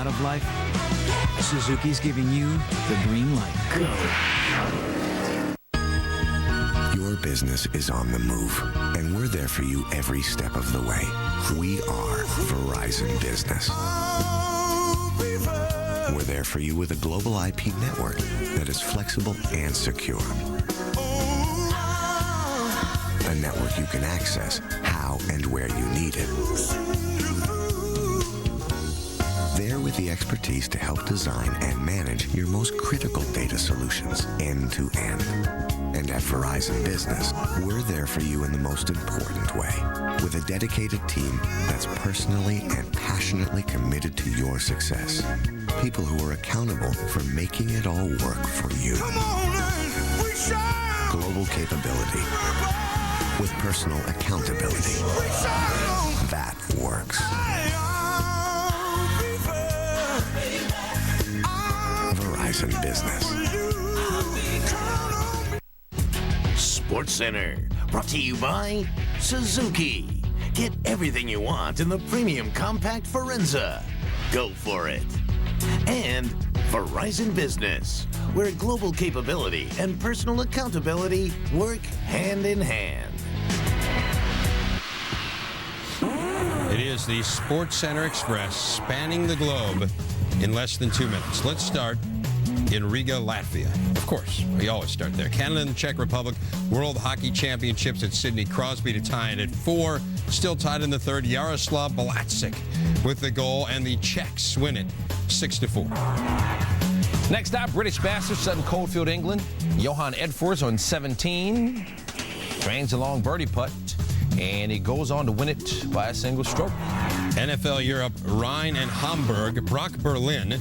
out of life, Suzuki's giving you the green light. Go. Your business is on the move, and we're there for you every step of the way. We are Verizon Business. We're there for you with a global IP network that is flexible and secure. A network you can access how and where you need it. There with the expertise to help design and manage your most critical data solutions end to end. And at Verizon Business, we're there for you in the most important way, with a dedicated team that's personally and passionately committed to your success. People who are accountable for making it all work for you. Global capability with personal accountability. That works. Verizon Business. Sports Center, brought to you by Suzuki. Get everything you want in the premium compact Forenza. Go for it. And Verizon Business, where global capability and personal accountability work hand in hand. It is the Sports Center Express, spanning the globe in less than 2 minutes. Let's start in Riga, Latvia. Of course, we always start there. Canada and the Czech Republic, World Hockey Championships at Sydney. Crosby to tie it at 4. Still tied in the third. Yaroslav Balacek with the goal, and the Czechs win it 6-4. Next up, British Masters, Sutton Coldfield, England. Johan Edfors on 17. Drains a long birdie putt, and he goes on to win it by a single stroke. NFL Europe, Rhein and Hamburg. Brock Berlin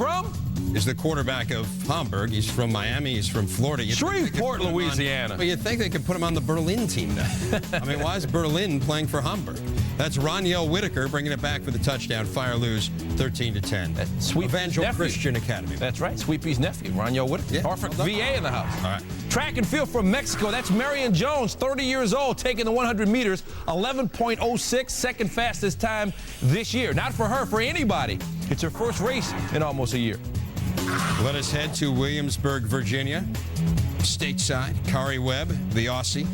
is the quarterback of Hamburg. He's from Miami. He's from Florida. Shreveport, Louisiana. Well, you'd think they could put him on the Berlin team now. I mean, why is Berlin playing for Hamburg? That's Roniel Whitaker bringing it back for the touchdown. Fire lose 13-10. Evangel Christian Academy. That's right. Sweepy's nephew, Roniel Whitaker. Yeah, Hartford VA in the house. All right. Track and field from Mexico. That's Marion Jones, 30 years old, taking the 100 meters, 11.06, second fastest time this year. Not for her, for anybody. It's her first race in almost a year. Let us head to Williamsburg, Virginia. Stateside, Kari Webb, the Aussie,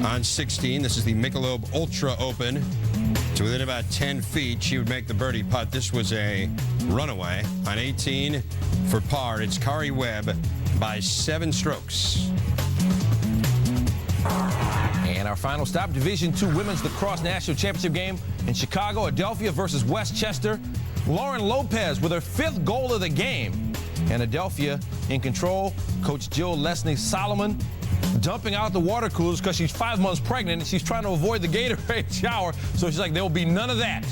on 16. This is the Michelob Ultra Open. To within about 10 feet, she would make the birdie putt. This was a runaway. On 18 for par, it's Kari Webb by 7 strokes. And our final stop, Division II Women's Lacrosse National Championship game in Chicago. Adelphia versus Westchester. Lauren Lopez with her 5th goal of the game. And Adelphia in control. Coach Jill Leslie Solomon dumping out the water coolers because she's 5 months pregnant and she's trying to avoid the Gatorade shower. So she's like, there will be none of that.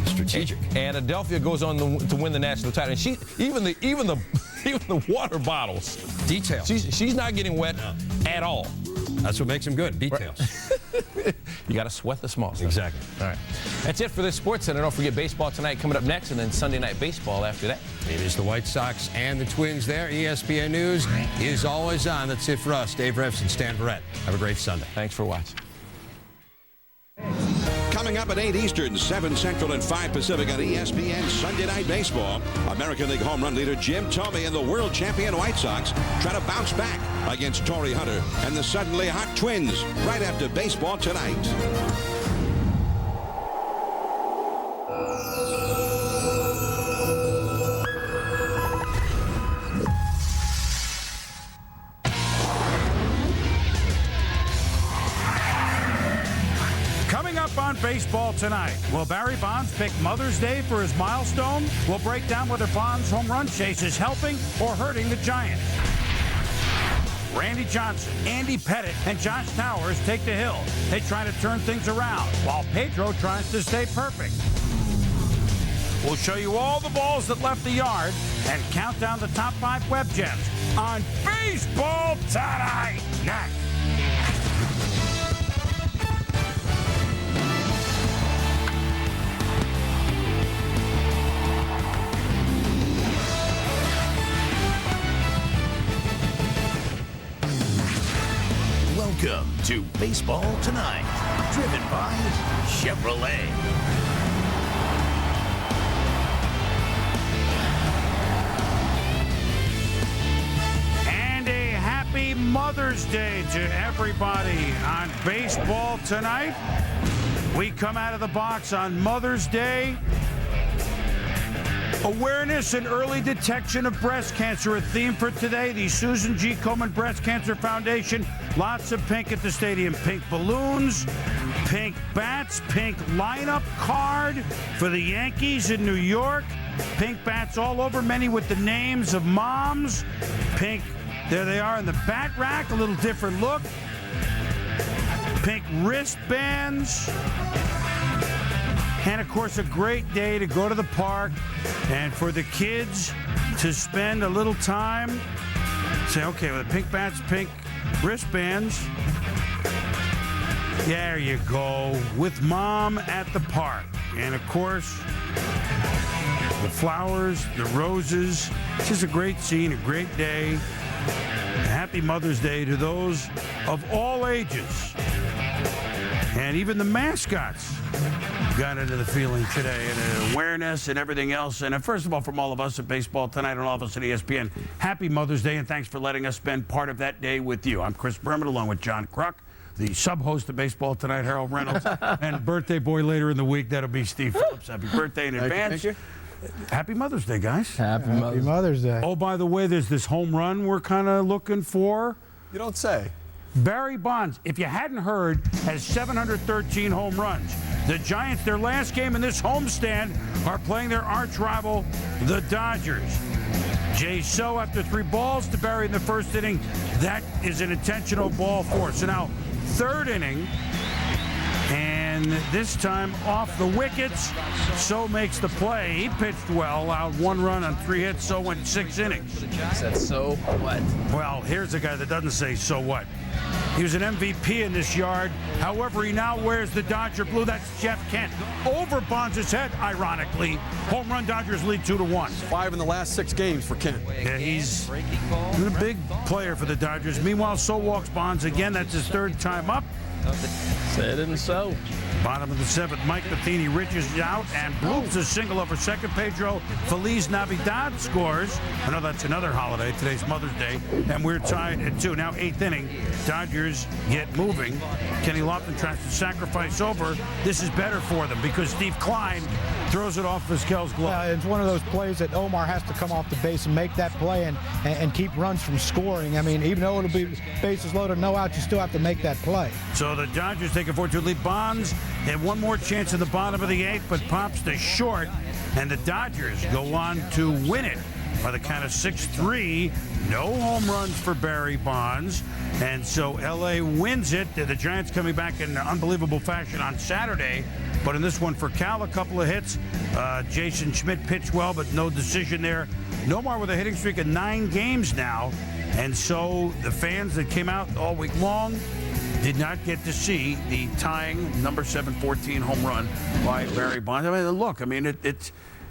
Strategic. And Adelphia goes on to win the national title. And she even the water bottles. Details. She's not getting wet at all. That's what makes them good. Details. You got to sweat the small stuff. Exactly. All right. That's it for this Sports Center. Don't forget baseball tonight coming up next, and then Sunday Night Baseball after that. It is the White Sox and the Twins there. ESPN News is always on. That's it for us. Dave Revson, Stan Verrett. Have a great Sunday. Thanks for watching. Coming up at 8 Eastern, 7 Central, and 5 Pacific on ESPN Sunday Night Baseball. American League home run leader Jim Thome and the world champion White Sox try to bounce back against Torrey Hunter and the suddenly hot Twins right after baseball tonight. On baseball tonight, will Barry Bonds pick Mother's Day for his milestone? We'll break down whether Bonds' home run chase is helping or hurting the Giants. Randy Johnson, Andy Pettitte, and Josh Towers take the hill. They try to turn things around, while Pedro tries to stay perfect. We'll show you all the balls that left the yard and count down the top 5 web gems on Baseball Tonight. Next. Welcome to Baseball Tonight, driven by Chevrolet. Mother's Day to everybody on baseball tonight. We come out of the box on Mother's Day. Awareness and early detection of breast cancer, a theme for today. The Susan G. Komen Breast Cancer Foundation. Lots of pink at the stadium. Pink balloons, pink bats, pink lineup card for the Yankees in New York. Pink bats all over, many with the names of moms. Pink, there they are in the bat rack, a little different look. Pink wristbands. And, of course, a great day to go to the park and for the kids to spend a little time. Say, okay, with pink bats, pink wristbands. There you go. With Mom at the park. And, of course, the flowers, the roses. It's just a great scene, a great day. Happy Mother's Day to those of all ages. And even the mascots got into the feeling today, and awareness and everything else. And first of all, from all of us at Baseball Tonight and all of us at ESPN, happy Mother's Day, and thanks for letting us spend part of that day with you. I'm Chris Berman, along with John Kruk, the sub-host of Baseball Tonight, Harold Reynolds, and birthday boy later in the week, that'll be Steve Phillips. Happy birthday in advance. Thank you. Happy Mother's Day, guys. Happy Mother's Day. Oh, by the way, there's this home run we're kind of looking for. You don't say. Barry Bonds, if you hadn't heard, has 713 home runs. The Giants, their last game in this homestand, are playing their arch rival, the Dodgers. Jay So, after 3 balls to Barry in the first inning, that is an intentional ball four. So now, third inning, and this time off the wickets. So makes the play. He pitched well, allowed 1 run on 3 hits. So went 6 innings. Said so what? Well, here's a guy that doesn't say so what. He was an MVP in this yard. However, he now wears the Dodger blue. That's Jeff Kent. Over Bonds' head, ironically. Home run, Dodgers lead 2-1. 5 in the last 6 games for Kent. Yeah, he's a big player for the Dodgers. Meanwhile, so walks Bonds again. That's his 3rd time up. Said it and so. Bottom of the 7th, Mike Matheny reaches out and bloops a single over second. Pedro Feliz Navidad scores. I know that's another holiday. Today's Mother's Day. And we're tied at 2. Now 8th inning. Dodgers get moving. Kenny Lofton tries to sacrifice over. This is better for them because Steve Klein throws it off Vizquel's glove. It's one of those plays that Omar has to come off the base and make that play and keep runs from scoring. I mean, even though it'll be bases loaded, no out, you still have to make that play. So the Dodgers take a 4-2 lead. Bonds have one more chance in the bottom of the 8th, but pops to short, and the Dodgers go on to win it by the count of 6-3. No home runs for Barry Bonds, and so L.A. wins it. The Giants coming back in unbelievable fashion on Saturday, but in this one for Cal, a couple of hits. Jason Schmidt pitched well, but no decision there. Nomar with a hitting streak of 9 games now, and so the fans that came out all week long did not get to see the tying number 714 home run by Barry Bonds. I mean, look,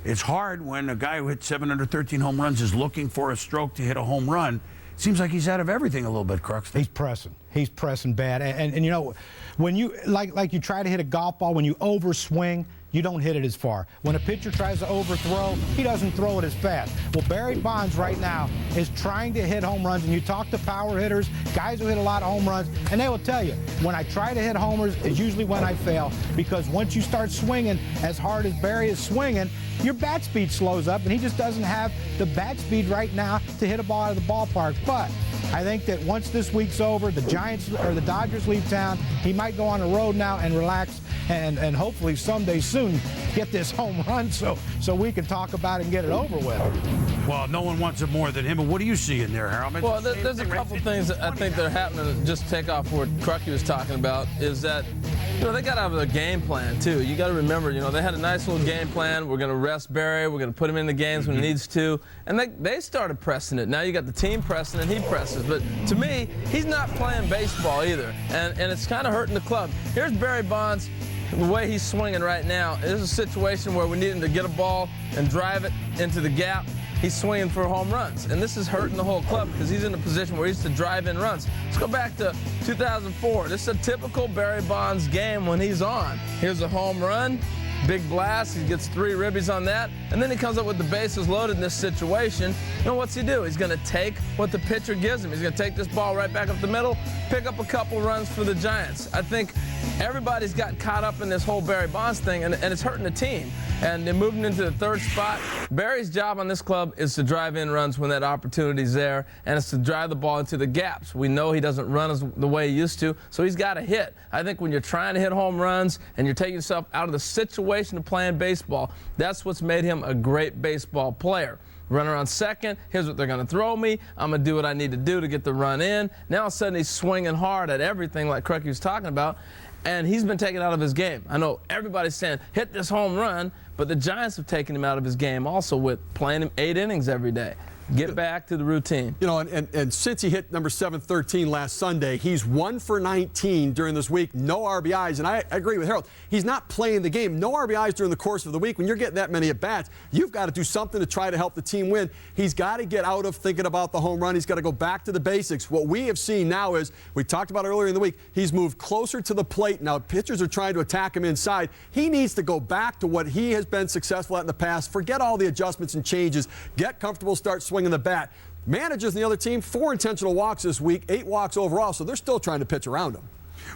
it's hard when a guy who hit 713 home runs is looking for a stroke to hit a home run. Seems like he's out of everything a little bit, Crux. He's pressing. He's pressing bad. And you know, when you like you try to hit a golf ball, when you overswing, you don't hit it as far. When a pitcher tries to overthrow, he doesn't throw it as fast. Well, Barry Bonds right now is trying to hit home runs, and you talk to power hitters, guys who hit a lot of home runs, and they will tell you, when I try to hit homers, it's usually when I fail, because once you start swinging as hard as Barry is swinging, your bat speed slows up, and he just doesn't have the bat speed right now to hit a ball out of the ballpark. But I think that once this week's over, the Giants or the Dodgers leave town, he might go on the road now and relax and hopefully someday soon get this home run so we can talk about it and get it over with. Well, no one wants it more than him, but what do you see in there, Harold? Well, there's a couple things that I think that are happening to just take off what Crucky was talking about is that, you know, they got out of their game plan, too. You got to remember, you know, they had a nice little game plan. We're going to rest Barry. We're going to put him in the games when he needs to. And they started pressing it. Now you got the team pressing and he presses. But to me, he's not playing baseball either. And it's kind of hurting the club. Here's Barry Bonds. The way he's swinging right now, this is a situation where we need him to get a ball and drive it into the gap. He's swinging for home runs, and this is hurting the whole club because he's in a position where he needs to drive in runs. Let's go back to 2004. This is a typical Barry Bonds game when he's on. Here's a home run. big blast. He gets 3 ribbies on that, and then he comes up with the bases loaded in this situation. And what's he do? He's going to take what the pitcher gives him. He's going to take this ball right back up the middle, pick up a couple runs for the Giants. I think everybody's got caught up in this whole Barry Bonds thing, and it's hurting the team. And they're moving into the 3rd spot. Barry's job on this club is to drive in runs when that opportunity's there, and it's to drive the ball into the gaps. We know he doesn't run the way he used to, so he's got to hit. I think when you're trying to hit home runs and you're taking yourself out of the situation of playing baseball, that's what's made him a great baseball player. Runner on second, here's what they're going to throw me. I'm going to do what I need to do to get the run in. Now all of a sudden he's swinging hard at everything like Crucky was talking about, and he's been taken out of his game. I know everybody's saying, hit this home run, but the Giants have taken him out of his game also with playing him 8 innings every day. Get back to the routine. You know, and since he hit number 713 last Sunday, he's 1 for 19 during this week, no RBIs. And I agree with Harold. He's not playing the game. No RBIs during the course of the week. When you're getting that many at-bats, you've got to do something to try to help the team win. He's got to get out of thinking about the home run. He's got to go back to the basics. What we have seen now is, we talked about earlier in the week, he's moved closer to the plate. Now, pitchers are trying to attack him inside. He needs to go back to what he has been successful at in the past. Forget all the adjustments and changes. Get comfortable, start swinging the bat. Managers in the other team, 4 intentional walks this week, 8 walks overall, so they're still trying to pitch around him.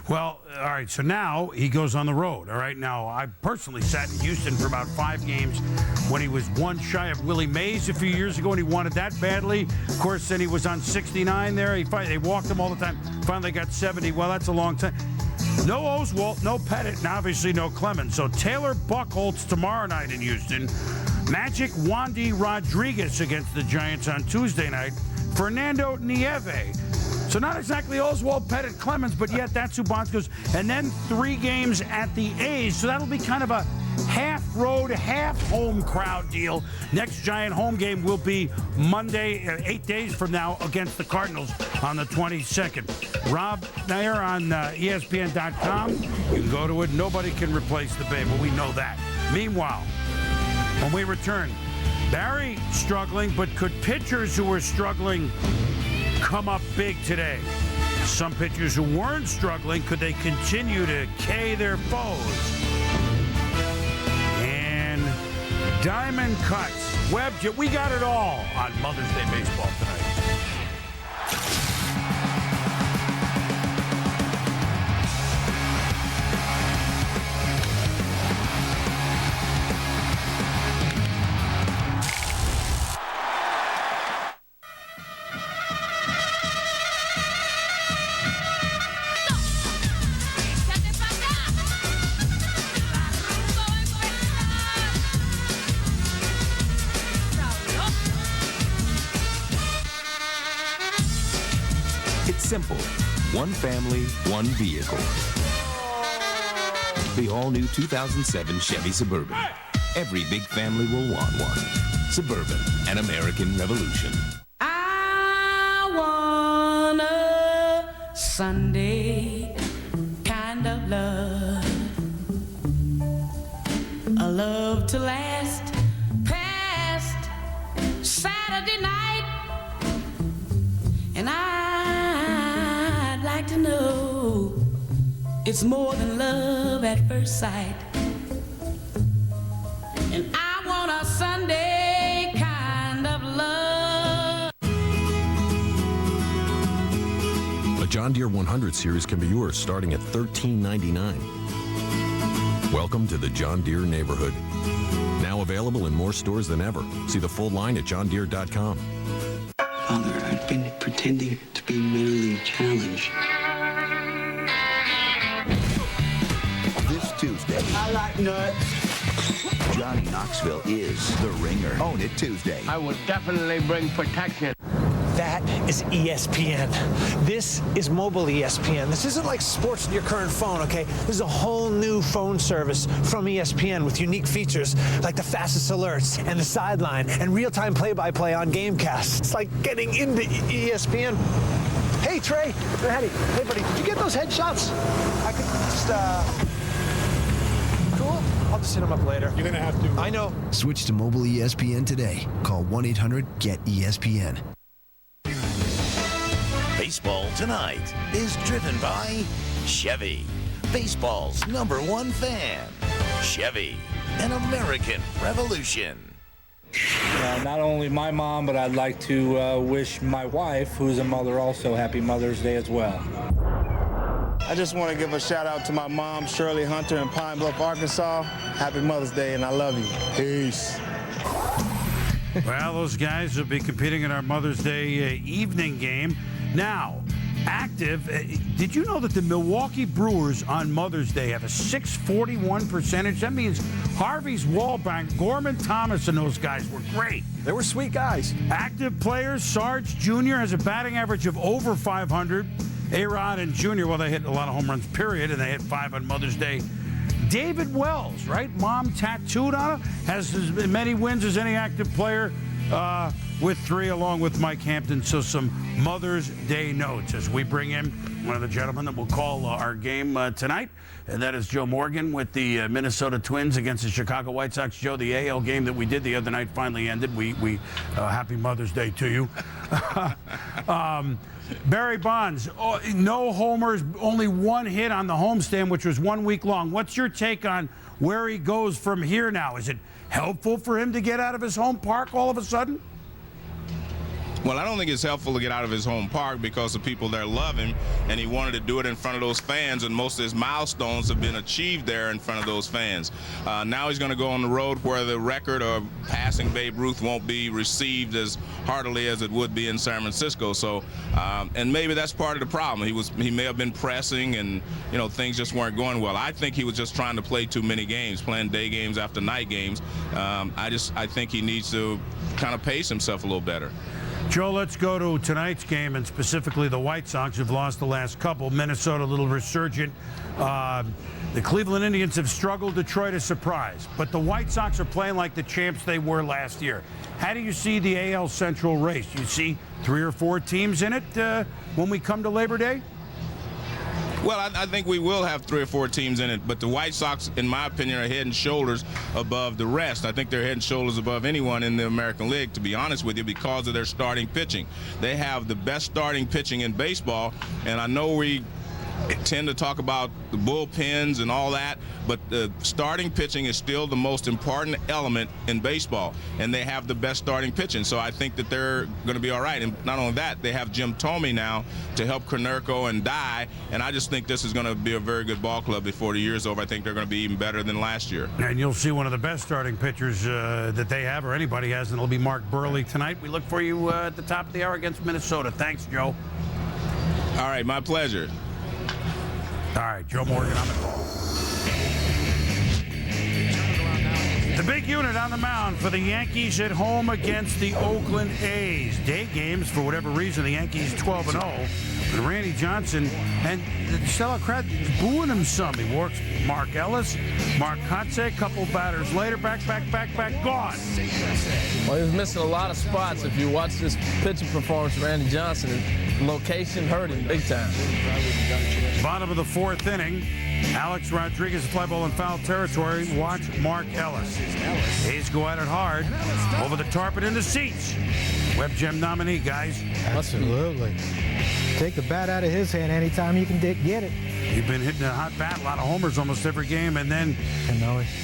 Well, all right, so now he goes on the road, all right? Now, I personally sat in Houston for about 5 games when he was 1 shy of Willie Mays a few years ago, and he wanted that badly. Of course, then he was on 69 there. They walked him all the time. Finally got 70. Well, that's a long time. No Oswalt, no Pettit, and obviously no Clemens. So Taylor Buchholz tomorrow night in Houston. Magic Wandy Rodriguez against the Giants on Tuesday night. Fernando Nieve. So not exactly Oswalt, Pettit, Clemens, but yet that's who Bonds goes. And then 3 games at the A's. So that'll be kind of a half road, half home crowd deal. Next Giant home game will be Monday, 8 days from now, against the Cardinals on the 22nd. Rob Nair on ESPN.com. You can go to it. Nobody can replace the Babe. Well, we know that. Meanwhile, when we return, Barry struggling, but could pitchers who were struggling come up big today? Some pitchers who weren't struggling, could they continue to K their foes? And diamond cuts. Webb, we got it all on Mother's Day Baseball tonight. Simple. One family, one vehicle. The all-new 2007 Chevy Suburban. Every big family will want one. Suburban, an American revolution. I want a Sunday kind of love. A love to last past Saturday night. And I'd like to know it's more than love at first sight. And I want a Sunday kind of love. A John Deere 100 series can be yours starting at $13.99. Welcome to the John Deere neighborhood. Now available in more stores than ever. See the full line at johndeere.com. Father, I've been pretending to be mentally challenged. This Tuesday, I like nuts. Johnny Knoxville is the ringer. Own it Tuesday. I will definitely bring protection. That is ESPN. This is mobile ESPN. This isn't like sports in your current phone, okay? This is a whole new phone service from ESPN with unique features like the fastest alerts and the sideline and real-time play-by-play on Gamecast. It's like getting into ESPN. Hey, Trey. Hey, buddy, did you get those headshots? I could just, cool? I'll just hit them up later. You're gonna have to. I know. Switch to mobile ESPN today. Call 1-800-GET-ESPN. Baseball Tonight is driven by Chevy, baseball's #1 fan. Chevy, an American revolution. Not only my mom, but I'd like to wish my wife, who's a mother also, happy Mother's Day as well. I just want to give a shout out to my mom, Shirley Hunter in Pine Bluff, Arkansas. Happy Mother's Day, and I love you. Peace. Well, those guys will be competing in our Mother's Day evening game. Now, active, did you know that the Milwaukee Brewers on Mother's Day have a .641 percentage? That means Harvey's Wallbank, Gorman Thomas, and those guys were great. They were sweet guys. Active players, Sarge Jr. has a batting average of over 500. A-Rod and Jr., well, they hit a lot of home runs, period, and they hit 5 on Mother's Day. David Wells, right? Mom tattooed on him, has as many wins as any active player with 3, along with Mike Hampton. So some Mother's Day notes as we bring in one of the gentlemen that will call our game tonight, and that is Joe Morgan with the Minnesota Twins against the Chicago White Sox. Joe, the AL game that we did the other night finally ended. We happy Mother's Day to you. Barry Bonds, no homers, only 1 hit on the homestand, which was 1 week long. What's your take on where he goes from here now? Is it helpful for him to get out of his home park all of a sudden? Well, I don't think it's helpful to get out of his home park because the people there love him, and he wanted to do it in front of those fans, and most of his milestones have been achieved there in front of those fans. Now he's going to go on the road where the record of passing Babe Ruth won't be received as heartily as it would be in San Francisco. So, and maybe that's part of the problem. He may have been pressing, and things just weren't going well. I think he was just trying to play too many games, playing day games after night games. I think he needs to kind of pace himself a little better. Joe, let's go to tonight's game, and specifically the White Sox have lost the last couple. Minnesota a little resurgent. The Cleveland Indians have struggled. Detroit a surprise. But the White Sox are playing like the champs they were last year. How do you see the AL Central race? Do you see 3 or 4 teams in it when we come to Labor Day? Well, I think we will have 3 or 4 teams in it, but the White Sox, in my opinion, are head and shoulders above the rest. I think they're head and shoulders above anyone in the American League, to be honest with you, because of their starting pitching. They have the best starting pitching in baseball, and I know we tend to talk about the bullpens and all that, but the starting pitching is still the most important element in baseball, and they have the best starting pitching. So I think that they're going to be all right. And not only that, they have Jim Thome now to help Konerko and Dye, and I just think this is going to be a very good ball club before the year's over. I think they're going to be even better than last year. And you'll see one of the best starting pitchers that they have or anybody has, and it'll be Mark Burley tonight. We look for you at the top of the hour against Minnesota. Thanks, Joe. All right, my pleasure. All right, Joe Morgan on the call. The big unit on the mound for the Yankees at home against the Oakland A's. Day games, for whatever reason, the Yankees 12-0. But Randy Johnson and the Stella crowd is booing him some. He works Mark Ellis, Mark Kotze, a couple batters later, back, gone. Well, he was missing a lot of spots. If you watch this pitching performance of Randy Johnson, his location hurt him big time. Bottom of the 4th inning, Alex Rodriguez, fly ball in foul territory. Watch Mark Ellis. A's go at it hard. Over the tarp and in the seats. Web Gem nominee, guys. Absolutely. Take the bat out of his hand anytime you can get it. You've been hitting a hot bat, a lot of homers almost every game. And then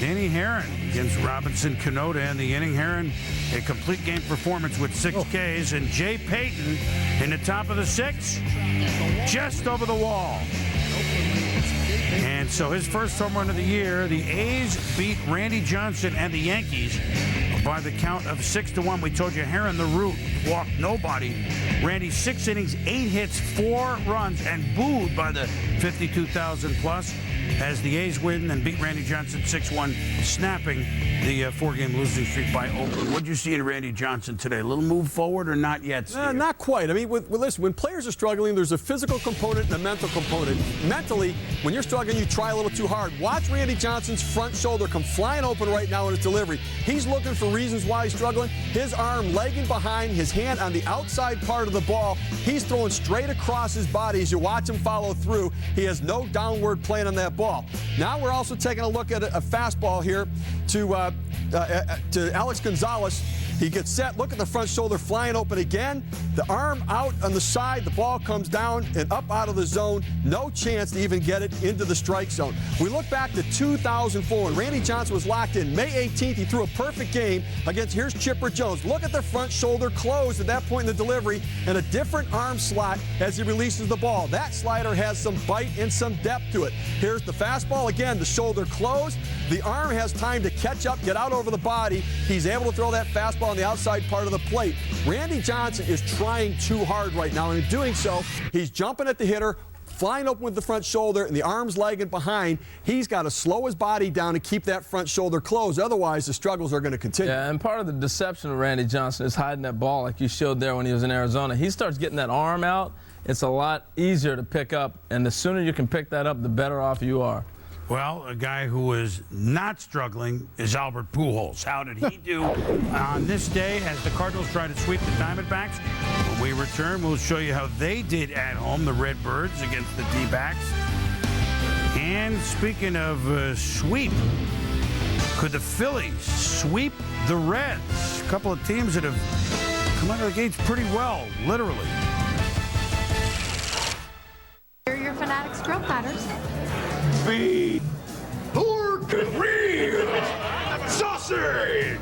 Danny Herron against Robinson Cano and the inning. Herron, a complete game performance with 6 Ks. And Jay Payton in the top of the 6th, just over the wall. And so his first home run of the year, the A's beat Randy Johnson and the Yankees by the count of 6-1. We told you Herron the Root walked nobody. Randy 6 innings, 8 hits, 4 runs, and booed by the 52,000 plus as the A's win and beat Randy Johnson 6-1, snapping the 4-game losing streak by Oakland. What did you see in Randy Johnson today? A little move forward or not yet, Steve? Not quite. I mean, listen, when players are struggling, there's a physical component and a mental component. Mentally, when you're struggling, you try a little too hard. Watch Randy Johnson's front shoulder come flying open right now in his delivery. He's looking for reasons why he's struggling. His arm lagging behind, his hand on the outside part of the ball. He's throwing straight across his body as you watch him follow through. He has no downward plane on that ball. Now we're also taking a look at a fastball here to Alex Gonzalez. He gets set. Look at the front shoulder flying open again. The arm out on the side. The ball comes down and up out of the zone. No chance to even get it into the strike zone. We look back to 2004 when Randy Johnson was locked in. May 18th, he threw a perfect game against, here's Chipper Jones. Look at the front shoulder closed at that point in the delivery and a different arm slot as he releases the ball. That slider has some bite and some depth to it. Here's the fastball. Again, the shoulder closed. The arm has time to catch up, get out over the body. He's able to throw that fastball on the outside part of the plate. Randy Johnson is trying too hard right now, and in doing so, he's jumping at the hitter, flying open with the front shoulder, and the arm's lagging behind. He's got to slow his body down to keep that front shoulder closed. Otherwise, the struggles are going to continue. Yeah, and part of the deception of Randy Johnson is hiding that ball like you showed there when he was in Arizona. He starts getting that arm out. It's a lot easier to pick up, and the sooner you can pick that up, the better off you are. Well, a guy who is not struggling is Albert Pujols. How did he do on this day as the Cardinals try to sweep the Diamondbacks? When we return, we'll show you how they did at home, the Redbirds against the D-backs. And speaking of sweep, could the Phillies sweep the Reds? A couple of teams that have come out of the gates pretty well, literally. Here are your Fanatics Grill Platters. Beef, pork, and ribs, sausage.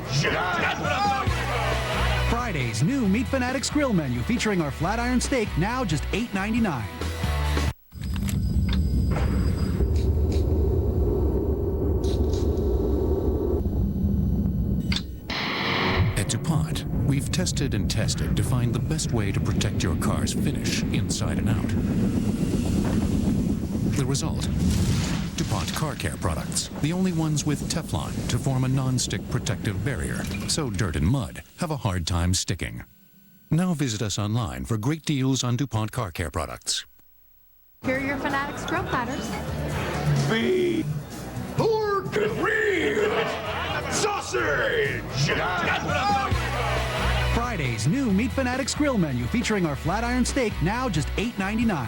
Friday's new Meat Fanatics Grill menu featuring our flat iron steak, now just $8.99. At DuPont, we've tested and tested to find the best way to protect your car's finish inside and out. The result? DuPont Car Care products, the only ones with Teflon to form a non-stick protective barrier, so dirt and mud have a hard time sticking. Now visit us online for great deals on DuPont Car Care products. Here are your Fanatics Grill Platters. Beef, pork, and ribs, sausage. Friday's new Meat Fanatics Grill menu featuring our flat iron steak, now just $8.99.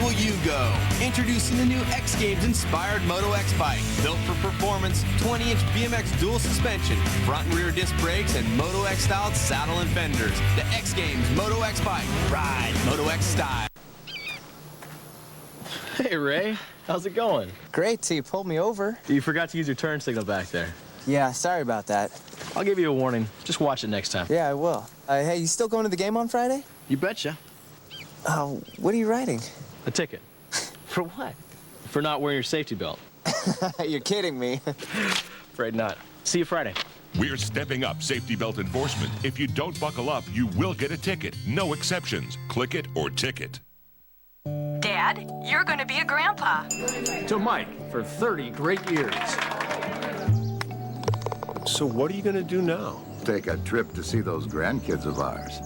Will you go? Introducing the new X Games inspired Moto X bike, built for performance, 20-inch BMX dual suspension, front and rear disc brakes, and Moto X styled saddle and fenders. The X Games Moto X bike, ride Moto X style. Hey Ray, how's it going? Great, so you pulled me over. You forgot to use your turn signal back there. Yeah, sorry about that. I'll give you a warning. Just watch it next time. Yeah, I will. Hey, you still going to the game on Friday? You betcha. What are you riding? A ticket. For what? For not wearing your safety belt. You're kidding me. Afraid not. See you Friday. We're stepping up safety belt enforcement. If you don't buckle up, you will get a ticket. No exceptions. Click it or ticket. Dad, you're going to be a grandpa. To Mike for 30 great years. So what are you going to do now? Take a trip to see those grandkids of ours.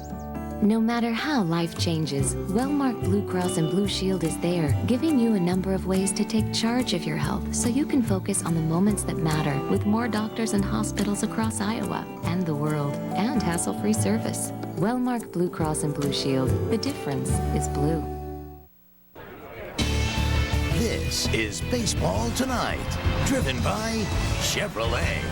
No matter how life changes, Wellmark Blue Cross and Blue Shield is there, giving you a number of ways to take charge of your health so you can focus on the moments that matter with more doctors and hospitals across Iowa and the world, and hassle-free service. Wellmark Blue Cross and Blue Shield. The difference is blue. This is Baseball Tonight, driven by Chevrolet.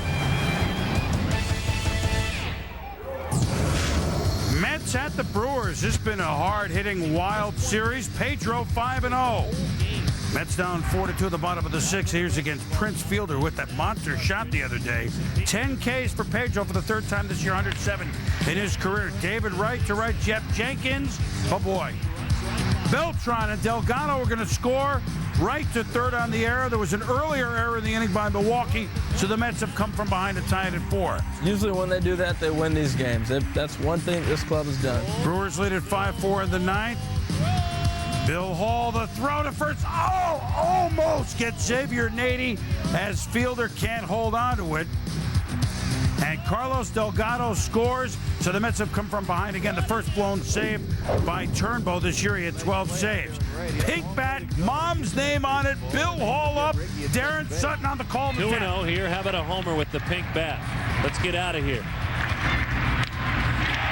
Mets at the Brewers. This has been a hard-hitting, wild series. Pedro 5-0. Mets down 4-2 at the bottom of the sixth. Here's against Prince Fielder with that monster shot the other day. 10 Ks for Pedro for the third time this year, 107 in his career. David Wright to right, Jeff Jenkins. Oh, boy. Beltran and Delgado were going to score. Right to third on the error. There was an earlier error in the inning by Milwaukee, so the Mets have come from behind to tie it at 4. Usually when they do that, they win these games. That's one thing this club has done. Brewers lead at 5-4 in the ninth. Bill Hall, the throw to first. Oh, almost gets Xavier Nady as Fielder can't hold on to it. And Carlos Delgado scores, so the Mets have come from behind again. The first blown save by Turnbow this year. He had 12 saves. Pink bat, mom's name on it. Bill Hall up. Darren Sutton on the call. 2-0 here. How about a homer with the pink bat? Let's get out of here.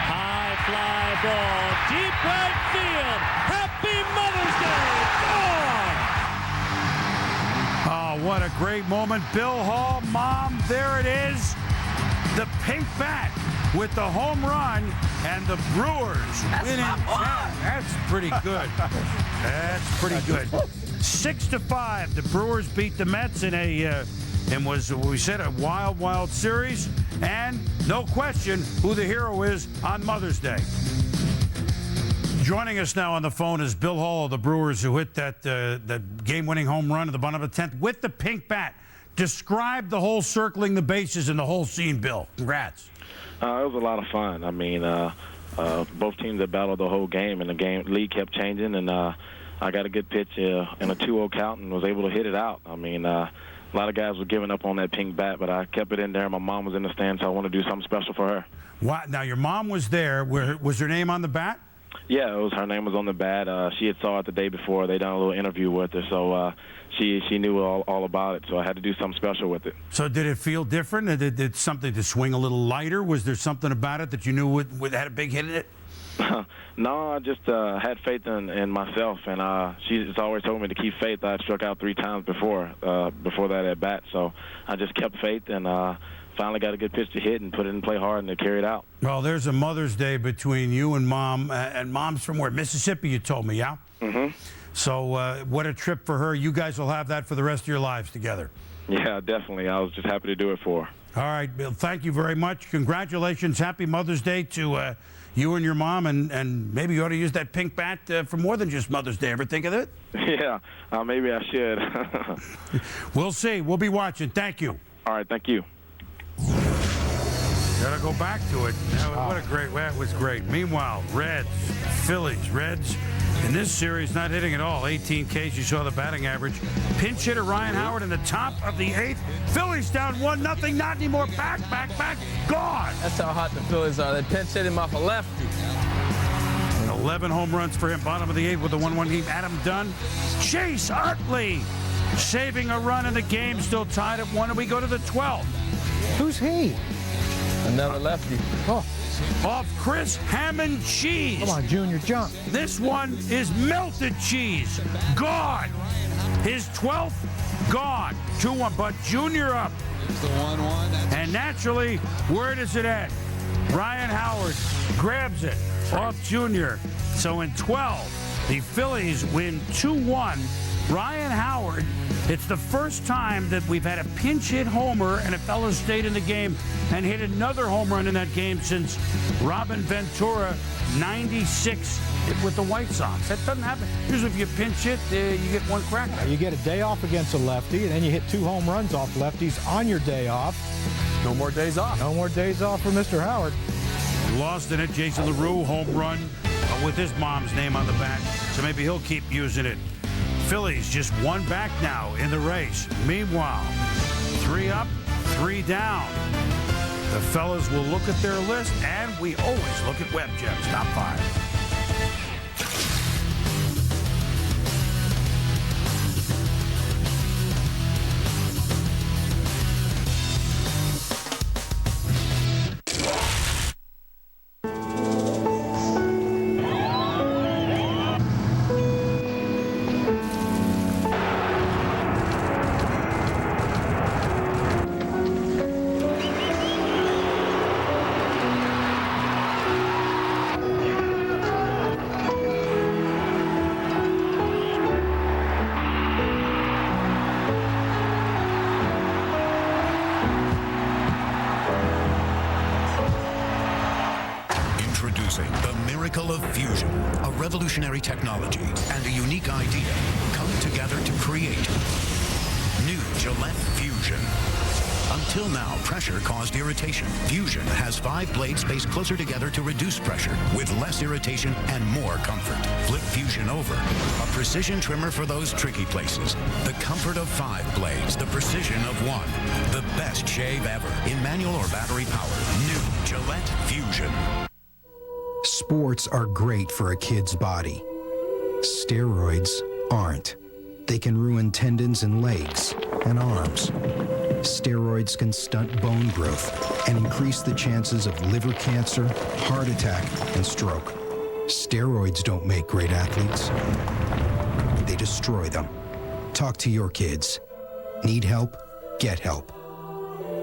High fly ball, deep right field. Happy Mother's Day. Gone. Oh, what a great moment. Bill Hall, Mom, there it is. The pink bat with the home run, and the Brewers winning. That's pretty good. That's pretty good. 6-5. The Brewers beat the Mets in a we said a wild series, and no question who the hero is on Mother's Day. Joining us now on the phone is Bill Hall of the Brewers, who hit that game-winning home run at the bottom of the 10th with the pink bat. Describe the whole circling the bases and the whole scene, Bill. Congrats. It was a lot of fun. I mean, both teams had battled the whole game, and the lead kept changing, and I got a good pitch in a 2-0 count and was able to hit it out. I mean, a lot of guys were giving up on that pink bat, but I kept it in there. My mom was in the stand, so I wanted to do something special for her. Wow. Now, your mom was there. Was her name on the bat? Yeah, her name was on the bat. She had saw it the day before. They done a little interview with her, so she knew all about it. So I had to do something special with it. So did it feel different? Did something to swing a little lighter? Was there something about it that you knew had a big hit in it? No, I just had faith in myself, and she's always told me to keep faith. I struck out 3 times before that at bat, so I just kept faith and finally got a good pitch to hit and put it in play hard and to carry it out. Well, there's a Mother's Day between you and Mom, and Mom's from where? Mississippi, you told me, yeah? Mm-hmm. So what a trip for her. You guys will have that for the rest of your lives together. Yeah, definitely. I was just happy to do it for her. All right, Bill, thank you very much. Congratulations. Happy Mother's Day to you and your mom, and maybe you ought to use that pink bat for more than just Mother's Day. Ever think of it? Yeah, maybe I should. We'll see. We'll be watching. Thank you. All right, thank you. Gotta go back to it. What a great, that was great. Meanwhile, Phillies, Reds, in this series not hitting at all. 18 Ks, you saw the batting average. Pinch hitter Ryan Howard in the top of the 8th. Phillies down 1-0, not anymore. Back, gone. That's how hot the Phillies are. They pinch hit him off a lefty. 11 home runs for him, bottom of the 8th with the 1-1 game. Adam Dunn. Chase Utley saving a run in the game, still tied at 1, and we go to the 12th. Who's he? Another lefty. Oh. Off Chris Hammond Cheese. Come on, Junior, jump. This one is melted cheese. Gone. His 12th, gone. 2-1, but Junior up. It's the 1-1. And naturally, where does it end? Ryan Howard grabs it off Junior. So in 12, the Phillies win 2-1. Ryan Howard, it's the first time that we've had a pinch hit homer and a fellow stayed in the game and hit another home run in that game since Robin Ventura, 96 with the White Sox. That doesn't happen. Usually if you pinch hit, you get one crack. You get a day off against a lefty, and then you hit 2 home runs off lefties on your day off. No more days off. No more days off for Mr. Howard. Lost in it, Jason LaRue, home run with his mom's name on the bat, so maybe he'll keep using it. Phillies just 1 back now in the race. Meanwhile, 3 up, 3 down. The fellas will look at their list, and we always look at Web Gem's top 5. Revolutionary technology and a unique idea come together to create new Gillette Fusion. Until now, pressure caused irritation. Fusion has 5 blades spaced closer together to reduce pressure with less irritation and more comfort. Flip Fusion over. A precision trimmer for those tricky places. The comfort of 5 blades. The precision of 1. The best shave ever. In manual or battery power. New Gillette Fusion. Sports are great for a kid's body. Steroids aren't. They can ruin tendons in legs and arms. Steroids can stunt bone growth and increase the chances of liver cancer, heart attack, and stroke. Steroids don't make great athletes. They destroy them. Talk to your kids. Need help? Get help.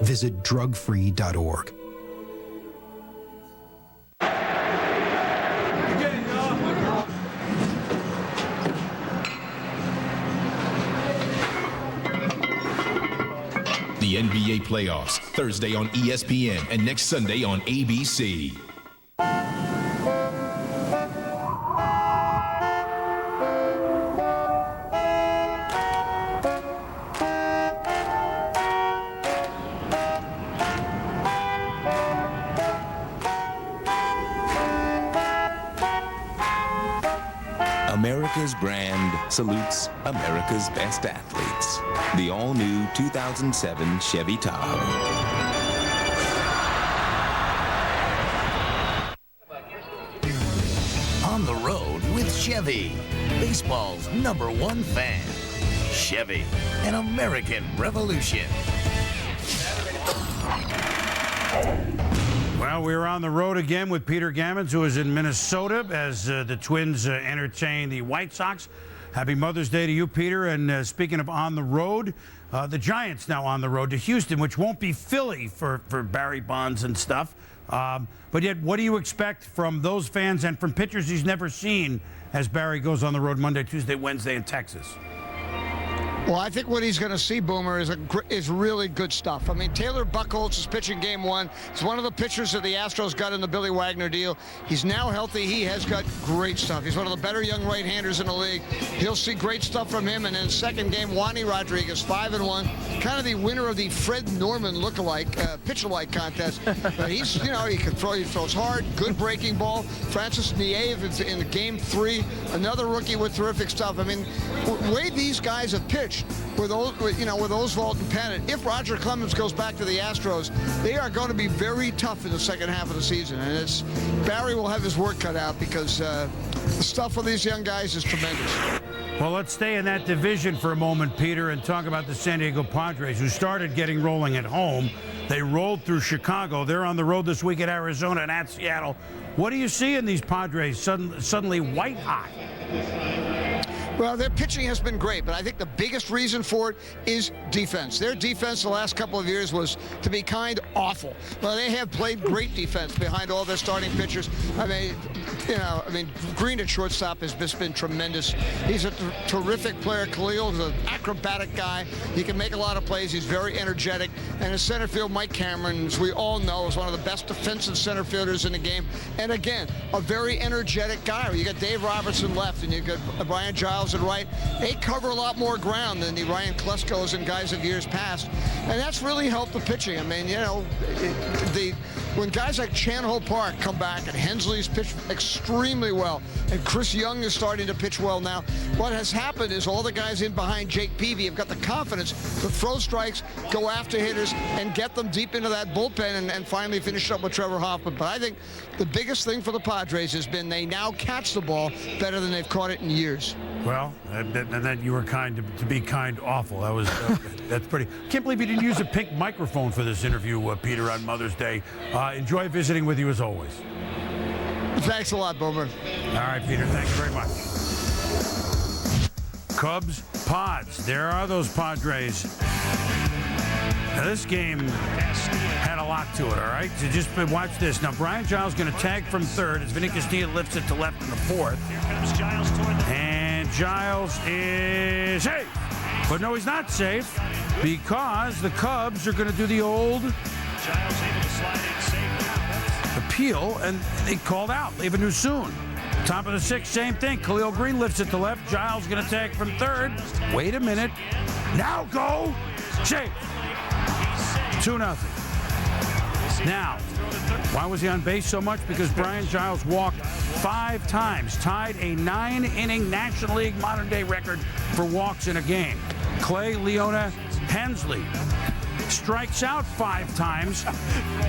Visit drugfree.org. The NBA playoffs, Thursday on ESPN and next Sunday on ABC. America's brand salutes America's best athletes. The all-new 2007 Chevy Tahoe. On the road with Chevy, baseball's #1 fan. Chevy, an American revolution. Well, we're on the road again with Peter Gammons, who is in Minnesota as the Twins entertain the White Sox. Happy Mother's Day to you, Peter. And speaking of on the road, the Giants now on the road to Houston, which won't be Philly for Barry Bonds and stuff. But yet, what do you expect from those fans and from pitchers he's never seen as Barry goes on the road Monday, Tuesday, Wednesday in Texas? Well, I think what he's going to see, Boomer, is really good stuff. I mean, Taylor Buchholz is pitching game one. He's one of the pitchers that the Astros got in the Billy Wagner deal. He's now healthy. He has got great stuff. He's one of the better young right-handers in the league. He'll see great stuff from him. And then second game, Juani Rodriguez, 5-1, kind of the winner of the Fred Norman look-alike, pitch-alike contest. But he's, he can throw. He throws hard, good breaking ball. Francis Nieve in the game 3, another rookie with terrific stuff. I mean, the way these guys have pitched, with Oswalt and Pennant, if Roger Clemens goes back to the Astros, they are going to be very tough in the second half of the season. And Barry will have his work cut out because the stuff for these young guys is tremendous. Well, let's stay in that division for a moment, Peter, and talk about the San Diego Padres, who started getting rolling at home. They rolled through Chicago. They're on the road this week at Arizona and at Seattle. What do you see in these Padres suddenly white hot? Well, their pitching has been great, but I think the biggest reason for it is defense. Their defense the last couple of years was, to be kind, awful. Well, they have played great defense behind all their starting pitchers. I mean, Green at shortstop has just been tremendous. He's a terrific player. Khalil's an acrobatic guy. He can make a lot of plays. He's very energetic. And in center field, Mike Cameron, as we all know, is one of the best defensive center fielders in the game. And again, a very energetic guy. You got Dave Robertson left, and you got Brian Giles and right. They cover a lot more ground than the Ryan Kleskos and guys of years past, and that's really helped the pitching. I mean, when guys like Chan-Ho Park come back and Hensley's pitched extremely well, and Chris Young is starting to pitch well now, what has happened is all the guys in behind Jake Peavy have got the confidence to throw strikes, go after hitters, and get them deep into that bullpen and finally finish up with Trevor Hoffman. But I think the biggest thing for the Padres has been they now catch the ball better than they've caught it in years. Well, and that you were kind to be kind awful. That was that's pretty. Can't believe you didn't use a pink microphone for this interview, Peter, on Mother's Day. Enjoy visiting with you as always. Thanks a lot, Boomer. All right, Peter. Thank you very much. Cubs, Pods. There are those Padres. Now, this game had a lot to it, all right? So just watch this. Now, Brian Giles going to tag from third as Vinny Castilla lifts it to left in the fourth. Here comes Giles toward the... And Giles is safe. But no, he's not safe because the Cubs are going to do the old Giles able to slide in safe. appeal, and they called out. Leave a new soon. Top of the sixth, same thing. Khalil Green lifts it to left. Giles going to tag from third. Wait a minute. Now go. Safe. 2-0. Now, why was he on base so much? Because Brian Giles walked 5 times, tied a 9-inning National League modern-day record for walks in a game. Clay, Leona, Hensley strikes out 5 times,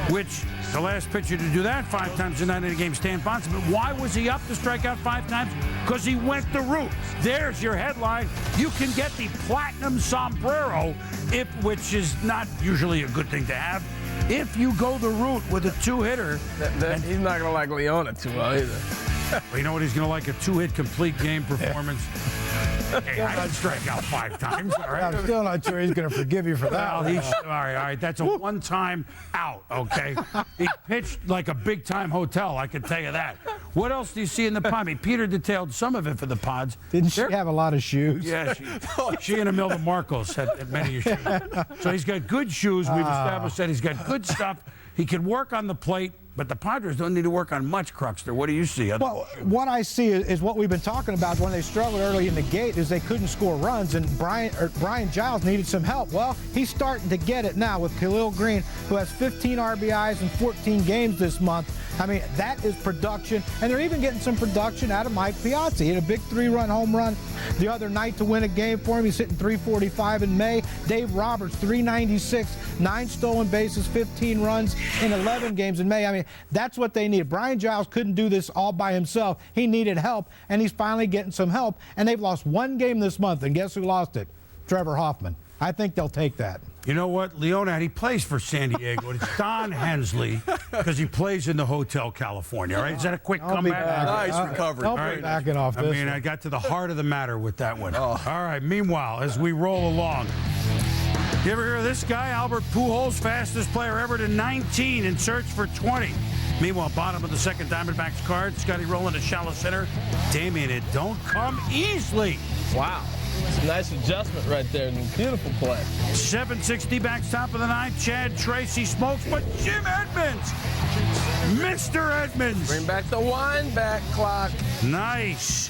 which the last pitcher to do that 5 times in a 9-inning game, Stan Bonson. But why was he up to strike out 5 times? Because he went the route. There's your headline. You can get the platinum sombrero, which is not usually a good thing to have, if you go the route with a 2-hitter. He's not going to like Leona too well either. Well, you know what? He's going to like a 2-hit complete game performance. Hey, I'd strike out 5 times. All right? I'm still not sure he's going to forgive you for that. Well, all right. That's a one-time out, okay? He pitched like a big-time hotel, I can tell you that. What else do you see in the pod? I mean, Peter detailed some of it for the pods. Didn't she have a lot of shoes? Yeah, she and Imelda Marcos had many shoes. So he's got good shoes. We've established that he's got good stuff. He can work on the plate. But the Padres don't need to work on much, Cruxter. What do you see? Well, what I see is what we've been talking about when they struggled early in the gate is they couldn't score runs, and Brian Giles needed some help. Well, he's starting to get it now with Khalil Green, who has 15 RBIs in 14 games this month. I mean, that is production, and they're even getting some production out of Mike Piazza. He had a big 3-run home run the other night to win a game for him. He's hitting .345 in May. Dave Roberts, .396, 9 stolen bases, 15 runs in 11 games in May. I mean, that's what they need. Brian Giles couldn't do this all by himself. He needed help, and he's finally getting some help. And they've lost 1 game this month, and guess who lost it? Trevor Hoffman. I think they'll take that. You know what? Leona, he plays for San Diego. It's Don Hensley because he plays in the Hotel California, right? Is that a quick comeback? Nice recovery. All right. Backing off this I got to the heart of the matter with that one. All right. Meanwhile, as we roll along, you ever hear of this guy? Albert Pujols, fastest player ever to 19 in search for 20. Meanwhile, bottom of the second, Diamondbacks card. Scotty rolling to shallow center. Damian, it don't come easily. Wow. It's a nice adjustment right there. Beautiful play. 760 backs top of the 9th. Chad Tracy smokes, but Jim Edmonds. Mr. Edmonds. Bring back the wind back clock. Nice.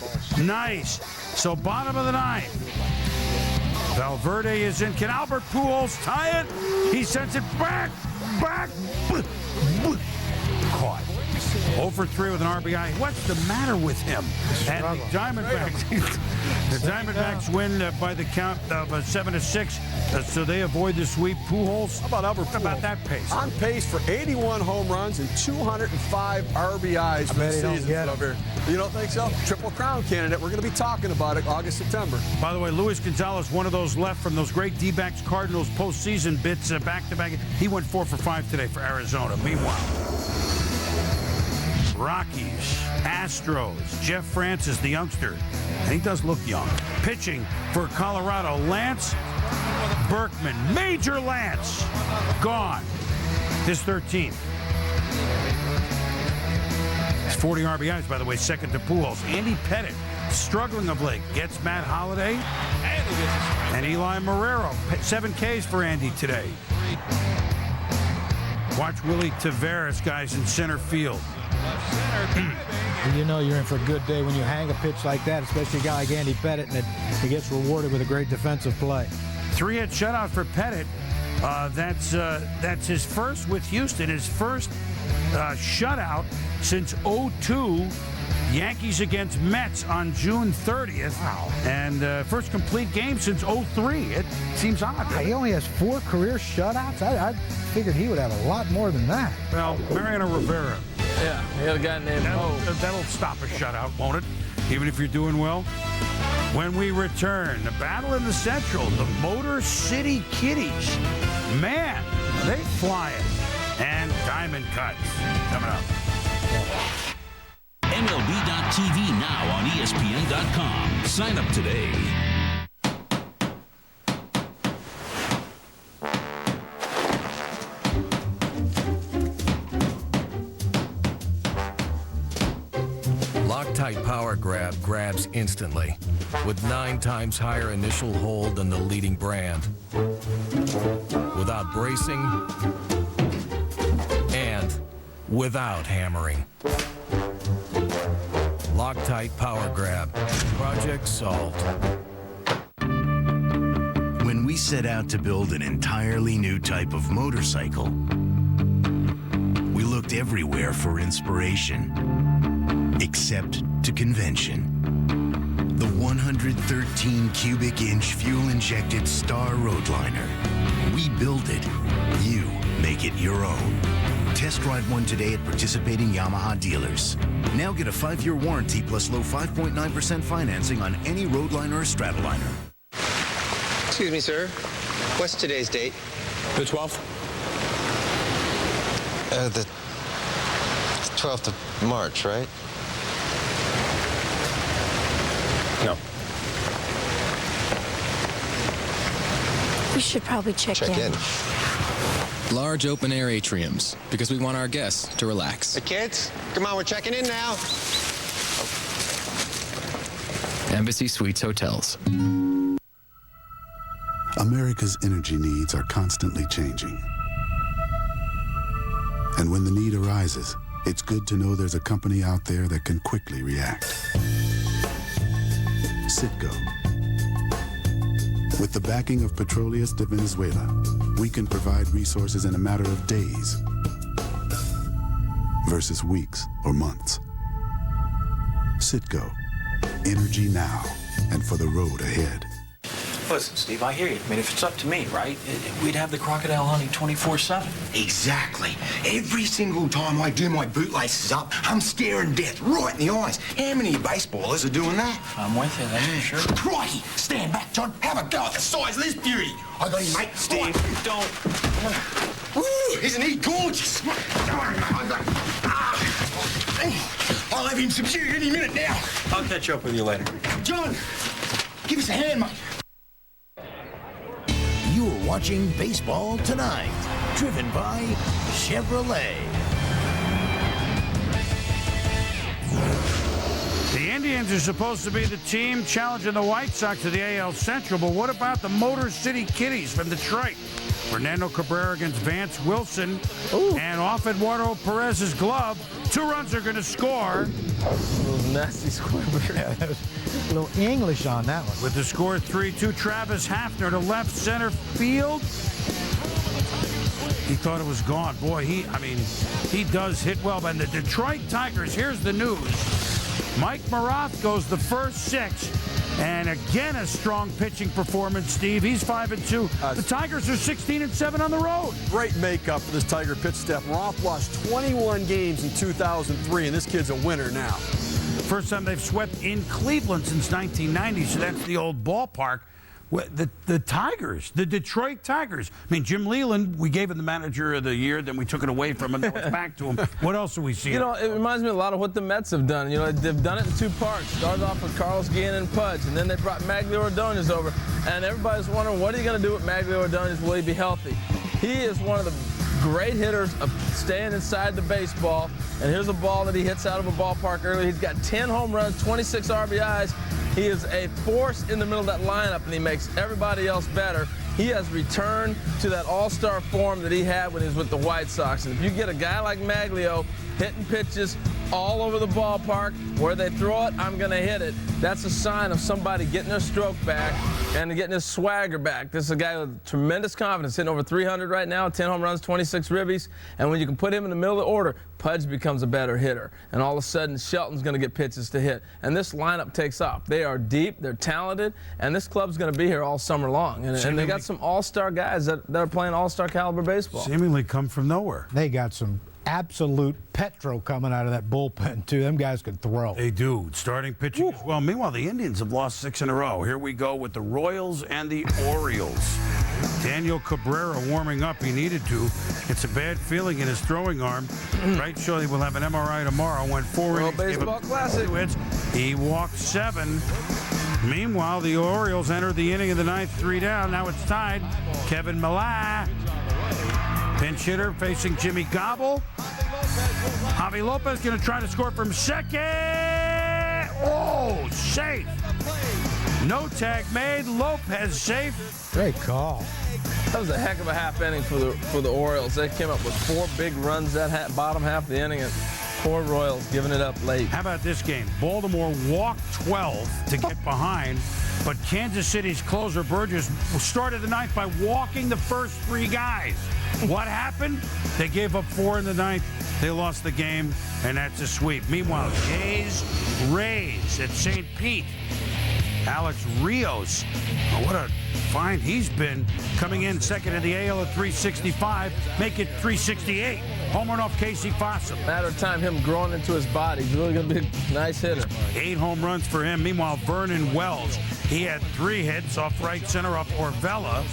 So bottom of the 9th. Valverde is in. Can Albert Pujols tie it? He sends it back. Caught. 0 for 3 with an RBI. What's the matter with him? And the Diamondbacks win by the count of 7-6, so they avoid the sweep. Pujols. How about Albert Pujols? What about that pace? On pace for 81 home runs and 205 RBIs for the season. Over. You don't think so? Triple Crown candidate. We're going to be talking about it August, September. By the way, Luis Gonzalez, one of those left from those great D-backs Cardinals postseason bits back-to-back. He went 4 for 5 today for Arizona. Meanwhile, Rockies, Astros, Jeff Francis, the youngster, and he does look young. Pitching for Colorado, Lance Berkman, Major Lance, gone. His 13th. His 40 RBIs, by the way, second to Pujols. Andy Pettit, struggling of late, gets Matt Holliday and Eli Marrero. 7 Ks for Andy today. Watch Willie Taveras, guys, in center field. You know you're in for a good day when you hang a pitch like that, especially a guy like Andy Pettit, and he gets rewarded with a great defensive play. 3-hit shutout for Pettit. That's his first with Houston, his first shutout since 2002. Yankees against Mets on June 30th. Wow. And first complete game since 2003. It seems odd. He only has 4 career shutouts? I figured he would have a lot more than that. Well, Mariano Rivera. Yeah, he had a guy named That'll stop a shutout, won't it? Even if you're doing well. When we return, the battle in the Central, the Motor City Kitties. Man, they flying. And Diamond Cuts coming up. MLB.tv now on ESPN.com. Sign up today. Loctite Power Grab grabs instantly with 9 times higher initial hold than the leading brand. Without bracing and without hammering. Loctite Power Grab. Project solved. When we set out to build an entirely new type of motorcycle, we looked everywhere for inspiration, except to convention. The 113 cubic inch fuel-injected Star Roadliner. We build it You make it your own. Test drive one today at participating Yamaha dealers. Now get a 5-year warranty plus low 5.9% financing on any Roadliner or Stratoliner. Excuse me, sir. What's today's date? The 12th? The 12th of March, right? No. We should probably check in. Large open-air atriums, because we want our guests to relax. Hey, kids, come on, we're checking in now. Embassy Suites Hotels. America's energy needs are constantly changing. And when the need arises, it's good to know there's a company out there that can quickly react. Citgo. With the backing of Petroleus de Venezuela, we can provide resources in a matter of days versus weeks or months. Citgo. Energy now and for the road ahead. Listen, Steve, I hear you. I mean, if it's up to me, right, we'd have the crocodile hunting 24/7. Exactly. Every single time I do my bootlaces up, I'm staring death right in the eyes. How many baseballers are doing that? I'm with you, that's for sure. Crikey! Stand back, John. Have a go at the size of this beauty. I got him, mate. Steve, don't. Ooh, isn't he gorgeous? I'll have him subdued any minute now. I'll catch up with you later. John, give us a hand, mate. You're watching Baseball Tonight, driven by Chevrolet. The Indians are supposed to be the team challenging the White Sox to the AL Central, but what about the Motor City Kitties from Detroit? Fernando Cabrera against Vance Wilson. Ooh. And off Eduardo Perez's glove. 2 runs are going to score. Those nasty squibber. Yeah, that was a little English on that one. With the score 3-2, Travis Hafner to left center field. He thought it was gone. Boy, he does hit well. And the Detroit Tigers, here's the news. Mike Maroth goes the first 6. And again, a strong pitching performance, Steve. He's 5-2. The Tigers are 16-7 on the road. Great makeup for this Tiger pitch staff. Roth lost 21 games in 2003, and this kid's a winner now. First time they've swept in Cleveland since 1990, so that's the old ballpark. The Tigers, the Detroit Tigers. I mean, Jim Leland, we gave him the manager of the year, then we took it away from him, now it's back to him. What else are we seeing? You know, it reminds me a lot of what the Mets have done. You know, they've done it in 2 parts. Started off with Carlos Guillen and Pudge, and then they brought Maglio Ordonez over. And everybody's wondering, what are you going to do with Maglio Ordonez? Will he be healthy? He is one of the great hitters of staying inside the baseball. And here's a ball that he hits out of a ballpark earlier. He's got 10 home runs, 26 RBIs. He is a force in the middle of that lineup, and he makes everybody else better. He has returned to that all-star form that he had when he was with the White Sox. And if you get a guy like Maglio hitting pitches all over the ballpark, where they throw it, I'm going to hit it. That's a sign of somebody getting their stroke back and getting his swagger back. This is a guy with tremendous confidence, hitting over 300 right now, 10 home runs, 26 ribbies. And when you can put him in the middle of the order, Pudge becomes a better hitter. And all of a sudden, Shelton's going to get pitches to hit. And this lineup takes off. They are deep, they're talented, and this club's going to be here all summer long. And they got some all-star guys that are playing all-star caliber baseball. Seemingly come from nowhere. They got some absolute petro coming out of that bullpen, too. Them guys can throw. They do. Starting pitching as well. Meanwhile, the Indians have lost 6 in a row. Here we go with the Royals and the Orioles. Daniel Cabrera warming up. He needed to. It's a bad feeling in his throwing arm. Right, Shirley will have an MRI tomorrow. Went 4 innings. Baseball classic. 2 hits. He walked 7. Meanwhile, the Orioles entered the inning of the 9th, 3 down. Now it's tied. Kevin Millar, pinch hitter, facing Jimmy Gobble. Javi Lopez going to try to score from second. Oh, safe. No tag made. Lopez safe. Great call. That was a heck of a half inning for the Orioles. They came up with 4 big runs that bottom half of the inning, and poor Royals giving it up late. How about this game? Baltimore walked 12 to get behind, but Kansas City's closer Burgess started the 9th by walking the first 3 guys. What happened? They gave up 4 in the 9th. They lost the game, and that's a sweep. Meanwhile, Jays Rays at St. Pete. Alex Rios. Oh, what a find he's been. Coming in second in the AL at 365, make it 368. Home run off Casey Fossum. Matter of time, him growing into his body. He's really going to be a nice hitter. 8 home runs for him. Meanwhile, Vernon Wells, he had 3 hits off right center off Orvella.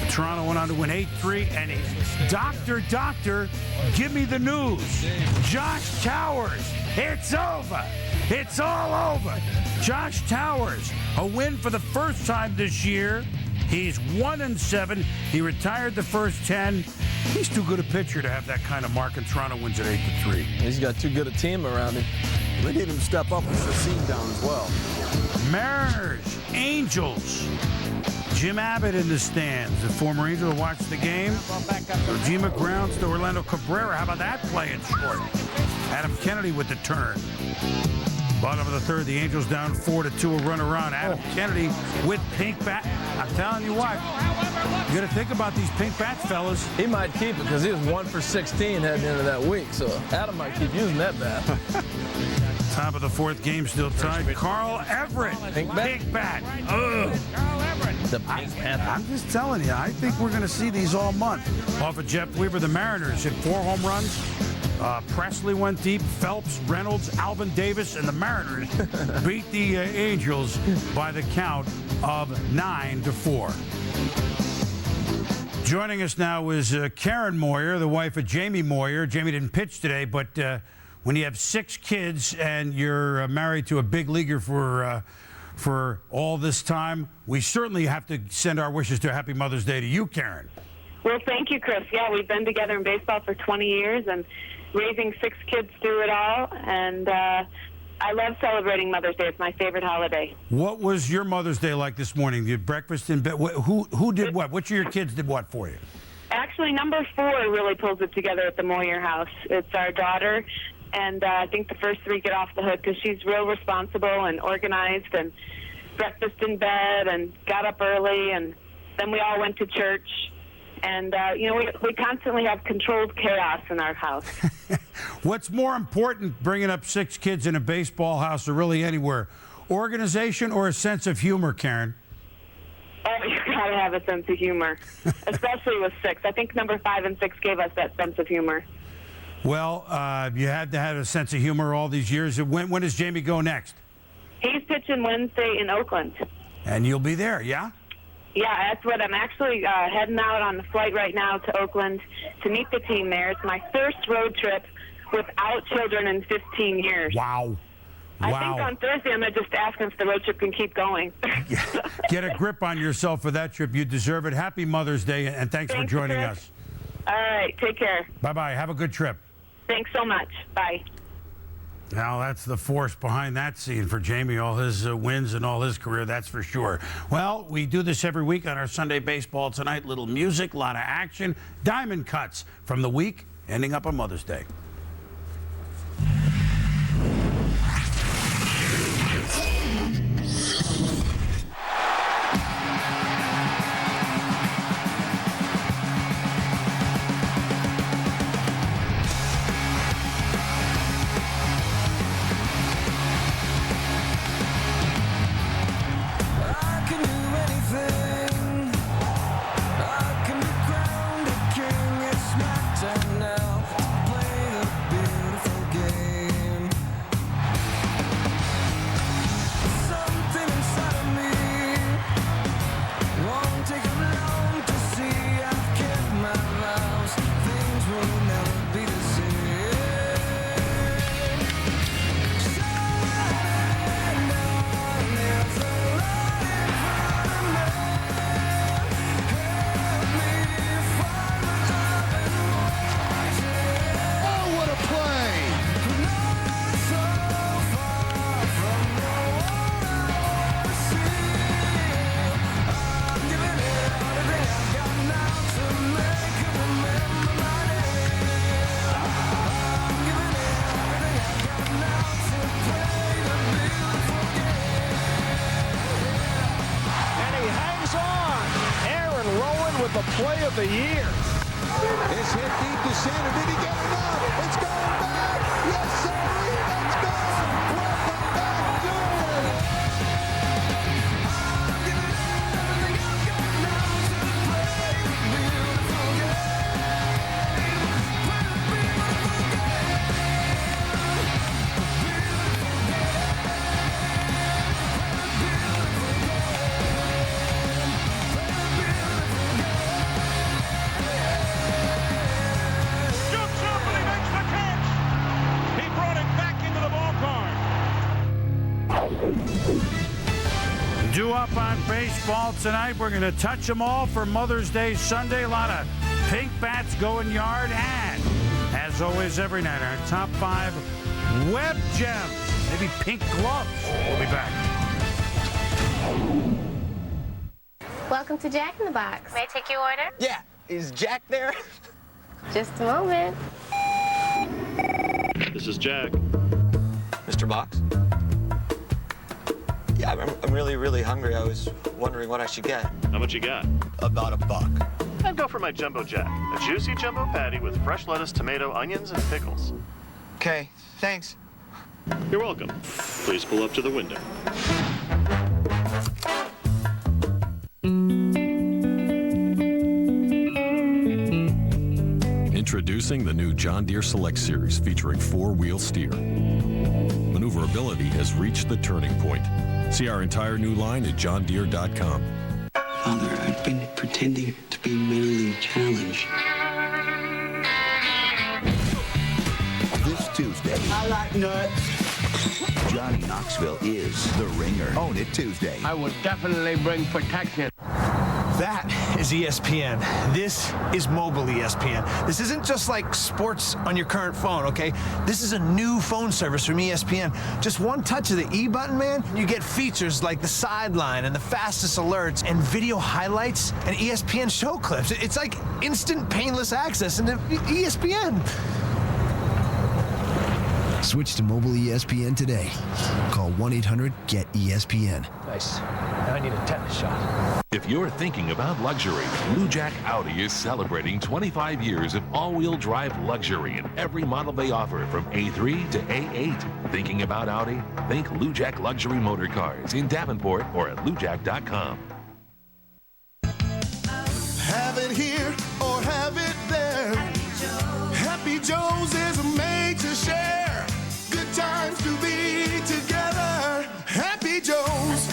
Toronto went on to win 8-3, and Doctor, give me the news. Josh Towers, it's over. It's all over. Josh Towers, a win for the first time this year. He's 1-7. He retired the first 10. He's too good a pitcher to have that kind of mark, and Toronto wins at 8-3. He's got too good a team around him. They need him to step up with Sassoon down as well. Mariners, Angels. Jim Abbott in the stands, the former Angel who watched the game. Ojima grounds to Orlando Cabrera. How about that play in short? Adam Kennedy with the turn. Bottom of the third, the Angels down 4-2, a runner on. Adam Kennedy with pink bat. I'm telling you what, you got to think about these pink bats, fellas. He might keep it because he was 1 for 16 heading into that week, so Adam might keep using that bat. Top of the fourth, game still tied. Carl Everett, pink bat. Ugh. The Pink Panther. I'm just telling you, I think we're going to see these all month. Off of Jeff Weaver, the Mariners hit 4 home runs. Presley went deep. Phelps, Reynolds, Alvin Davis, and the Mariners beat the Angels by the count of 9-4. Joining us now is Karen Moyer, the wife of Jamie Moyer. Jamie didn't pitch today, but when you have 6 kids and you're married to a big leaguer for all this time, we certainly have to send our wishes to a happy Mother's Day to you, Karen. Well, thank you, Chris. Yeah, we've been together in baseball for 20 years and raising 6 kids through it all. And I love celebrating Mother's Day. It's my favorite holiday. What was your Mother's Day like this morning? You had breakfast in bed. Who did what? Which of your kids did what for you? Actually, number 4 really pulls it together at the Moyer house. It's our daughter. And I think the first 3 get off the hook because she's real responsible and organized and breakfast in bed and got up early. And then we all went to church. And, we constantly have controlled chaos in our house. What's more important, bringing up 6 kids in a baseball house or really anywhere, organization or a sense of humor, Karen? Oh, you got to have a sense of humor, especially with 6. I think number 5 and 6 gave us that sense of humor. Well, you had to have a sense of humor all these years. When does Jamie go next? He's pitching Wednesday in Oakland. And you'll be there, yeah? Yeah, that's what I'm actually heading out on the flight right now to Oakland to meet the team there. It's my first road trip without children in 15 years. Wow. I think on Thursday I'm going to just ask them if the road trip can keep going. Get a grip on yourself for that trip. You deserve it. Happy Mother's Day, and thanks for joining us. All right, take care. Bye-bye. Have a good trip. Thanks so much. Bye. Now, that's the force behind that scene for Jamie, all his wins and all his career, that's for sure. Well, we do this every week on our Sunday Baseball Tonight. Little music, a lot of action, diamond cuts from the week, ending up on Mother's Day. Play of the year. It's hit deep to center. Did he get enough? It's going back. Yes, sir. Let's go. Welcome back, Jordan. Due up on baseball tonight. We're going to touch them all for Mother's Day Sunday. A lot of pink bats going yard. And, as always, every night, our top 5 web gems. Maybe pink gloves. We'll be back. Welcome to Jack in the Box. May I take your order? Yeah. Is Jack there? Just a moment. This is Jack. Mr. Box? Yeah, I'm really, really hungry. I was wondering what I should get. How much you got? About $1. I'd go for my Jumbo Jack. A juicy jumbo patty with fresh lettuce, tomato, onions, and pickles. Okay, thanks. You're welcome. Please pull up to the window. Introducing the new John Deere Select Series featuring 4-wheel steer. Maneuverability has reached the turning point. See our entire new line at johndeere.com. Father, I've been pretending to be mentally challenged. This Tuesday, I like nuts. Johnny Knoxville is the Ringer. Own It Tuesday. I will definitely bring protection. That is ESPN. This is mobile ESPN. This isn't just like sports on your current phone, okay? This is a new phone service from ESPN. Just one touch of the E button, man, you get features like the sideline and the fastest alerts and video highlights and ESPN show clips. It's like instant painless access into ESPN. Switch to mobile ESPN today. Call 1-800-GET-ESPN. Nice. Now I need a tetanus shot. If you're thinking about luxury, Blue Jack Audi is celebrating 25 years of all-wheel drive luxury in every model they offer from A3 to A8. Thinking about Audi? Think Blue Jack Luxury Motor Cars in Davenport or at bluejack.com. Have it here or have it there. Happy Joe's is made to share. Good times to be together. Happy Joe's.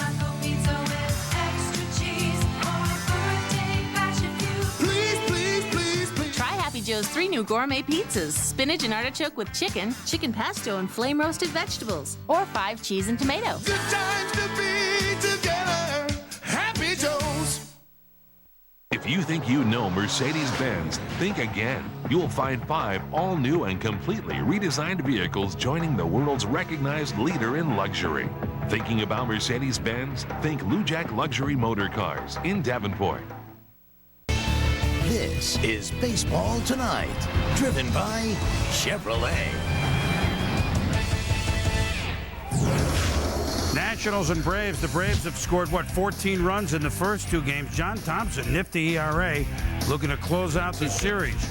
Try Happy Joe's 3 new gourmet pizzas. Spinach and artichoke with chicken, chicken pesto and flame roasted vegetables, or 5 cheese and tomato. Good times to be together. Happy Joe's. If you think you know Mercedes-Benz, think again. You'll find 5 all-new and completely redesigned vehicles joining the world's recognized leader in luxury. Thinking about Mercedes-Benz? Think Blue Jack Luxury Motor Cars in Davenport. This is Baseball Tonight, driven by Chevrolet. Nationals and Braves. The Braves have scored, 14 runs in the first 2 games. John Thompson, nifty ERA, looking to close out the series.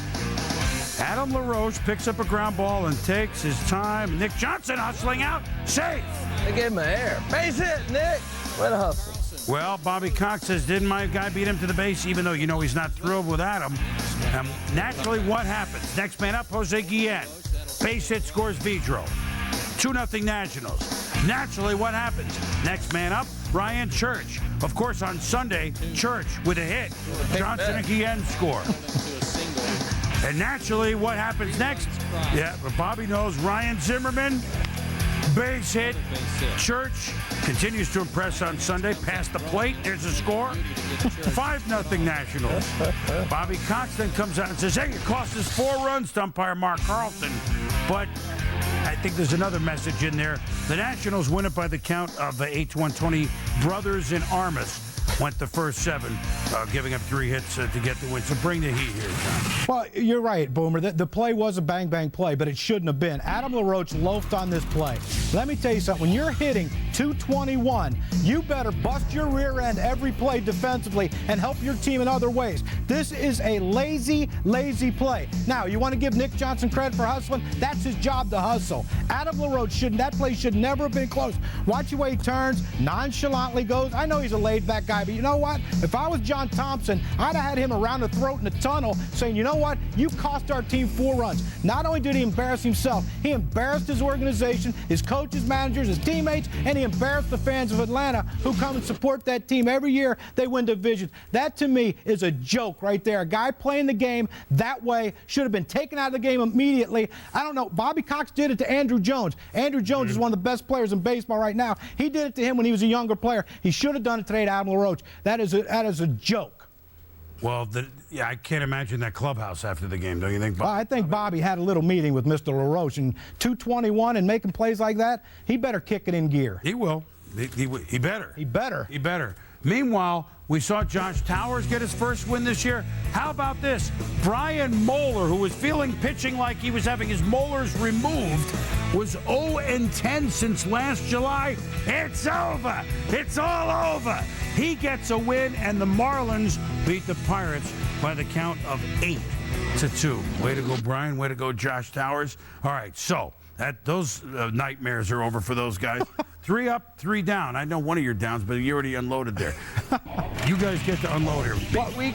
Adam LaRoche picks up a ground ball and takes his time. Nick Johnson hustling out. Safe. They gave him an air. Base hit, Nick. Way to hustle. Well, Bobby Cox says, didn't my guy beat him to the base, even though he's not thrilled with Adam. Naturally, what happens? Next man up, Jose Guillen. Base hit, scores Vidro. 2-0 Nationals. Naturally, what happens? Next man up, Ryan Church. Of course, on Sunday, Church with a hit. Johnson and Guillen score. And naturally, what happens next? Yeah, but Bobby knows. Ryan Zimmerman, base hit. Church continues to impress on Sunday. Past the plate, there's a score. 5-0 Nationals. Bobby Cox then comes out and says, hey, it cost us 4 runs to umpire Mark Carlson. But I think there's another message in there. The Nationals win it by the count of the 8-1-20 brothers in Armas. Went the first 7, giving up 3 hits to get the win. So bring the heat here, John. Well, you're right, Boomer. The play was a bang-bang play, but it shouldn't have been. Adam LaRoche loafed on this play. Let me tell you something. When you're hitting 221, you better bust your rear end every play defensively and help your team in other ways. This is a lazy, lazy play. Now, you want to give Nick Johnson credit for hustling? That's his job to hustle. Adam LaRoche that play should never have been close. Watch the way he turns, nonchalantly goes. I know he's a laid-back guy, But you know what? If I was John Thompson, I'd have had him around the throat in the tunnel saying, you know what? You cost our team 4 runs. Not only did he embarrass himself, he embarrassed his organization, his coaches, managers, his teammates, and he embarrassed the fans of Atlanta who come and support that team every year they win divisions. That, to me, is a joke right there. A guy playing the game that way should have been taken out of the game immediately. I don't know. Bobby Cox did it to Andrew Jones. Andrew Jones is one of the best players in baseball right now. He did it to him when he was a younger player. He should have done it today to Adam LaRoche. That is a joke. Well, I can't imagine that clubhouse after the game, don't you think, Bob? Well, I think Bobby had a little meeting with Mr. LaRoche, and 221 and making plays like that, he better kick it in gear. He will. He better. He better. He better. Meanwhile, we saw Josh Towers get his first win this year. How about this? Brian Moeller, who was feeling pitching like he was having his molars removed, was 0-10 since last July. It's over. It's all over. He gets a win, and the Marlins beat the Pirates by the count of 8-2. Way to go, Brian. Way to go, Josh Towers. All right, so those nightmares are over for those guys. 3 up, 3 down. I know one of your downs, but you already unloaded there. You guys get to unload here. Big week.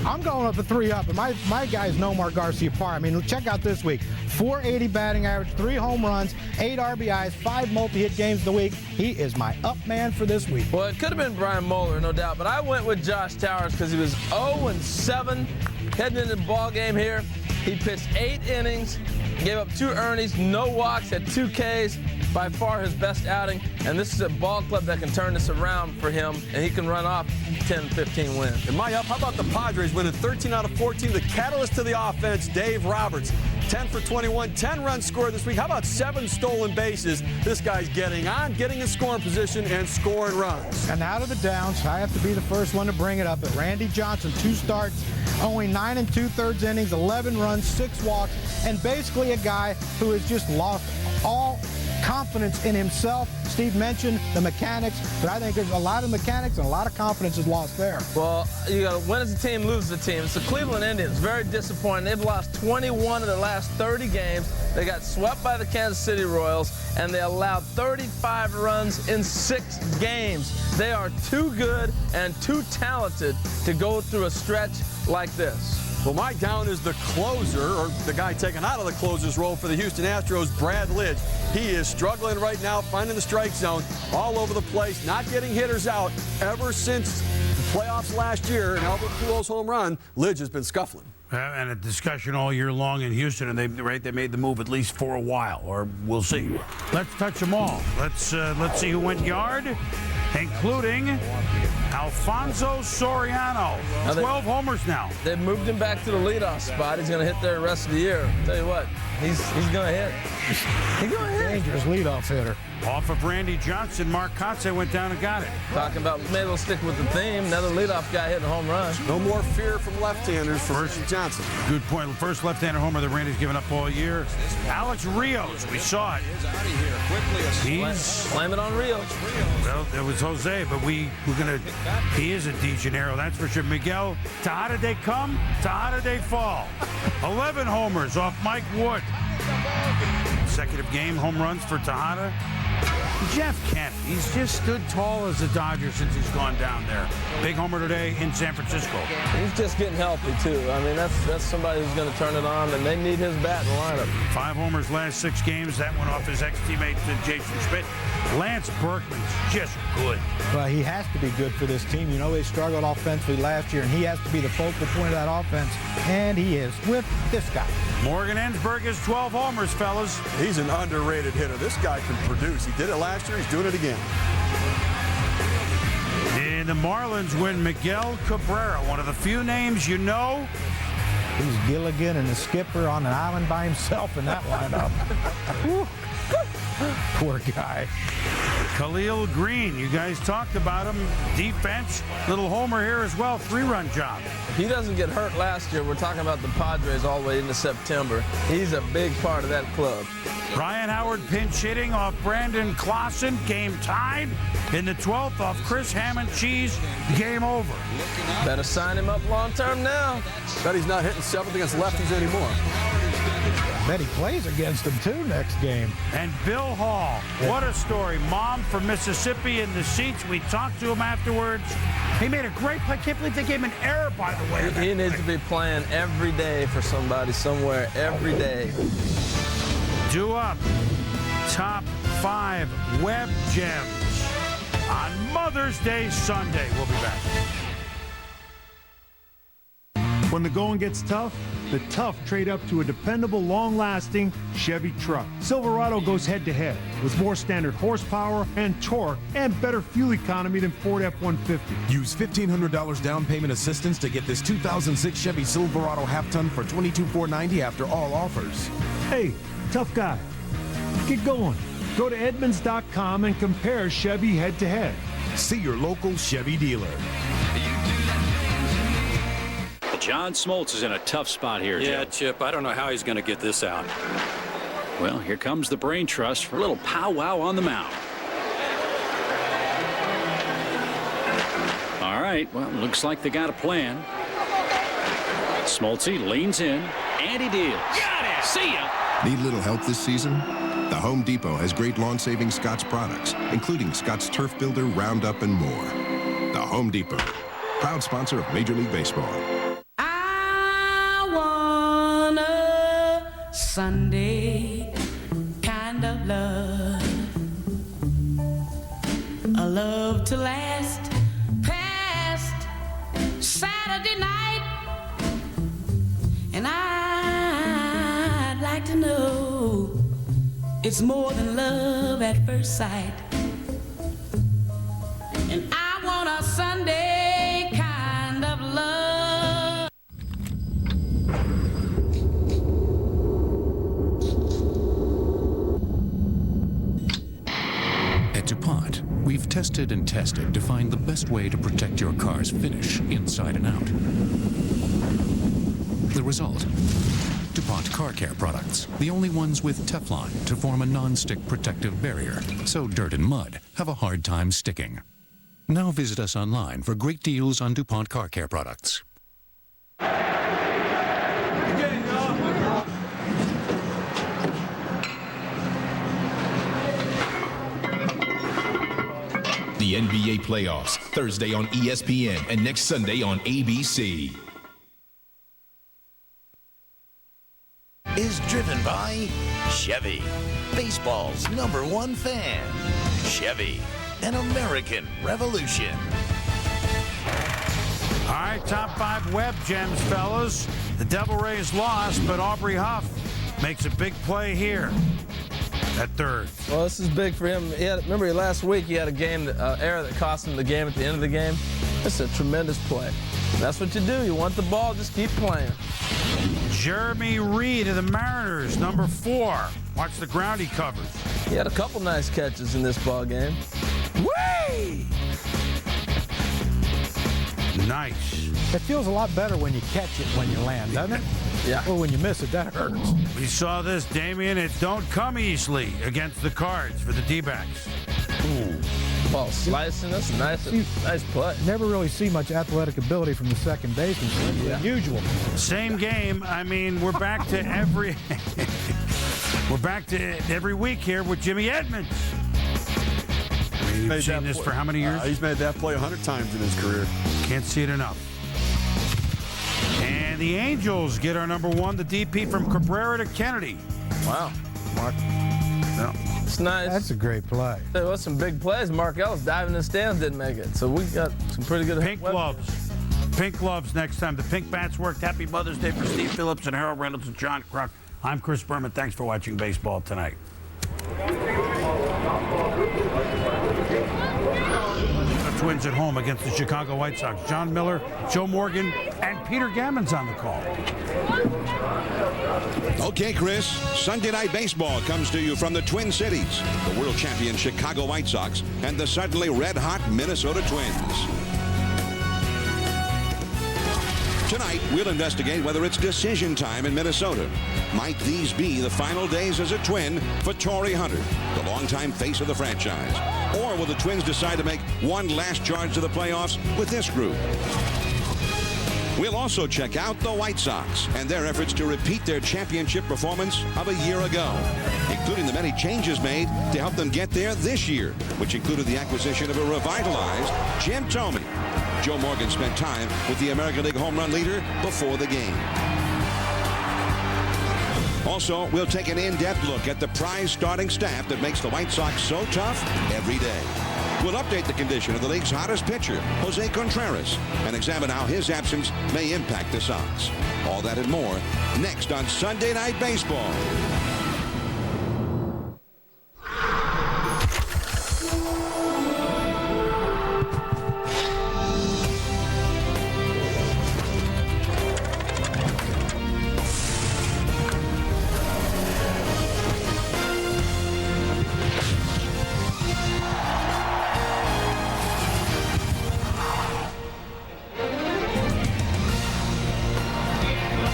I'm going up to 3 up, and my guy is Nomar Garciaparra. I mean, check out this week. 480 batting average, 3 home runs, 8 RBIs, 5 multi-hit games of the week. He is my up man for this week. Well, it could have been Brian Moeller, no doubt, but I went with Josh Towers because he was 0-7 heading into the ball game here. He pitched 8 innings, gave up 2 earnings, no walks, had 2 Ks. By far his best outing, and this is a ball club that can turn this around for him, and he can run off 10, 15 wins. And my up, how about the Padres winning 13 out of 14? The catalyst to the offense, Dave Roberts. 10 for 21, 10 runs scored this week. How about 7 stolen bases? This guy's getting in scoring position and scoring runs. And out of the downs, I have to be the first one to bring it up. But Randy Johnson, 2 starts, only 9 2/3 innings, 11 runs, 6 walks, and basically a guy who has just lost all confidence in himself. Steve mentioned the mechanics, but I think there's a lot of mechanics and a lot of confidence is lost there. Well, you got to win as a team, lose as a team. It's the Cleveland Indians. Very disappointing. They've lost 21 of their last 30 games. They got swept by the Kansas City Royals, and they allowed 35 runs in 6 games. They are too good and too talented to go through a stretch like this. Well, my down is the closer, or the guy taken out of the closer's role for the Houston Astros, Brad Lidge. He is struggling right now, finding the strike zone all over the place, not getting hitters out. Ever since the playoffs last year and Albert Pujols' home run, Lidge has been scuffling. And a discussion all year long in Houston, and they made the move at least for a while, or we'll see. Let's touch them all. Let's see who went yard, including Alfonso Soriano. 12 homers now. They've moved him back to the leadoff spot. He's going to hit there the rest of the year. I'll tell you what, he's going to hit. He's going to hit. Dangerous leadoff hitter. Off of Randy Johnson, Mark Kotsay went down and got it. Talking about maybe we'll stick with the theme. Another leadoff guy hitting a home run. No more fear from left-handers for Randy Johnson. Good point. First left-hander homer that Randy's given up all year. Alex Rios, we saw it. He's blame it on Rios. Well, it was Jose, but he is a De Janeiro, that's for sure. Miguel, Tejada they come, Tejada they fall. 11 homers off Mike Wood. Consecutive game home runs for Tejada. Jeff Kent, he's just stood tall as a Dodger since he's gone down there. Big homer today in San Francisco. He's just getting healthy, too. I mean, that's somebody who's going to turn it on, and they need his bat in the lineup. 5 homers last 6 games. That one off his ex-teammate, Jason Schmidt. Lance Berkman's just good. Well, he has to be good for this team. You know, they struggled offensively last year, and he has to be the focal point of that offense, and he is with this guy. Morgan Ensberg has 12 homers, fellas. He's an underrated hitter. This guy can produce. He did it last year. He's doing it again. And the Marlins win Miguel Cabrera, one of the few names you know. He's Gilligan and the skipper on an island by himself in that lineup. Poor guy. Khalil Green, you guys talked about him. Defense, little homer here as well, 3-run job. If he doesn't get hurt last year, we're talking about the Padres all the way into September. He's a big part of that club. Ryan Howard pinch hitting off Brandon Clausen, game tied. In the 12th off Chris Hammond Cheese, game over. Better sign him up long term now. Bet he's not hitting 7th against lefties anymore. Bet he plays against them, too, next game. And Bill Hall, what a story. Mom from Mississippi in the seats. We talked to him afterwards. He made a great play. I can't believe they gave him an error, by the way. He needs to be playing every day for somebody somewhere, every day. Due up, top 5 web gems on Mother's Day Sunday. We'll be back. When the going gets tough, the tough trade up to a dependable, long-lasting Chevy truck. Silverado goes head-to-head with more standard horsepower and torque and better fuel economy than Ford F-150. Use $1,500 down payment assistance to get this 2006 Chevy Silverado half-ton for $22,490 after all offers. Hey, tough guy, get going. Go to Edmunds.com and compare Chevy head-to-head. See your local Chevy dealer. John Smoltz is in a tough spot here, Yeah, Joe. Chip, I don't know how he's going to get this out. Well, here comes the brain trust for a little powwow on the mound. All right, well, looks like they got a plan. Smoltzy leans in, and he deals. Got it! See ya! Need little help this season? The Home Depot has great lawn-saving Scotts products, including Scotts Turf Builder, Roundup, and more. The Home Depot, proud sponsor of Major League Baseball. Sunday kind of love, a love to last past Saturday night, and I'd like to know it's more than love at first sight, and I want a Sunday kind of love. At DuPont, we've tested and tested to find the best way to protect your car's finish inside and out. The result? DuPont Car Care products, the only ones with Teflon to form a non-stick protective barrier, so dirt and mud have a hard time sticking. Now visit us online for great deals on DuPont Car Care products. The NBA playoffs, Thursday on ESPN and next Sunday on ABC. Is driven by Chevy, baseball's #1 fan. Chevy, an American revolution. All right, top 5 web gems, fellas. The Devil Rays lost, but Aubrey Huff makes a big play here at third. Well, this is big for him. Remember last week he had a game error that cost him the game at the end of the game. That's a tremendous play. That's what you do. You want the ball, just keep playing. Jeremy Reed of the Mariners, #4. Watch the ground he covers. He had a couple nice catches in this ball game. Whee! Nice. It feels a lot better when you catch it when you land, doesn't it? Yeah. Or when you miss it, that hurts. We saw this, Damian. It don't come easily against the Cards for the D-backs. Ooh. Ball slicing. That's a nice play. Never really see much athletic ability from the second baseman. It's unusual. Same game. I mean, we're back to every week here with Jimmy Edmonds. I mean, you've seen this for how many years? He's made that play 100 times in his career. Can't see it enough. And the Angels get our #1, the DP from Cabrera to Kennedy. Wow. Mark. No. It's nice. That's a great play. There was some big plays. Mark Ellis diving in the stands, didn't make it. So we got some pretty good Pink gloves. Pink gloves next time. The pink bats worked. Happy Mother's Day for Steve Phillips and Harold Reynolds and John Kruk. I'm Chris Berman. Thanks for watching baseball tonight. The Twins at home against the Chicago White Sox. John Miller, Joe Morgan, and Peter Gammon's on the call. Okay, Chris. Sunday Night Baseball comes to you from the Twin Cities, the world champion Chicago White Sox, and the suddenly red-hot Minnesota Twins. Tonight, we'll investigate whether it's decision time in Minnesota. Might these be the final days as a Twin for Torrey Hunter, the longtime face of the franchise? Or will the Twins decide to make one last charge to the playoffs with this group? We'll also check out the White Sox and their efforts to repeat their championship performance of a year ago, including the many changes made to help them get there this year, which included the acquisition of a revitalized Jim Thome. Joe Morgan spent time with the American League home run leader before the game. Also, we'll take an in-depth look at the prize starting staff that makes the White Sox so tough every day. We'll update the condition of the league's hottest pitcher, Jose Contreras, and examine how his absence may impact the Sox. All that and more next on Sunday Night Baseball.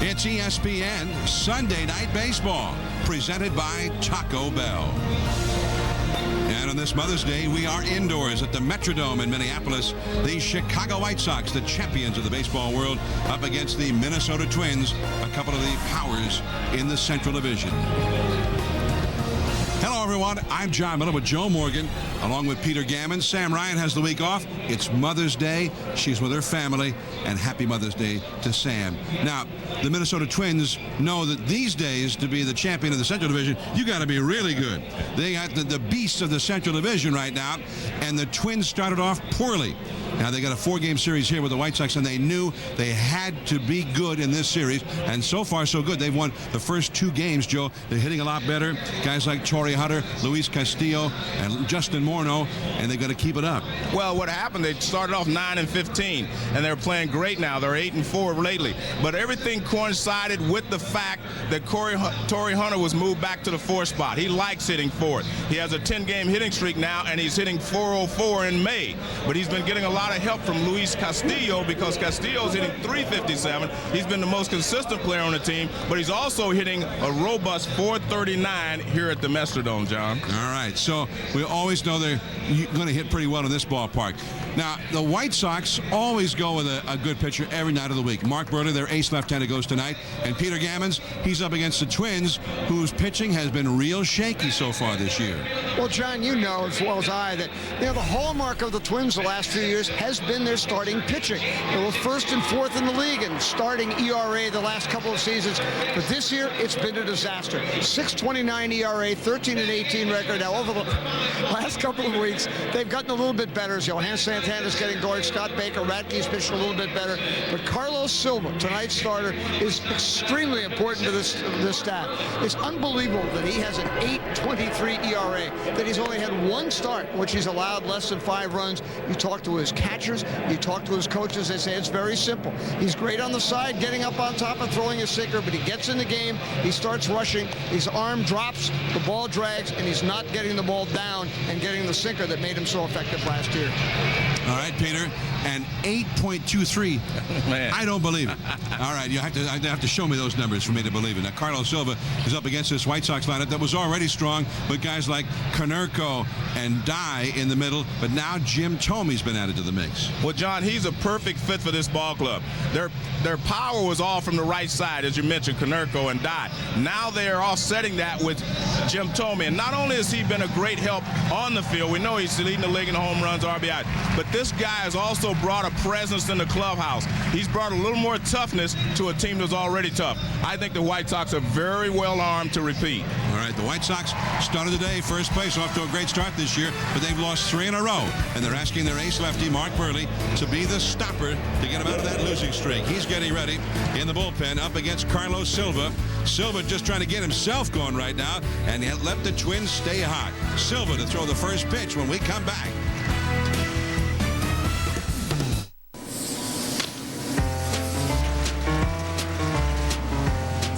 It's ESPN Sunday Night Baseball, presented by Taco Bell. And on this Mother's Day, we are indoors at the Metrodome in Minneapolis. The Chicago White Sox, the champions of the baseball world, up against the Minnesota Twins, a couple of the powers in the Central Division. Hello, everyone. I'm John Miller with Joe Morgan, along with Peter Gammon. Sam Ryan has the week off. It's Mother's Day. She's with her family, and happy Mother's Day to Sam. Now, the Minnesota Twins know that these days, to be the champion of the Central Division, you got to be really good. They got the beasts of the Central Division right now, and the Twins started off poorly. Now, they got a 4-game series here with the White Sox, and they knew they had to be good in this series. And so far, so good. They've won the first 2 games, Joe. They're hitting a lot better. Guys like Torrey Hunter, Luis Castillo, and Justin Morneau, and they've got to keep it up. Well, what happened, they started off 9-15, and they're playing great now. They're 8-4 lately. But everything coincided with the fact that Torrey Hunter was moved back to the 4th spot. He likes hitting 4th. He has a 10-game hitting streak now, and he's hitting .404 in May. But he's been getting a lot of help from Luis Castillo, because Castillo's hitting .357. He's been the most consistent player on the team, but he's also hitting a robust .439 here at the Metrodome, John. All right, so we always know they're going to hit pretty well in this ballpark. Now, the White Sox always go with a good pitcher every night of the week. Mark Burley, their ace left-hander, goes tonight. And Peter Gammons, he's up against the Twins, whose pitching has been real shaky so far this year. Well, John, you know as well as I that the hallmark of the Twins the last few years has been their starting pitching. They were 1st and 4th in the league in starting ERA the last couple of seasons. But this year, it's been a disaster. 6.29 ERA, 13-18 record. Now, over the last couple of weeks, they've gotten a little bit better. Johan Santana's getting going. Scott Baker, Radke's pitching a little bit better. But Carlos Silva, tonight's starter, is extremely important to this staff. It's unbelievable that he has an 8.23 ERA, that he's only had 1 start, in which he's allowed less than 5 runs. You talk to his catchers, you talk to his coaches, they say it's very simple. He's great on the side, getting up on top and throwing a sinker, but he gets in the game, he starts rushing, his arm drops, the ball drags, and he's not getting the ball down and getting the sinker that made him so effective last year. All right, Peter, and 8.23. Man. I don't believe it. All right, you have to show me those numbers for me to believe it. Now, Carlos Silva is up against this White Sox lineup that was already strong, but guys like Konerko and Dye in the middle, but now Jim Thome's been added to the mix. Well, John, he's a perfect fit for this ball club. Their power was all from the right side, as you mentioned, Konerko and Dye. Now they are offsetting that with Jim Thome. And not only has he been a great help on the field, we know he's leading the league in home runs, RBI, but this guy has also brought a presence in the clubhouse. He's brought a little more toughness to a team that's already tough. I think the White Sox are very well armed to repeat. All right, the White Sox started today first place, off to a great start this year, but they've lost 3 in a row, and they're asking their ace lefty, Mark Burley, to be the stopper to get him out of that losing streak. He's getting ready in the bullpen up against Carlos Silva. Silva just trying to get himself going right now, and let the Twins stay hot. Silva to throw the first pitch when we come back.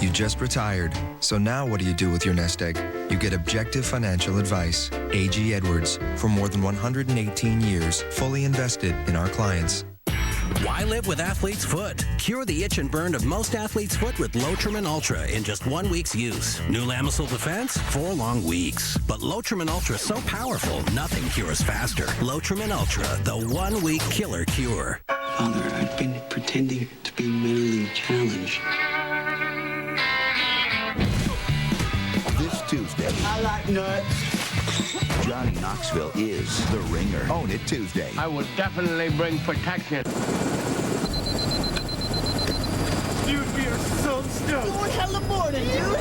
You just retired, so now what do you do with your nest egg? You get objective financial advice. A.G. Edwards, for more than 118 years, fully invested in our clients. Why live with Athlete's Foot? Cure the itch and burn of most athlete's foot with Lotrimin Ultra in just 1 week's use. New Lamisil Defense, 4 long weeks. But Lotrimin Ultra is so powerful, nothing cures faster. Lotrimin Ultra, the 1 week killer cure. Father, I've been pretending to be mentally challenged. This Tuesday, I like nuts. Johnny Knoxville is the ringer. Own It Tuesday. I will definitely bring protection. Dude, we are so stoked. Going hell of morning, dude.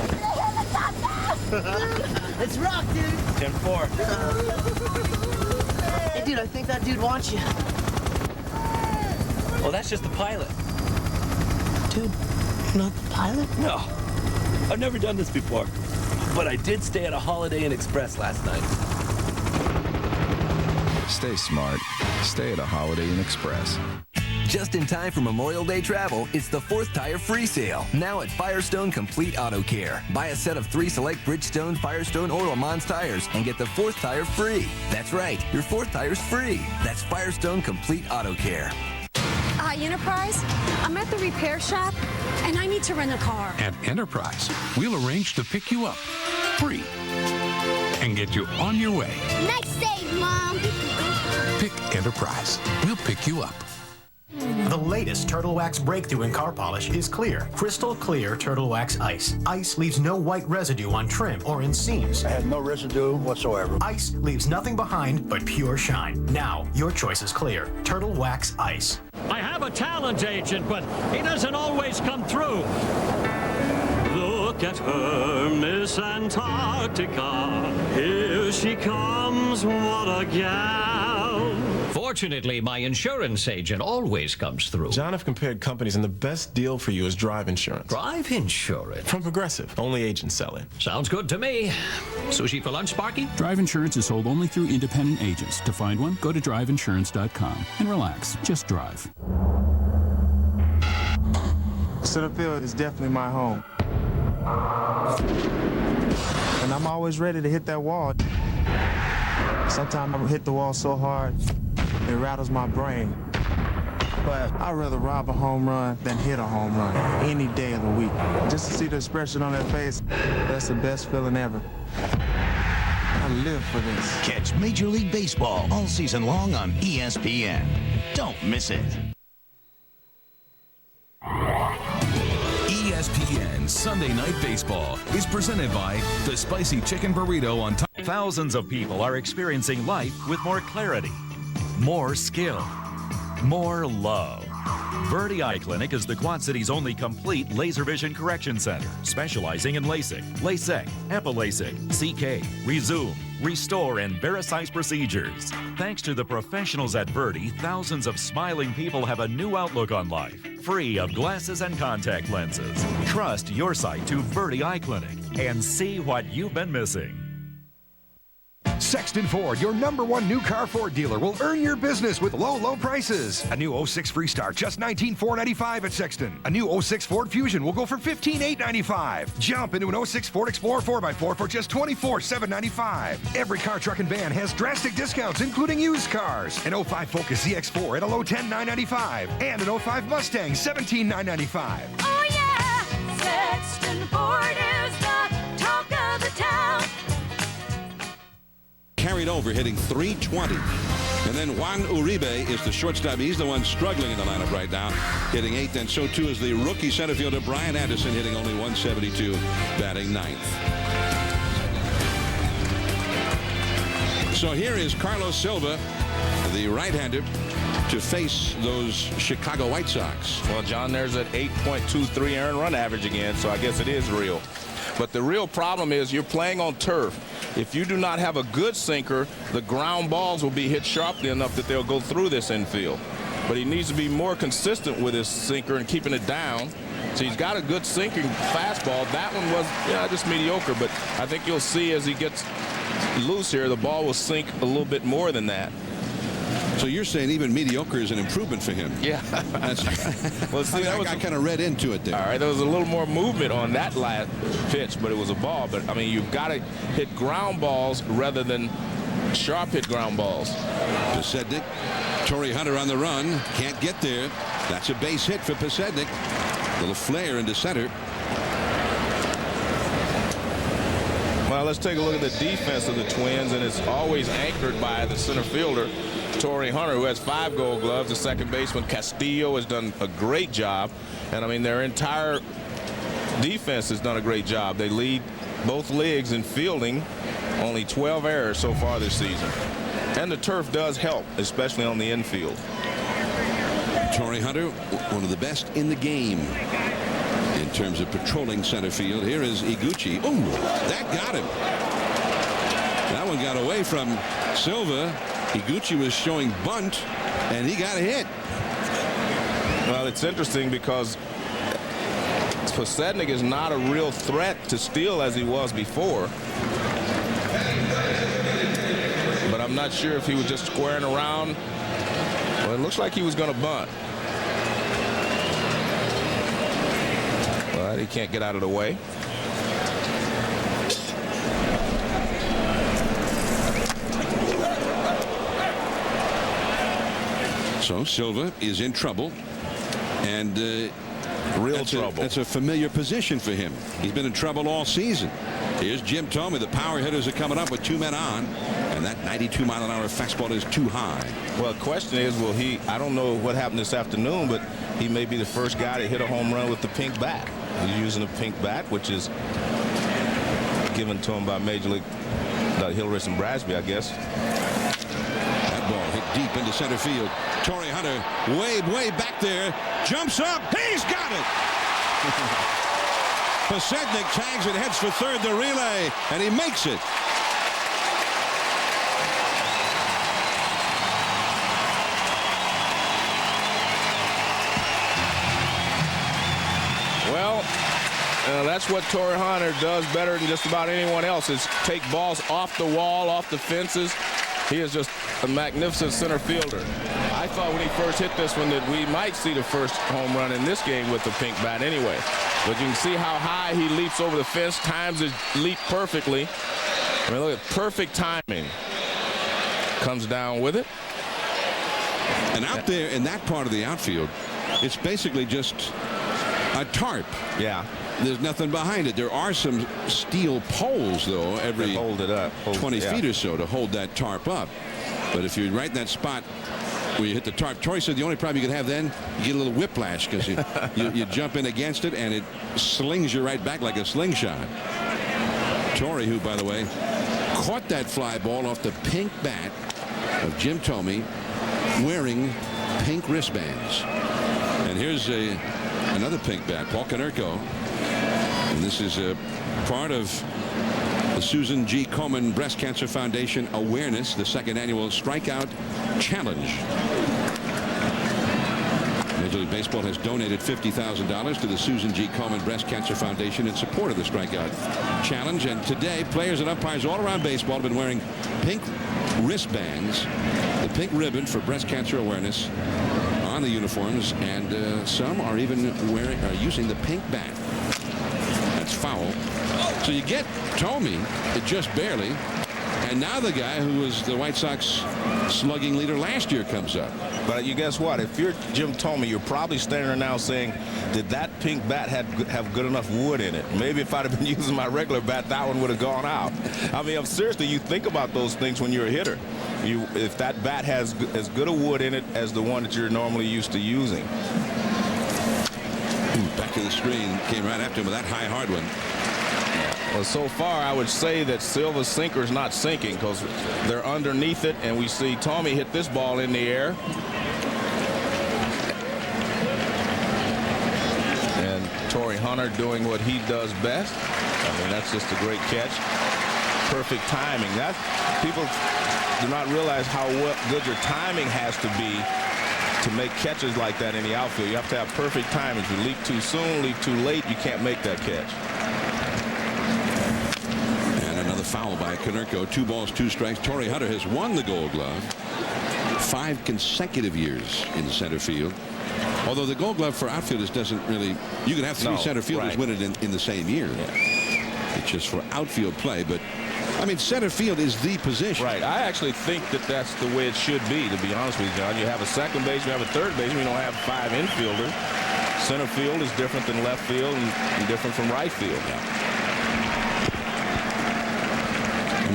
Let's rock, dude. 10-4. Hey, dude, I think that dude wants you. Well, that's just the pilot. Dude, you're not the pilot? No. I've never done this before. But I did stay at a Holiday Inn Express last night. Stay smart. Stay at a Holiday Inn Express. Just in time for Memorial Day travel, it's the 4th Tire Free Sale. Now at Firestone Complete Auto Care. Buy a set of 3 select Bridgestone, Firestone, or Le Mans tires and get the 4th tire free. That's right, your 4th tire's free. That's Firestone Complete Auto Care. Hi, Enterprise. I'm at the repair shop, and I need to rent a car. At Enterprise, we'll arrange to pick you up free and get you on your way. Nice save, Mom. Pick Enterprise. We'll pick you up. The latest Turtle Wax breakthrough in car polish is Clear. Crystal Clear Turtle Wax Ice. Ice leaves no white residue on trim or in seams. I had no residue whatsoever. Ice leaves nothing behind but pure shine. Now, your choice is Clear. Turtle Wax Ice. I have a talent agent, but he doesn't always come through. Look at her, Miss Antarctica. Here she comes, what a gal. Fortunately, my insurance agent always comes through. John, I've compared companies, and the best deal for you is Drive Insurance. Drive Insurance? From Progressive. Only agents sell it. Sounds good to me. Sushi for lunch, Sparky? Drive Insurance is sold only through independent agents. To find one, go to driveinsurance.com and relax. Just drive. Center Field is definitely my home. And I'm always ready to hit that wall. Sometimes I hit the wall so hard, it rattles my brain. But I'd rather rob a home run than hit a home run any day of the week. Just to see the expression on their face, that's the best feeling ever. I live for this. Catch Major League Baseball all season long on ESPN. Don't miss it. ESPN Sunday Night Baseball is presented by the Spicy Chicken Burrito on top. Thousands of people are experiencing life with more clarity, more skill, more love. Verde Eye Clinic is the Quad City's only complete laser vision correction center, specializing in LASIK, LASIK, EpiLASIK, CK, Resume, Restore, and Verisize procedures. Thanks to the professionals at Verde, thousands of smiling people have a new outlook on life, free of glasses and contact lenses. Trust your sight to Verde Eye Clinic and see what you've been missing. Sexton Ford, your #1 new car Ford dealer, will earn your business with low, low prices. A new 06 Freestar, just $19,495 at Sexton. A new 06 Ford Fusion will go for $15,895. Jump into an 06 Ford Explorer 4x4 for just $24,795. Every car, truck, and van has drastic discounts, including used cars. An 05 Focus ZX4 at a low $10,995. And an 05 Mustang, $17,995. Oh, yeah. Sexton Ford is the talk of the town. Carried over, hitting .320. And then Juan Uribe is the shortstop. He's the one struggling in the lineup right now, hitting 8th, and so too is the rookie center fielder Brian Anderson, hitting only .172, batting 9th. So here is Carlos Silva, the right-hander, to face those Chicago White Sox. Well, John, there's an 8.23 earned run average again, so I guess it is real. But the real problem is you're playing on turf. If you do not have a good sinker, the ground balls will be hit sharply enough that they'll go through this infield. But he needs to be more consistent with his sinker and keeping it down. So he's got a good sinking fastball. That one was, just mediocre. But I think you'll see as he gets loose here, the ball will sink a little bit more than that. So you're saying even mediocre is an improvement for him? Yeah. Well, see, I kind of read into it there. All right, there was a little more movement on that last pitch, but it was a ball. But, I mean, you've got to hit ground balls rather than sharp hit ground balls. Pasednik, Torrey Hunter on the run. Can't get there. That's a base hit for Pasednik. Little flare into center. Well, Well, let's take a look at the defense of the Twins, and it's always anchored by the center fielder, Torrey Hunter, who has 5 Gold Gloves. The second baseman, Castillo, has done a great job. And, I mean, their entire defense has done a great job. They lead both leagues in fielding, only 12 errors so far this season. And the turf does help, especially on the infield. Torrey Hunter, one of the best in the game in terms of patrolling center field. Here is Iguchi. Oh, that got him. That one got away from Silva. Iguchi was showing bunt, and he got a hit. Well, it's interesting because Posednik is not a real threat to steal as he was before. But I'm not sure if he was just squaring around. Well, it looks like he was going to bunt. But he can't get out of the way. So Silva is in trouble, and real trouble. That's a familiar position for him. He's been in trouble all season. Here's Jim Thome. The power hitters are coming up with 2 men on, and that 92-mile-an-hour fastball is too high. Well, the question is, will he? I don't know what happened this afternoon, but he may be the first guy to hit a home run with the pink bat. He's using a pink bat, which is given to him by Major League Hillris and Brasby, I guess. That ball hit deep into center field. Torrey Hunter way back there, jumps up, he's got it. Posednik tags it, heads for third, the relay, and he makes it. Well, that's what Torrey Hunter does better than just about anyone else, is take balls off the wall, off the fences. He is just a magnificent center fielder. I thought when he first hit this one that we might see the first home run in this game with the pink bat anyway. But you can see how high he leaps over the fence, times his leap perfectly. I mean, look at perfect timing. Comes down with it. And out there in that part of the outfield, it's basically just a tarp. Yeah. There's nothing behind it. There are some steel poles, though, every hold it up. 20 feet or so to hold that tarp up. But if you're right in that spot where you hit the tarp, Torrey said the only problem you could have then, you get a little whiplash because you jump in against it and it slings you right back like a slingshot. Torrey, who, by the way, caught that fly ball off the pink bat of Jim Thome wearing pink wristbands. And here's another pink bat, Paul Konerko. And this is a part of the Susan G. Komen Breast Cancer Foundation Awareness, the second annual Strikeout Challenge. Major League Baseball has donated $50,000 to the Susan G. Komen Breast Cancer Foundation in support of the Strikeout Challenge. And today, players and umpires all around baseball have been wearing pink wristbands, the pink ribbon for breast cancer awareness on the uniforms, and some are even using the pink bat. That's foul. So you get Thome, just barely, and now the guy who was the White Sox slugging leader last year comes up. But you guess what? If you're Jim Thome, you're probably standing there now saying, did that pink bat have good enough wood in it? Maybe if I'd have been using my regular bat, that one would have gone out. I mean, seriously, you think about those things when you're a hitter. If that bat has as good a wood in it as the one that you're normally used to using. Back to the screen, came right after him with that high hard one. Well, so far, I would say that Silva's sinker is not sinking because they're underneath it, and we see Thome hit this ball in the air. And Torrey Hunter doing what he does best. I mean, that's just a great catch. Perfect timing. That people do not realize how good your timing has to be to make catches like that in the outfield. You have to have perfect timing. If you leap too soon, leap too late, you can't make that catch. And another foul by Konerko. 2 balls, 2 strikes. Torrey Hunter has won the Gold Glove 5 consecutive years in center field. Although the Gold Glove for outfielders doesn't really, you can have 3 center fielders win it in the same year. Yeah. It's just for outfield play, but I mean, center field is the position. Right. I actually think that that's the way it should be, to be honest with you, John. You have a second baseman, you have a third baseman, you don't have 5 infielders. Center field is different than left field and different from right field.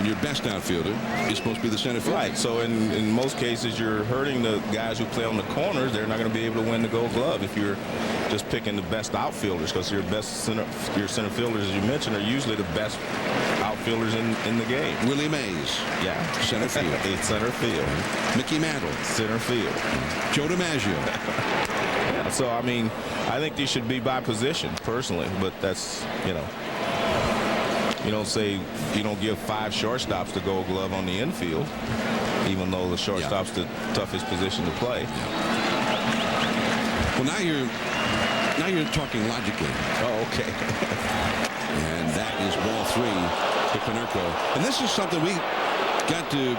your best outfielder is supposed to be the center fielder. Right. So in most cases, you're hurting the guys who play on the corners. They're not going to be able to win the Gold Glove if you're just picking the best outfielders, because your center fielders, as you mentioned, are usually the best outfielders in the game. Willie Mays. Yeah. Center field. It's center field. Mickey Mantle. Center field. Joe DiMaggio. Yeah, so, I mean, I think these should be by position, personally, but that's, you know, you don't give 5 shortstops the Gold Glove on the infield, even though the shortstop's the toughest position to play. Well, now you're talking logically. Oh, okay. And that is ball 3 to Konerko. And this is something we got to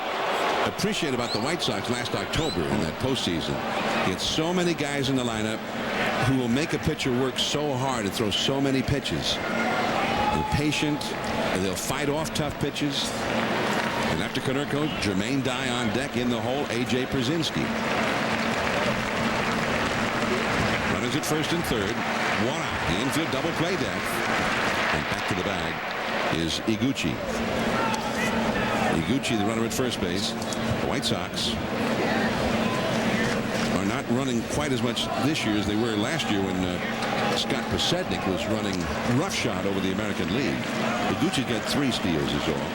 appreciate about the White Sox last October in that postseason. You had so many guys in the lineup who will make a pitcher work so hard and throw so many pitches. They're patient, and they'll fight off tough pitches. And after Konerko, Jermaine Dye on deck. In the hole, A.J. Przinsky. Runners at first and third. 1 out. The infield double play deck. And back to the bag is Iguchi. Iguchi, the runner at first base. The White Sox are not running quite as much this year as they were last year when Scott Posednik was running roughshod over the American League. Iguchi's got 3 steals is all.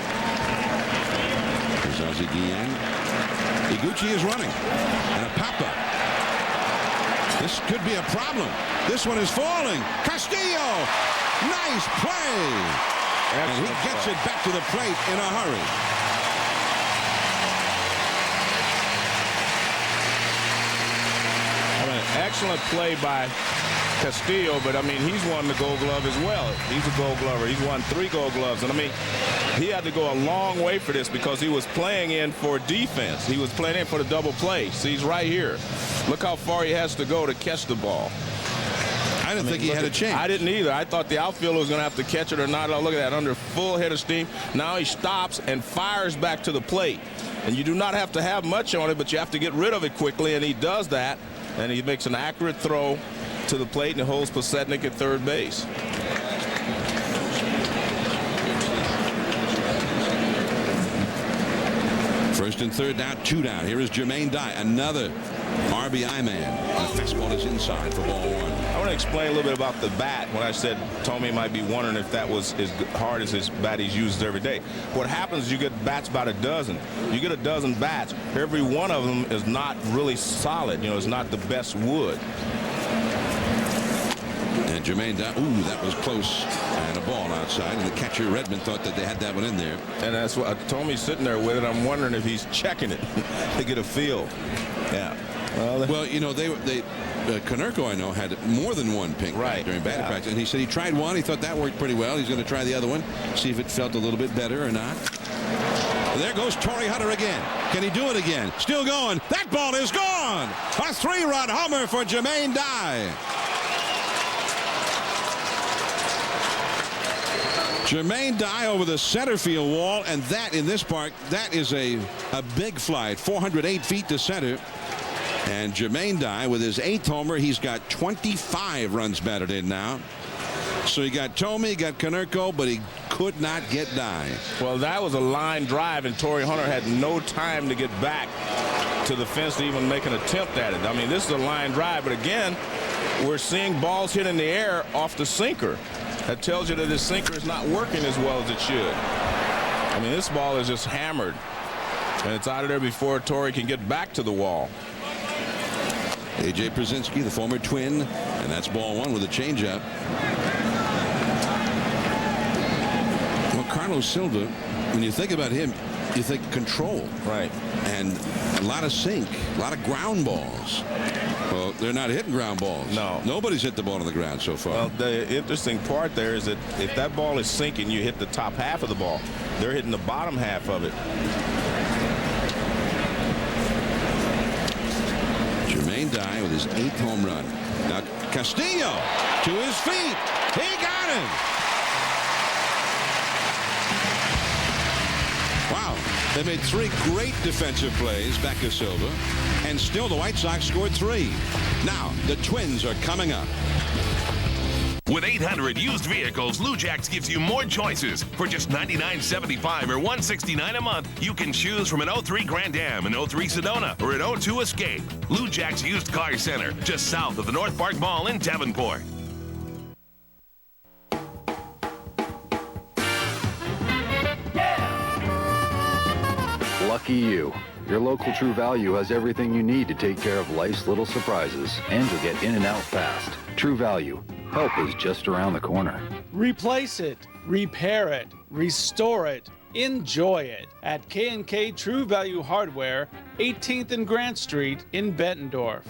There's Ozzie Guillen. Iguchi is running. And a pop-up. This could be a problem. This one is falling. Castillo! Nice play! And he gets it back to the plate in a hurry. Excellent play by Castillo, but I mean, he's won the Gold Glove as well. He's a Gold Glover. He's won 3 Gold Gloves, and I mean, he had to go a long way for this because he was playing in for defense. He was playing in for the double play. See, he's right here. Look how far he has to go to catch the ball. I didn't think he had a chance. I didn't either. I thought the outfielder was going to have to catch it or not. Oh, look at that, under full head of steam. Now he stops and fires back to the plate. And you do not have to have much on it, but you have to get rid of it quickly, and he does that. And he makes an accurate throw to the plate, and it holds Posednik at third base. First and third down, 2 down. Here is Jermaine Dye, another RBI man. And the fastball is inside for ball 1. I want to explain a little bit about the bat. When I said Tommy might be wondering if that was as hard as his bat he uses every day. What happens is you get bats about a dozen. You get a dozen bats. Every one of them is not really solid. You know, it's not the best wood. And Jermaine Dye, ooh, that was close. And a ball outside. And the catcher, Redmond, thought that they had that one in there. And that's what Tommy's sitting there with it. I'm wondering if he's checking it to get a feel. Yeah. Well, you know, Konerko, I know, had more than one pink during batting practice. And he said he tried one. He thought that worked pretty well. He's going to try the other one, see if it felt a little bit better or not. And there goes Torrey Hunter again. Can he do it again? Still going. That ball is gone. A 3-run homer for Jermaine Dye. Jermaine Dye over the center field wall, and that in this park, that is a big fly, 408 feet to center. And Jermaine Dye with his 8th homer, he's got 25 runs batted in now. So he got Tomey, he got Konerko, but he could not get Dye. Well, that was a line drive, and Torrey Hunter had no time to get back to the fence to even make an attempt at it. I mean, this is a line drive, but again, we're seeing balls hit in the air off the sinker. That tells you that his sinker is not working as well as it should. I mean, this ball is just hammered, and it's out of there before Torrey can get back to the wall. A.J. Przinsky, the former Twin, and that's ball 1 with a changeup. Well, Carlos Silva, when you think about him, you think control. Right. And a lot of sink, a lot of ground balls. Well, they're not hitting ground balls. No. Nobody's hit the ball on the ground so far. Well, the interesting part there is that if that ball is sinking, you hit the top half of the ball. They're hitting the bottom half of it. Jermaine Dye with his 8th home run. Now Castillo to his feet. He got him. Wow. They made 3 great defensive plays back to Silva, and still the White Sox scored 3. Now the Twins are coming up. With 800 used vehicles, Lujax gives you more choices. For just $99.75 or $169 a month, you can choose from an 03 Grand Am, an 03 Sedona, or an 02 Escape. Lujax Used Car Center, just south of the North Park Mall in Davenport. Lucky you. Your local True Value has everything you need to take care of life's little surprises, and you'll get in and out fast. True Value. Help is just around the corner. Replace it, repair it, restore it, enjoy it at K&K True Value Hardware, 18th and Grant Street in Bettendorf.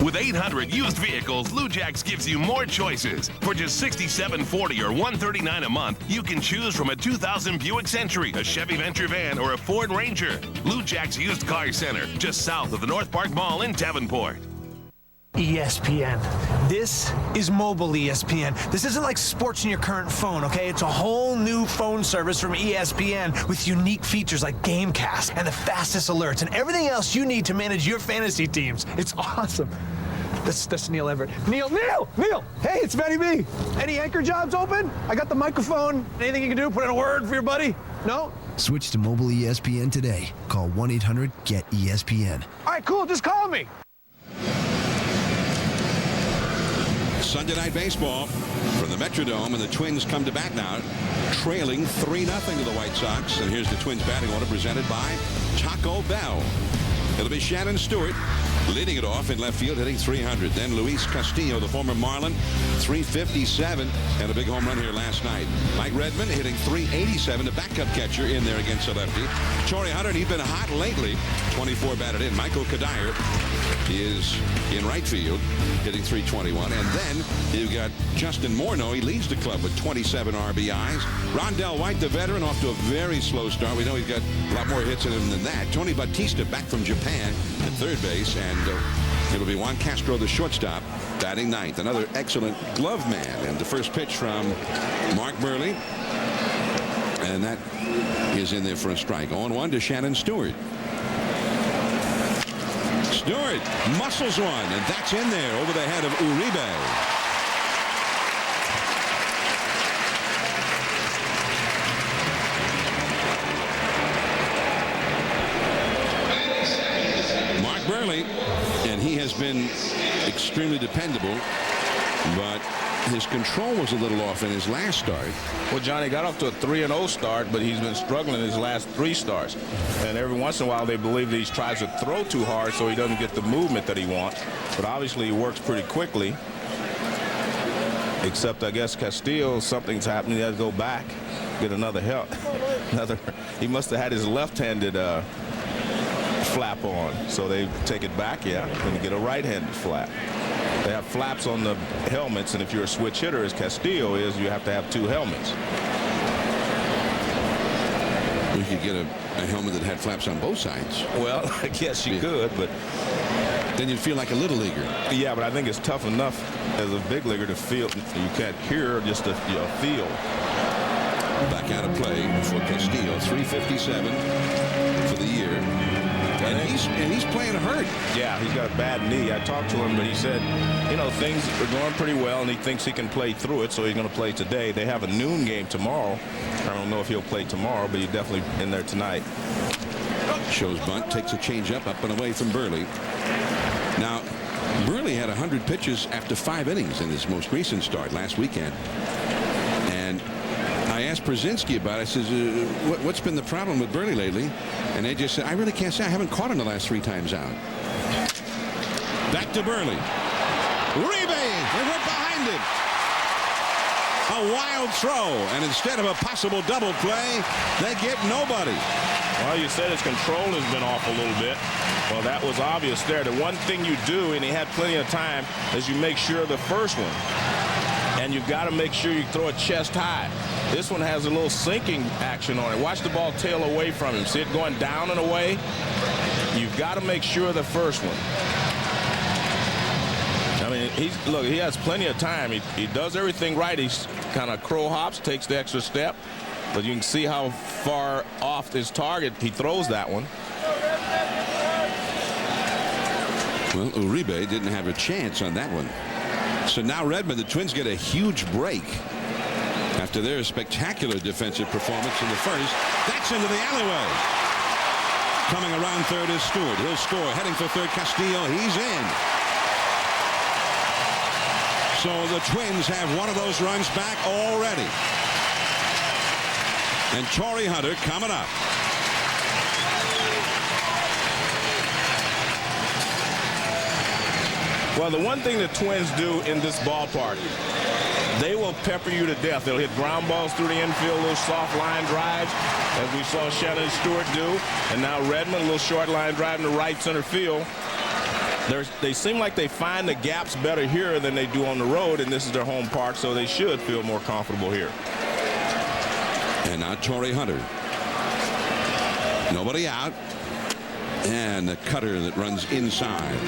With 800 used vehicles, Lujax gives you more choices. For just $67.40 or $139 a month, you can choose from a 2000 Buick Century, a Chevy Venture van, or a Ford Ranger. Lujax Used Car Center, just south of the North Park Mall in Davenport. ESPN. This is mobile ESPN. This isn't like sports in your current phone, okay? It's a whole new phone service from ESPN with unique features like Gamecast and the fastest alerts and everything else you need to manage your fantasy teams. It's awesome. That's Neil Everett. Neil! Hey, it's Matty B. Any anchor jobs open? I got the microphone. Anything you can do? Put in a word for your buddy? No? Switch to mobile ESPN today. Call 1-800-GET-ESPN. All right, cool. Just call me. Sunday Night Baseball from the Metrodome, and the Twins come to bat now, trailing 3-0 to the White Sox. And here's the Twins batting order presented by Taco Bell. It'll be Shannon Stewart leading it off in left field, hitting 300. Then Luis Castillo, the former Marlin, 357, and a big home run here last night. Mike Redmond hitting 387, the backup catcher in there against the lefty. Torrey Hunter, and he's been hot lately, 24 batted in. Michael Kadire is in right field, hitting 321. And then you've got Justin Morneau. He leads the club with 27 RBIs. Rondell White, the veteran, off to a very slow start. We know he's got a lot more hits in him than that. Tony Batista back from Japan at third base, and it'll be Juan Castro, the shortstop, batting ninth. Another excellent glove man. And the first pitch from Mark Burley, and that is in there for a strike. 0-1 to Shannon Stewart. Stewart muscles one, and that's in there over the head of Uribe. Mark Burley, and he has been extremely dependable, but his control was a little off in his last start. Well, Johnny got off to a 3-0 start, but he's been struggling in his last 3 starts. And every once in a while, they believe that he tries to throw too hard so he doesn't get the movement that he wants. But obviously, he works pretty quickly. Except, I guess, Castillo, something's happening. He has to go back, get another help. He must have had his left-handed flap on. So they take it back, and get a right-handed flap. They have flaps on the helmets, and if you're a switch hitter, as Castillo is, you have to have 2 helmets. We could get a helmet that had flaps on both sides. Well, I guess you could, but then you'd feel like a little leaguer. Yeah, but I think it's tough enough as a big leaguer to feel. You can't hear, just to feel. Back out of play for Castillo, 357 for the year. And he's playing hurt. Yeah, he's got a bad knee. I talked to him, but he said, things are going pretty well, and he thinks he can play through it, so he's going to play today. They have a noon game tomorrow. I don't know if he'll play tomorrow, but he's definitely in there tonight. Shows bunt, takes a changeup up and away from Burley. Now, Burley had 100 pitches after 5 innings in his most recent start last weekend. And I asked Brzezinski about it. I says, what's been the problem with Burley lately? And they just said, I really can't say. I haven't caught him the last 3 times out. Back to Burley. Uribe, they went behind it. A wild throw, and instead of a possible double play, they get nobody. Well, you said his control has been off a little bit. Well, that was obvious there. The one thing you do, and he had plenty of time, is you make sure the first one. And you've got to make sure you throw it chest high. This one has a little sinking action on it. Watch the ball tail away from him. See it going down and away? You've got to make sure the first one. I mean, he has plenty of time. He does everything right. He's kind of crow hops, takes the extra step. But you can see how far off his target he throws that one. Well, Uribe didn't have a chance on that one. So now Redmond, the Twins get a huge break after their spectacular defensive performance in the first. That's into the alleyway. Coming around third is Stewart. He'll score. Heading for third, Castillo. He's in. So the Twins have one of those runs back already. And Torrey Hunter coming up. Well, the one thing the Twins do in this ballpark, they will pepper you to death. They'll hit ground balls through the infield, little soft line drives, as we saw Shannon Stewart do. And now Redmond, a little short line drive in the right center field. They seem like they find the gaps better here than they do on the road, and this is their home park, so they should feel more comfortable here. And now Torrey Hunter. Nobody out. And the cutter that runs inside.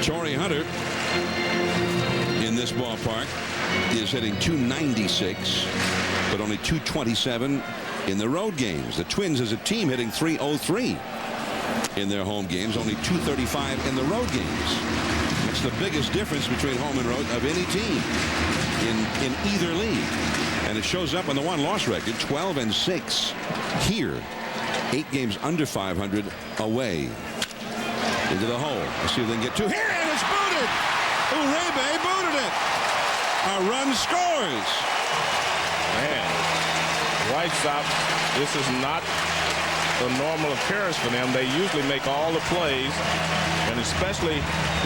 Torrey Hunter in this ballpark is hitting 296, but only 227 in the road games. The Twins as a team hitting 303 in their home games, only 235 in the road games. That's the biggest difference between home and road of any team in either league. And it shows up on the one-loss record, 12-6 here. 8 games under 500 away. Into the hole. Let's see if they can get 2 here, and it's booted. Uribe booted it. A run scores. Man, White Sox, this is not a normal appearance for them. They usually make all the plays, and especially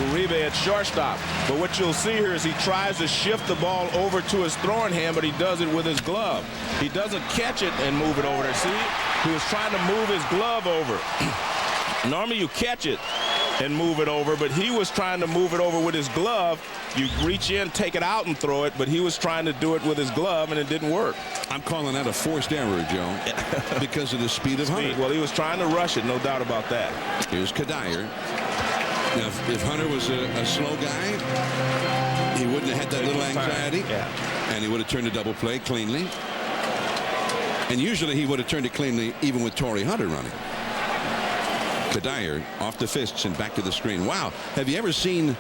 Uribe at shortstop. But what you'll see here is he tries to shift the ball over to his throwing hand, but he does it with his glove. He doesn't catch it and move it over there. See, he was trying to move his glove over. Normally you catch it and move it over, but he was trying to move it over with his glove. You reach in, take it out, and throw it, but he was trying to do it with his glove, and it didn't work. I'm calling that a forced error, Joe, because of the speed of Hunter. Well, he was trying to rush it, no doubt about that. Here's Kadire. Now, if Hunter was a slow guy, he wouldn't have had that little anxiety, and he would have turned a double play cleanly. And usually he would have turned it cleanly even with Torrey Hunter running. Kadire off the fists and back to the screen. Wow, have you ever seen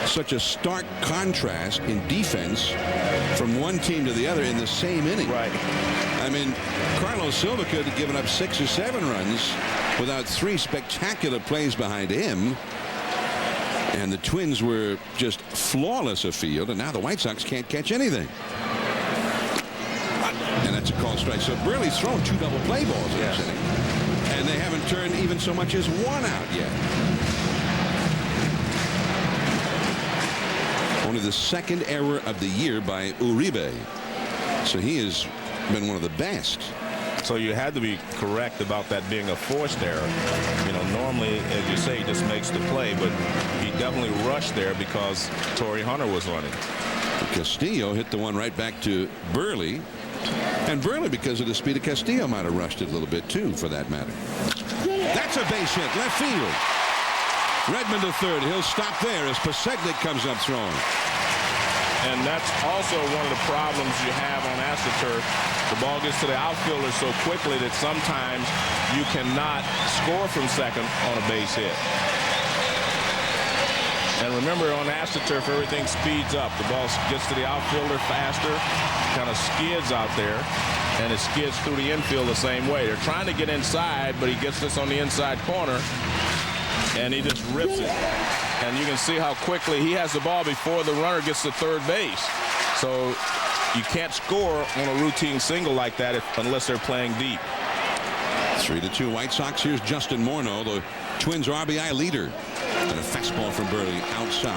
such a stark contrast in defense from one team to the other in the same inning? Right. I mean, Carlos Silva could have given up 6 or 7 runs without 3 spectacular plays behind him. And the Twins were just flawless afield, and now the White Sox can't catch anything. And that's a called strike. So Burley's thrown 2 double play balls in this inning. And they haven't turned even so much as 1 out yet. Only the 2nd error of the year by Uribe. So he has been one of the best. So you had to be correct about that being a forced error. You know, normally, as you say, he just makes the play, but he definitely rushed there because Torrey Hunter was running. Castillo hit the one right back to Burley. And Burley, because of the speed of Castillo, might have rushed it a little bit, too, for that matter. That's a base hit, left field. Redmond to third. He'll stop there as Pasednik comes up throwing. And that's also one of the problems you have on AstroTurf. The ball gets to the outfielder so quickly that sometimes you cannot score from second on a base hit. And remember, on AstroTurf, everything speeds up. The ball gets to the outfielder faster, kind of skids out there, and it skids through the infield the same way. They're trying to get inside, but he gets this on the inside corner, and he just rips it. And you can see how quickly he has the ball before the runner gets to third base. So you can't score on a routine single like that unless they're playing deep. 3-2 White Sox. Here's Justin Morneau, the Twins RBI leader. And a fastball from Burley outside.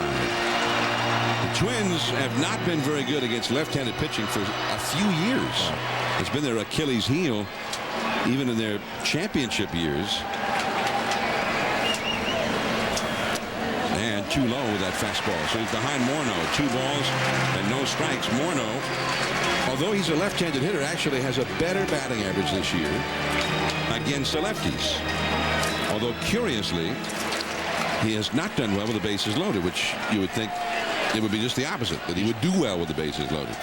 The Twins have not been very good against left-handed pitching for a few years. It's been their Achilles heel, even in their championship years. And too low with that fastball. So he's behind Morneau. 2 balls and no strikes. Morneau, although he's a left-handed hitter, actually has a better batting average this year against the lefties. Although, curiously, he has not done well with the bases loaded, which you would think it would be just the opposite, that he would do well with the bases loaded.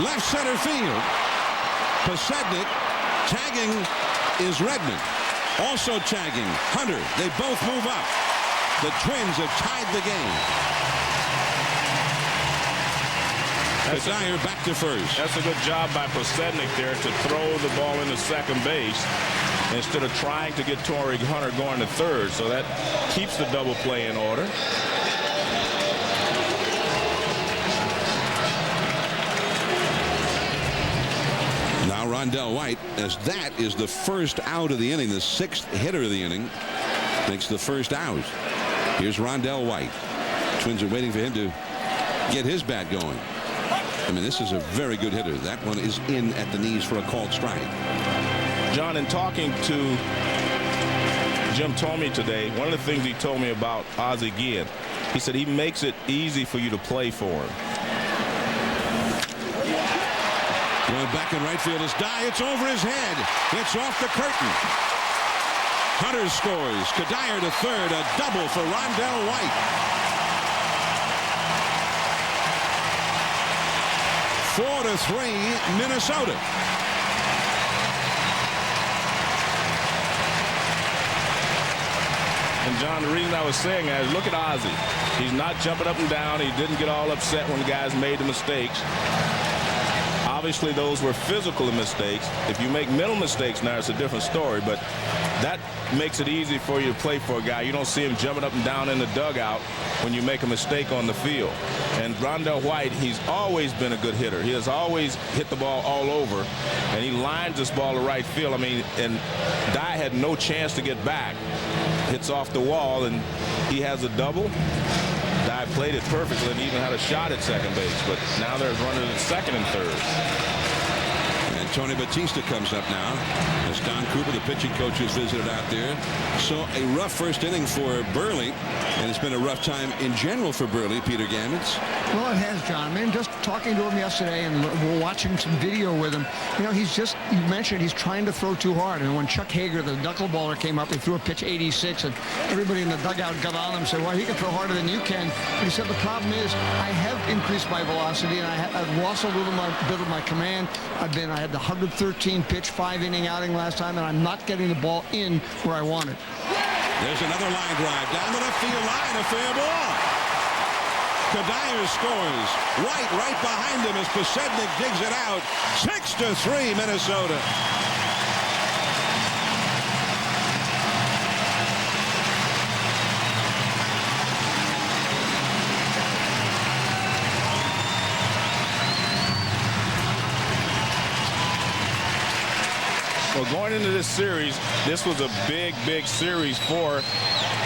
Left center field. Pasednik. Tagging is Redmond. Also tagging Hunter. They both move up. The Twins have tied the game. Kadir back to first. That's a good job by Posednik there to throw the ball into second base instead of trying to get Torrey Hunter going to third. So that keeps the double play in order. Now Rondell White, as that is the first out of the inning, the 6th hitter of the inning, makes the first out. Here's Rondell White. Twins are waiting for him to get his bat going. I mean, this is a very good hitter. That one is in at the knees for a called strike. John, in talking to Jim Thome today, one of the things he told me about Ozzie Guillen, he said he makes it easy for you to play for him. Going back in right field is Dye. It's over his head. It's off the curtain. Hunter scores. Kadir to third. A double for Rondell White. 4-3 Minnesota. And John, the reason I was saying that is look at Ozzie. He's not jumping up and down. He didn't get all upset when the guys made the mistakes. Obviously, those were physical mistakes. If you make mental mistakes now, it's a different story. But that makes it easy for you to play for a guy. You don't see him jumping up and down in the dugout when you make a mistake on the field. And Rondell White, he's always been a good hitter. He has always hit the ball all over, and he lines this ball to right field. I mean, and Dye had no chance to get back. Hits off the wall, and he has a double. Dye played it perfectly and even had a shot at second base, but now they're running at second and third. And Tony Batista comes up now as Don Cooper, the pitching coach, has visited out there. So a rough first inning for Burley, and it's been a rough time in general for Burley. Peter Gammons. Well, it has, John. I mean, just talking to him yesterday and we're watching some video with him, you know, he's just, you mentioned he's trying to throw too hard. And when Chuck Hager, the knuckleballer, came up, he threw a pitch 86, and everybody in the dugout got on him and said, well, he can throw harder than you can. But he said the problem is I have increased my velocity and I've lost a little bit of my command. I had the 113 pitch 5-inning outing last time, and I'm not getting the ball in where I want it. There's another line drive down the left field line, a fair ball. Kadir scores. White right behind him as Posednik digs it out. 6-3 Minnesota. Well, going into this series, this was a big, big series for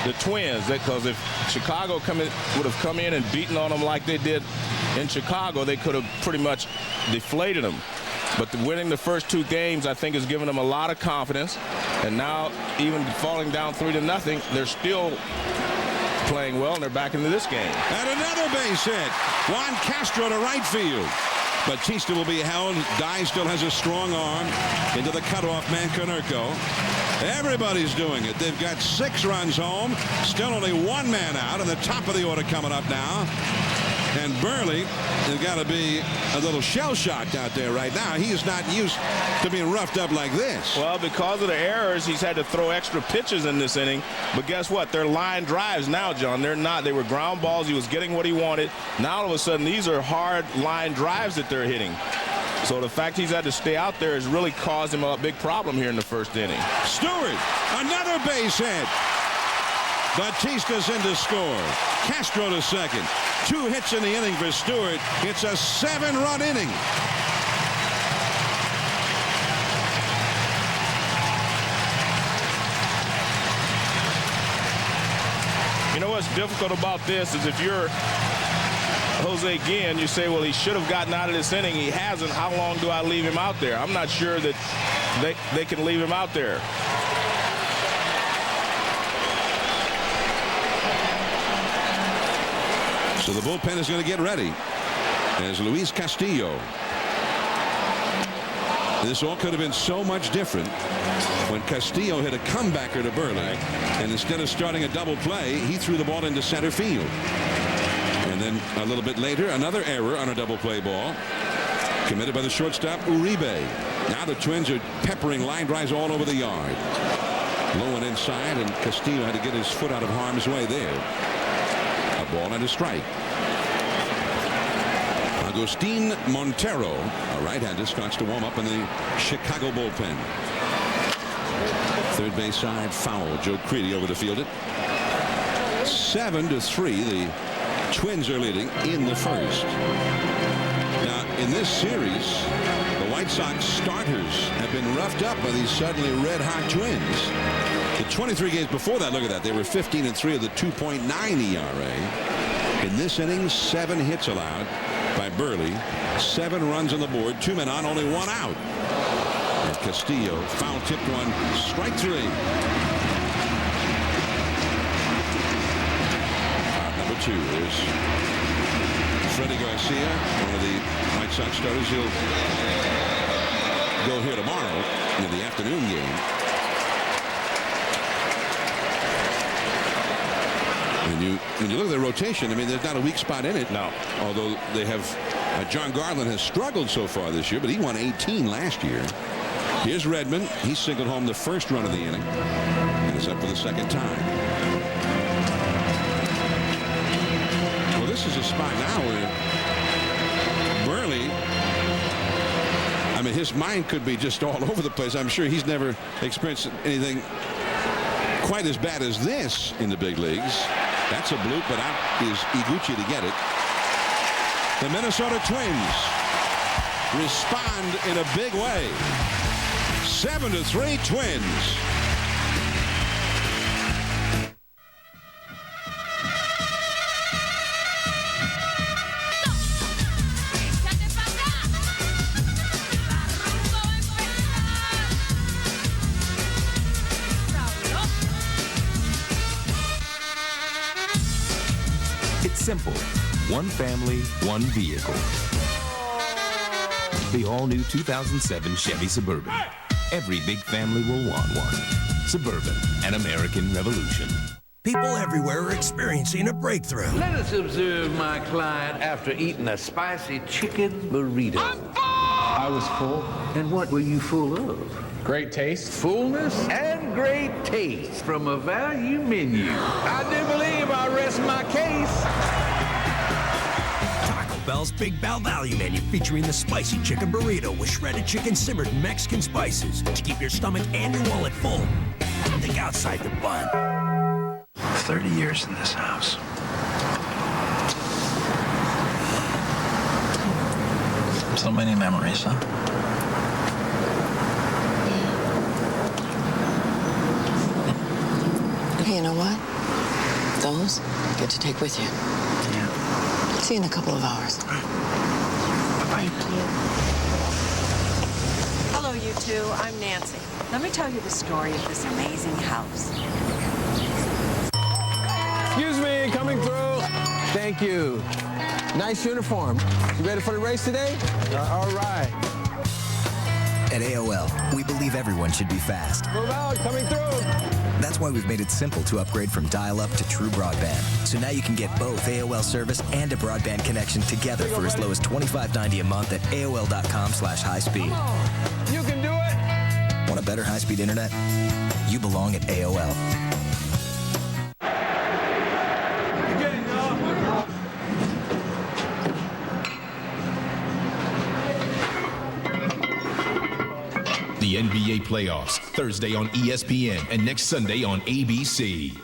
the Twins, because if Chicago would have come in and beaten on them like they did in Chicago, they could have pretty much deflated them. But winning the first 2 games, I think, has given them a lot of confidence. And now, even falling down 3-0, they're still playing well, and they're back into this game. And another base hit. Juan Castro to right field. Batista will be held. Dye still has a strong arm into the cutoff man, Konerko. Everybody's doing it. They've got 6 runs home. Still only 1 man out, and the top of the order coming up now. And Burley has got to be a little shell-shocked out there right now. He is not used to being roughed up like this. Well, because of the errors, he's had to throw extra pitches in this inning. But guess what? They're line drives now, John. They're not. They were ground balls. He was getting what he wanted. Now, all of a sudden, these are hard line drives that they're hitting. So the fact he's had to stay out there has really caused him a big problem here in the first inning. Stewart, another base hit. Batista's in to score. Castro to second. 2 hits in the inning for Stewart. It's a 7-run inning. You know what's difficult about this is if you're Jose Guillen, you say, well, he should have gotten out of this inning. He hasn't. How long do I leave him out there? I'm not sure that they can leave him out there. So the bullpen is going to get ready as Luis Castillo. This all could have been so much different when Castillo hit a comebacker to Burley, and instead of starting a double play, he threw the ball into center field. And then a little bit later, another error on a double play ball committed by the shortstop Uribe. Now the Twins are peppering line drives all over the yard. Low and inside, and Castillo had to get his foot out of harm's way there. A ball and a strike. Agustin Montero, a right-hander, starts to warm up in the Chicago bullpen. Third base side foul. Joe Creedy over to field it. 7-3. The Twins are leading in the first. Now, in this series, the White Sox starters have been roughed up by these suddenly red-hot Twins. The 23 games before that, look at that. They were 15-3 of the 2.9 ERA. In this inning, 7 hits allowed by Burley. 7 runs on the board. 2 men on, only 1 out. And Castillo foul-tipped one. Strike 3. Number 2 is Freddie Garcia, one of the White Sox starters. He'll go here tomorrow in the afternoon game. When you look at the rotation, I mean, there's not a weak spot in it. No. Although they have, John Garland has struggled so far this year, but he won 18 last year. Here's Redmond. He singled home the first run of the inning, and is up for the second time. Well, this is a spot now where Burley, I mean, his mind could be just all over the place. I'm sure he's never experienced anything quite as bad as this in the big leagues. That's a bloop, but out is Iguchi to get it. The Minnesota Twins respond in a big way. 7-3 Twins. It's simple. One family, one vehicle. The all-new 2007 Chevy Suburban. Every big family will want one. Suburban, an American revolution. People everywhere are experiencing a breakthrough. Let us observe my client after eating a spicy chicken burrito. I was full. And what were you full of? Great taste. Fullness and great taste from a value menu. I do believe I rest my case. Taco Bell's Big Bell Value Menu featuring the spicy chicken burrito with shredded chicken simmered in Mexican spices to keep your stomach and your wallet full. Think outside the bun. 30 years in this house. So many memories, huh? Okay, you know what? Those, get to take with you. Yeah. See you in a couple of hours. Bye-bye. Hello, you two. I'm Nancy. Let me tell you the story of this amazing house. Excuse me, coming through. Thank you. Nice uniform. You ready for the race today? All right. At AOL, we believe everyone should be fast. Move out, coming through. That's why we've made it simple to upgrade from dial-up to true broadband. So now you can get both AOL service and a broadband connection together for as low as $25.90 a month at AOL.com/highspeed. You can do it. Want a better high-speed internet? You belong at AOL. The NBA playoffs, Thursday on ESPN and next Sunday on ABC.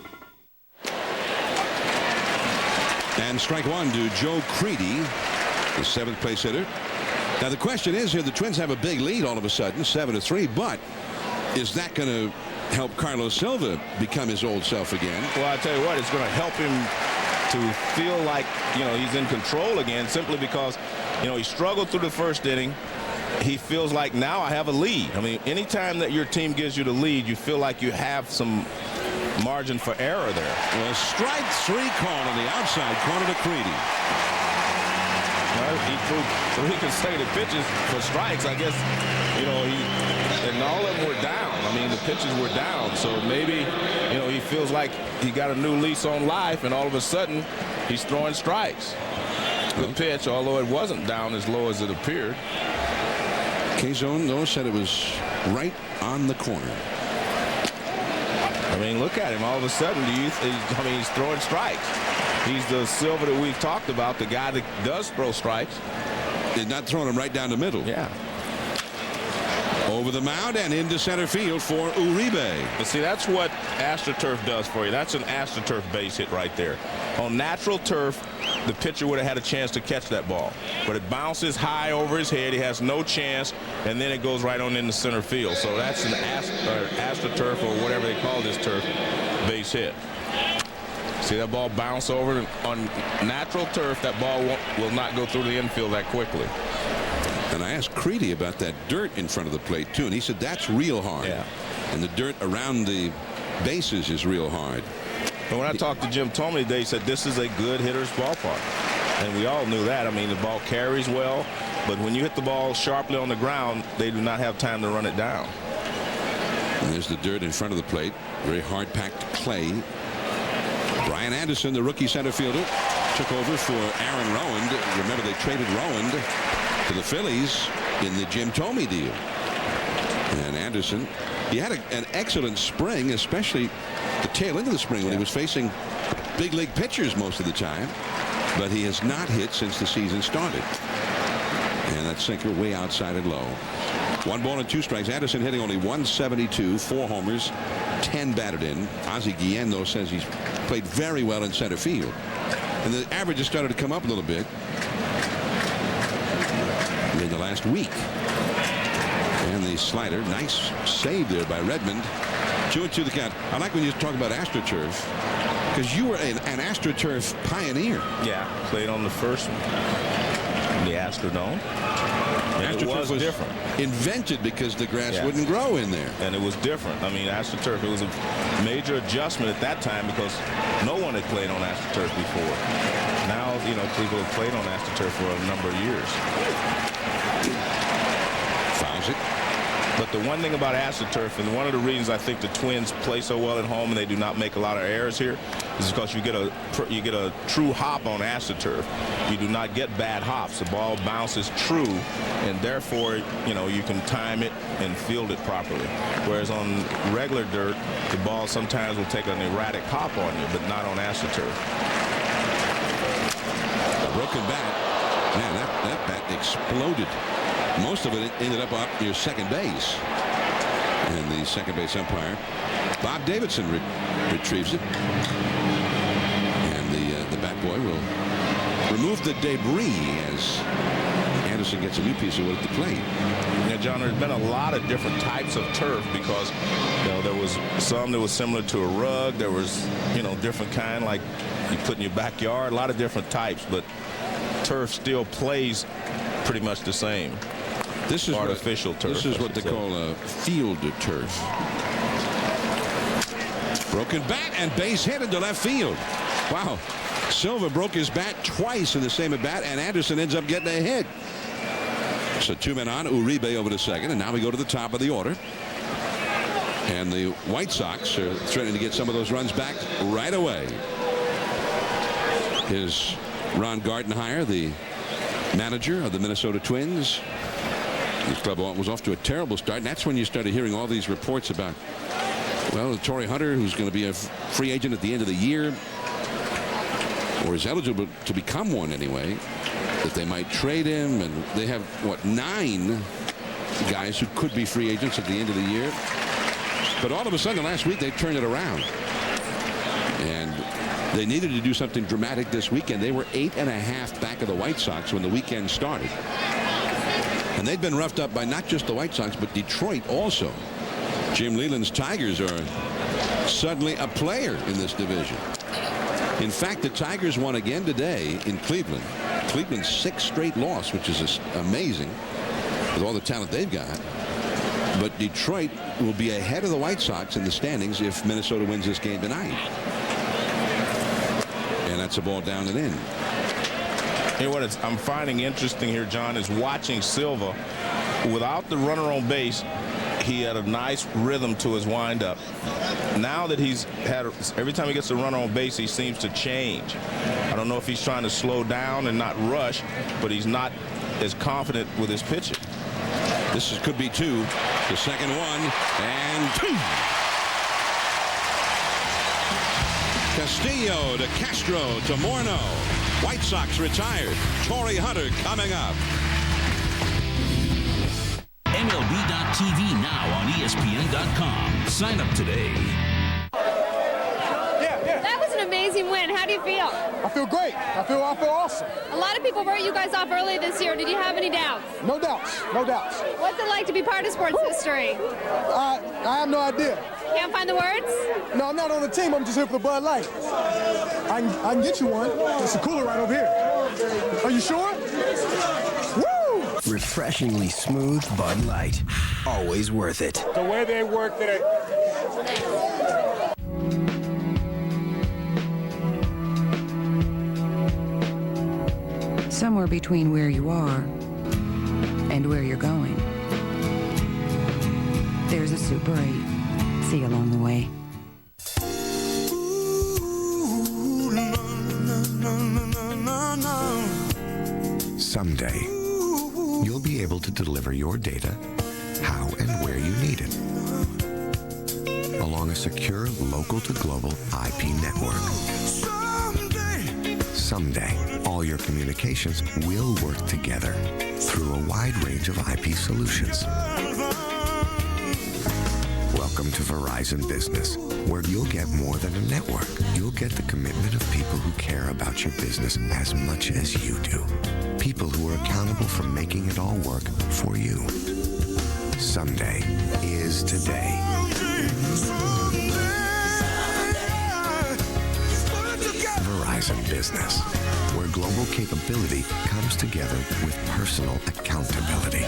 And strike one to Joe Creedy, the 7th place hitter. Now the question is here, the Twins have a big lead all of a sudden, 7-3, but is that going to help Carlos Silva become his old self again? Well, I tell you what, it's going to help him to feel like, he's in control again, simply because, he struggled through the first inning. He feels like now I have a lead. I mean, anytime that your team gives you the lead, you feel like you have some margin for error there. Well, strike 3 call on the outside corner to Creedy. Well, he threw 3 consecutive pitches for strikes. I guess, and all of them were down. I mean, the pitches were down. So maybe, he feels like he got a new lease on life, and all of a sudden he's throwing strikes. Good pitch, although it wasn't down as low as it appeared. K-Zone, though, said it was right on the corner. I mean, look at him. All of a sudden, he's throwing strikes. He's the Silva that we've talked about, the guy that does throw strikes. They're not throwing him right down the middle. Yeah. Over the mound and into center field for Uribe. But see, that's what AstroTurf does for you. That's an AstroTurf base hit right there. On natural turf, the pitcher would have had a chance to catch that ball. But it bounces high over his head. He has no chance, and then it goes right on into center field. So that's an AstroTurf, or whatever they call this turf, base hit. See that ball bounce over? On natural turf, that ball will not go through the infield that quickly. And I asked Creedy about that dirt in front of the plate, too, and he said that's real hard. Yeah. And the dirt around the bases is real hard. But when I talked to Jim Thome today, he said this is a good hitter's ballpark. And we all knew that. I mean, the ball carries well, but when you hit the ball sharply on the ground, they do not have time to run it down. And there's the dirt in front of the plate. Very hard-packed clay. Brian Anderson, the rookie center fielder, took over for Aaron Rowand. Remember, they traded Rowand to the Phillies in the Jim Thome deal. And Anderson, he had an excellent spring, especially the tail end of the spring when he was facing big league pitchers most of the time. But he has not hit since the season started. And that sinker way outside and low. 1 ball and 2 strikes. Anderson hitting only 172, 4 homers, 10 batted in. Ozzie Guillen, though, says he's played very well in center field. And the average has started to come up a little bit in the last week. And the slider, nice save there by Redmond. 2-2 the count. I like when you talk about AstroTurf, because you were an AstroTurf pioneer. Yeah, played on the first one, the Astrodome. And it was different. Invented because the grass wouldn't grow in there. And it was different. I mean, AstroTurf, it was a major adjustment at that time because no one had played on AstroTurf before. Now, you know, people have played on AstroTurf for a number of years. Fouls it. But the one thing about AstroTurf, and one of the reasons I think the Twins play so well at home and they do not make a lot of errors here, is because you get a true hop on AstroTurf. You do not get bad hops. The ball bounces true, and therefore, you know, you can time it and field it properly. Whereas on regular dirt, the ball sometimes will take an erratic hop on you, but not on AstroTurf. A broken bat. Man, that bat exploded. Most of it ended up near second base. And the second base umpire, Bob Davidson, retrieves it. And the bat boy will remove the debris as Anderson gets a new piece of wood at the plate. Yeah, John, there's been a lot of different types of turf because, you know, there was some that was similar to a rug. There was, you know, different kind like you put in your backyard, a lot of different types, but turf still plays pretty much the same. This is artificial turf. This is what they call a field turf. Broken bat and base hit into left field. Wow. Silva broke his bat twice in the same at bat, and Anderson ends up getting a hit. So 2 men on, Uribe over to second, and now we go to the top of the order. And the White Sox are threatening to get some of those runs back right away. Here's Ron Gardenhire, the manager of the Minnesota Twins. This club was off to a terrible start, and that's when you started hearing all these reports about, well, Torrey Hunter, who's going to be a free agent at the end of the year, or is eligible to become one anyway, that they might trade him. And they have, what, 9 guys who could be free agents at the end of the year. But all of a sudden, last week, they turned it around. And they needed to do something dramatic this weekend. They were 8.5 back of the White Sox when the weekend started. And they'd been roughed up by not just the White Sox, but Detroit also. Jim Leyland's Tigers are suddenly a player in this division. In fact, the Tigers won again today in Cleveland. Cleveland's 6th straight loss, which is amazing with all the talent they've got. But Detroit will be ahead of the White Sox in the standings if Minnesota wins this game tonight. And that's a ball down and in. You know what I'm finding interesting here, John, is watching Silva. Without the runner on base, he had a nice rhythm to his windup. Now that he's had, every time he gets a runner on base, he seems to change. I don't know if he's trying to slow down and not rush, but he's not as confident with his pitching. This could be 2. The second one, and 2. Castillo to Castro to Morneau. White Sox retired. Torrey Hunter coming up. MLB.tv now on ESPN.com. Sign up today. That was an amazing win. How do you feel? I feel great. I feel awesome. A lot of people wrote you guys off early this year. Did you have any doubts? No doubts. No doubts. What's it like to be part of sports history? I have no idea. Can't find the words? No, I'm not on the team. I'm just here for the Bud Light. I can get you one. There's a cooler right over here. Are you sure? Woo! Refreshingly smooth Bud Light. Always worth it. The way they work today. Somewhere between where you are and where you're going, there's a Super 8. See you along the way. Someday, you'll be able to deliver your data how and where you need it, along a secure local-to-global IP network. Someday, all your communications will work together through a wide range of IP solutions. Welcome to Verizon Business, where you'll get more than a network. You'll get the commitment of people who care about your business as much as you do. People who are accountable for making it all work for you. Someday is today. Verizon Business, where global capability comes together with personal accountability.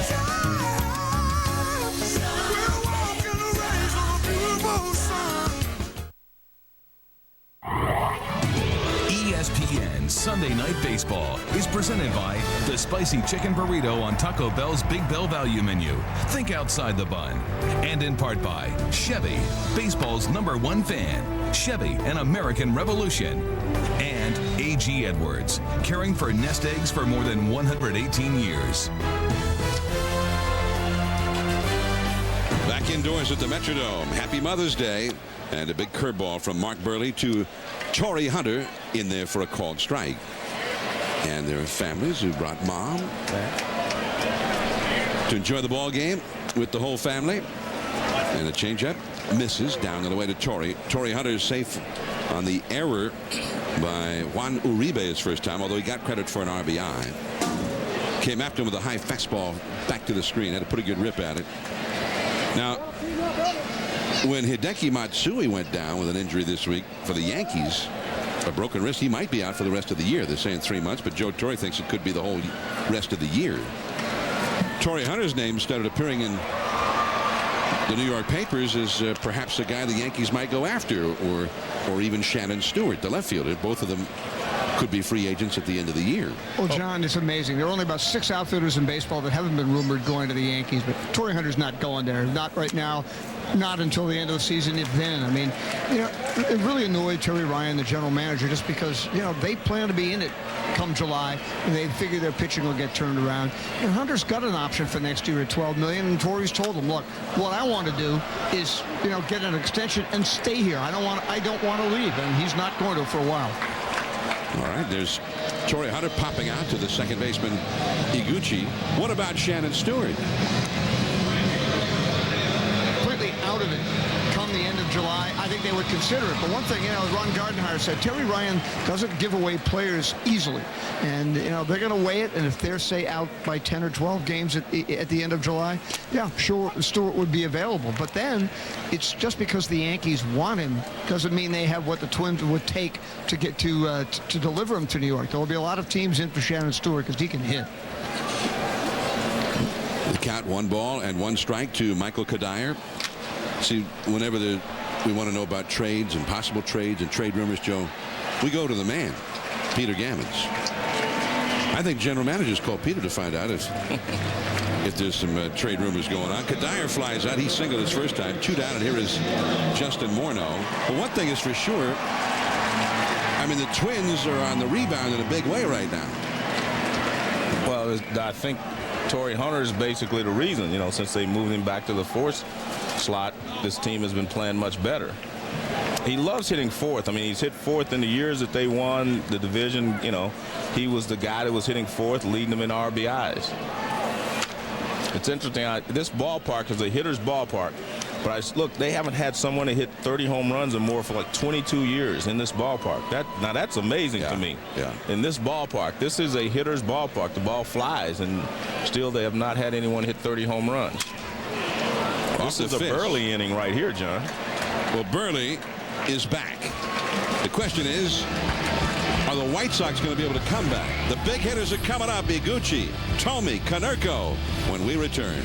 ESPN Sunday Night Baseball is presented by the Spicy Chicken Burrito on Taco Bell's Big Bell Value Menu. Think outside the bun. And in part by Chevy, baseball's #1 fan. Chevy, an American revolution. And A.G. Edwards, caring for nest eggs for more than 118 years. Back indoors at the Metrodome. Happy Mother's Day. And a big curveball from Mark Burley to Torrey Hunter in there for a called strike. And there are families who brought mom to enjoy the ball game with the whole family. And a changeup misses down and away to Torrey. Torrey Hunter is safe on the error by Juan Uribe his first time, although he got credit for an RBI. Came after him with a high fastball back to the screen. Had a pretty good rip at it. Now, when Hideki Matsui went down with an injury this week for the Yankees, a broken wrist, he might be out for the rest of the year. They're saying 3 months, but Joe Torre thinks it could be the whole rest of the year. Torrey Hunter's name started appearing in the New York papers as perhaps the guy the Yankees might go after, or even Shannon Stewart, the left fielder. Both of them could be free agents at the end of the year. Well, John, it's amazing. There are only about 6 outfielders in baseball that haven't been rumored going to the Yankees, but Torrey Hunter's not going there. Not right now. Not until the end of the season, if then. I mean, you know, it really annoyed Terry Ryan, the general manager, just because, you know, they plan to be in it come July, and they figure their pitching will get turned around. And Hunter's got an option for next year at $12 million, and Torrey's told him, look, what I want to do is, you know, get an extension and stay here. I don't want to leave, and he's not going to for a while. All right, there's Torrey Hunter popping out to the second baseman, Iguchi. What about Shannon Stewart? Completely out of it come the end of July. I think they would consider it. But one thing, you know, Ron Gardenhire said, Terry Ryan doesn't give away players easily. And, you know, they're going to weigh it. And if they're, say, out by 10 or 12 games at the end of July, yeah, sure, Stewart would be available. But then it's just because the Yankees want him doesn't mean they have what the Twins would take to get to deliver him to New York. There will be a lot of teams in for Shannon Stewart because he can hit. The count, 1 ball and 1 strike to Michael Kadire. See, whenever we want to know about trades and possible trades and trade rumors, Joe, we go to the man, Peter Gammons. I think general managers call Peter to find out if there's some trade rumors going on. Kadire flies out. He singled his first time. 2 down, and here is Justin Morneau. But one thing is for sure, I mean, the Twins are on the rebound in a big way right now. Well, I think Torrey Hunter is basically the reason, you know, since they moved him back to the 4th slot, this team has been playing much better. He loves hitting fourth. I mean, he's hit fourth in the years that they won the division. You know, he was the guy that was hitting fourth, leading them in RBIs. It's interesting. This ballpark is a hitter's ballpark. But look, they haven't had someone that hit 30 home runs or more for like 22 years in this ballpark. Now that's amazing to me. Yeah. In this ballpark, this is a hitter's ballpark. The ball flies, and still they have not had anyone hit 30 home runs. This is a Burley inning right here, John. Well, Burley is back. The question is, are the White Sox going to be able to come back? The big hitters are coming up. Iguchi, Tomey, Konerko, when we return.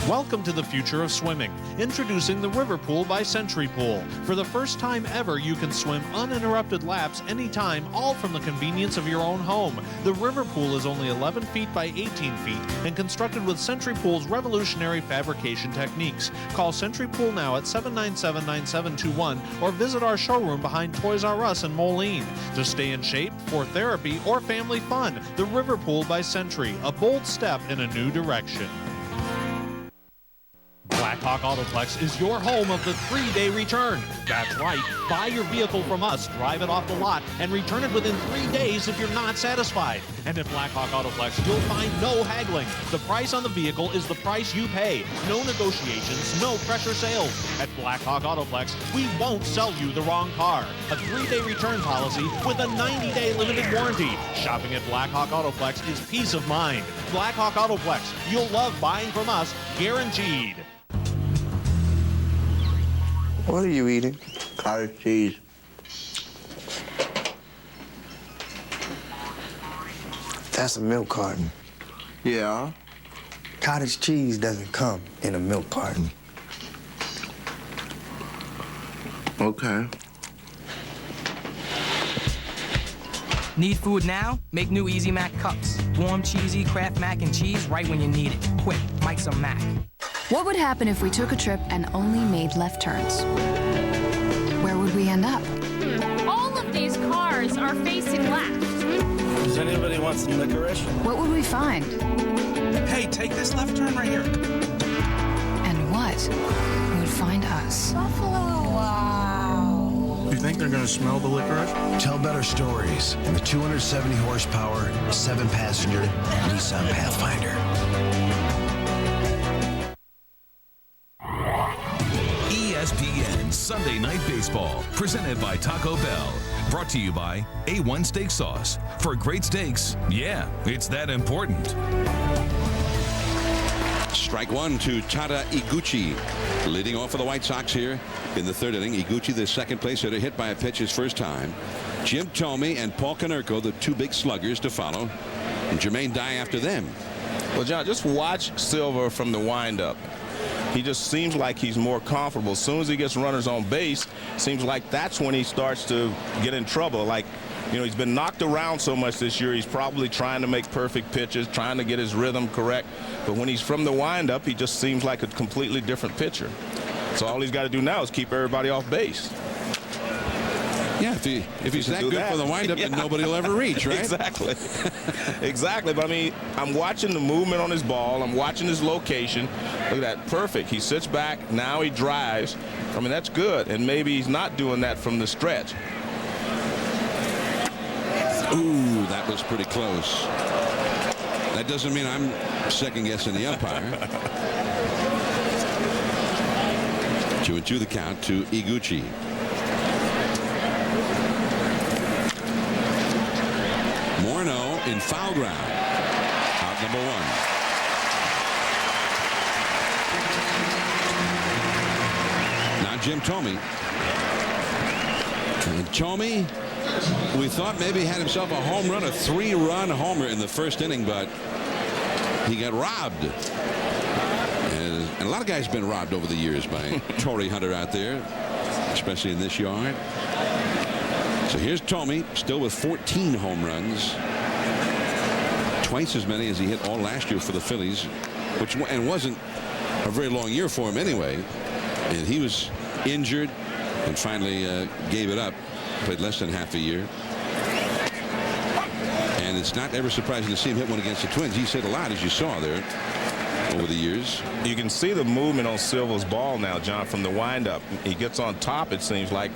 Welcome to the future of swimming. Introducing the River Pool by Century Pool. For the first time ever, you can swim uninterrupted laps anytime, all from the convenience of your own home. The River Pool is only 11 feet by 18 feet and constructed with Century Pool's revolutionary fabrication techniques. Call Century Pool now at 797-9721 or visit our showroom behind Toys R Us in Moline. To stay in shape, for therapy, or family fun, the River Pool by Century, a bold step in a new direction. Blackhawk Autoplex is your home of the 3-day return. That's right. Buy your vehicle from us, drive it off the lot, and return it within 3 days if you're not satisfied. And at Blackhawk Autoplex, you'll find no haggling. The price on the vehicle is the price you pay. No negotiations, no pressure sales. At Blackhawk Autoplex, we won't sell you the wrong car. A 3-day return policy with a 90-day limited warranty. Shopping at Blackhawk Autoplex is peace of mind. Blackhawk Autoplex, you'll love buying from us, guaranteed. What are you eating? Cottage cheese. That's a milk carton. Yeah? Cottage cheese doesn't come in a milk carton. Okay. Need food now? Make new Easy Mac cups. Warm, cheesy Kraft mac and cheese right when you need it. Quick, make some mac. What would happen if we took a trip and only made left turns? Where would we end up? All of these cars are facing left. Does anybody want some licorice? What would we find? Hey, take this left turn right here. And what would find us? Buffalo. Wow. You think they're going to smell the licorice? Tell better stories in the 270 horsepower, 7-passenger Nissan Pathfinder. ESPN Sunday Night Baseball, presented by Taco Bell. Brought to you by A1 Steak Sauce. For great steaks, yeah, it's that important. Strike one to Tada Iguchi. Leading off for the White Sox here in the third inning. Iguchi, the second place hitter, hit by a pitch his first time. Jim Tomey and Paul Konerko, the two big sluggers to follow. And Jermaine Dye after them. Well, John, just watch Silva from the windup. He just seems like he's more comfortable. As soon as he gets runners on base, seems like that's when he starts to get in trouble. Like, you know, he's been knocked around so much this year, he's probably trying to make perfect pitches, trying to get his rhythm correct. But when he's from the windup, he just seems like a completely different pitcher. So all he's got to do now is keep everybody off base. Yeah, if he's that good for the windup, then nobody will ever reach, right? Exactly. Exactly. But I mean, I'm watching the movement on his ball. I'm watching his location. Look at that. Perfect. He sits back. Now he drives. I mean, that's good. And maybe he's not doing that from the stretch. Ooh, that was pretty close. That doesn't mean I'm second-guessing the umpire. 2-2 the count to Iguchi. Morneau in foul ground. Out number one. Now Jim Tomey. And Tomey, we thought maybe had himself a home run, a 3-run homer in the first inning, but he got robbed. And a lot of guys have been robbed over the years by Torrey Hunter out there, especially in this yard. So here's Tomey, still with 14 home runs. Twice as many as he hit all last year for the Phillies, which wasn't a very long year for him anyway. And he was injured and finally gave it up. Played less than half a year. And it's not ever surprising to see him hit one against the Twins. He said a lot, as you saw there. over the years. You can see the movement on Silva's ball now, John, from the windup. He gets on top, it seems like.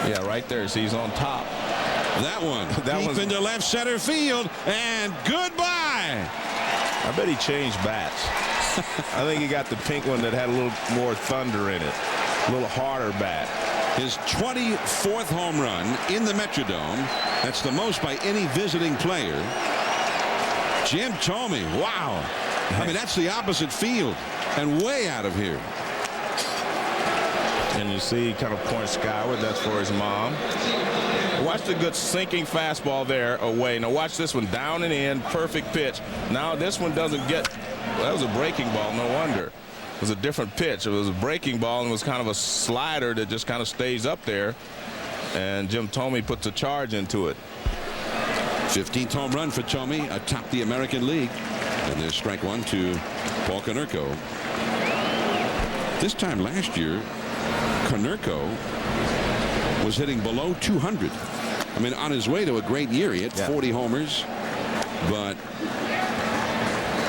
Yeah, right there. See, he's on top. That one deep into left center field, and goodbye. I bet he changed bats. I think he got the pink one that had a little more thunder in it, a little harder bat. His 24th home run in the Metrodome. That's the most by any visiting player. Jim Thome, wow. I mean, that's the opposite field and way out of here. And you see he kind of points skyward. That's for his mom. Watch the good sinking fastball there away. Now watch this one down and in. Perfect pitch. Now this one doesn't get. Well, that was a breaking ball. No wonder. It was a different pitch. It was a breaking ball and it was kind of a slider that just kind of stays up there. And Jim Thome puts a charge into it. 15th home run for Thome atop the American League. And there's strike one to Paul Konerko. This time last year, Konerko was hitting below 200. I mean, on his way to a great year. He hit 40 homers. But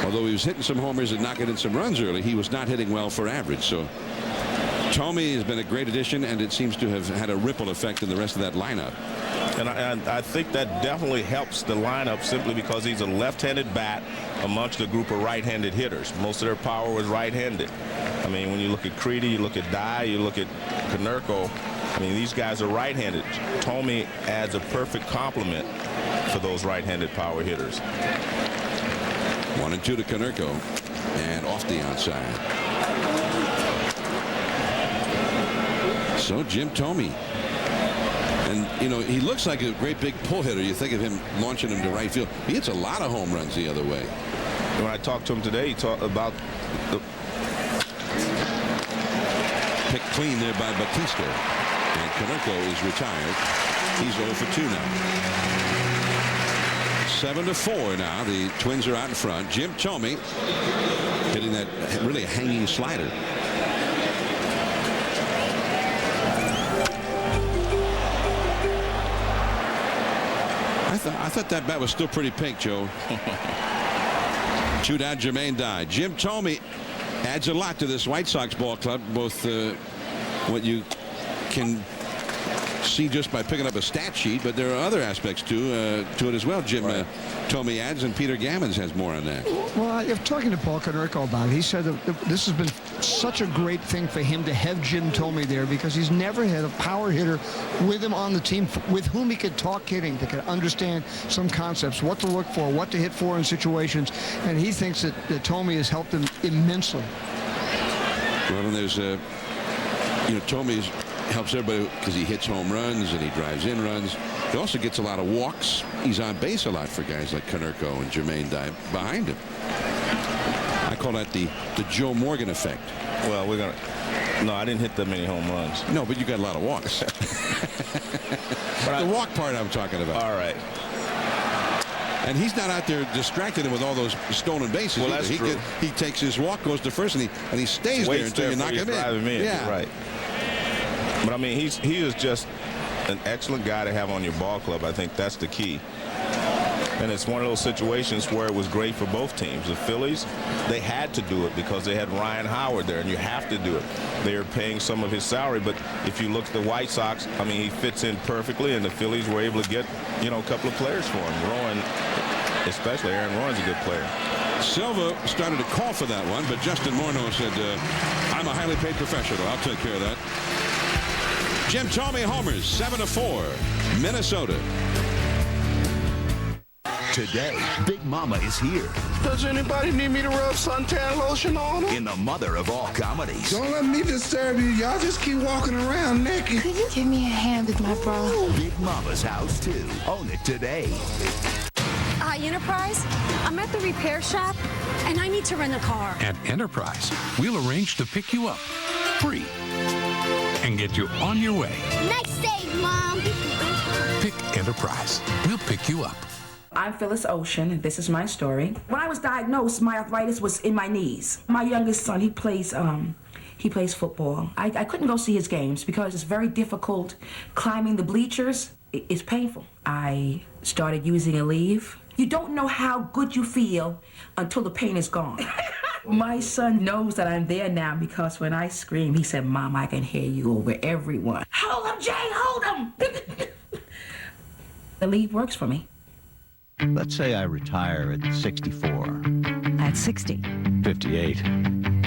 although he was hitting some homers and knocking in some runs early, he was not hitting well for average. So Thome has been a great addition, and it seems to have had a ripple effect in the rest of that lineup. And I think that definitely helps the lineup simply because he's a left-handed bat amongst a group of right-handed hitters. Most of their power was right-handed. I mean, when you look at Creedy, you look at Dye, you look at Konerko, I mean, these guys are right-handed. Thome adds a perfect complement for those right-handed power hitters. 1-2 to Konerko, and off the outside. So Jim Thome. And, you know, he looks like a great big pull hitter. You think of him launching him to right field. He hits a lot of home runs the other way. When I talked to him today, he talked about the pick clean there by Batista. And Konerko is retired. He's 0 for 2 now. 7-4 now. The Twins are out in front. Jim Thome hitting that really hanging slider. I thought that bat was still pretty pink, Joe. 2 down, Jermaine Dye. Jim Thome adds a lot to this White Sox ball club, both what you can see just by picking up a stat sheet, but there are other aspects to it as well. Jim Thome adds, and Peter Gammons has more on that. Well, if talking to Paul Konerko about it, he said that this has been such a great thing for him to have Jim Thome there because he's never had a power hitter with him on the team with whom he could talk hitting, that could understand some concepts, what to look for, what to hit for in situations, and he thinks that Thome has helped him immensely. Well, and there's you know, Thome helps everybody because he hits home runs and he drives in runs. He also gets a lot of walks. He's on base a lot for guys like Konerko and Jermaine Dye behind him. I call that the Joe Morgan effect. Well, we're gonna. No, I didn't hit that many home runs. No, but you got a lot of walks. But the walk part I'm talking about. All right. And he's not out there distracting him with all those stolen bases. Well, that's true. He takes his walk, goes to first, and he stays there until you knock him in. Yeah, right. But I mean, he is just an excellent guy to have on your ball club. I think that's the key. And it's one of those situations where it was great for both teams. The Phillies, they had to do it because they had Ryan Howard there, and you have to do it. They are paying some of his salary, but if you look at the White Sox, I mean, he fits in perfectly, and the Phillies were able to get, you know, a couple of players for him. Rowan, especially Aaron Rowan's a good player. Silva started to call for that one, but Justin Morneau said, I'm a highly paid professional. I'll take care of that. Jim Thome homers, 7-4, Minnesota. Today, Big Mama is here. Does anybody need me to rub suntan lotion on them? In the mother of all comedies. Don't let me disturb you. Y'all just keep walking around naked. Could you give me a hand with my bra? Big Mama's House 2. Own it today. Hi, Enterprise. I'm at the repair shop, and I need to rent a car. At Enterprise, we'll arrange to pick you up free and get you on your way. Nice save, Mom. Pick Enterprise. We'll pick you up. I'm Phyllis Ocean, and this is my story. When I was diagnosed, my arthritis was in my knees. My youngest son, he plays football. I couldn't go see his games because it's very difficult climbing the bleachers. It's painful. I started using Aleve. You don't know how good you feel until the pain is gone. My son knows that I'm there now because when I scream, he said, Mom, I can hear you over everyone. Hold him, Jay, hold him! The lead works for me. Let's say I retire at 64. At 60. 58.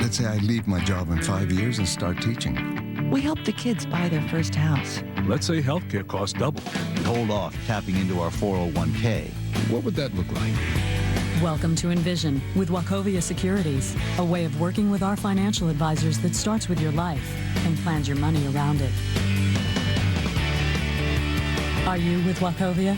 Let's say I leave my job in 5 years and start teaching. We help the kids buy their first house. Let's say healthcare costs double. We hold off tapping into our 401k. What would that look like? Welcome to Envision with Wachovia Securities, a way of working with our financial advisors that starts with your life and plans your money around it. Are you with Wachovia?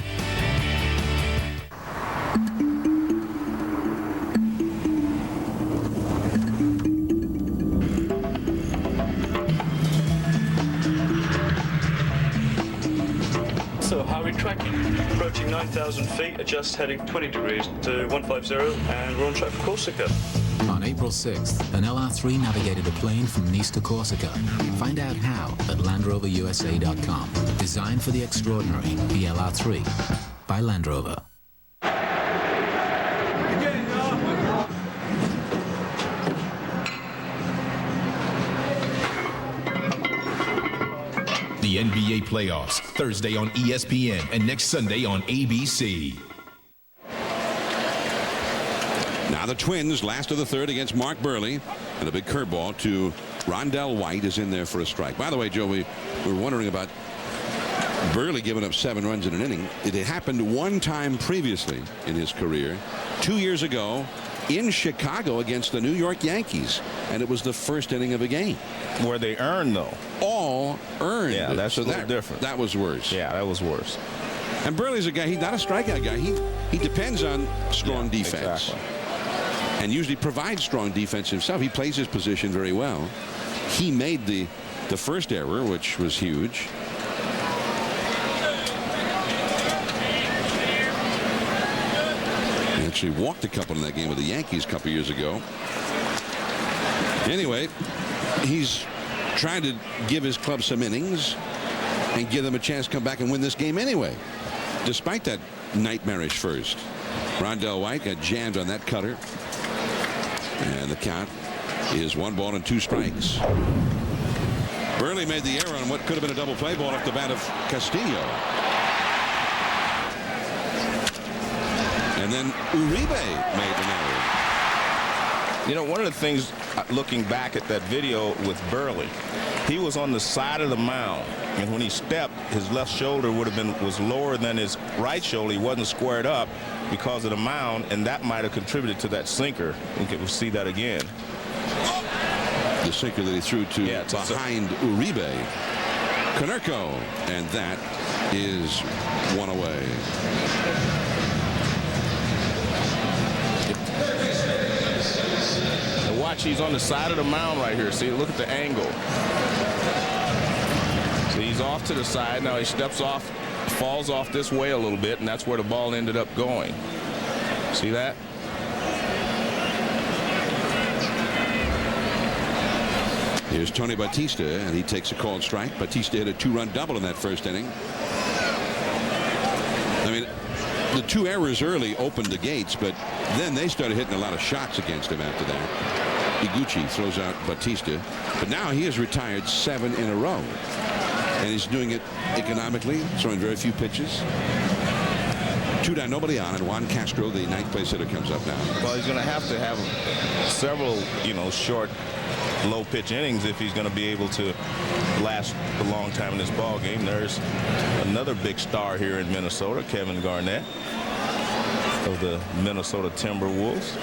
So how are we tracking? Approaching 9,000 feet, adjust heading 20 degrees to 150, and we're on track for Corsica. On April 6th, an LR3 navigated a plane from Nice to Corsica. Find out how at LandRoverUSA.com. Designed for the extraordinary, the LR3 by Land Rover. The NBA playoffs, Thursday on ESPN and next Sunday on ABC. Now the Twins, last of the third against Mark Burley, and a big curveball to Rondell White is in there for a strike. By the way, Joe, we were wondering about Burley giving up 7 runs in an inning. It had happened one time previously in his career, 2 years ago in Chicago against the New York Yankees, and it was the first inning of a game. Where they earned, though. All earned. Yeah, that's so a little different. That was worse. Yeah, that was worse. And Burley's a guy, he's not a strikeout guy. He depends on strong defense. Exactly. And usually provides strong defense himself. He plays his position very well. He made the first error, which was huge. He actually walked a couple in that game with the Yankees a couple years ago. Anyway, he's trying to give his club some innings and give them a chance to come back and win this game anyway, despite that nightmarish first. Rondell White got jammed on that cutter. And the count is 1 ball and 2 strikes. Burley made the error on what could have been a double play ball off the bat of Castillo. And then Uribe made an error. You know, one of the things, looking back at that video with Burley, he was on the side of the mound, and when he stepped, his left shoulder was lower than his right shoulder. He wasn't squared up because of the mound, and that might have contributed to that sinker. I think we'll see that again. The sinker that he threw to behind Uribe. Konerko, and that is 1 away. And watch, he's on the side of the mound right here. See, look at the angle. See, he's off to the side. Now he steps off, falls off this way a little bit, and that's where the ball ended up going. See that? Here's Tony Batista, and he takes a called strike. Batista hit a 2-run double in that first inning. I mean, the 2 errors early opened the gates, but then they started hitting a lot of shots against him after that. Iguchi throws out Batista, but now he has retired 7 in a row, and he's doing it economically, throwing very few pitches. 2 down, nobody on, and Juan Castro, the 9th place hitter, comes up now. Well, he's going to have several, short, low pitch innings if he's going to be able to last a long time in this ball game. There's another big star here in Minnesota, Kevin Garnett of the Minnesota Timberwolves.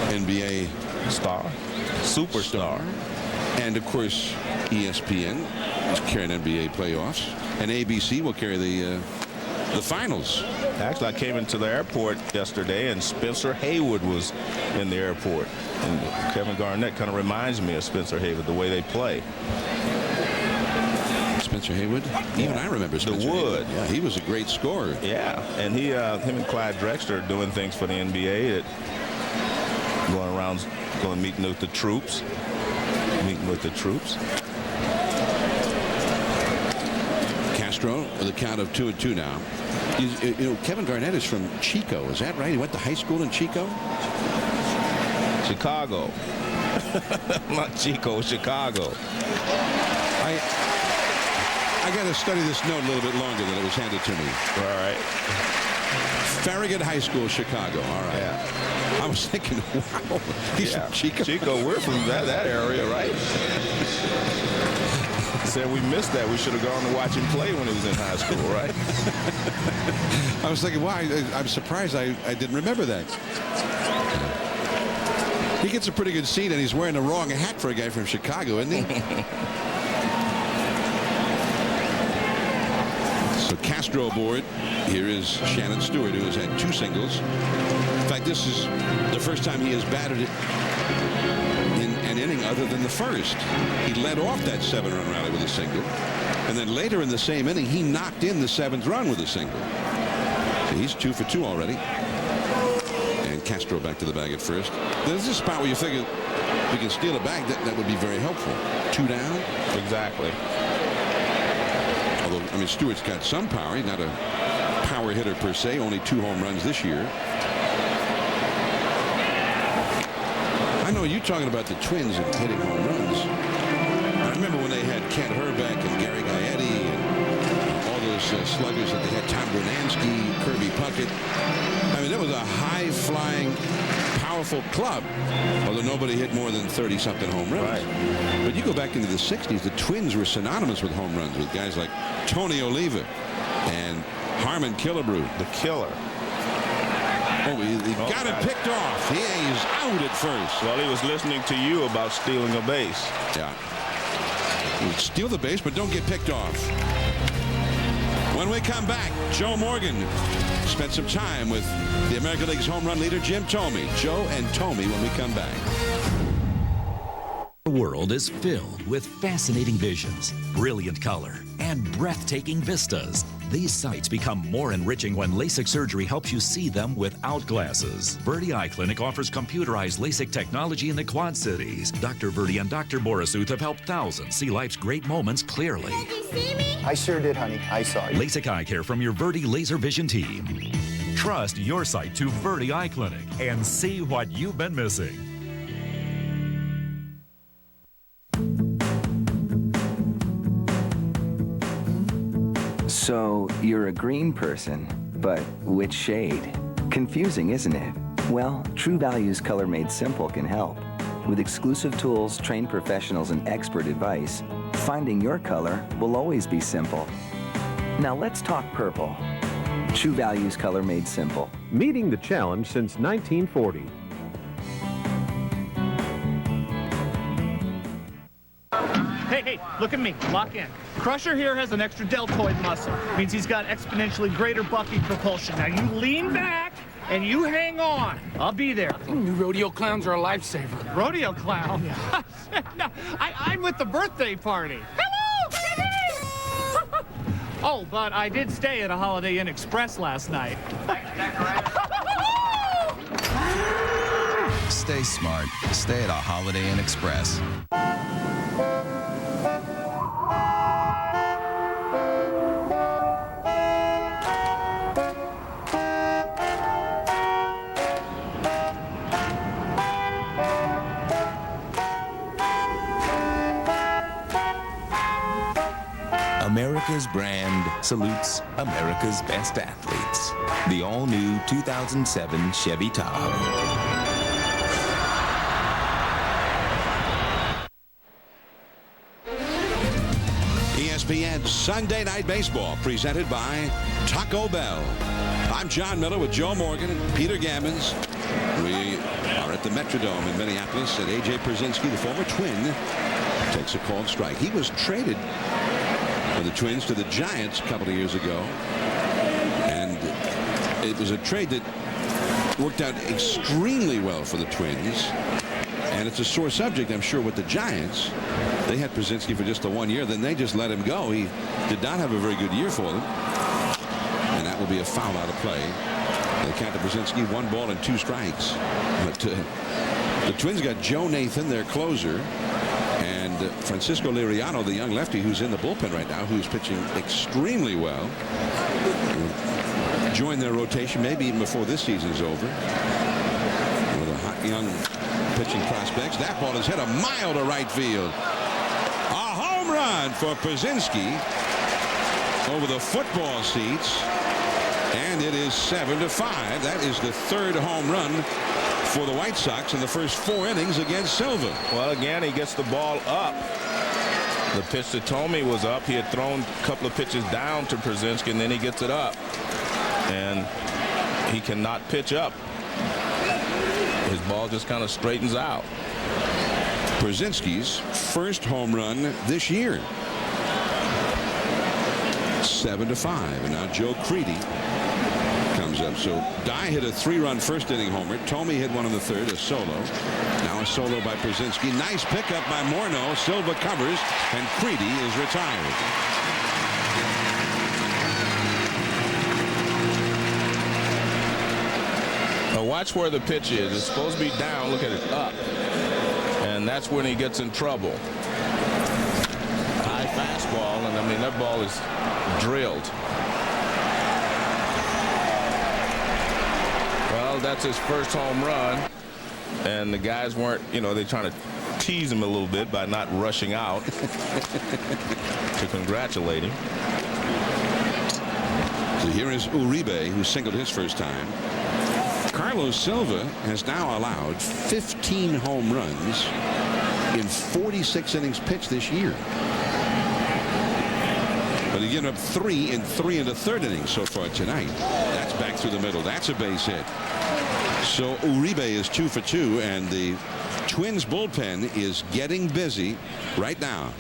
NBA star, superstar, and of course ESPN is carrying NBA playoffs, and ABC will carry the finals. Actually, I came into the airport yesterday, and Spencer Haywood was in the airport. And Kevin Garnett kind of reminds me of Spencer Haywood, the way they play. Spencer Haywood? Even I remember Spencer Haywood. Yeah, he was a great scorer. Yeah, and him and Clyde Drexler are doing things for the NBA. Going around, going meeting with the troops. Castro with a count of 2-2 now. Kevin Garnett is from Chico. Is that right? He went to high school in Chico? Chicago. Not Chico, Chicago. I got to study this note a little bit longer than it was handed to me. All right. Farragut High School, Chicago. All right. Yeah. I was thinking, wow, he's from Chico. Chico, we're from that area, right? Said we missed that. We should have gone to watch him play when he was in high school, right? I was thinking, wow, I'm surprised I didn't remember that. He gets a pretty good seat, and he's wearing the wrong hat for a guy from Chicago, isn't he? So Castro aboard. Here is Shannon Stewart, who has had 2 singles. In fact, this is the first time he has batted it in an inning other than the first. He led off that 7-run rally with a single. And then later in the same inning, he knocked in the 7th run with a single. So he's 2 for 2 already. And Castro back to the bag at first. There's a spot where you figure if you can steal a bag, that would be very helpful. 2 down. Exactly. Although, I mean, Stewart's got some power. He's not a power hitter per se. Only 2 home runs this year. I know you're talking about the Twins and hitting home runs. I remember when they had Kent Herbeck and Gary Gaetti and all those sluggers that they had, Tom Brunansky, Kirby Puckett. I mean, that was a high-flying, powerful club, although nobody hit more than 30-something home runs. Right. But you go back into the 60s, the Twins were synonymous with home runs with guys like Tony Oliva and Harmon Killebrew. The killer. Oh, he got it picked off. He's out at first. Well, he was listening to you about stealing a base. Yeah. Steal the base, but don't get picked off. When we come back, Joe Morgan spent some time with the American League's home run leader, Jim Thome. Joe and Thome when we come back. The world is filled with fascinating visions, brilliant color, and breathtaking vistas. These sights become more enriching when LASIK surgery helps you see them without glasses. Verde Eye Clinic offers computerized LASIK technology in the Quad Cities. Dr. Verde and Dr. Borisuth have helped thousands see life's great moments clearly. Did you see me? I sure did, honey. I saw you. LASIK eye care from your Verde Laser Vision team. Trust your sight to Verde Eye Clinic and see what you've been missing. So, you're a green person, but which shade? Confusing, isn't it? Well, True Value's Color Made Simple can help. With exclusive tools, trained professionals, and expert advice, finding your color will always be simple. Now let's talk purple. True Value's Color Made Simple. Meeting the challenge since 1940. Hey, look at me. Lock in. Crusher here has an extra deltoid muscle. Means he's got exponentially greater bucking propulsion. Now you lean back and you hang on. I'll be there. New rodeo clowns are a lifesaver. Rodeo clown? No, I'm with the birthday party. Hello! Oh, but I did stay at a Holiday Inn Express last night. Stay smart. Stay at a Holiday Inn Express. America's brand salutes America's best athletes. The all-new 2007 Chevy Tahoe. ESPN Sunday Night Baseball, presented by Taco Bell. I'm John Miller with Joe Morgan and Peter Gammons. We are at the Metrodome in Minneapolis, and A.J. Pierzynski, the former Twin, takes a called strike. He was traded for the Twins to the Giants a couple of years ago, and it was a trade that worked out extremely well for the Twins, and it's a sore subject, I'm sure, with the Giants. They had Pierzynski for just the 1 year, then they just let him go. He did not have a very good year for them, and that will be a foul out of play. They count to Pierzynski 1 ball and 2 strikes. But the Twins got Joe Nathan, their closer, and And Francisco Liriano, the young lefty who's in the bullpen right now, who's pitching extremely well, join their rotation maybe even before this season's over. With a hot young pitching prospects. That ball is hit a mile to right field. A home run for Pierzynski over the football seats. And it is 7-5. That is the third home run for the White Sox in the first 4 innings against Silva. Well, again, he gets the ball up. The pitch to Thome was up. He had thrown a couple of pitches down to Pierzynski, and then he gets it up. And he cannot pitch up. His ball just kind of straightens out. Pierzynski's first home run this year. 7-5. And now Joe Creedy comes up. So Dye hit a 3-run first inning homer. Thome hit one in the third, a solo. Now a solo by Pierzynski. Nice pickup by Morneau. Silva covers, and Creedy is retired. Now watch where the pitch is. It's supposed to be down. Look at it, up. And that's when he gets in trouble. High fastball, and I mean that ball is drilled. Well, that's his first home run, and the guys weren't, you know, they're trying to tease him a little bit by not rushing out to congratulate him. So here is Uribe, who singled his first time. Carlos Silva has now allowed 15 home runs in 46 innings pitched this year. But he given up 3 in 3 1/3 innings so far tonight. That's back through the middle. That's a base hit. So Uribe is 2 for 2, and the Twins bullpen is getting busy right now.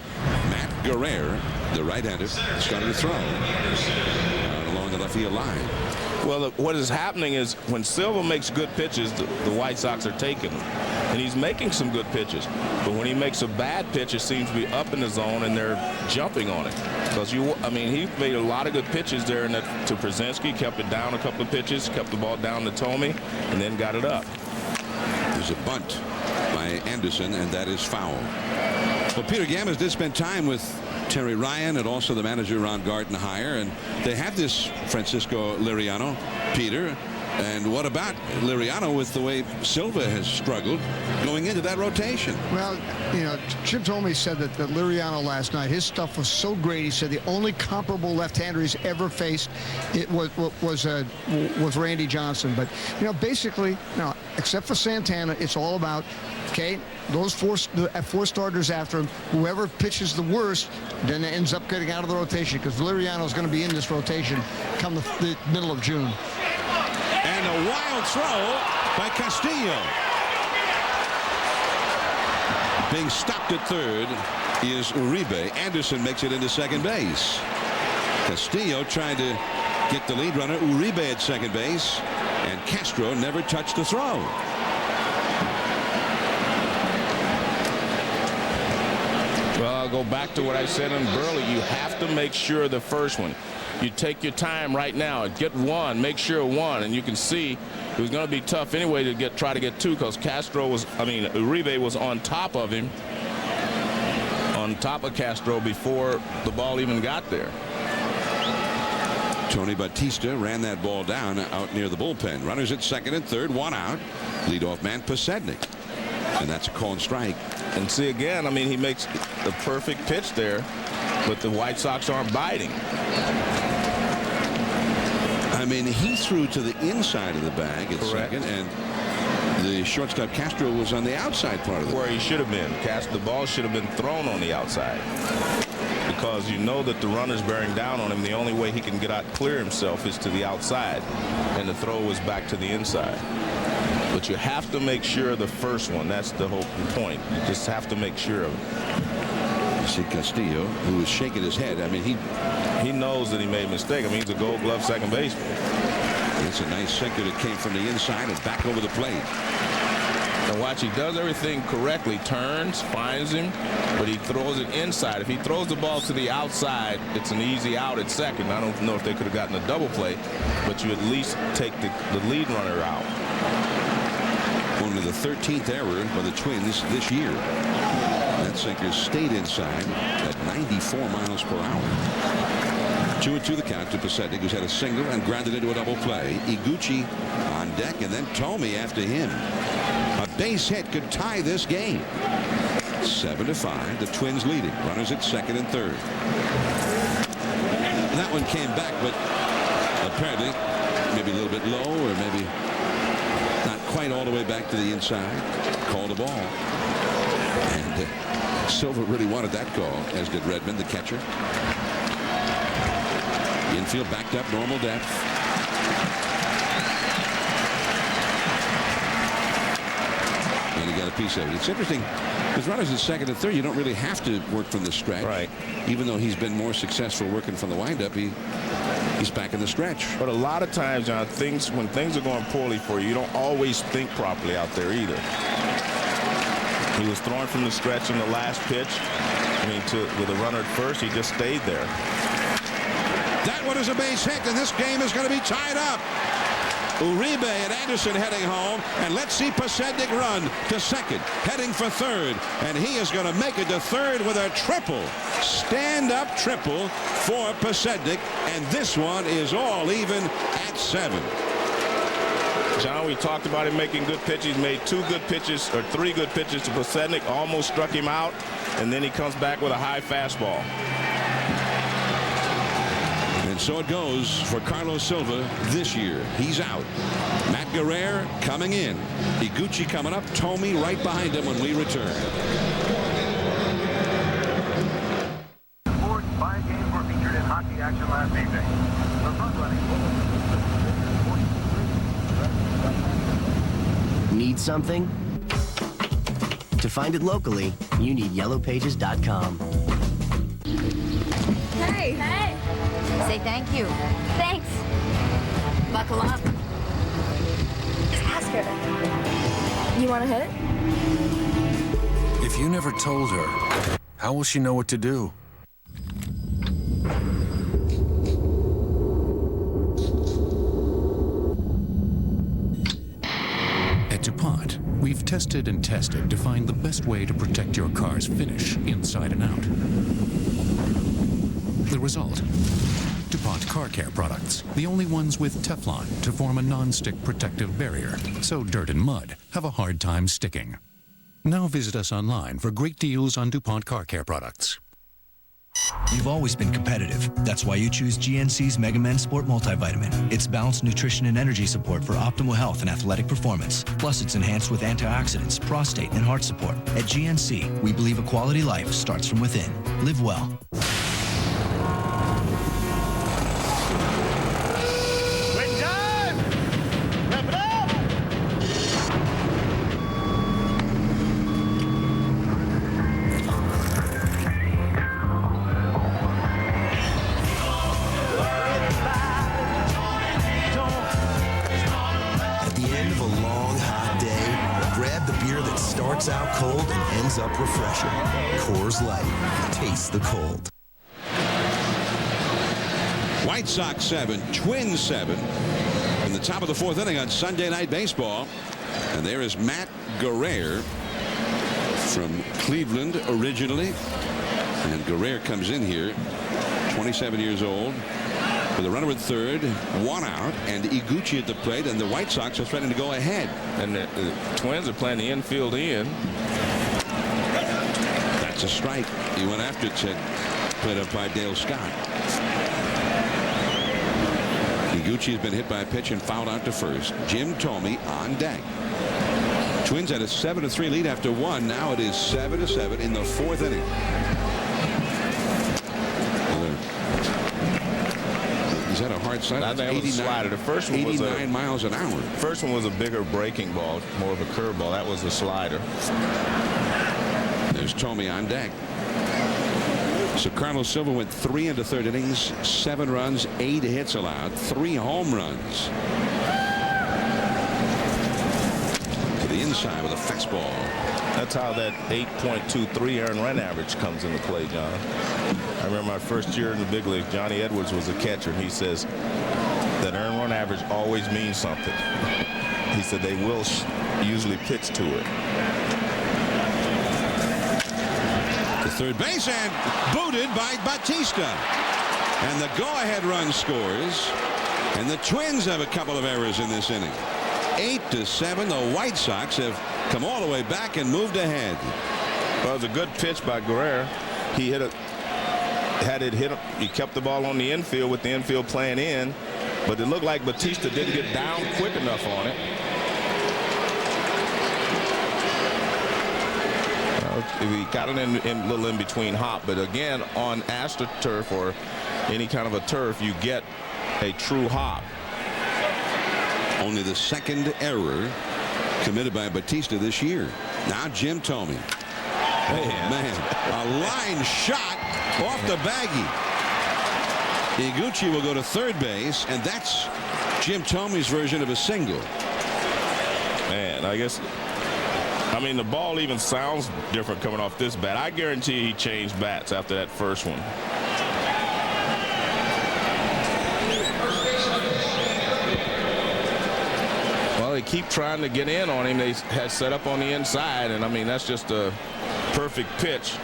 Matt Guerrero, the right-hander, starting to throw along the left field line. Well, what is happening is when Silva makes good pitches, the White Sox are taking them. And he's making some good pitches. But when he makes a bad pitch, it seems to be up in the zone, and they're jumping on it. Because, I mean, he made a lot of good pitches there in that, to Pierzynski, kept it down a couple of pitches, kept the ball down to Thome, and then got it up. There's a bunt by Anderson, and that is foul. Well, Peter Gammons did spend time with Terry Ryan and also the manager Ron Gardenhire, and they have this Francisco Liriano, Peter. And what about Liriano with the way Silva has struggled going into that rotation? Well, you know, Chip Thome said that Liriano last night, his stuff was so great. He said the only comparable left-hander he's ever faced was Randy Johnson. But, you know, basically, you know, except for Santana, it's all about, okay, those four starters after him, whoever pitches the worst then ends up getting out of the rotation, because Liriano is going to be in this rotation come the middle of June. And a wild throw by Castillo. Being stopped at third is Uribe. Anderson makes it into second base. Castillo trying to get the lead runner, Uribe, at second base, and Castro never touched the throw. Well, I'll go back to what I said in Burley. You have to make sure the first one. You take your time right now. Get one. Make sure one. And you can see it was going to be tough anyway to try to get two, because Uribe was on top of him, on top of Castro before the ball even got there. Tony Batista ran that ball down out near the bullpen. Runners at second and third, one out. Leadoff man Pasednik. And that's a call and strike. And see again, I mean, he makes the perfect pitch there, but the White Sox aren't biting. I mean, he threw to the inside of the bag at second, and the shortstop Castro was on the outside part of the where he should have been. The ball should have been thrown on the outside, because you know that the runner's bearing down on him. The only way he can get out, clear himself, is to the outside, and the throw was back to the inside. But you have to make sure the first one. That's the whole point. You just have to make sure of it. See Castillo, who was shaking his head. I mean, he knows that he made a mistake. I mean, he's a Gold Glove second baseman. It's a nice sinker that came from the inside and back over the plate. And watch, he does everything correctly. Turns, finds him, but he throws it inside. If he throws the ball to the outside, it's an easy out at second. I don't know if they could have gotten a double play, but you at least take the lead runner out. Only the 13th error by the Twins this year. That sinker stayed inside at 94 miles per hour. 2-2 the count to Pasetnik, who's had a single and grounded into a double play. Iguchi on deck, and then Tomey after him. A base hit could tie this game. 7-5. The Twins leading. Runners at second and third. That one came back, but apparently maybe a little bit low, or maybe not quite all the way back to the inside. Called a ball. And Silva really wanted that call, as did Redmond, the catcher. Infield backed up, normal depth. And he got a piece of it. It's interesting. With runners at second and third, you don't really have to work from the stretch. Right. Even though he's been more successful working from the windup, he's back in the stretch. But a lot of times, John, when things are going poorly for you, you don't always think properly out there either. He was throwing from the stretch in the last pitch. I mean, with a runner at first, he just stayed there. That one is a base hit, and this game is going to be tied up. Uribe and Anderson heading home, and let's see Pasetnik run to second, heading for third, and he is going to make it to third with a triple, stand-up triple for Pasetnik, and this one is all even at 7. John, we talked about him making good pitches. He made 2 good pitches, or 3 good pitches to Pasetnik, almost struck him out, and then he comes back with a high fastball. And so it goes for Carlos Silva this year. He's out. Matt Guerrero coming in. Iguchi coming up. Tomey right behind him when we return. 5 games were featured in hockey action last evening. The front running. Need something? To find it locally, you need yellowpages.com. Hey! Hey! Say thank you. Thanks. Buckle up. Just ask her. You want to hit it? If you never told her, how will she know what to do? At DuPont, we've tested and tested to find the best way to protect your car's finish inside and out. The result? DuPont Car Care products, the only ones with Teflon to form a non-stick protective barrier, so dirt and mud have a hard time sticking. Now visit us online for great deals on DuPont Car Care products. You've always been competitive. That's why you choose GNC's Mega Men Sport Multivitamin. It's balanced nutrition and energy support for optimal health and athletic performance. Plus, it's enhanced with antioxidants, prostate, and heart support. At GNC, we believe a quality life starts from within. Live well. Out cold and ends up refreshing. Coors Light. Taste the cold. White Sox 7, Twins 7 in the top of the 4th inning on Sunday Night Baseball. And there is Matt Guerrero from Cleveland originally. And Guerrero comes in here, 27 years old, with a runner at third, 1 out, and Iguchi at the plate, and the White Sox are threatening to go ahead. And the Twins are playing the infield in. That's a strike. He went after it, said, played up by Dale Scott. Iguchi has been hit by a pitch and fouled out to first. Jim Tomey on deck. Twins had a 7-3 lead after 1. Now it is 7-7 in the 4th inning. He's had a hard side. I think it was a slider. The first one was 89 miles an hour. First one was a bigger breaking ball, more of a curveball. That was a slider. There's Tomey on deck. So Carlos Silva went 3 into 3rd innings, 7 runs, 8 hits allowed, 3 home runs. To the inside with a fastball. That's how that 8.23 earned run average comes into play, John. I remember my first year in the big league, Johnny Edwards was a catcher, and he says that earned run average always means something. He said they will usually pitch to it. to third base and booted by Batista. And the go-ahead run scores. And the Twins have a couple of errors in this inning. 8-7. The White Sox have come all the way back and moved ahead. Well, it was a good pitch by Guerrero. He hit it. Had it hit him, he kept the ball on the infield with the infield playing in, but it looked like Batista didn't get down quick enough on it. He got it in a little in between hop, but again, on AstroTurf or any kind of a turf, you get a true hop. Only the second error committed by Batista this year. Now Jim Thome. Oh, man. A line shot off the baggie. Iguchi will go to third base, and that's Jim Thome's version of a single. Man, I mean, the ball even sounds different coming off this bat. I guarantee he changed bats after that first one. Well, they keep trying to get in on him. They had set up on the inside, and I mean, that's just a perfect pitch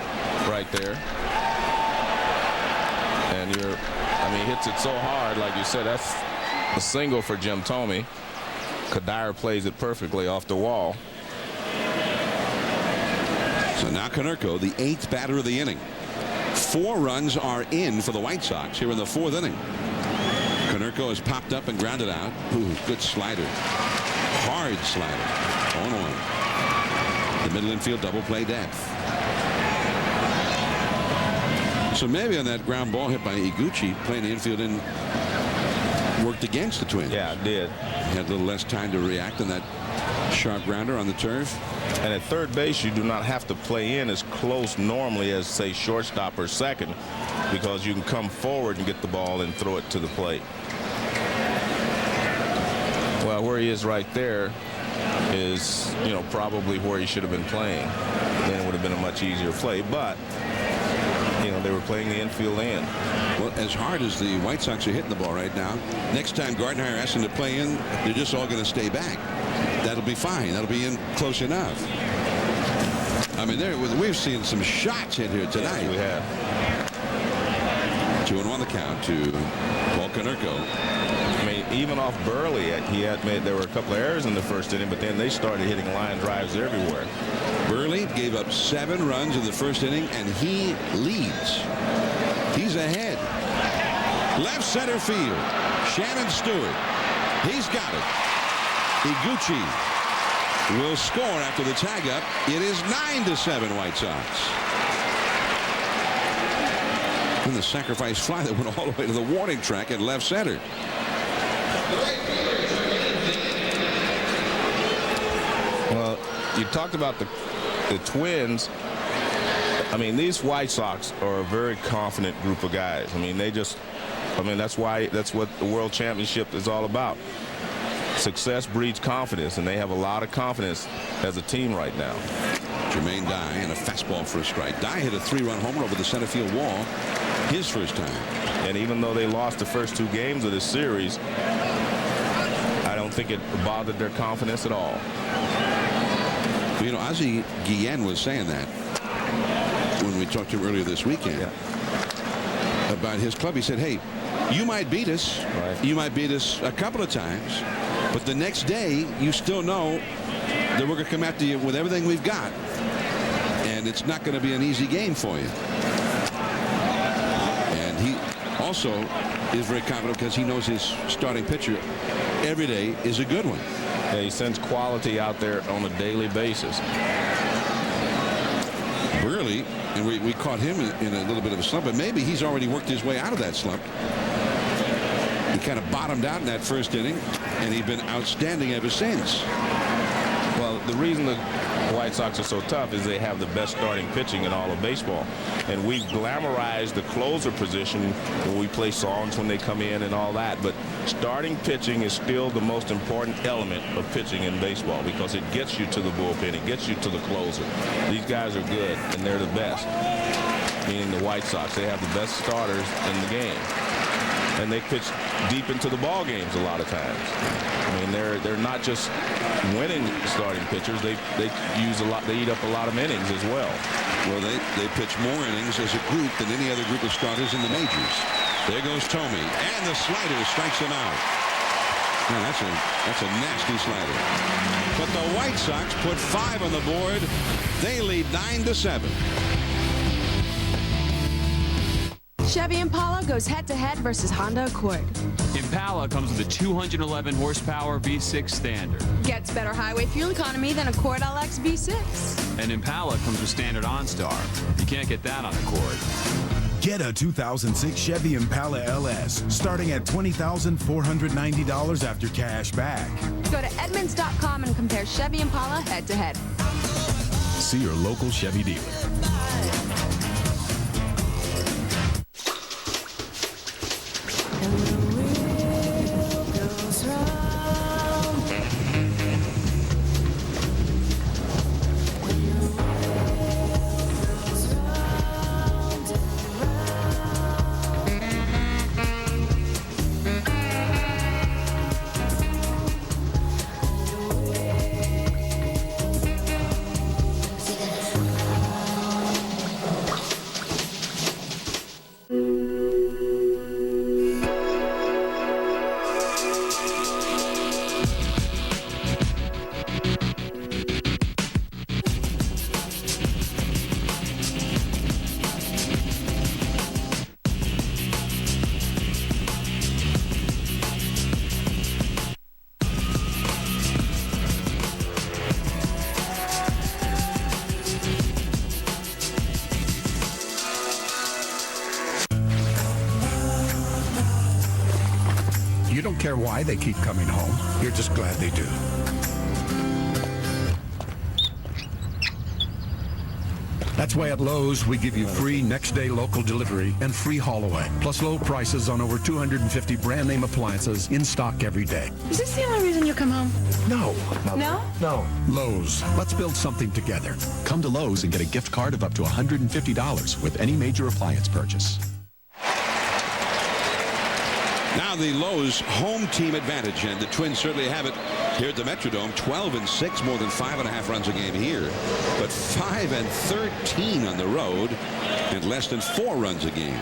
right there. And he hits it so hard, like you said, that's a single for Jim Thome. Kadire plays it perfectly off the wall. So now Konerko, the 8th batter of the inning. 4 runs are in for the White Sox here in the 4th inning. Konerko has popped up and grounded out. Ooh, good slider. Hard slider. 0-1. The middle infield double play depth. So maybe on that ground ball hit by Iguchi, playing the infield in, worked against the Twins. Yeah, it did. Had a little less time to react on that sharp grounder on the turf. And at third base, you do not have to play in as close normally as, say, shortstop or second, because you can come forward and get the ball and throw it to the plate. Well, where he is right there is, probably where he should have been playing. Then it would have been a much easier play. But, they were playing the infield in. Well, as hard as the White Sox are hitting the ball right now, next time Gardner asks them to play in, they're just all going to stay back. That'll be fine. That'll be in close enough. I mean, we've seen some shots hit here tonight. Yes, we have. 2-1 the count to Paul Konerko. I mean, even off Burley, there were a couple of errors in the first inning, but then they started hitting line drives everywhere. Burley gave up 7 runs in the first inning, and he leads. He's ahead. Left center field. Shannon Stewart. He's got it. Iguchi will score after the tag up. It is 9-7 White Sox. And the sacrifice fly that went all the way to the warning track at left center. Well, you talked about the Twins. I mean, these White Sox are a very confident group of guys. I mean, that's what the World Championship is all about. Success breeds confidence, and they have a lot of confidence as a team right now. Jermaine Dye and a fastball for a strike. Dye hit a 3-run homer over the center field wall his first time. And even though they lost the first 2 games of this series, I don't think it bothered their confidence at all. Ozzie Guillen was saying that when we talked to him earlier this weekend about his club. He said, hey, you might beat us. Right. You might beat us a couple of times, but the next day you still know that we're going to come after you with everything we've got, and it's not going to be an easy game for you. And he also is very confident because he knows his starting pitcher every day is a good one. Yeah, he sends quality out there on a daily basis. Burley, and we caught him in a little bit of a slump, but maybe he's already worked his way out of that slump. He kind of bottomed out in that first inning, and he's been outstanding ever since. Well, the reason the White Sox are so tough is they have the best starting pitching in all of baseball. And we glamorize the closer position when we play songs when they come in and all that. But starting pitching is still the most important element of pitching in baseball because it gets you to the bullpen. It gets you to the closer. These guys are good, and they're the best, meaning the White Sox. They have the best starters in the game. and they pitch deep into the ball games a lot of times. I mean, they're not just winning starting pitchers. They use a lot. They eat up a lot of innings as well. Well, they pitch more innings as a group than any other group of starters in the majors. There goes Tomey, and the slider strikes him out. No, that's a nasty slider. But the White Sox put 5 on the board. They lead 9-7. Chevy Impala goes head-to-head versus Honda Accord. Impala comes with a 211 horsepower V6 standard. Gets better highway fuel economy than Accord LX V6. And Impala comes with standard OnStar. You can't get that on Accord. Get a 2006 Chevy Impala LS starting at $20,490 after cash back. Go to Edmunds.com and compare Chevy Impala head-to-head. See your local Chevy dealer. You don't care why they keep coming home. You're just glad they do. That's why at Lowe's, we give you free next-day local delivery and free haul-away, plus low prices on over 250 brand-name appliances in stock every day. Is this the only reason you come home? No. No? No. Lowe's. Let's build something together. Come to Lowe's and get a gift card of up to $150 with any major appliance purchase. Now the Lowe's home team advantage, and the Twins certainly have it here at the Metrodome. 12-6, more than 5.5 runs a game here, but 5-13 on the road and less than 4 runs a game.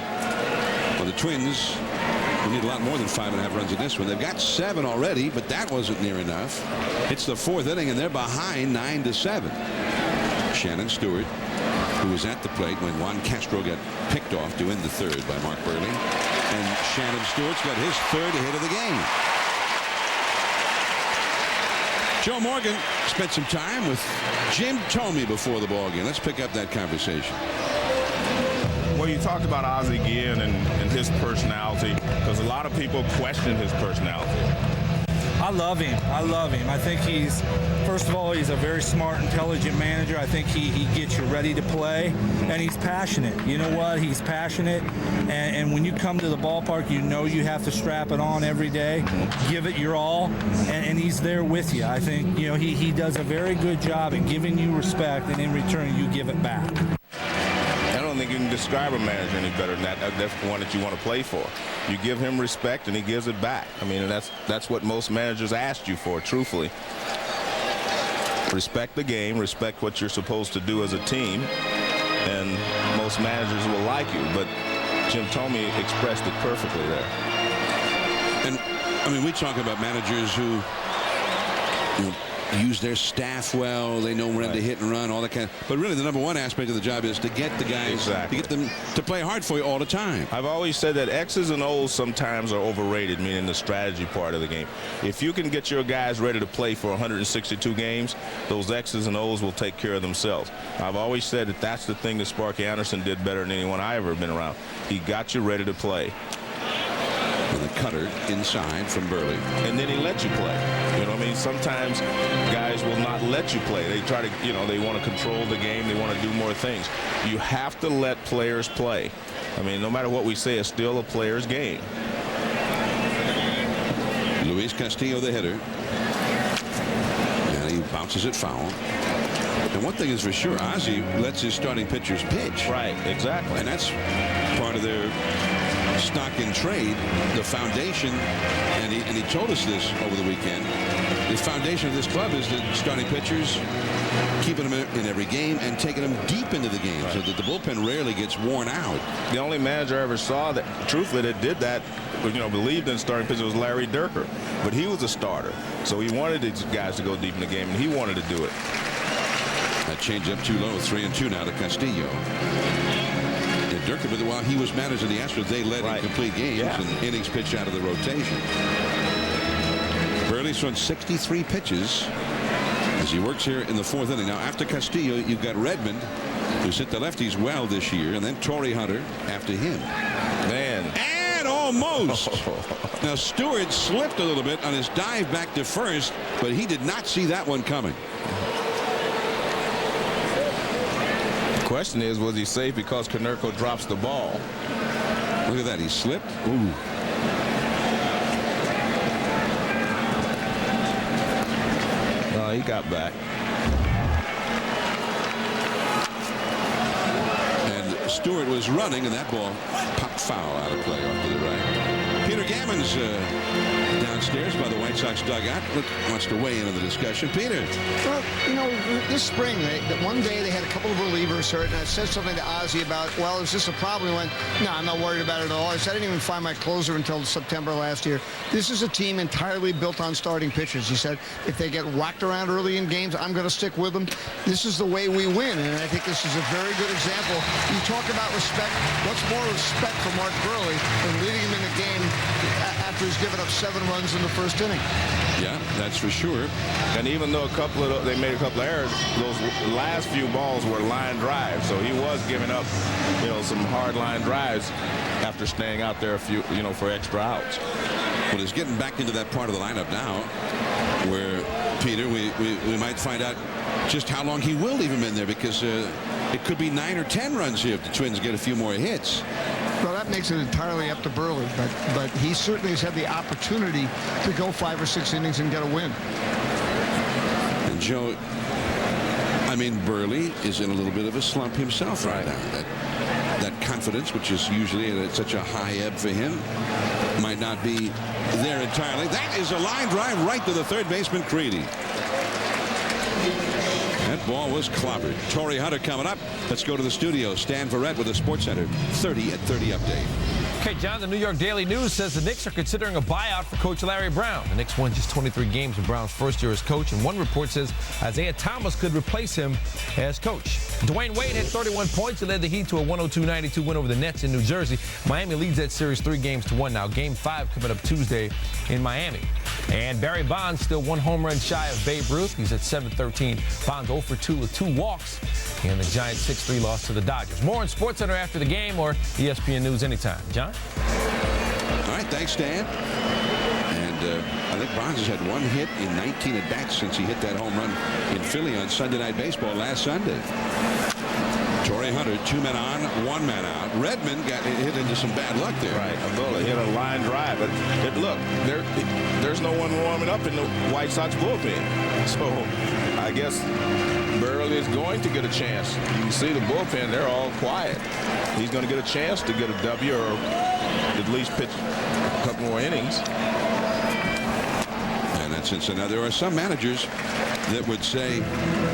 Well, the Twins will need a lot more than 5.5 runs in this one. They've got 7 already, but that wasn't near enough. It's the 4th inning, and they're behind 9-7. Shannon Stewart, who was at the plate when Juan Castro got picked off to end the 3rd by Mark Burley. And Shannon Stewart's got his 3rd hit of the game. Joe Morgan spent some time with Jim Thome before the ball game. Let's pick up that conversation. Well, you talked about Ozzie Guillen and his personality, because a lot of people question his personality. I love him. I love him. I think he's, first of all, he's a very smart, intelligent manager. I think he gets you ready to play, and he's passionate. You know what? He's passionate, and when you come to the ballpark, you know you have to strap it on every day, give it your all, and he's there with you. I think, you know, he does a very good job in giving you respect, and in return, you give it back. I don't think you can describe a manager any better than that. That's the one that you want to play for. You give him respect and he gives it back. I mean, that's what most managers ask you for, truthfully. Respect the game, respect what you're supposed to do as a team, and most managers will like you. But Jim Thome expressed it perfectly there. And, I mean, we talk about managers who, you know, use their staff well. They know when to hit and run, all that kind of. But really, the number one aspect of the job is to get the guys, to get them to play hard for you all the time. I've always said that X's and O's sometimes are overrated, meaning the strategy part of the game. If you can get your guys ready to play for 162 games, those X's and O's will take care of themselves. I've always said that that's the thing that Sparky Anderson did better than anyone I ever been around. He got you ready to play. And the cutter inside from Burley. And then he let you play. You know what I mean? Sometimes guys will not let you play. They try to, you know, they want to control the game. They want to do more things. You have to let players play. I mean, no matter what we say, it's still a player's game. Luis Castillo, the hitter. And he bounces it foul. And one thing is for sure, Ozzie lets his starting pitchers pitch. Right, exactly. And that's part of their stock in trade, the foundation, and he told us this over the weekend, the foundation of this club is that starting pitchers, keeping them in every game and taking them deep into the game so that the bullpen rarely gets worn out. The only manager I ever saw that, truthfully, that did that, believed in starting pitchers was Larry Durker. But he was a starter, so he wanted these guys to go deep in the game, and he wanted to do it. That change up too low, 3-2 now to Castillo. And Durker, but while he was manager of the Astros, they led in complete games and innings pitched out of the rotation. Burley's thrown 63 pitches as he works here in the 4th inning. Now, after Castillo, you've got Redmond, who's hit the lefties well this year, and then Torrey Hunter after him. Man. And almost. Now, Stewart slipped a little bit on his dive back to first, but he did not see that one coming. The question is, was he safe because Konerko drops the ball? Look at that. He slipped. Ooh. He got back. And Stewart was running, and that ball popped foul out of play off to the right. Peter Gammon's downstairs by the White Sox dugout. Wants to weigh in on the discussion. Peter. Well, this spring, one day they had a couple of relievers hurt, and I said something to Ozzie about, well, is this a problem? He went, no, I'm not worried about it at all. I said, I didn't even find my closer until September last year. This is a team entirely built on starting pitchers. He said, if they get whacked around early in games, I'm going to stick with them. This is the way we win, and I think this is a very good example. You talk about respect. What's more respect for Mark Burley than leading him in the game after he's given up 7 runs in the first inning? Yeah, that's for sure. And even though they made a couple of errors, those last few balls were line drives, so he was giving up, some hard line drives after staying out there a few, for extra outs. Well, he's getting back into that part of the lineup now, where Peter, we might find out just how long he will leave him in there, because it could be 9 or 10 runs here if the Twins get a few more hits. Well, that makes it entirely up to Burley, but he certainly has had the opportunity to go 5 or 6 innings and get a win. And Joe, I mean, Burley is in a little bit of a slump himself right now. That confidence, which is usually at such a high ebb for him, might not be there entirely. That is a line drive right to the third baseman, Creedy. That ball was clobbered. Torrey Hunter coming up. Let's go to the studio. Stan Verrett with the Sports Center 30 at 30 update. Okay, John, the New York Daily News says the Knicks are considering a buyout for Coach Larry Brown. The Knicks won just 23 games in Brown's first year as coach, and one report says Isaiah Thomas could replace him as coach. Dwayne Wade had 31 points. He led the Heat to a 102-92 win over the Nets in New Jersey. Miami leads that series 3-1 now. Game 5 coming up Tuesday in Miami. And Barry Bonds still 1 home run shy of Babe Ruth. He's at 713. Bonds 0 for 2 with 2 walks. And the Giants 6-3 loss to the Dodgers. More on SportsCenter after the game or ESPN News anytime. John? All right, thanks, Stan. And I think Bonds has had 1 hit in 19 at-bats since he hit that home run in Philly on Sunday Night Baseball last Sunday. Torrey Hunter, 2 men on, 1 man out. Redmond got hit into some bad luck there. Right, Abdullah hit a line drive. But look, there's no one warming up in the White Sox bullpen. So I guess Burley is going to get a chance. You can see the bullpen, they're all quiet. He's going to get a chance to get a W or at least pitch a couple more innings. And that's it. So now there are some managers that would say,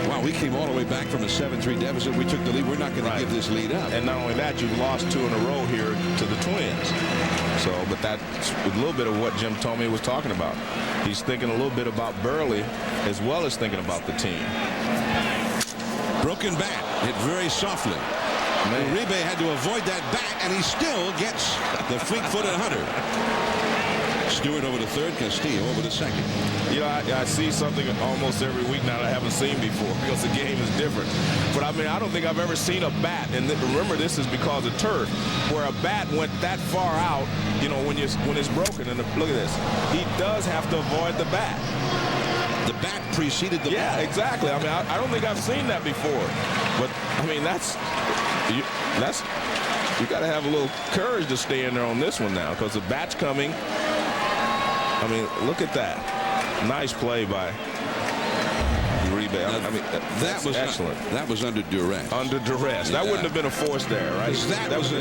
wow, we came all the way back from a 7-3 deficit. We took the lead. We're not going to give this lead up. And not only that, you've lost 2 in a row here to the Twins. So, but that's a little bit of what Jim Thome was talking about. He's thinking a little bit about Burley as well as thinking about the team. Broken bat, hit very softly. Uribe had to avoid that bat, and he still gets the fleet-footed Hunter. Stewart over to third, Castillo over to second. I see something almost every week now that I haven't seen before because the game is different. But I mean, I don't think I've ever seen a bat, and remember this is because of turf, where a bat went that far out, when it's broken. And look at this. He does have to avoid the bat. The bat preceded the ball. Yeah, exactly. I mean, I don't think I've seen that before. But I mean, you got to have a little courage to stay in there on this one now because the bat's coming. I mean, look at that. Nice play by Uribe. Uribe. I mean, that was excellent. That was under duress. Under duress. That wouldn't have been a forced error, right? That was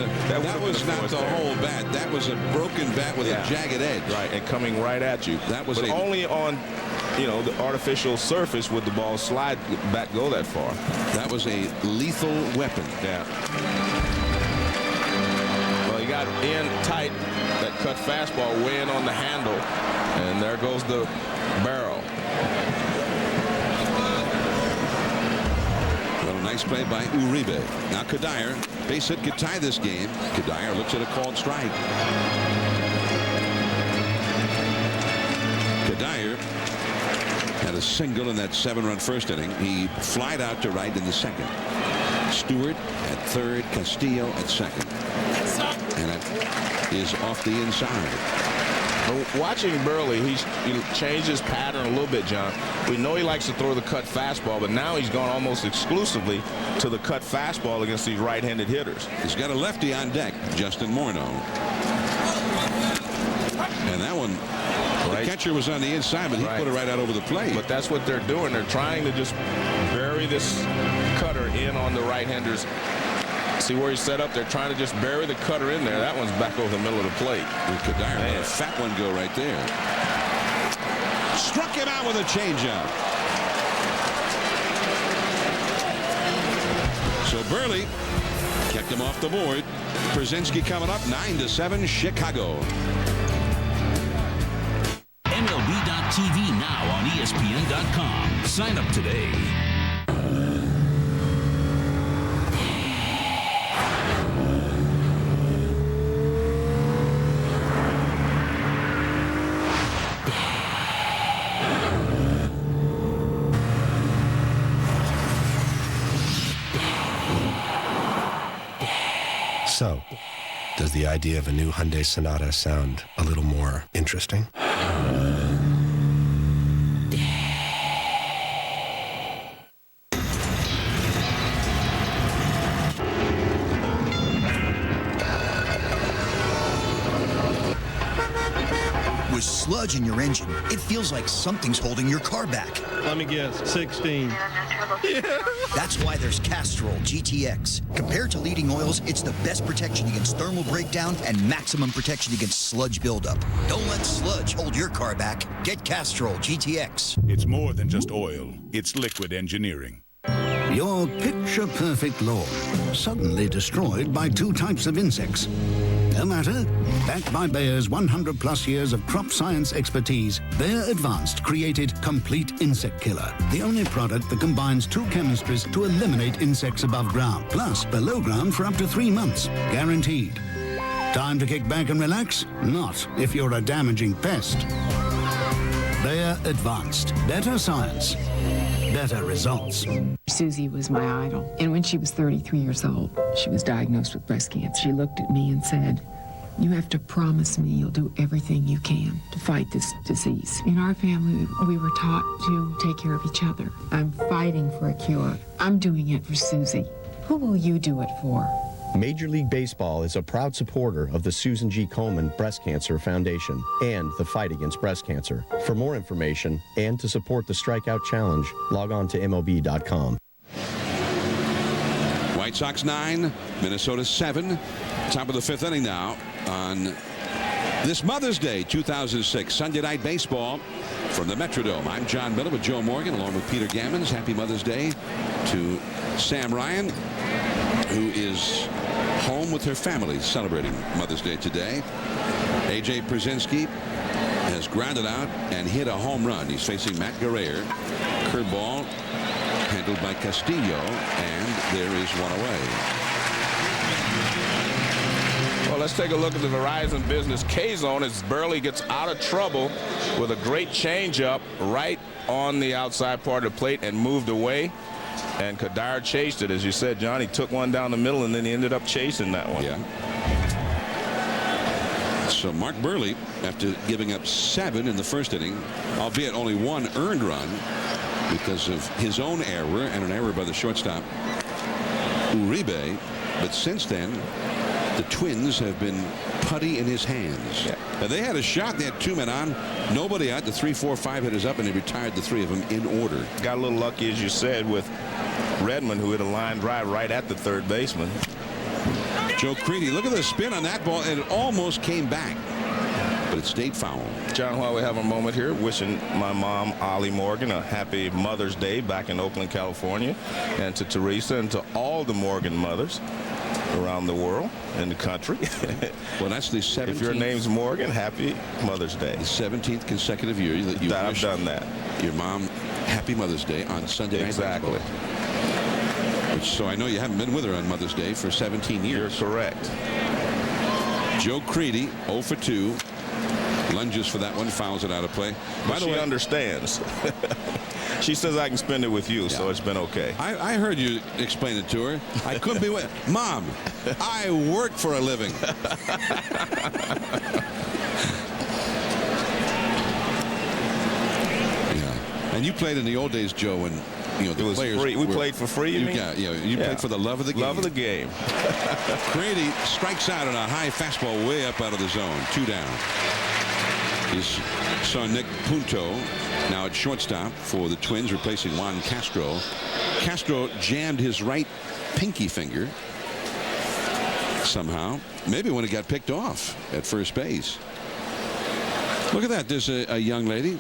not the whole bat. That was a broken bat with a jagged edge. Right, and coming right at you. That was only on, the artificial surface would the ball slide back go that far. That was a lethal weapon. Yeah. Well, he got in tight. That cut fastball way in on the handle, and there goes the barrel. Well, a nice play by Uribe. Now Kadire, base hit could tie this game. Kadire looks at a called strike. Kadire had a single in that 7-run first inning. He flied out to right in the second. Stewart at third, Castillo at second. And it is off the inside. Watching Burley, he changed his pattern a little bit, John. We know he likes to throw the cut fastball, but now he's gone almost exclusively to the cut fastball against these right-handed hitters. He's got a lefty on deck, Justin Morneau. And that one, the catcher was on the inside, but he put it right out over the plate. But that's what they're doing. They're trying to just bury this cutter in on the right-handers. See where he's set up? They're trying to just bury the cutter in there. That one's back over the middle of the plate. Kadire let a fat one go right there. Struck him out with a changeup. So Burley kept him off the board. Brzezinski coming up 9-7 Chicago. MLB.tv now on ESPN.com. Sign up today. So, does the idea of a new Hyundai Sonata sound a little more interesting? With sludge in your engine, it feels like something's holding your car back. Let me guess, 16. That's why there's Castrol GTX. Compared to leading oils, it's the best protection against thermal breakdown and maximum protection against sludge buildup. Don't let sludge hold your car back. Get Castrol GTX. It's more than just oil. It's liquid engineering. Your picture-perfect lawn, suddenly destroyed by 2 types of insects. No matter, backed by Bayer's 100-plus years of crop science expertise, Bayer Advanced created Complete Insect Killer, the only product that combines 2 chemistries to eliminate insects above ground, plus below ground for up to 3 months, guaranteed. Time to kick back and relax? Not if you're a damaging pest. Bayer Advanced. Better science. Better results. Susie was my idol. And when she was 33 years old, she was diagnosed with breast cancer. She looked at me and said, "You have to promise me you'll do everything you can to fight this disease." In our family, we were taught to take care of each other. I'm fighting for a cure. I'm doing it for Susie. Who will you do it for? Major League Baseball is a proud supporter of the Susan G. Komen Breast Cancer Foundation and the fight against breast cancer. For more information and to support the Strikeout Challenge, log on to MLB.com. White Sox 9, Minnesota 7. Top of the 5th inning now on this Mother's Day 2006 Sunday Night Baseball from the Metrodome. I'm John Miller with Joe Morgan along with Peter Gammons. Happy Mother's Day to Sam Ryan, who is home with her family celebrating Mother's Day today. A.J. Brzezinski has grounded out and hit a home run. He's facing Matt Guerrero. Curveball handled by Castillo, and there is one away. Well, let's take a look at the Verizon Business K-Zone as Burley gets out of trouble with a great changeup right on the outside part of the plate and moved away. And Kadire chased it, as you said, John. He took one down the middle, and then he ended up chasing that one. Yeah. So Mark Burley, after giving up 7 in the first inning, albeit only 1 earned run because of his own error and an error by the shortstop, Uribe. But since then, the Twins have been putty in his hands. Yeah. And they had a shot. They had 2 men on, nobody out. The 3, 4, 5 hitters up, and they retired the 3 of them in order. Got a little lucky, as you said, with Redmond, who hit a line drive right at the third baseman. Joe Creedy, look at the spin on that ball, and it almost came back, but it stayed foul. John, while we have a moment here, wishing my mom, Ollie Morgan, a happy Mother's Day back in Oakland, California, and to Teresa and to all the Morgan mothers around the world and the country. Well, that's the 17th. If your name's Morgan, happy Mother's Day. The 17th consecutive year that you've I've done that. Your mom happy Mother's Day on Sunday night. Exactly. So I know you haven't been with her on Mother's Day for 17 years. You're correct. Joe Creedy, 0 for 2. Lunges for that one, fouls it out of play. By the way, she understands. She says I can spend it with you, so it's been okay. I heard you explain it to her. I couldn't be with Mom, I work for a living. Yeah. And you played in the old days, Joe, when the it was players free. We played for free, you mean? You played for the love of the game. Love of the game. Creedy strikes out on a high fastball way up out of the zone. 2 down. His son Nick Punto now at shortstop for the Twins, replacing Juan Castro. Castro jammed his right pinky finger somehow, maybe when it got picked off at first base. Look at that. There's a young lady.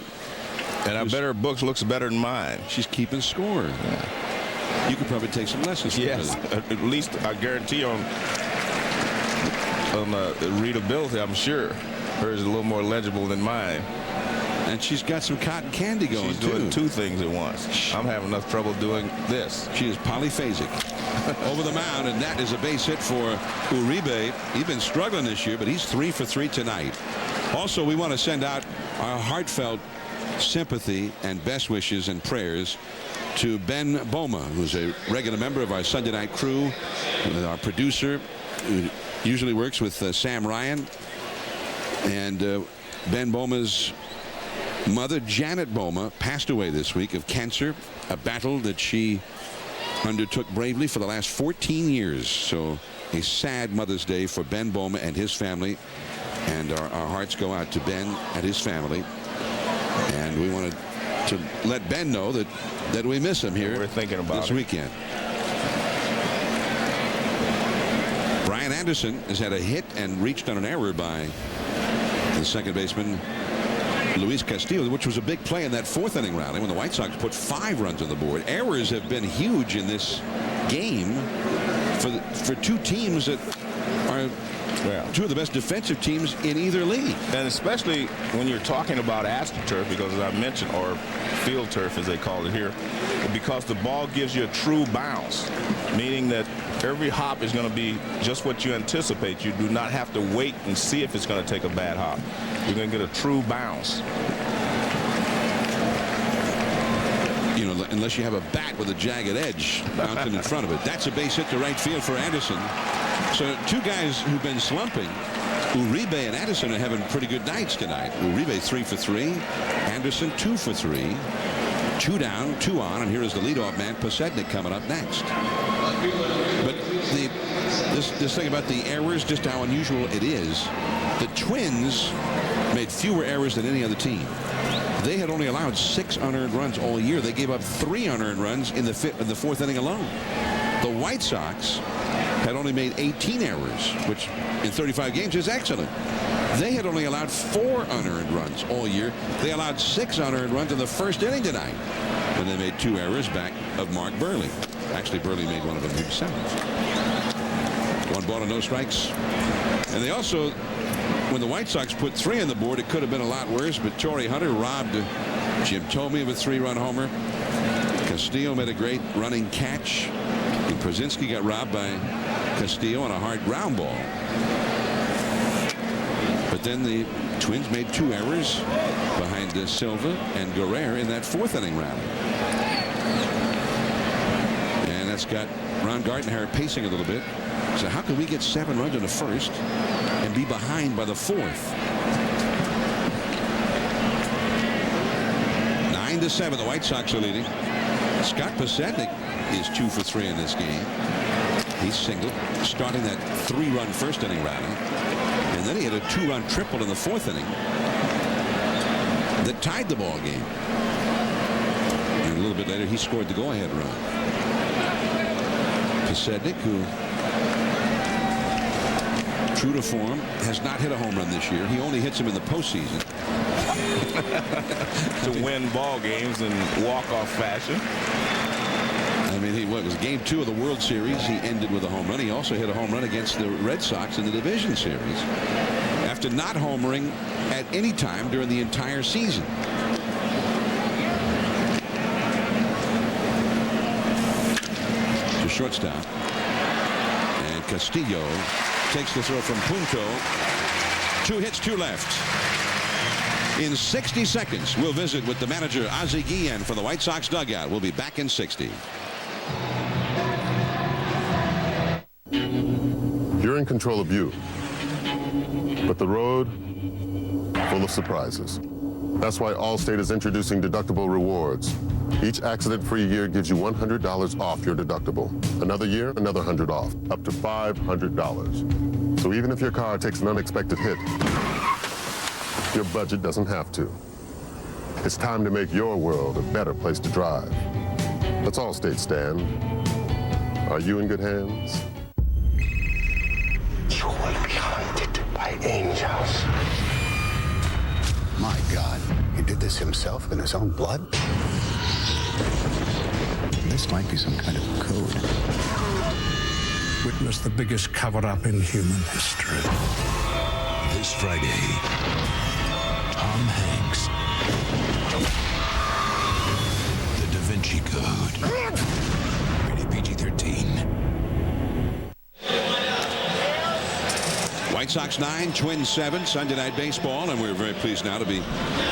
And I bet her books looks better than mine. She's keeping score. Yeah. You could probably take some lessons from her. Yes, at least I guarantee on readability, I'm sure. Hers is a little more legible than mine. And she's got some cotton candy going, She's doing 2 things at once. I'm having enough trouble doing this. She is polyphasic. Over the mound, and that is a base hit for Uribe. He's been struggling this year, but he's 3 for 3 tonight. Also, we want to send out our heartfelt sympathy and best wishes and prayers to Ben Boma, who's a regular member of our Sunday night crew, our producer, who usually works with Sam Ryan. And Ben Boma's mother, Janet Boma, passed away this week of cancer, a battle that she undertook bravely for the last 14 years. So a sad Mother's Day for Ben Boma and his family. And our hearts go out to Ben and his family. And we wanted to let Ben know that we miss him here. We're thinking about this weekend. Brian Anderson has had a hit and reached on an error by the second baseman Luis Castillo, which was a big play in that 4th inning rally when the White Sox put 5 runs on the board. Errors have been huge in this game for 2 teams that are 2 of the best defensive teams in either league. And especially when you're talking about AstroTurf, because as I mentioned, or field turf as they call it here, because the ball gives you a true bounce, meaning that every hop is going to be just what you anticipate. You do not have to wait and see if it's going to take a bad hop. You're going to get a true bounce. You know, unless you have a bat with a jagged edge bouncing in front of it. That's a base hit to right field for Anderson. So 2 guys who've been slumping. Uribe and Anderson are having pretty good nights tonight. Uribe 3 for 3. Anderson 2 for 3. 2 down, 2 on, and here is the leadoff man, Posednik, coming up next. But this thing about the errors, just how unusual it is. The Twins made fewer errors than any other team. They had only allowed 6 unearned runs all year. They gave up 3 unearned runs in the 4th inning alone. The White Sox had only made 18 errors, which in 35 games is excellent. They had only allowed 4 unearned runs all year. They allowed 6 unearned runs in the 1st inning tonight when they made 2 errors back of Mark Burley. Actually, Burley made one of them himself. 1 ball and no strikes. And they also, when the White Sox put 3 on the board, it could have been a lot worse, but Torrey Hunter robbed Jim Thome of a 3-run homer. Castillo made a great running catch. And Przinsky got robbed by Castillo on a hard ground ball. But then the Twins made 2 errors behind Silva and Guerrero in that 4th inning rally. And that's got Ron Gartenhire pacing a little bit. So how can we get 7 runs in the 1st and be behind by the 4th? 9-7, the White Sox are leading. Scott Posednik is 2 for 3 in this game. He's singled, starting that 3-run 1st inning rally. And then he had a 2-run triple in the 4th inning that tied the ball game. And a little bit later, he scored the go-ahead run. Pasednik, who, true to form, has not hit a home run this year. He only hits them in the postseason. To win ball games in walk-off fashion. I mean, it was game 2 of the World Series. He ended with a home run. He also hit a home run against the Red Sox in the division series after not homering at any time during the entire season. To shortstop. And Castillo takes the throw from Punto. 2 hits, 2 left. In 60 seconds, we'll visit with the manager, Ozzie Guillen, for the White Sox dugout. We'll be back in 60. You're in control of you, but the road, full of surprises. That's why Allstate is introducing deductible rewards. Each accident-free year gives you $100 off your deductible. Another year, another $100 off, up to $500. So even if your car takes an unexpected hit, your budget doesn't have to. It's time to make your world a better place to drive. That's Allstate, Stan. Are you in good hands? You will be hunted by angels. My God, he did this himself in his own blood? This might be some kind of code. Witness the biggest cover-up in human history. This Friday, Tom Hanks. The Da Vinci Code. Rated PG-13. White Sox 9, Twins 7, Sunday Night Baseball, and we're very pleased now to be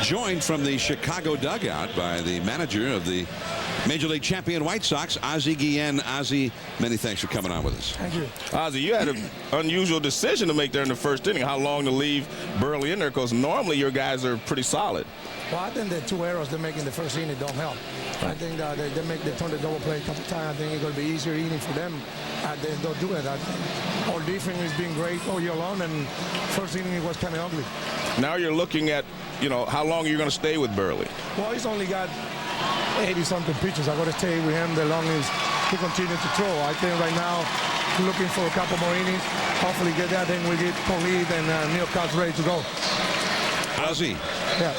joined from the Chicago dugout by the manager of the Major League champion White Sox, Ozzie Guillen. Ozzie, many thanks for coming on with us. Thank you. Ozzie, you had an unusual decision to make there in the 1st inning. How long to leave Burley in there? Because normally your guys are pretty solid. Well, I think the 2 errors they make in the 1st inning don't help. I think that they turn the double play a couple times. I think it's going to be easier inning for them. They don't do it. I think our defense has been great all year long, and 1st inning it was kind of ugly. Now you're looking at, how long you're going to stay with Burley. Well, he's only got 80-something pitches. I got to stay with him the longest he continues to throw. I think right now looking for a couple more innings. Hopefully get that, then we get Polite and Neil Cox ready to go. Ozzie. Yeah.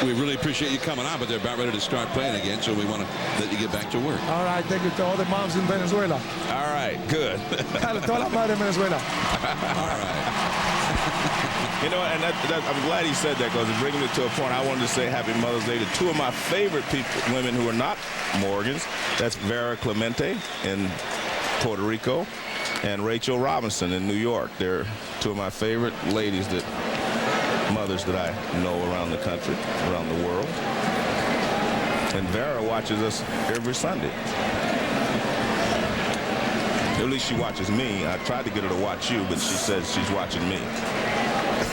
We really appreciate you coming on, but they're about ready to start playing again, so we want to let you get back to work. All right, thank you to all the moms in Venezuela. All right, good. Toda la madre en Venezuela. All right. And I'm glad he said that, because it's bringing it to a point. I wanted to say Happy Mother's Day to 2 of my favorite women who are not Morgans. That's Vera Clemente in Puerto Rico and Rachel Robinson in New York. They're 2 of my favorite ladies mothers that I know around the country, around the world. And Vera watches us every Sunday. At least she watches me. I tried to get her to watch you, but she says she's watching me.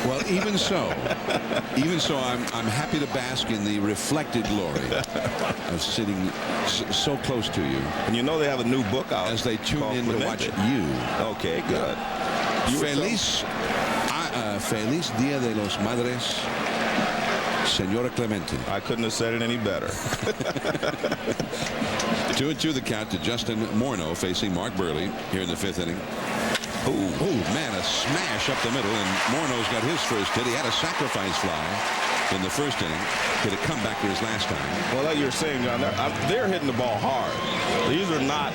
Well, even so, I'm happy to bask in the reflected glory of sitting so close to you. And they have a new book out as they tune in to watch you. Okay, good. Feliz Dia de los Madres, Señora Clemente. I couldn't have said it any better. 2-2 the count to Justin Morneau facing Mark Burley here in the 5th inning. Oh, man, a smash up the middle, and Morneau's got his first hit. He had a sacrifice fly in the 1st inning. Hit a comeback for his last time. Well, like you were saying, John, they're hitting the ball hard. These are not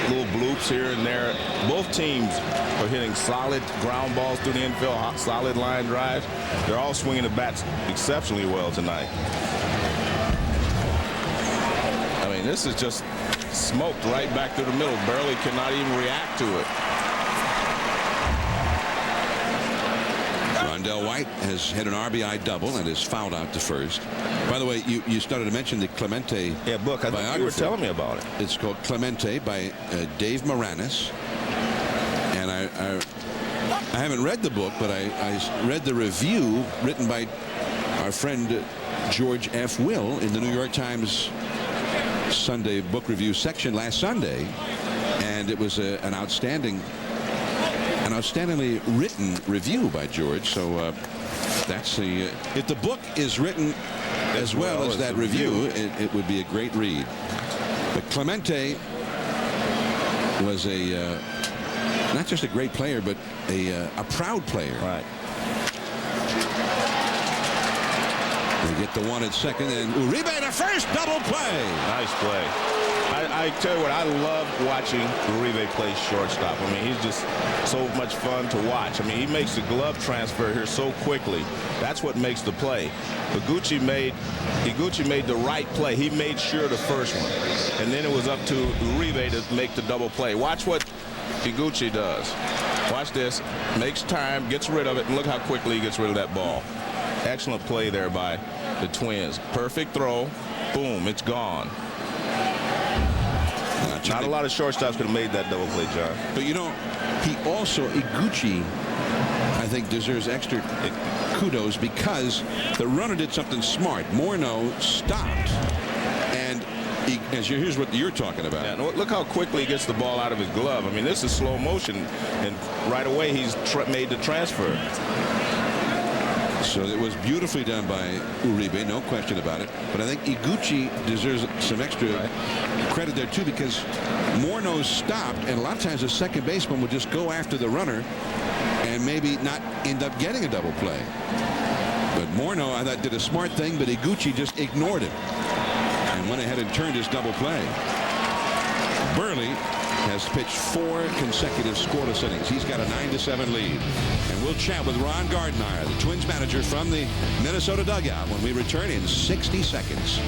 little bloops here and there. Both teams are hitting solid ground balls through the infield, solid line drives. They're all swinging the bats exceptionally well tonight. I mean, this is just smoked right back through the middle. Burley cannot even react to it. Rondell White has hit an RBI double and is fouled out to 1st. By the way, you started to mention the Clemente book. I think you were telling me about it. It's called Clemente by Dave Moranis. And I haven't read the book, but I read the review written by our friend George F. Will in the New York Times Sunday book review section last Sunday. And it was an outstanding an outstandingly written review by George. So that's the if the book is written as well as that review, it would be a great read. But Clemente was not just a great player, but a proud player. Right. They get the one at second, and Uribe to first, double play. Nice play. I tell you what, I love watching Uribe play shortstop. I mean, he's just so much fun to watch. I mean, he makes the glove transfer here so quickly. That's what makes the play. But Iguchi made the right play. He made sure the first one. And then it was up to Uribe to make the double play. Watch what Iguchi does. Watch this. Makes time, gets rid of it, and look how quickly he gets rid of that ball. Excellent play there by the Twins. Perfect throw. Boom, it's gone. Not a lot of shortstops could have made that double play, John. But you know, he also, Iguchi, I think, deserves extra kudos because the runner did something smart. Morneau stopped, and here's what you're talking about. Yeah, look how quickly he gets the ball out of his glove. I mean, this is slow motion, and right away he's made the transfer. So it was beautifully done by Uribe, no question about it. But I think Iguchi deserves some extra credit there, too, because Morneau stopped, and a lot of times the second baseman would just go after the runner and maybe not end up getting a double play. But Morneau, I thought, did a smart thing, but Iguchi just ignored him and went ahead and turned his double play. Burley has pitched 4 consecutive scoreless innings. He's got a 9-7 lead. And we'll chat with Ron Gardenhire, the Twins manager, from the Minnesota dugout when we return in 60 seconds.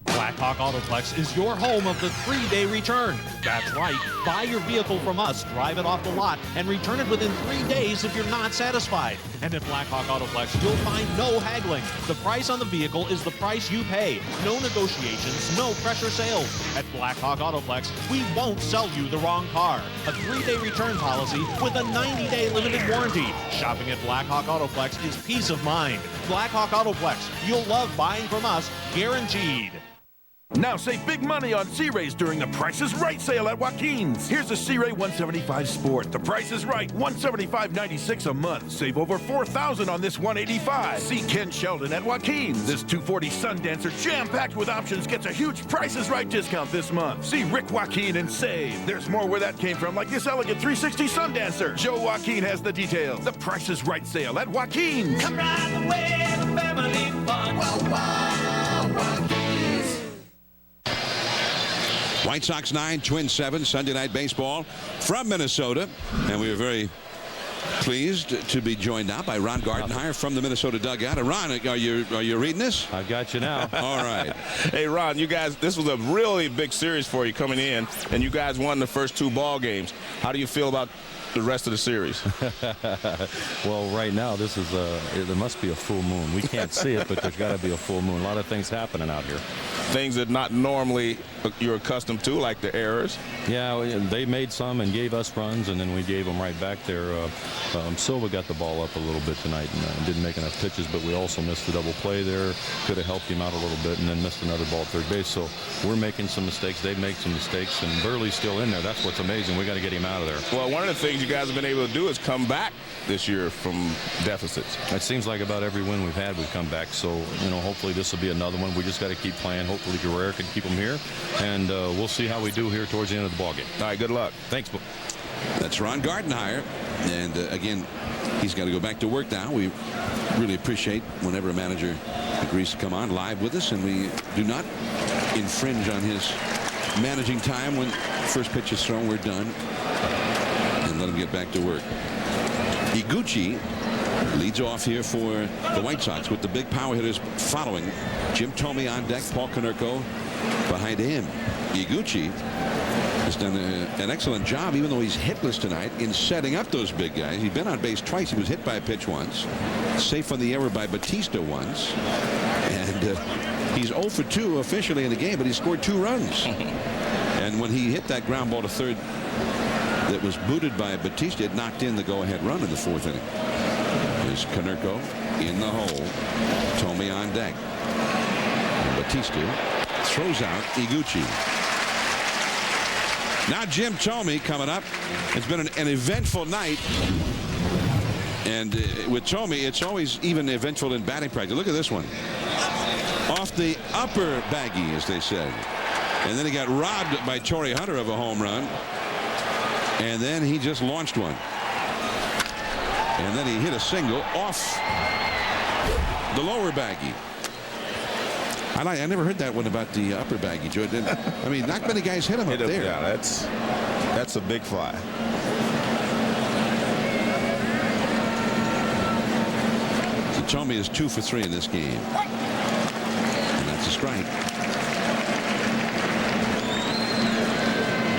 Blackhawk Autoplex is your home of the 3-day return. That's right. Buy your vehicle from us, drive it off the lot, and return it within 3 days if you're not satisfied. And at Blackhawk Autoplex, you'll find no haggling. The price on the vehicle is the price you pay. No negotiations, no pressure sales. At Blackhawk Autoplex, we won't sell you the wrong car. A 3-day return policy with a 90-day limited warranty. Shopping at Blackhawk Autoplex is peace of mind. Blackhawk Autoplex, you'll love buying from us, guaranteed. Now save big money on Sea-Rays during the Price is Right sale at Joaquin's. Here's a Sea-Ray 175 Sport. The price is right, $175.96 a month. Save over $4,000 on this 185. See Ken Sheldon at Joaquin's. This 240 Sundancer, jam-packed with options, gets a huge Price is Right discount this month. See Rick Joaquin and save. There's more where that came from, like this elegant 360 Sundancer. Joe Joaquin has the details. The Price is Right sale at Joaquin's. Come ride the wave of family fun. Whoa, whoa, Joaquin's. White Sox 9, Twins 7, Sunday Night Baseball from Minnesota. And we are very pleased to be joined now by Ron Gardenhire from the Minnesota dugout. And Ron, are you reading this? I've got you now. All right. Hey, Ron, you guys, this was a really big series for you coming in, and you guys won the first 2 ball games. How do you feel about the rest of the series? Well, right now, this is there must be a full moon. We can't see it, but there's got to be a full moon. A lot of things happening out here. Things that not normally you're accustomed to, like the errors. Yeah, they made some and gave us runs, and then we gave them right back there. Silva got the ball up a little bit tonight and didn't make enough pitches, but we also missed the double play there. Could have helped him out a little bit, and then missed another ball at third base. So we're making some mistakes. They've made some mistakes, and Burley's still in there. That's what's amazing. We got to get him out of there. Well, one of the things you guys have been able to do is come back this year from deficits. It seems like about every win we've had, we've come back. So, you know, hopefully this will be another one. We just got to keep playing. Hopefully Guerrero can keep them here, and we'll see how we do here towards the end of the ballgame. All right, good luck. Thanks. That's Ron Gardenhire, and again, he's got to go back to work now. We really appreciate whenever a manager agrees to come on live with us, and we do not infringe on his managing time. When first pitch is thrown, we're done, and let him get back to work. Iguchi leads off here for the White Sox with the big power hitters following. Jim Thome on deck, Paul Konerko behind him. Iguchi has done an excellent job, even though he's hitless tonight, in setting up those big guys. He's been on base twice. He was hit by a pitch once, safe on the error by Batista once, and he's 0 for 2 officially in the game, but he scored 2 runs. And when he hit that ground ball to third that was booted by Batista, it knocked in the go-ahead run in the 4th inning. There's Konerko in the hole. Thome on deck. And Batista throws out Iguchi. Now Jim Thome coming up. It's been an eventful night. And with Thome, it's always even eventful in batting practice. Look at this one. Off the upper baggie, as they said. And then he got robbed by Torrey Hunter of a home run. And then he just launched one. And then he hit a single off the lower baggie. I never heard that one about the upper baggie, Joe. I mean, not many guys hit him up there. Yeah, that's a big fly. So Thome is 2 for 3 in this game. And that's a strike.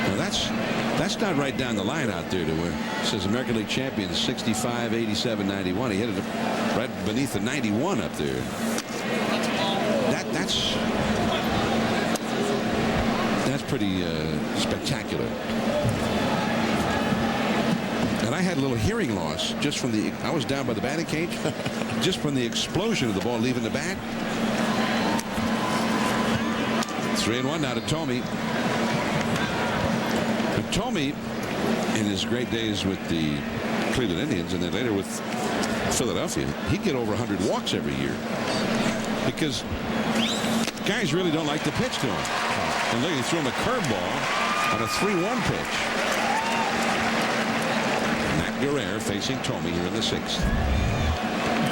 Now that's not right down the line out there to where it says American League champions 65, 87, 91. He hit it right beneath the 91 up there. That's pretty spectacular. And I had a little hearing loss just from I was down by the batting cage, just from the explosion of the ball leaving the bat. 3-1 now to Thome. But Thome, in his great days with the Cleveland Indians and then later with Philadelphia, he'd get over 100 walks every year because guys really don't like to pitch to him. And look, he threw him a curveball on a 3-1 pitch. Matt Guerrero facing Thome here in the 6th.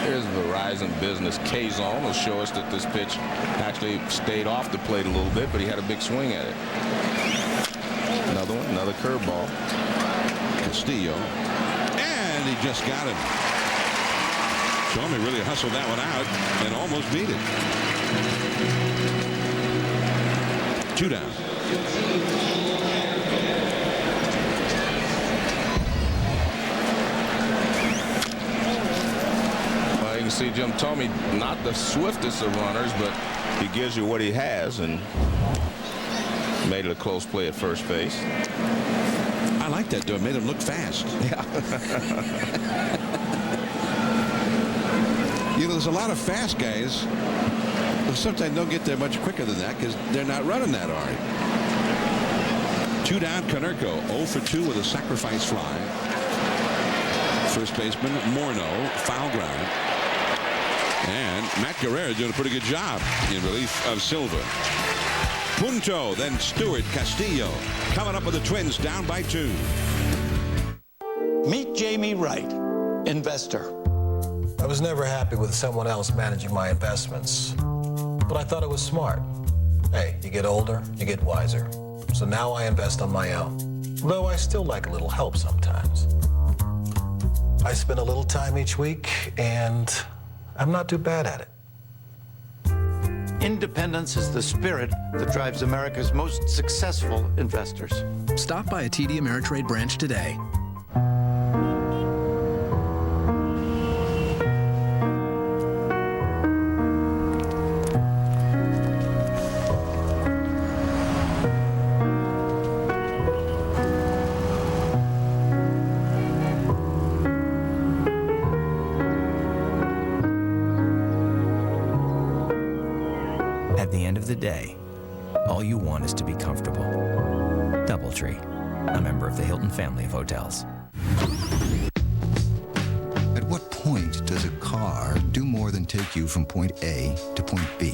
Here's Verizon Business K-Zone. Will show us that this pitch actually stayed off the plate a little bit, but he had a big swing at it. Another one, another curveball. Castillo. And he just got him. Thome really hustled that one out and almost beat it. 2 down. Well, you can see Jim Thome, not the swiftest of runners, but he gives you what he has and made it a close play at first base. I like that, though. It made him look fast. Yeah. You know, there's a lot of fast guys who sometimes don't get there much quicker than that because they're not running that hard. 2 down, Konerko 0 for 2 with a sacrifice fly. First baseman Morneau, foul ground. And Matt Guerrero doing a pretty good job in relief of Silva. Punto, then Stewart, Castillo coming up with the Twins down by 2. Meet Jamie Wright, investor. I was never happy with someone else managing my investments, but I thought it was smart. Hey, you get older, you get wiser. So now I invest on my own, though I still like a little help sometimes. I spend a little time each week, and I'm not too bad at it. Independence is the spirit that drives America's most successful investors. Stop by a TD Ameritrade branch today. At the end of the day, all you want is to be comfortable. DoubleTree, a member of the Hilton family of hotels. At what point does a car do more than take you from point A to point B?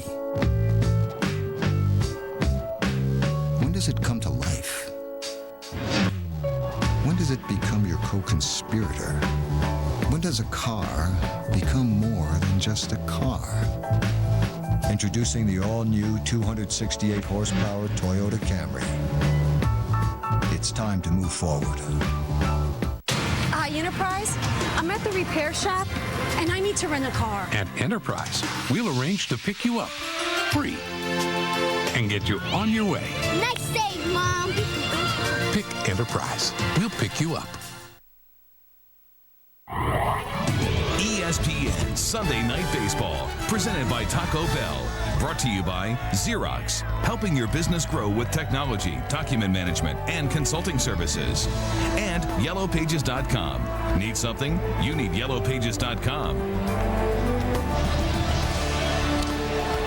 When does it come to life? When does it become your co-conspirator? When does a car become more than just a car? Introducing the all-new 268 horsepower Toyota Camry. It's time to move forward. Hi, Enterprise. I'm at the repair shop, and I need to rent a car. At Enterprise, we'll arrange to pick you up free and get you on your way. Nice save, Mom. Pick Enterprise. We'll pick you up. ESPN Sunday Night Baseball, presented by Taco Bell. Brought to you by Xerox, helping your business grow with technology, document management, and consulting services. And YellowPages.com. Need something? You need YellowPages.com.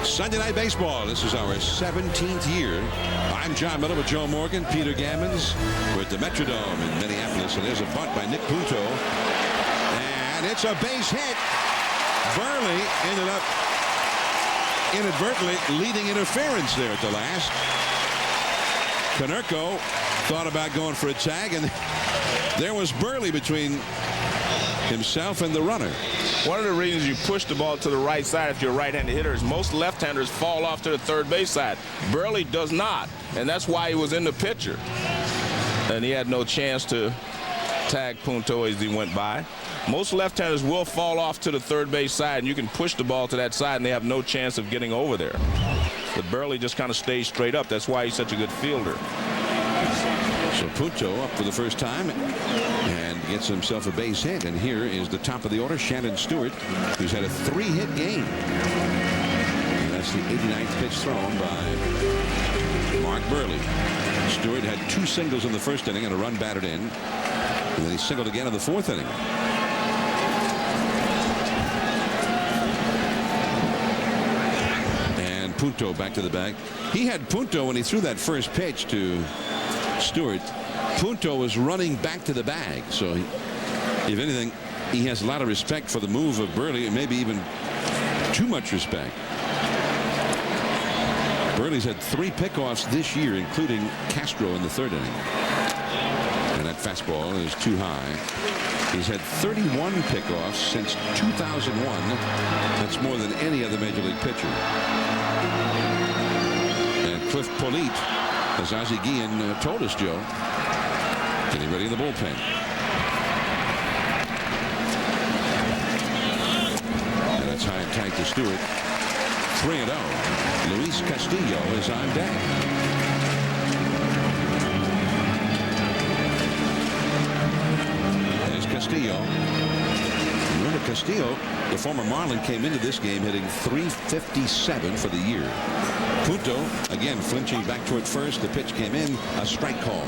Sunday Night Baseball. This is our 17th year. I'm John Miller with Joe Morgan. Peter Gammons. We're at the Metrodome in Minneapolis, and there's a bunt by Nick Punto. And it's a base hit. Burley ended up inadvertently leading interference there at the last. Konerko thought about going for a tag, and there was Burley between himself and the runner. One of the reasons you push the ball to the right side if you're a right-handed hitter is most left-handers fall off to the third base side. Burley does not, and that's why he was in the pitcher. And he had no chance to tag Punto as he went by. Most left-handers will fall off to the third base side, and you can push the ball to that side, and they have no chance of getting over there. But Burley just kind of stays straight up. That's why he's such a good fielder. So Punto up for the first time and gets himself a base hit. And here is the top of the order, Shannon Stewart, who's had a 3-hit game. And that's the 89th pitch thrown by Mark Burley. Stewart had 2 singles in the first inning and a run batted in. And then he singled again in the 4th inning. And Punto back to the bag. He had Punto when he threw that first pitch to Stewart. Punto was running back to the bag, so if anything, he has a lot of respect for the move of Burley, and maybe even too much respect. Burley's had 3 pickoffs this year, including Castro in the 3rd inning. And that fastball is too high. He's had 31 pickoffs since 2001. That's more than any other major league pitcher. And Cliff Polite, as Ozzie Guillen told us, Joe, getting ready in the bullpen. And that's high and tight to Stewart. 3-0. Luis Castillo is on deck. There's Castillo. Remember, Castillo, the former Marlin, came into this game hitting .357 for the year. Punto, again, flinching back toward first. The pitch came in. A strike call.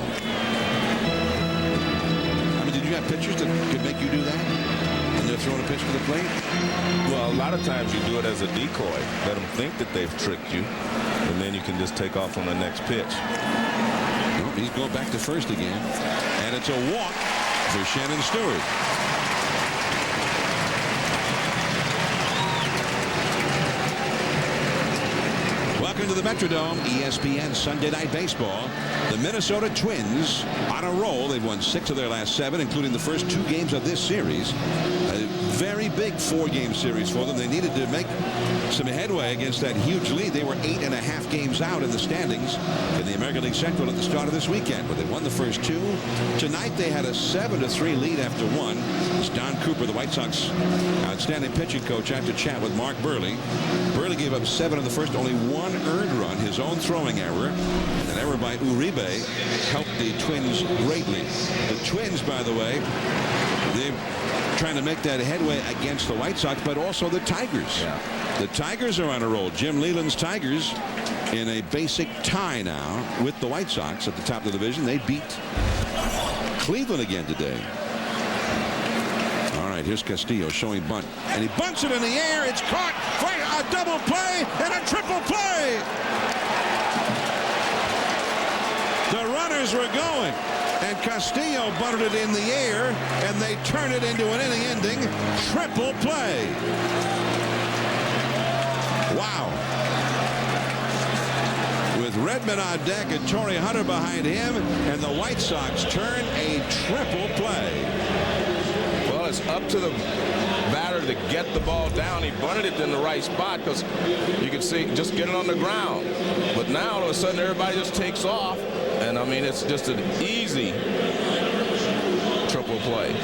I mean, did you have pitchers that could make you do that? And they're throwing a pitch to the plate? Well, a lot of times you do it as a decoy. Let them think that they've tricked you, and then you can just take off on the next pitch. Well, he's going back to first again. And it's a walk for Shannon Stewart. Welcome to the Metrodome, ESPN Sunday Night Baseball. The Minnesota Twins on a roll. They've won 6 of their last 7, including the first 2 games of this series. A very big 4-game series for them. They needed to make some headway against that huge lead. They were 8.5 games out in the standings in the American League Central at the start of this weekend, but they won the first 2. Tonight they had a 7-3 lead after 1. It's Don Cooper, the White Sox outstanding pitching coach, had to chat with Mark Burley. Burley gave up 7 in the first, only 1 earned run, his own throwing error. An error by Uribe helped the Twins greatly. The Twins, by the way, they're trying to make that headway against the White Sox, but also the Tigers. Yeah. The Tigers are on a roll. Jim Leyland's Tigers in a basic tie now with the White Sox at the top of the division. They beat Cleveland again today. All right, here's Castillo showing bunt, and he bunts it in the air. It's caught for a double play and a triple play. The runners were going, and Castillo bunted it in the air, and they turn it into an inning-ending triple play. Wow. With Redmond on deck and Torrey Hunter behind him, and the White Sox turn a triple play. Well, it's up to the batter to get the ball down. He bunted it in the right spot because you can see just get it on the ground. But now all of a sudden everybody just takes off, and I mean it's just an easy triple play.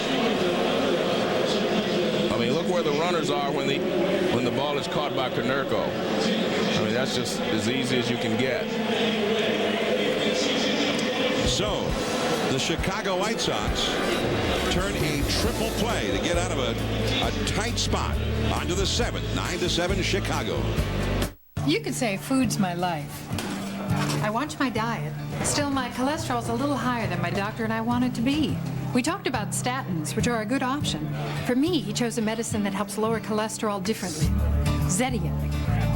I mean, look where the runners are when the ball is caught by Konerko. I mean, that's just as easy as you can get. So the Chicago White Sox turn a triple play to get out of a tight spot onto the 7th. 9-7 Chicago. You could say food's my life. I watch my diet. Still, my cholesterol's a little higher than my doctor and I want it to be. We talked about statins, which are a good option. For me, he chose a medicine that helps lower cholesterol differently. Zediac.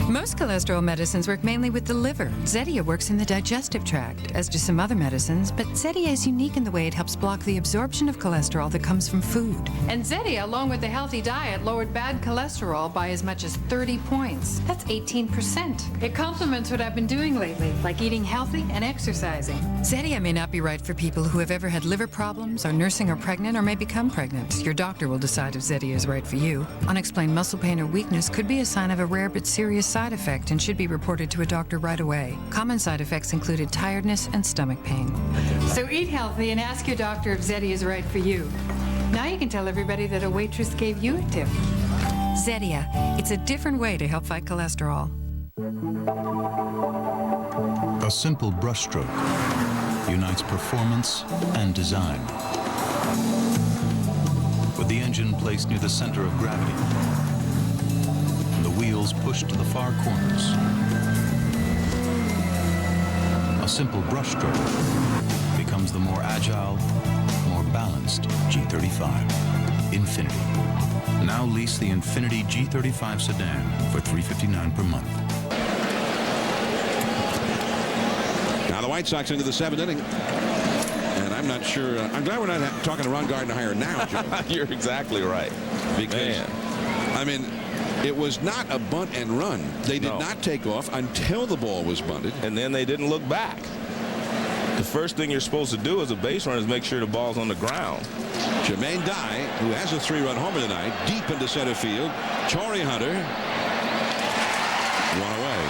Most cholesterol medicines work mainly with the liver. Zetia works in the digestive tract, as do some other medicines, but Zetia is unique in the way it helps block the absorption of cholesterol that comes from food. And Zetia, along with a healthy diet, lowered bad cholesterol by as much as 30 points. That's 18%. It complements what I've been doing lately, like eating healthy and exercising. Zetia may not be right for people who have ever had liver problems, are nursing or pregnant, or may become pregnant. Your doctor will decide if Zetia is right for you. Unexplained muscle pain or weakness could be a sign of a rare but serious side effect and should be reported to a doctor right away. Common side effects included tiredness and stomach pain. So eat healthy and ask your doctor if Zetia is right for you. Now you can tell everybody that a waitress gave you a tip. Zetia, it's a different way to help fight cholesterol. A simple brushstroke unites performance and design. With the engine placed near the center of gravity, and the wheels pushed to the far corners. A simple brushstroke becomes the more agile, more balanced G35. Infinity. Now lease the Infinity G35 sedan for $359 per month. Now the White Sox into the 7th inning. And I'm not sure. I'm glad we're not talking to Ron Gardner-Hire now, Joe. You're exactly right. Because, I mean, it was not a bunt and run. They did not take off until the ball was bunted. And then they didn't look back. The first thing you're supposed to do as a base runner is make sure the ball's on the ground. Jermaine Dye, who has a 3-run homer tonight, deep into center field. Torrey Hunter. One away.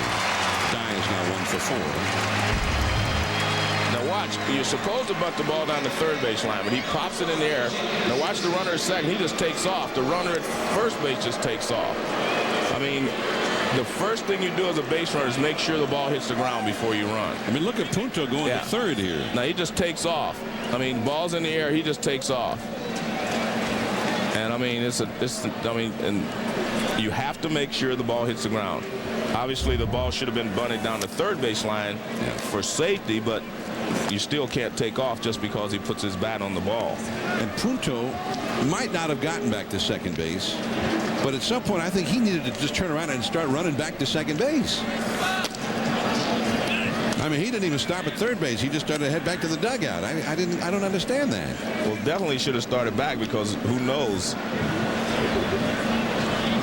Dye is now 1 for 4. Now watch, you're supposed to bunt the ball down the third base line, but he pops it in the air. Now watch the runner at second. He just takes off. The runner at first base just takes off. I mean, the first thing you do as a base runner is make sure the ball hits the ground before you run. I mean, look at Punto going to third here. Now he just takes off. I mean, ball's in the air, he just takes off. And I mean, and you have to make sure the ball hits the ground. Obviously, the ball should have been bunted down the third base line for safety, but you still can't take off just because he puts his bat on the ball. And Punto might not have gotten back to second base, but at some point I think he needed to just turn around and start running back to second base. I mean, he didn't even stop at third base. He just started to head back to the dugout. I don't understand that. Well, definitely should have started back, because who knows?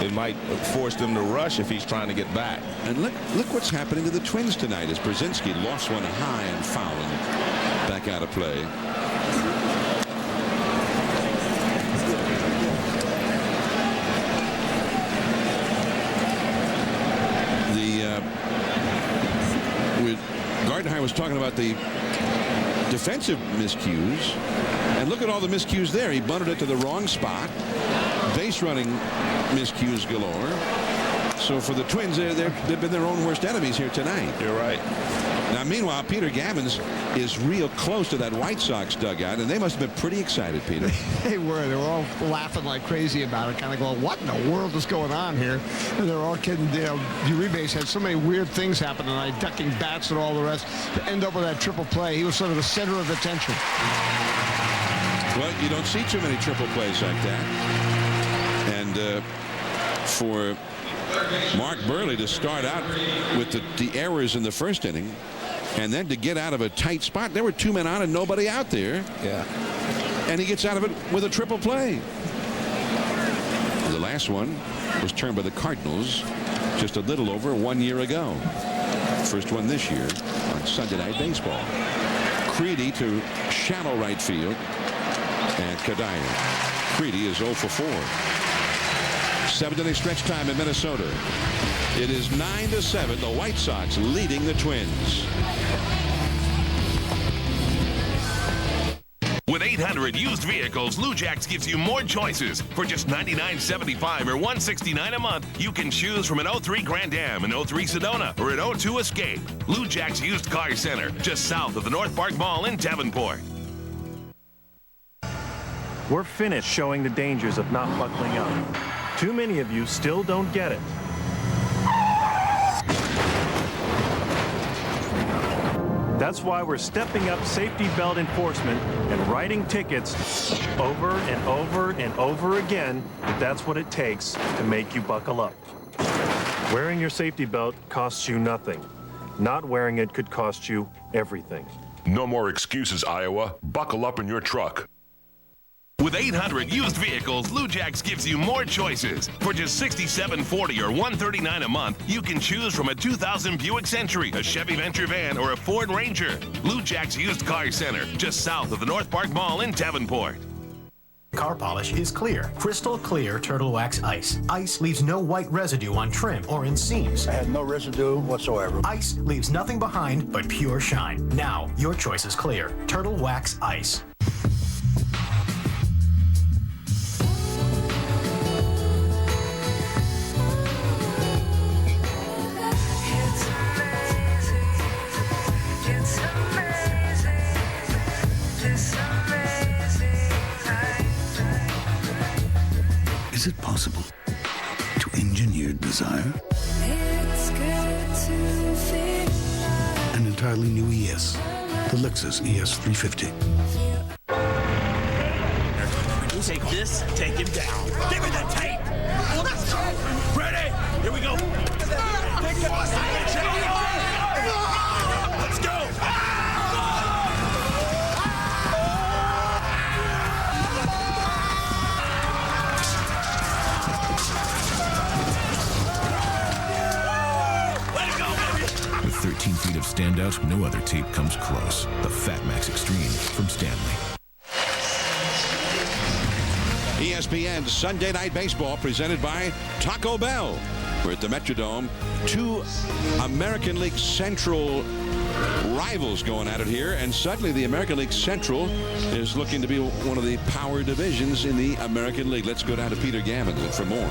It might force them to rush if he's trying to get back. And look what's happening to the Twins tonight as Brzezinski lost one high and fouling back out of play. Gardner was talking about the defensive miscues, and look at all the miscues there. He bunted it to the wrong spot. Base running miscues galore. So for the Twins, they've been their own worst enemies here tonight. You're right. Now, meanwhile, Peter Gammons is real close to that White Sox dugout, and they must have been pretty excited, Peter. They were. They were all laughing like crazy about it, kind of going, what in the world is going on here? And they're all kidding. You know, Uribe's had so many weird things happen tonight, ducking bats and all the rest, to end up with that triple play. He was sort of the center of attention. Well, you don't see too many triple plays like that. And for Mark Burley to start out with the errors in the first inning, and then to get out of a tight spot. There were 2 men on and nobody out there. Yeah. And he gets out of it with a triple play. The last one was turned by the Cardinals just a little over 1 year ago. First one this year on Sunday Night Baseball. Creedy to shallow right field. And Kadire. Creedy is 0 for 4. 7th inning stretch time in Minnesota. It is 9-7. The White Sox leading the Twins. With 800 used vehicles, Lou Jacks gives you more choices. For just $99.75 or $169 a month, you can choose from an 03 Grand Am, an 03 Sedona, or an 02 Escape. Lou Jacks Used Car Center, just south of the North Park Mall in Davenport. We're finished showing the dangers of not buckling up. Too many of you still don't get it. That's why we're stepping up safety belt enforcement and writing tickets over and over and over again, if that's what it takes to make you buckle up. Wearing your safety belt costs you nothing. Not wearing it could cost you everything. No more excuses, Iowa. Buckle up in your truck. With 800 used vehicles, Lujax gives you more choices. For just $67.40 or $139 a month, you can choose from a 2000 Buick Century, a Chevy Venture van, or a Ford Ranger. Lujax Used Car Center, just south of the North Park Mall in Davenport. Car polish is clear, crystal clear Turtle Wax Ice. Ice leaves no white residue on trim or in seams. I had no residue whatsoever. Ice leaves nothing behind but pure shine. Now, your choice is clear. Turtle Wax Ice. Is it possible to engineer desire? An entirely new ES, the Lexus ES350. You take this, take him down. Give me the tape! Ready? Here we go. Let's go! With 13 feet of standout, no other tape comes close. The Fat Max Extreme from Stanley. ESPN Sunday Night Baseball presented by Taco Bell. We're at the Metrodome. Two American League Central rivals going at it here, and suddenly the American League Central is looking to be one of the power divisions in the American League. Let's go down to Peter Gammon for more.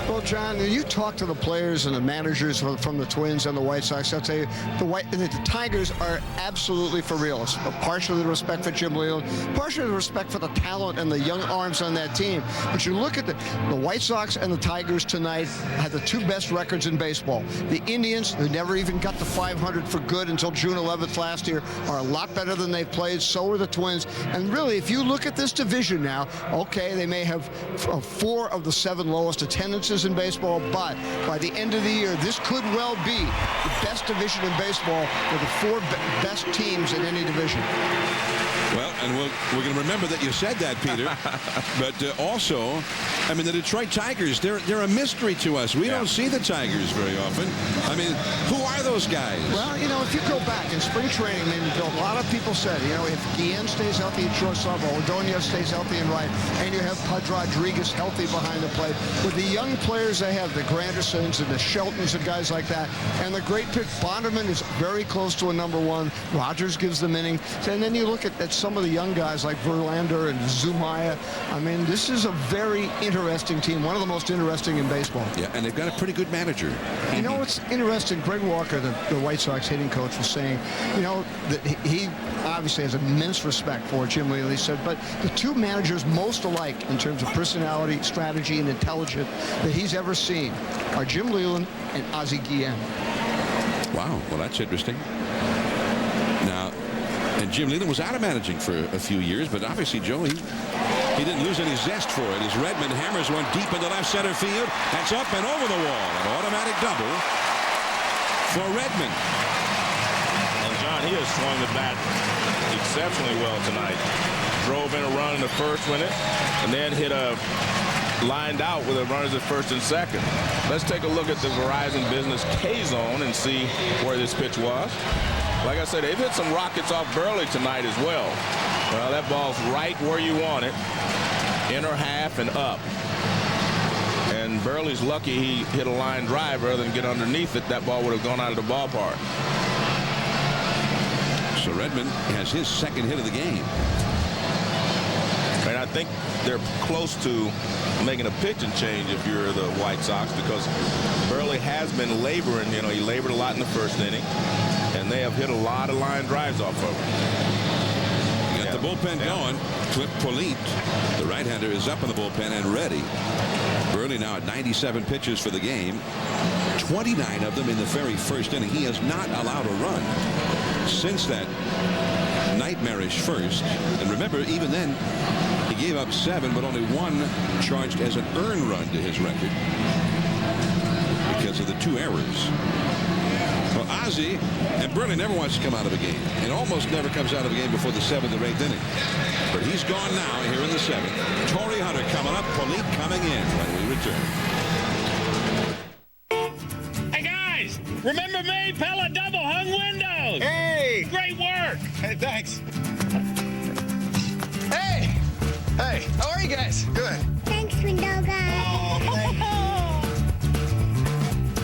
Well, John, you talk to the players and the managers from the Twins and the White Sox. I'll tell you, the Tigers are absolutely for real. It's partially the respect for Jim Leland, partially the respect for the talent and the young arms on that team. But you look at the White Sox and the Tigers tonight had the two best records in baseball. The Indians, who never even got to 500 for good until June 11th last year, are a lot better than they've played. So are the Twins. And really, if you look at this division now, okay, they may have 4 of the 7 lowest attendances in baseball, but by the end of the year, this could well be the best division in baseball with the 4 best teams in any division. Well, and we're going to remember that you said that, Peter. But also, I mean, the Detroit Tigers, they're a mystery to us. We don't see the Tigers very often. I mean, who are those guys? Well, you know, if you go back in spring training, I mean, a lot of people said, you know, if Guillen stays healthy at shortstop, Ordonez stays healthy in right, and you have Pudge Rodriguez healthy behind the plate, with the young players they have, the Grandersons and the Sheltons and guys like that, and the great pick, Bonderman is very close to a #1. Rogers gives them innings. And then you look at some of the young guys like Verlander and Zumaya. I mean, this is a very interesting team, one of the most interesting in baseball. Yeah, and they've got a pretty good manager. You know what's interesting? Greg Walker, the White Sox hitting coach, was saying, you know, that he obviously has immense respect for Jim Leland. He said, but the two managers most alike in terms of personality, strategy, and intelligence that he's ever seen are Jim Leland and Ozzie Guillen. Wow, well, that's interesting. Now, and Jim Leland was out of managing for a few years, but obviously, Joe, he didn't lose any zest for it as Redmond hammers one deep into left center field. That's up and over the wall. An automatic double for Redmond. And John, he has swung the bat exceptionally well tonight. Drove in a run in the first inning, and then hit a lined out with a runners at first and second. Let's take a look at the Verizon Business K-Zone and see where this pitch was. Like I said, they've hit some rockets off Burley tonight as well. Well, that ball's right where you want it. Inner half and up. And Burley's lucky he hit a line drive rather than get underneath it. That ball would have gone out of the ballpark. So Redmond has his second hit of the game. And I think they're close to making a pitching change if you're the White Sox, because Burley has been laboring. You know, he labored a lot in the first inning, and they have hit a lot of line drives off of him. You got the bullpen going. Cliff Polite, the right-hander, is up in the bullpen and ready. Burley now at 97 pitches for the game, 29 of them in the very first inning. He has not allowed a run since that nightmarish first. And remember, even then, he gave up 7, but only 1 charged as an earned run to his record. because of the 2 errors. Well, Ozzie and Burley never wants to come out of a game, and almost never comes out of a game before the 7th or 8th inning. But he's gone now here in the 7th. Torrey Hunter coming up, Polite coming in when we return. Hey, guys, remember me? Pella double hung windows. Hey. Great work. Hey, thanks. Hey. Hey, how are you guys? Good. Thanks, window guy.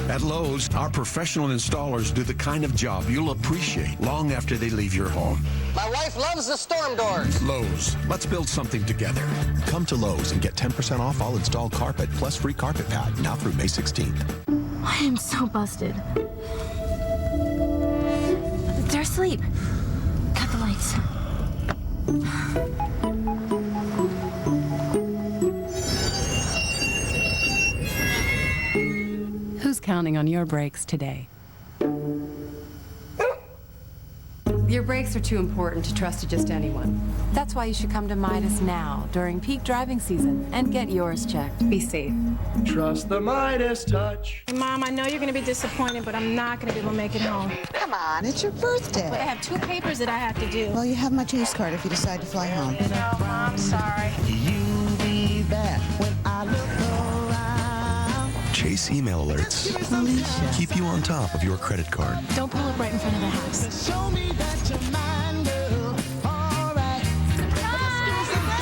At Lowe's, our professional installers do the kind of job you'll appreciate long after they leave your home. My wife loves the storm doors. Lowe's, let's build something together. Come to Lowe's and get 10% off all installed carpet plus free carpet pad now through May 16th. I am so busted. They're asleep. Cut the lights. Who's counting on your brakes today? Your brakes are too important to trust to just anyone. That's why you should come to Midas now during peak driving season and get yours checked. Be safe. Trust the Midas touch. Hey, Mom, I know you're going to be disappointed, but I'm not going to be able to make it home. Come on, it's your birthday. But I have 2 papers that I have to do. Well, you have my Chase card if you decide to fly home. No, Mom, sorry. You'll be there when I look around. Chase email alerts. Alicia. Keep you on top of your credit card. Don't pull up right in front of the house. Show me that you're mine, girl. All right.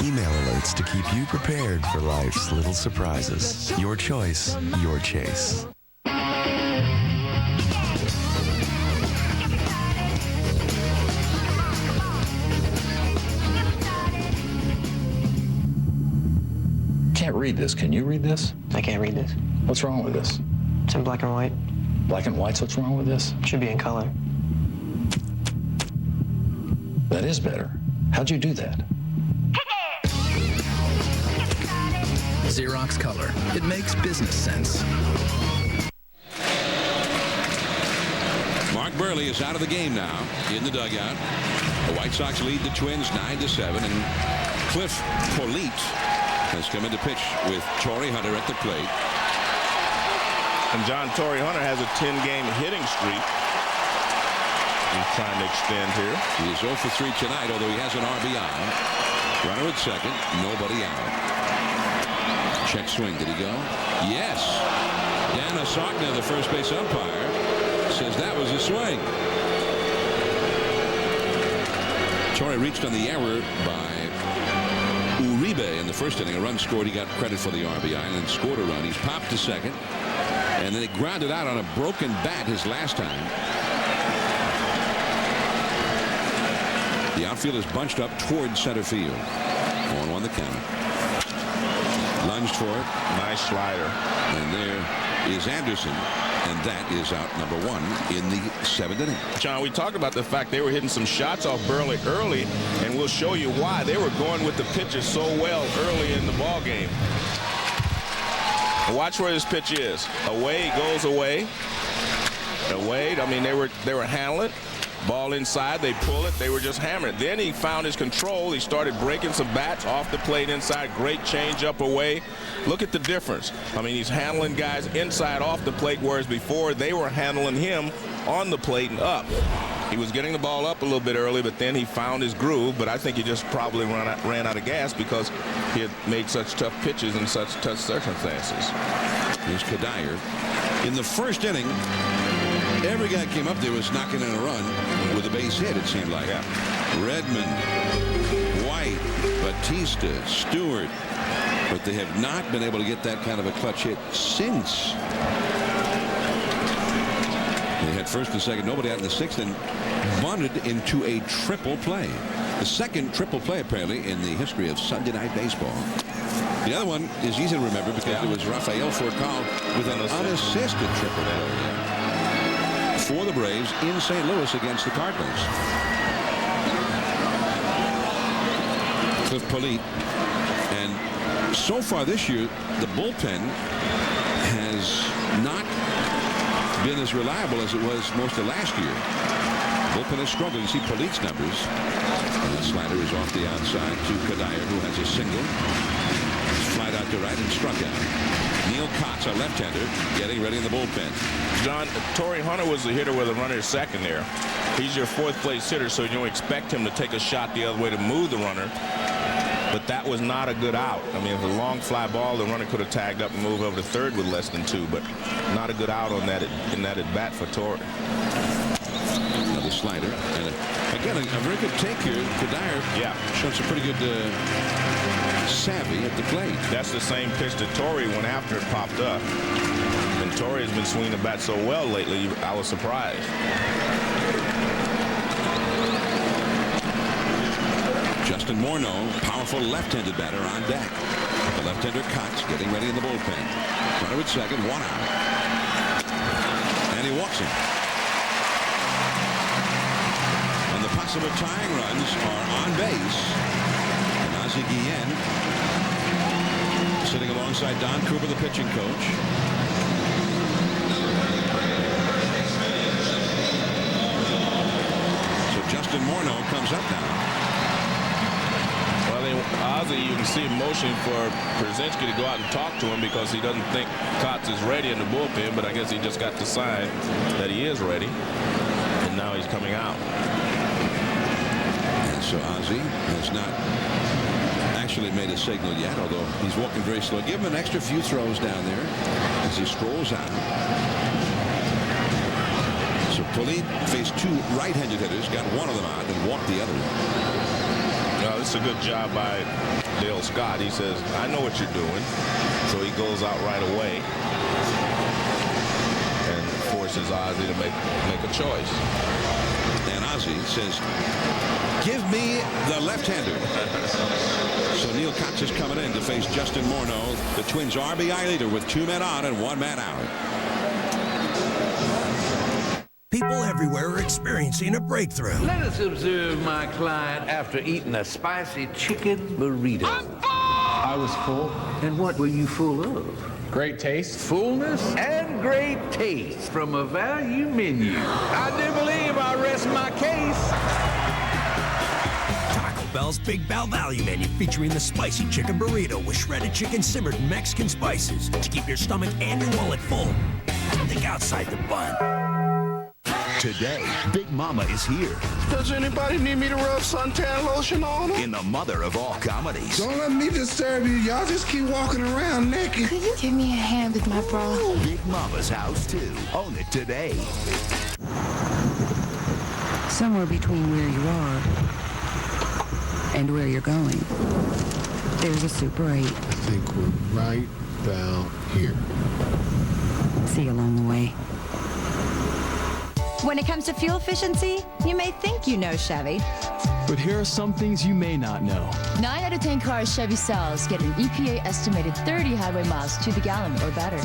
Email alerts to keep you prepared for life's little surprises. Your choice, your Chase. Can't read this. Can you read this? I can't read this. What's wrong with this? It's in black and white. Black and white's what's wrong with this? It should be in color. That is better. How'd you do that? Xerox Color. It makes business sense. Mark Burley is out of the game now in the dugout. The White Sox lead the Twins 9-7, and Cliff Polite has come in to pitch with Torrey Hunter at the plate. And John Torrey Hunter has a 10-game hitting streak. He's trying to extend here. He is 0 for 3 tonight, although he has an RBI. Runner at second, nobody out. Check swing, did he go? Yes. Dan Asogna, the first base umpire, says that was a swing. Torrey reached on the error by Uribe in the first inning. A run scored. He got credit for the RBI and then scored a run. He's popped to second. And then he grounded out on a broken bat his last time. The outfield is bunched up toward center field. 1-1 the count. Lunged for it. Nice slider. And there is Anderson. And that is out number 1 in the 7th inning. John, we talked about the fact they were hitting some shots off Burley early, and we'll show you why. They were going with the pitches so well early in the ball game. Watch where this pitch is. Away, goes away. Away. I mean, they were handling. Ball inside, they pull it, they were just hammering it. Then he found his control. He started breaking some bats off the plate inside. Great change up away. Look at the difference. I mean, he's handling guys inside off the plate, whereas before they were handling him on the plate and up. He was getting the ball up a little bit early, but then he found his groove. But I think he just probably ran out of gas because he had made such tough pitches in such tough circumstances. Here's Kadire. In the first inning, every guy came up there was knocking in a run with a base hit, it seemed like. Yeah. Redmond, White, Batista, Stewart. But they have not been able to get that kind of a clutch hit since. They had first and second, nobody out in the 6th, and bunted into a triple play. The second triple play, apparently, in the history of Sunday Night Baseball. The other one is easy to remember because it was Rafael Furcal with an unassisted triple play for the Braves in St. Louis against the Cardinals. Cliff Polite. And so far this year, the bullpen has not been as reliable as it was most of last year. Bullpen has struggled. You see Polite's numbers. And the slider is off the outside to Kadire, who has a single. His flight out to right and struck out. Neil Cox, a left-hander, getting ready in the bullpen. John, Torrey Hunter was the hitter with a runner at second there. He's your fourth place hitter, so you don't expect him to take a shot the other way to move the runner. But that was not a good out. I mean, if a long fly ball, the runner could have tagged up and moved over to third with less than 2, but not a good out on that in that at bat for Torrey. Another slider, and again a very good take here. Kadir, showing some pretty good savvy at the plate. That's the same pitch that Torrey went after it popped up. And Torrey has been swinging the bat so well lately, I was surprised. Justin Morneau, powerful left-handed batter on deck. The left-hander Cox getting ready in the bullpen. Runner at second, 1 out. And he walks him. And the possible tying runs are on base. And SNB-Gm7 sitting alongside Don Cooper, the pitching coach. So Justin Morneau comes up now. Ozzie, you can see him motioning for Brzezinski to go out and talk to him because he doesn't think Cox is ready in the bullpen, but I guess he just got the sign that he is ready, and now he's coming out. And so Ozzie has not actually made a signal yet, although he's walking very slow. Give him an extra few throws down there as he strolls out. So Pulley faced 2 right-handed hitters, got one of them out, and walked the other. This is a good job by Dale Scott. He says, I know what you're doing. So he goes out right away and forces Ozzie to make a choice. And Ozzie says, give me the left-hander. So Neil Cox is coming in to face Justin Morneau, the Twins' RBI leader, with 2 men on and 1 man out. People everywhere are experiencing a breakthrough. Let us observe my client after eating a spicy chicken burrito. I'm full! I was full. And what were you full of? Great taste. Fullness and great taste from a value menu. I do believe I rest my case. Taco Bell's Big Bell Value Menu, featuring the spicy chicken burrito with shredded chicken simmered in Mexican spices to keep your stomach and your wallet full. Think outside the bun. Today, Big Mama is here. Does anybody need me to rub suntan lotion on them? In the mother of all comedies. Don't let me disturb you. Y'all just keep walking around naked. Could you give me a hand with my bra? Big Mama's House 2. Own it today. Somewhere between where you are and where you're going, there's a Super 8. I think we're right about here. See you along the way. When it comes to fuel efficiency, you may think you know Chevy. But here are some things you may not know. 9 out of 10 cars Chevy sells get an EPA estimated 30 highway miles to the gallon or better.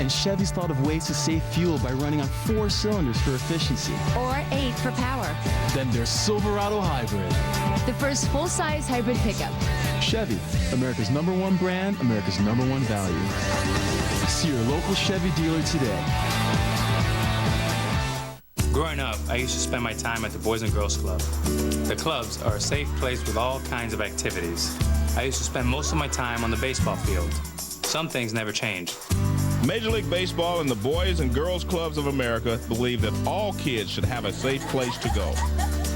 And Chevy's thought of ways to save fuel by running on 4 cylinders for efficiency. Or 8 for power. Then there's Silverado Hybrid. The first full-size hybrid pickup. Chevy, America's #1 brand, America's #1 value. See your local Chevy dealer today. Growing up, I used to spend my time at the Boys and Girls Club. The clubs are a safe place with all kinds of activities. I used to spend most of my time on the baseball field. Some things never change. Major League Baseball and the Boys and Girls Clubs of America believe that all kids should have a safe place to go.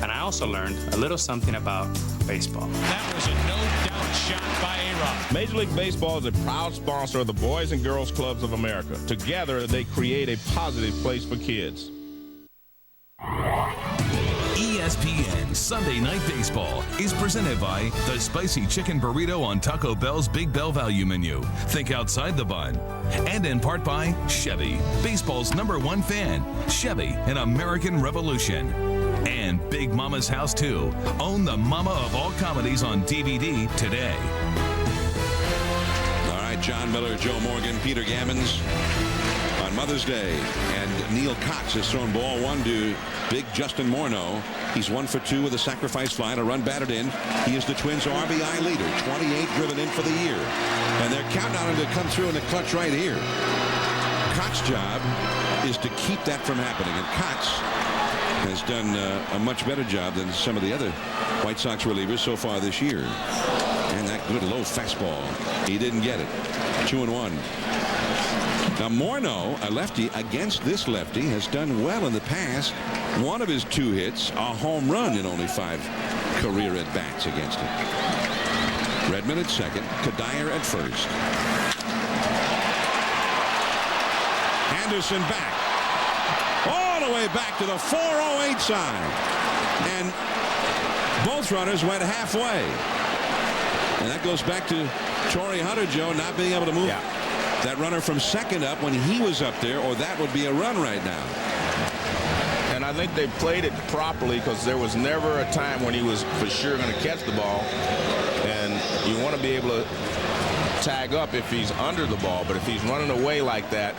And I also learned a little something about baseball. That was a no-doubt shot by A-Rod. Major League Baseball is a proud sponsor of the Boys and Girls Clubs of America. Together, they create a positive place for kids. ESPN Sunday Night Baseball is presented by the Spicy Chicken Burrito on Taco Bell's Big Bell Value Menu. Think outside the bun. And in part by Chevy, baseball's #1 fan. Chevy, an American revolution. And Big Mama's House 2. Own the mama of all comedies on DVD today. All right, John Miller, Joe Morgan, Peter Gammons on Mother's Day. And Neil Cox has thrown ball 1 to big Justin Morneau. He's 1 for 2 with a sacrifice fly and a run batted in. He is the Twins' RBI leader, 28 driven in for the year. And they're counting on him to come through in the clutch right here. Cox's job is to keep that from happening. And Cox has done a much better job than some of the other White Sox relievers so far this year. And that good low fastball. He didn't get it. 2-1. Now Morneau, a lefty, against this lefty, has done well in the past. One of his 2 hits, a home run in only 5 career at-bats against him. Redmond at second, Kadire at first. Anderson back. All the way back to the 408 side. And both runners went halfway. And that goes back to Torrey Hunter, Joe, not being able to move that runner from second up when he was up there, or that would be a run right now. And I think they played it properly because there was never a time when he was for sure going to catch the ball. And you want to be able to tag up if he's under the ball. But if he's running away like that,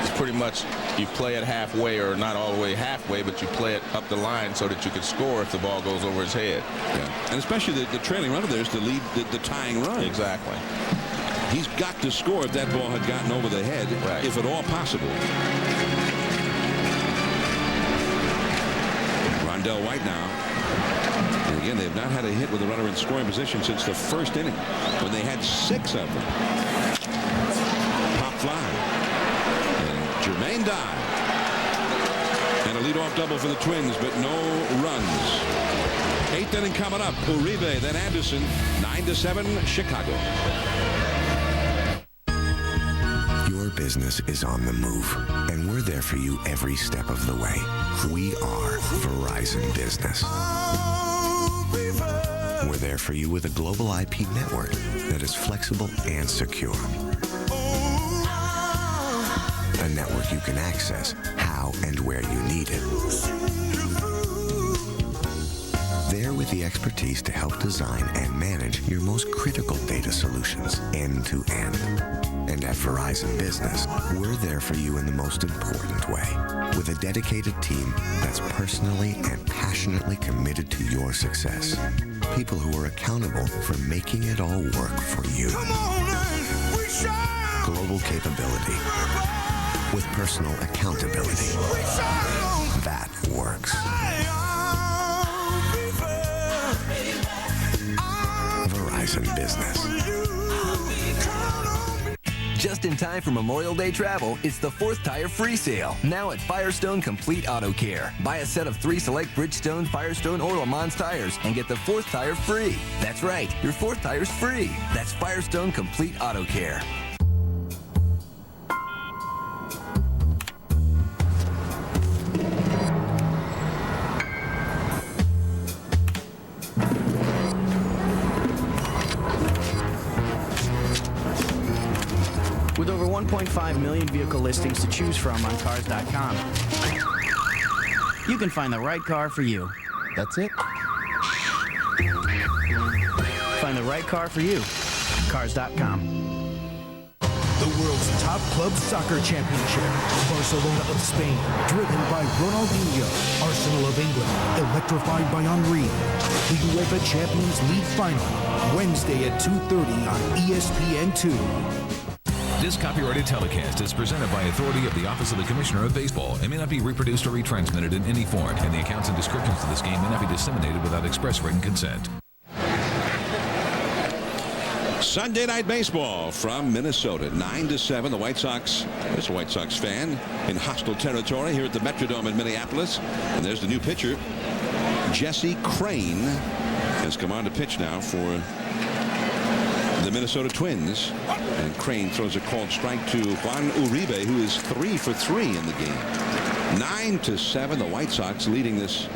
it's pretty much you play it halfway, or not all the way halfway, but you play it up the line so that you can score if the ball goes over his head. Yeah. And especially the trailing runner there is the lead, the tying run. Exactly. He's got to score if that ball had gotten over the head, if at all possible. Rondell White now. And again, they've not had a hit with a runner in scoring position since the first inning, when they had 6 of them. Pop fly. And Jermaine died. And a leadoff double for the Twins, but no runs. 8th inning coming up. Uribe, then Anderson. 9-7, Chicago. Your business is on the move, and we're there for you every step of the way. We are Verizon Business. We're there for you with a global IP network that is flexible and secure. A network you can access how and where you need it. There with the expertise to help design and manage your most critical data solutions end to end. And at Verizon Business, we're there for you in the most important way, with a dedicated team that's personally and passionately committed to your success. People who are accountable for making it all work for you. Global capability with personal accountability. That works. Verizon Business. Just in time for Memorial Day travel, it's the 4th Tire Free Sale, now at Firestone Complete Auto Care. Buy a set of 3 select Bridgestone, Firestone, or Le Mans tires and get the 4th tire free. That's right, your 4th tire's free. That's Firestone Complete Auto Care. With over 1.5 million vehicle listings to choose from on Cars.com, you can find the right car for you. That's it. Find the right car for you. Cars.com. The world's top club soccer championship. Barcelona of Spain, driven by Ronaldinho. Arsenal of England, electrified by Henry. The UEFA Champions League final, Wednesday at 2:30 on ESPN2. This copyrighted telecast is presented by authority of the Office of the Commissioner of Baseball and may not be reproduced or retransmitted in any form, and the accounts and descriptions of this game may not be disseminated without express written consent. Sunday Night Baseball from Minnesota, 9-7. The White Sox, there's a White Sox fan in hostile territory here at the Metrodome in Minneapolis. And there's the new pitcher, Jesse Crane, has come on to pitch now for the Minnesota Twins. And Crane throws a called strike to Juan Uribe, who is 3 for 3 in the game. 9-7, the White Sox leading this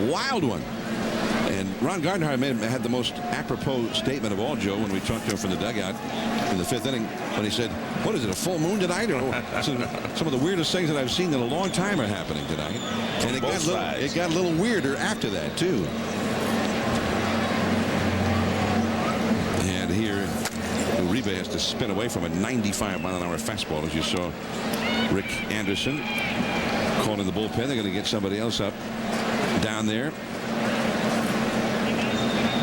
wild one. And Ron Gardner had the most apropos statement of all, Joe, when we talked to him from the dugout in the 5th inning, when he said, what is it, a full moon tonight? Or some of the weirdest things that I've seen in a long time are happening tonight. And it got a little weirder after that, too. And here, Uribe has to spin away from a 95-mile-an-hour fastball, as you saw Rick Anderson calling the bullpen. They're going to get somebody else up down there.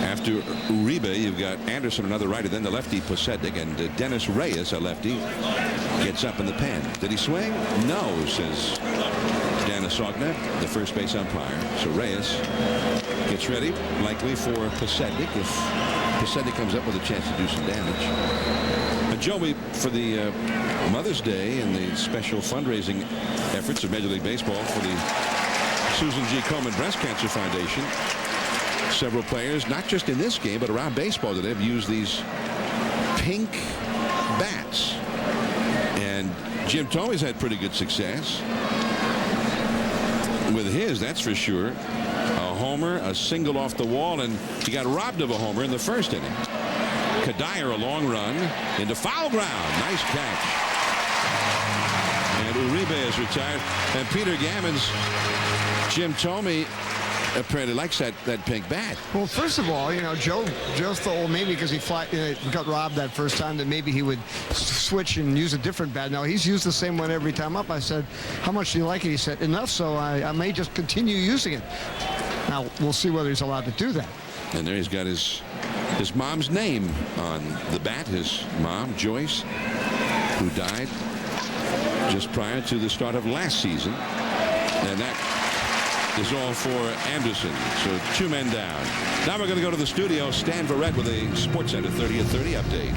After Uribe, you've got Anderson, another righty, then the lefty Posetic, and Dennis Reyes, a lefty, gets up in the pen. Did he swing? No, says Dennis Sogna, the first base umpire. So Reyes gets ready, likely for Pasednik if Pasednik comes up with a chance to do some damage. And Joey, for the Mother's Day and the special fundraising efforts of Major League Baseball for the Susan G. Komen Breast Cancer Foundation, several players, not just in this game, but around baseball, that have used these pink bats. And Jim Thome's had pretty good success with his, that's for sure. A homer, a single off the wall, and he got robbed of a homer in the first inning. Kadire, a long run into foul ground. Nice catch. And Uribe is retired. And Peter Gammons, Jim Thome apparently likes that pink bat. Well, first of all, you know, Joe thought maybe because he got robbed that first time that maybe he would switch and use a different bat. Now he's used the same one every time up. I said, how much do you like it? He said, enough, so I may just continue using it. Now we'll see whether he's allowed to do that. And there he's got his mom's name on the bat. His mom, Joyce, who died just prior to the start of last season. And that is all for Anderson. So 2 men down. Now we're going to go to the studio. Stan Verrett with a SportsCenter 30 at 30 update.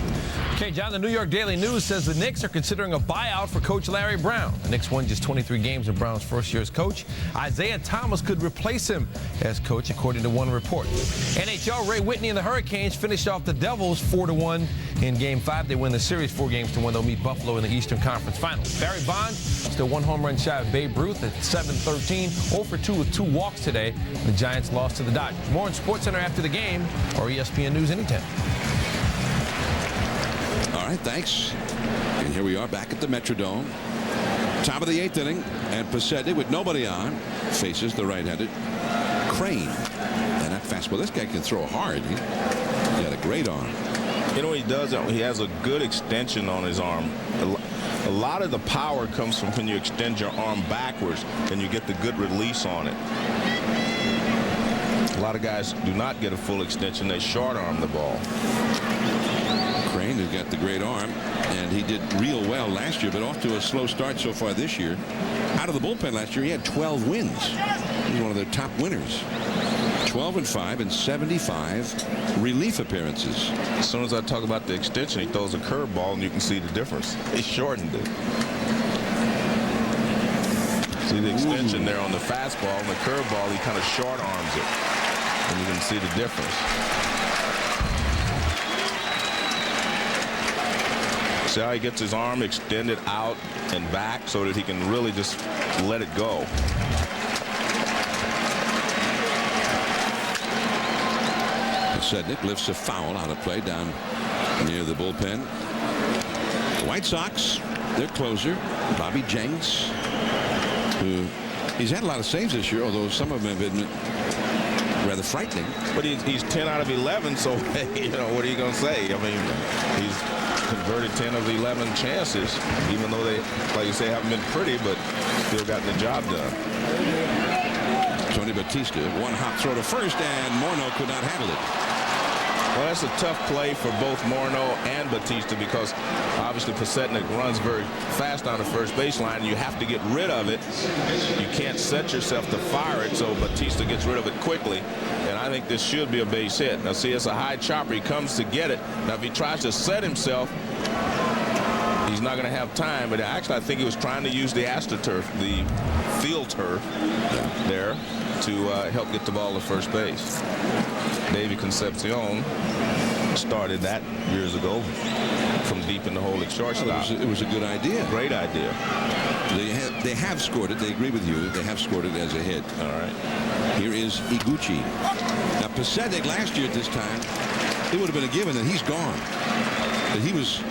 Okay, John, the New York Daily News says the Knicks are considering a buyout for coach Larry Brown. The Knicks won just 23 games in Brown's first year as coach. Isaiah Thomas could replace him as coach, according to one report. NHL, Ray Whitney and the Hurricanes finished off the Devils 4-1 in Game 5. They win the series 4-1. They'll meet Buffalo in the Eastern Conference Finals. Barry Bonds still 1 home run shy of Babe Ruth at 7-13, 0-for-2 with 2 walks today. The Giants lost to the Dodgers. More on SportsCenter after the game or ESPN News anytime. All right, thanks. And here we are back at the Metrodome. Top of the 8th inning, and Pasednik with nobody on faces the right-handed Crane. And that fastball, this guy can throw hard. He got a great arm. You know what he does? He has a good extension on his arm. A lot of the power comes from when you extend your arm backwards and you get the good release on it. A lot of guys do not get a full extension. They short arm the ball. Crane has got the great arm, and he did real well last year, but off to a slow start so far this year. Out of the bullpen last year, he had 12 wins. He's one of their top winners. 12-5 and 75 relief appearances. As soon as I talk about the extension, he throws a curveball, and you can see the difference. He shortened it. See the extension there on the fastball, and the curveball, he kind of short arms it, and you can see the difference. See how he gets his arm extended out and back so that he can really just let it go. Pasednik lifts a foul on a play down near the bullpen. The White Sox, their closer, Bobby Jenks, who he's had a lot of saves this year, although some of them have been rather frightening. But he's 10 out of 11, so you know, what are you going to say? I mean, he's converted 10 of 11 chances, even though they, like you say, haven't been pretty, but still got the job done. Tony Batista, one hop throw to first, and Morneau could not handle it. Well, that's a tough play for both Morneau and Batista because obviously Pasednik runs very fast on the first baseline. You have to get rid of it. You can't set yourself to fire it, so Batista gets rid of it quickly. And I think this should be a base hit. Now, see, it's a high chopper. He comes to get it. Now, if he tries to set himself, he's not going to have time. But actually, I think he was trying to use the AstroTurf, the field turf there, to help get the ball to first base. Davey Concepcion started that years ago from deep in the hole at shortstop. It was a good idea. Great idea. They have scored it. They agree with you. They have scored it as a hit. All right. Here is Iguchi. Now, Pasednik last year at this time, it would have been a given that he's gone. But he was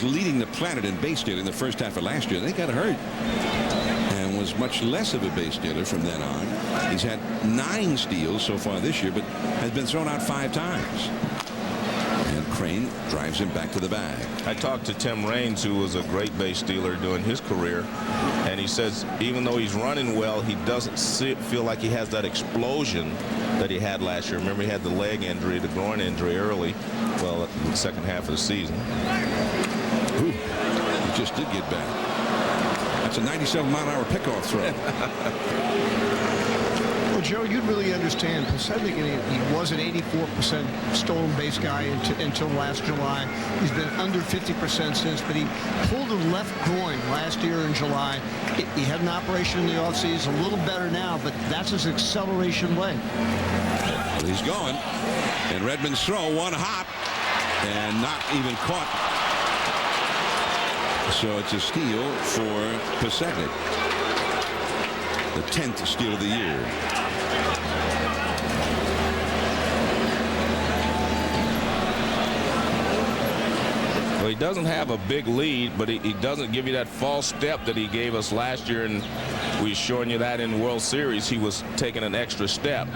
leading the planet in base stealing the first half of last year. They got hurt and was much less of a base stealer from then on. He's had 9 steals so far this year, but has been thrown out 5 times. And Crane drives him back to the bag. I talked to Tim Raines, who was a great base stealer during his career, and he says even though he's running well, he doesn't feel like he has that explosion that he had last year. Remember, he had the leg injury, the groin injury early, well, in the second half of the season. Ooh, he just did get back. That's a 97-mile-an-hour pickoff throw. Well, Joe, you'd really understand. Pacetic, he was an 84% stolen base guy until last July. He's been under 50% since, but he pulled a left groin last year in July. He had an operation in the offseason, a little better now, but that's his acceleration leg. Well, he's going. And Redmond's throw, one hop, and not even caught. So it's a steal for Pacetic. The 10th steal of the year. Well, he doesn't have a big lead, but he doesn't give you that false step that he gave us last year, and we showing you that in the World Series. He was taking an extra step.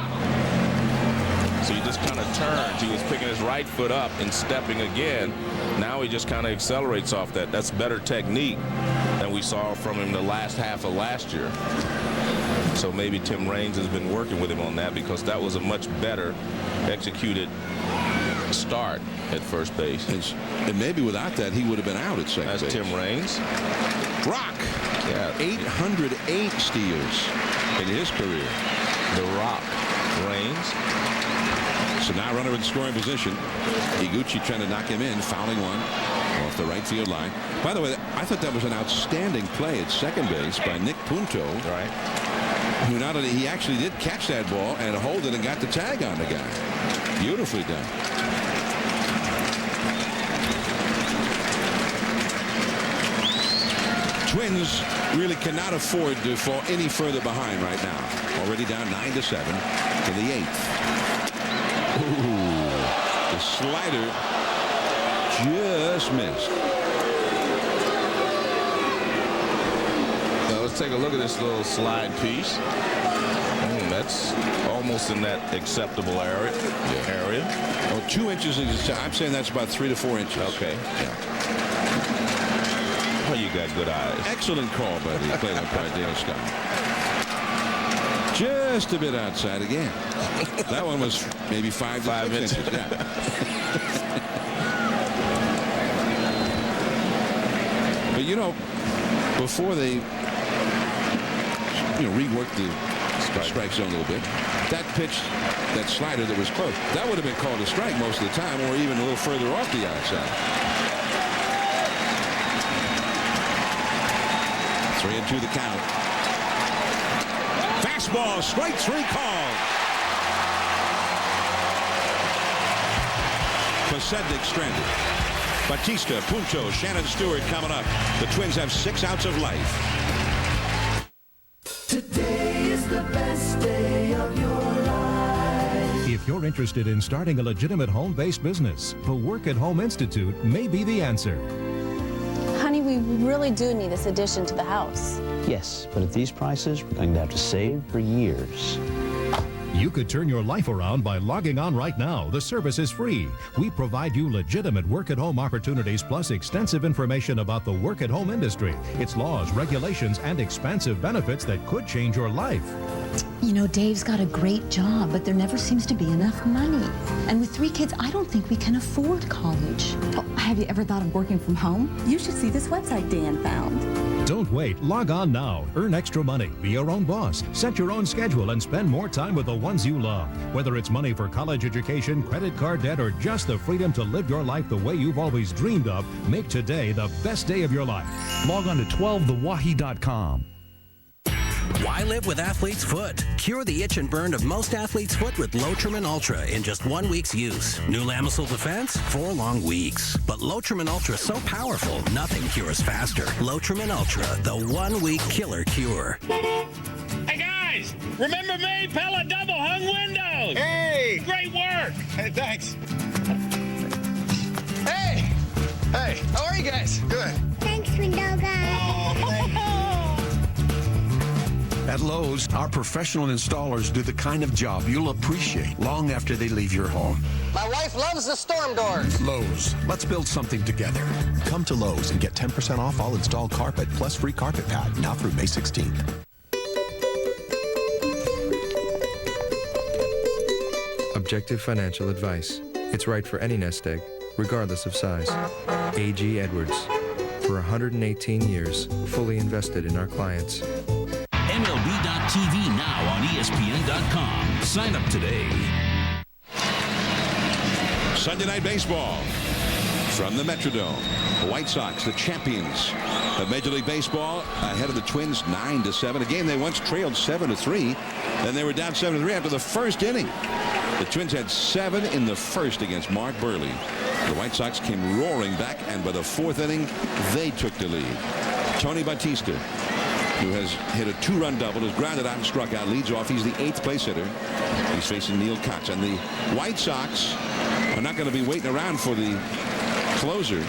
So he just kind of turns. He was picking his right foot up and stepping again. Now he just kind of accelerates off that. That's better technique than we saw from him the last half of last year. So maybe Tim Raines has been working with him on that, because that was a much better executed start at first base. And maybe without that, he would have been out at second base. That's Tim Raines. Rock. Yeah. 808 steals in his career. The Rock. Raines. So now runner in scoring position. Iguchi trying to knock him in, fouling one off the right field line. By the way, I thought that was an outstanding play at second base by Nick Punto. Right. Who not only he actually did catch that ball and hold it and got the tag on the guy. Beautifully done. Twins really cannot afford to fall any further behind right now. Already down 9-7 in the 8th. Ooh, the slider just missed. Now let's take a look at this little slide piece. That's almost in that acceptable area. Oh, 2 inches. I'm saying that's about 3 to 4 inches. Okay. Yeah. Oh, you got good eyes. Excellent call by the play-by-play Dale Scott. Just a bit outside again. That one was maybe 5 to 6 inches. Yeah. But you know, before they reworked the strike zone a little bit, that pitch, that slider that was close, that would have been called a strike most of the time, or even a little further off the outside. 3-2 the count. Fastball, strike 3 called. Pacetic stranded. Batista, Punto, Shannon Stewart coming up. The Twins have 6 outs of life. Today is the best day of your life. If you're interested in starting a legitimate home-based business, the Work at Home Institute may be the answer. Honey, we really do need this addition to the house. Yes, but at these prices, we're going to have to save for years. You could turn your life around by logging on right now. The service is free. We provide you legitimate work-at-home opportunities plus extensive information about the work-at-home industry, its laws, regulations, and expansive benefits that could change your life. You know, Dave's got a great job, but there never seems to be enough money. And with 3 kids, I don't think we can afford college. Oh, have you ever thought of working from home? You should see this website Dan found. Don't wait. Log on now. Earn extra money. Be your own boss. Set your own schedule and spend more time with the ones you love. Whether it's money for college education, credit card debt, or just the freedom to live your life the way you've always dreamed of, make today the best day of your life. Log on to 12thewahi.com. Why live with Athlete's Foot? Cure the itch and burn of most athlete's foot with Lotrimin Ultra in just 1 week's use. New Lamisil Defense, 4 long weeks. But Lotrimin Ultra is so powerful, nothing cures faster. Lotrimin Ultra, the 1 week killer cure. Hey guys, remember me? Pella double hung windows. Hey, great work. Hey, thanks. Hey, how are you guys? Good. Thanks, window guy. At Lowe's, our professional installers do the kind of job you'll appreciate long after they leave your home. My wife loves the storm doors. Lowe's, let's build something together. Come to Lowe's and get 10% off all installed carpet plus free carpet pad now through May 16th. Objective financial advice. It's right for any nest egg, regardless of size. A.G. Edwards. For 118 years, fully invested in our clients. MLB.tv now on ESPN.com. Sign up today. Sunday Night Baseball from the Metrodome. The White Sox, the champions of Major League Baseball, ahead of the Twins 9-7. A game they once trailed 7-3. Then they were down 7-3 after the first inning. The Twins had 7 in the first against Mark Burley. The White Sox came roaring back, and by the fourth inning, they took the lead. Tony Batista, who has hit a 2-run double, has grounded out and struck out, leads off. He's the 8th place hitter. He's facing Neil Kotz. And the White Sox are not going to be waiting around for the closer.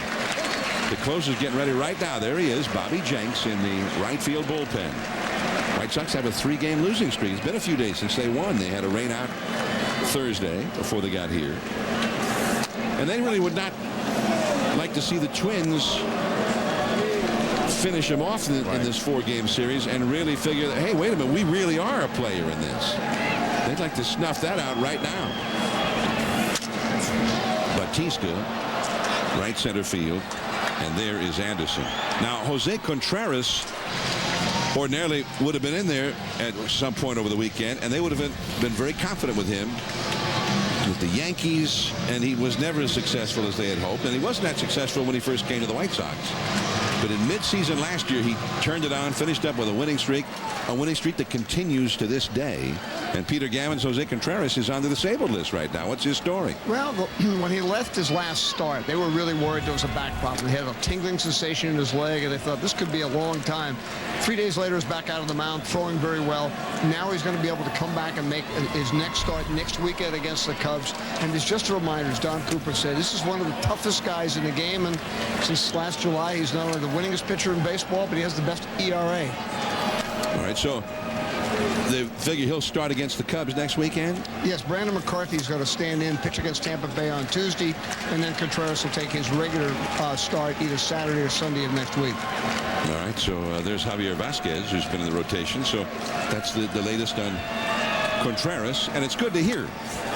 The closer's getting ready right now. There he is, Bobby Jenks in the right field bullpen. White Sox have a 3-game losing streak. It's been a few days since they won. They had a rain out Thursday before they got here. And they really would not like to see the Twins finish them off in this 4-game series and really figure that, hey, wait a minute, we really are a player in this. They'd like to snuff that out right now. Batista, right center field, and there is Anderson. Now, Jose Contreras ordinarily would have been in there at some point over the weekend, and they would have been very confident with him with the Yankees, and he was never as successful as they had hoped, and he wasn't that successful when he first came to the White Sox. But in midseason last year, he turned it on, finished up with a winning streak that continues to this day. And Peter Gavin's Jose Contreras is on the disabled list right now. What's his story? Well, when he left his last start, they were really worried there was a back problem. He had a tingling sensation in his leg, and they thought this could be a long time. 3 days later, he's back out of the mound, throwing very well. Now he's going to be able to come back and make his next start next weekend against the Cubs. And it's just a reminder, as Don Cooper said, this is one of the toughest guys in the game. And since last July, he's not only the winningest pitcher in baseball, but he has the best ERA. All right, so they figure he'll start against the Cubs next weekend? Yes, Brandon McCarthy's going to stand in, pitch against Tampa Bay on Tuesday, and then Contreras will take his regular start either Saturday or Sunday of next week. All right, so there's Javier Vasquez, who's been in the rotation. So that's the latest on Contreras, and it's good to hear.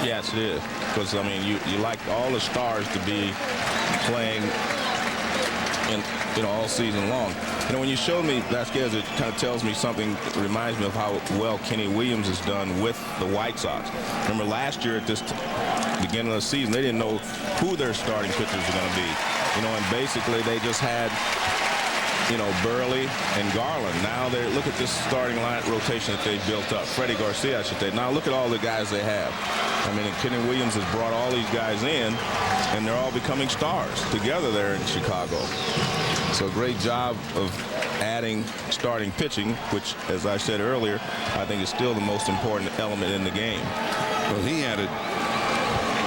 Yes, it is. Because, I mean, you like all the stars to be playing all season long. You know, when you showed me Vasquez, it kind of tells me something, reminds me of how well Kenny Williams has done with the White Sox. Remember last year at this beginning of the season, they didn't know who their starting pitchers were going to be. You know, and basically they just had, Burley and Garland. Now look at this starting line rotation that they built up. Freddie Garcia, I should say. Now look at all the guys they have. I mean, Kenny Williams has brought all these guys in, and they're all becoming stars together there in Chicago. So great job of adding starting pitching, which, as I said earlier, I think is still the most important element in the game. Well, he added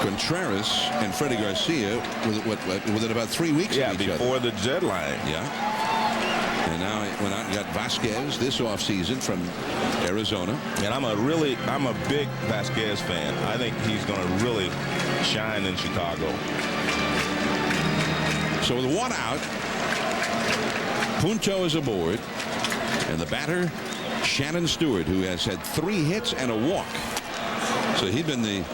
Contreras and Freddie Garcia within about 3 weeks of each other. Yeah, before the deadline. Yeah. And now he went out and got Vasquez this offseason from Arizona. And I'm a big Vasquez fan. I think he's going to really shine in Chicago. So with 1 out, Punto is aboard, and the batter, Shannon Stewart, who has had 3 hits and a walk. So he's been the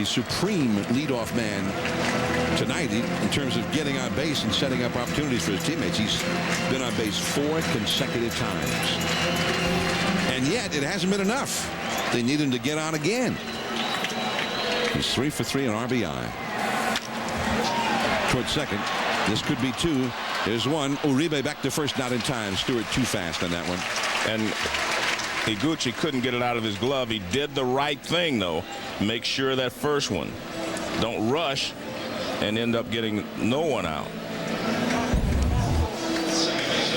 supreme leadoff man tonight in terms of getting on base and setting up opportunities for his teammates. He's been on base 4 consecutive times. And yet, it hasn't been enough. They need him to get on again. He's 3 for 3 on RBI. Towards second. This could be 2. There's 1. Uribe back to first, not in time. Stewart too fast on that one. And Iguchi couldn't get it out of his glove. He did the right thing, though. Make sure that first one. Don't rush and end up getting no one out.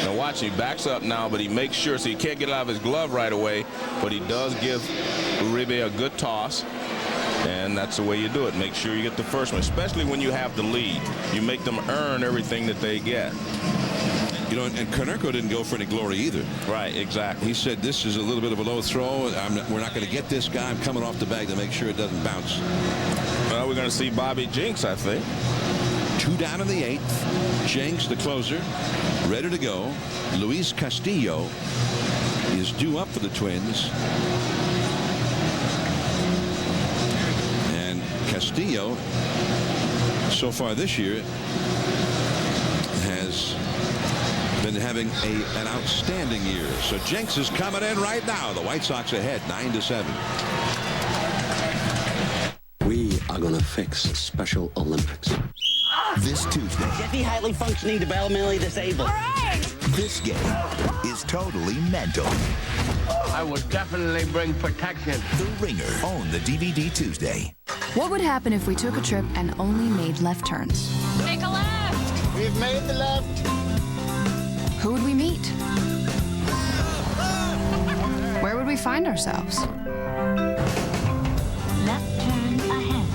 Now watch, he backs up now, but he makes sure, so he can't get it out of his glove right away, but he does give Uribe a good toss. And that's the way you do it. Make sure you get the first one, especially when you have the lead. You make them earn everything that they get. And Konerko didn't go for any glory either. Right, exactly. He said, this is a little bit of a low throw. We're not going to get this guy. I'm coming off the bag to make sure it doesn't bounce. Well, we're going to see Bobby Jenks, I think. 2 down in the 8th. Jenks, the closer, ready to go. Luis Castillo is due up for the Twins. Castillo, so far this year, has having an outstanding year. So Jenks is coming in right now. The White Sox ahead 9-7. We are going to fix Special Olympics. This Tuesday. Deafy, highly functioning, developmentally disabled. All right. This game is totally mental. I would definitely bring protection. The Ringer. Own the DVD Tuesday. What would happen if we took a trip and only made left turns? Make a left. We've made the left. Who would we meet? Where would we find ourselves? Left turn ahead.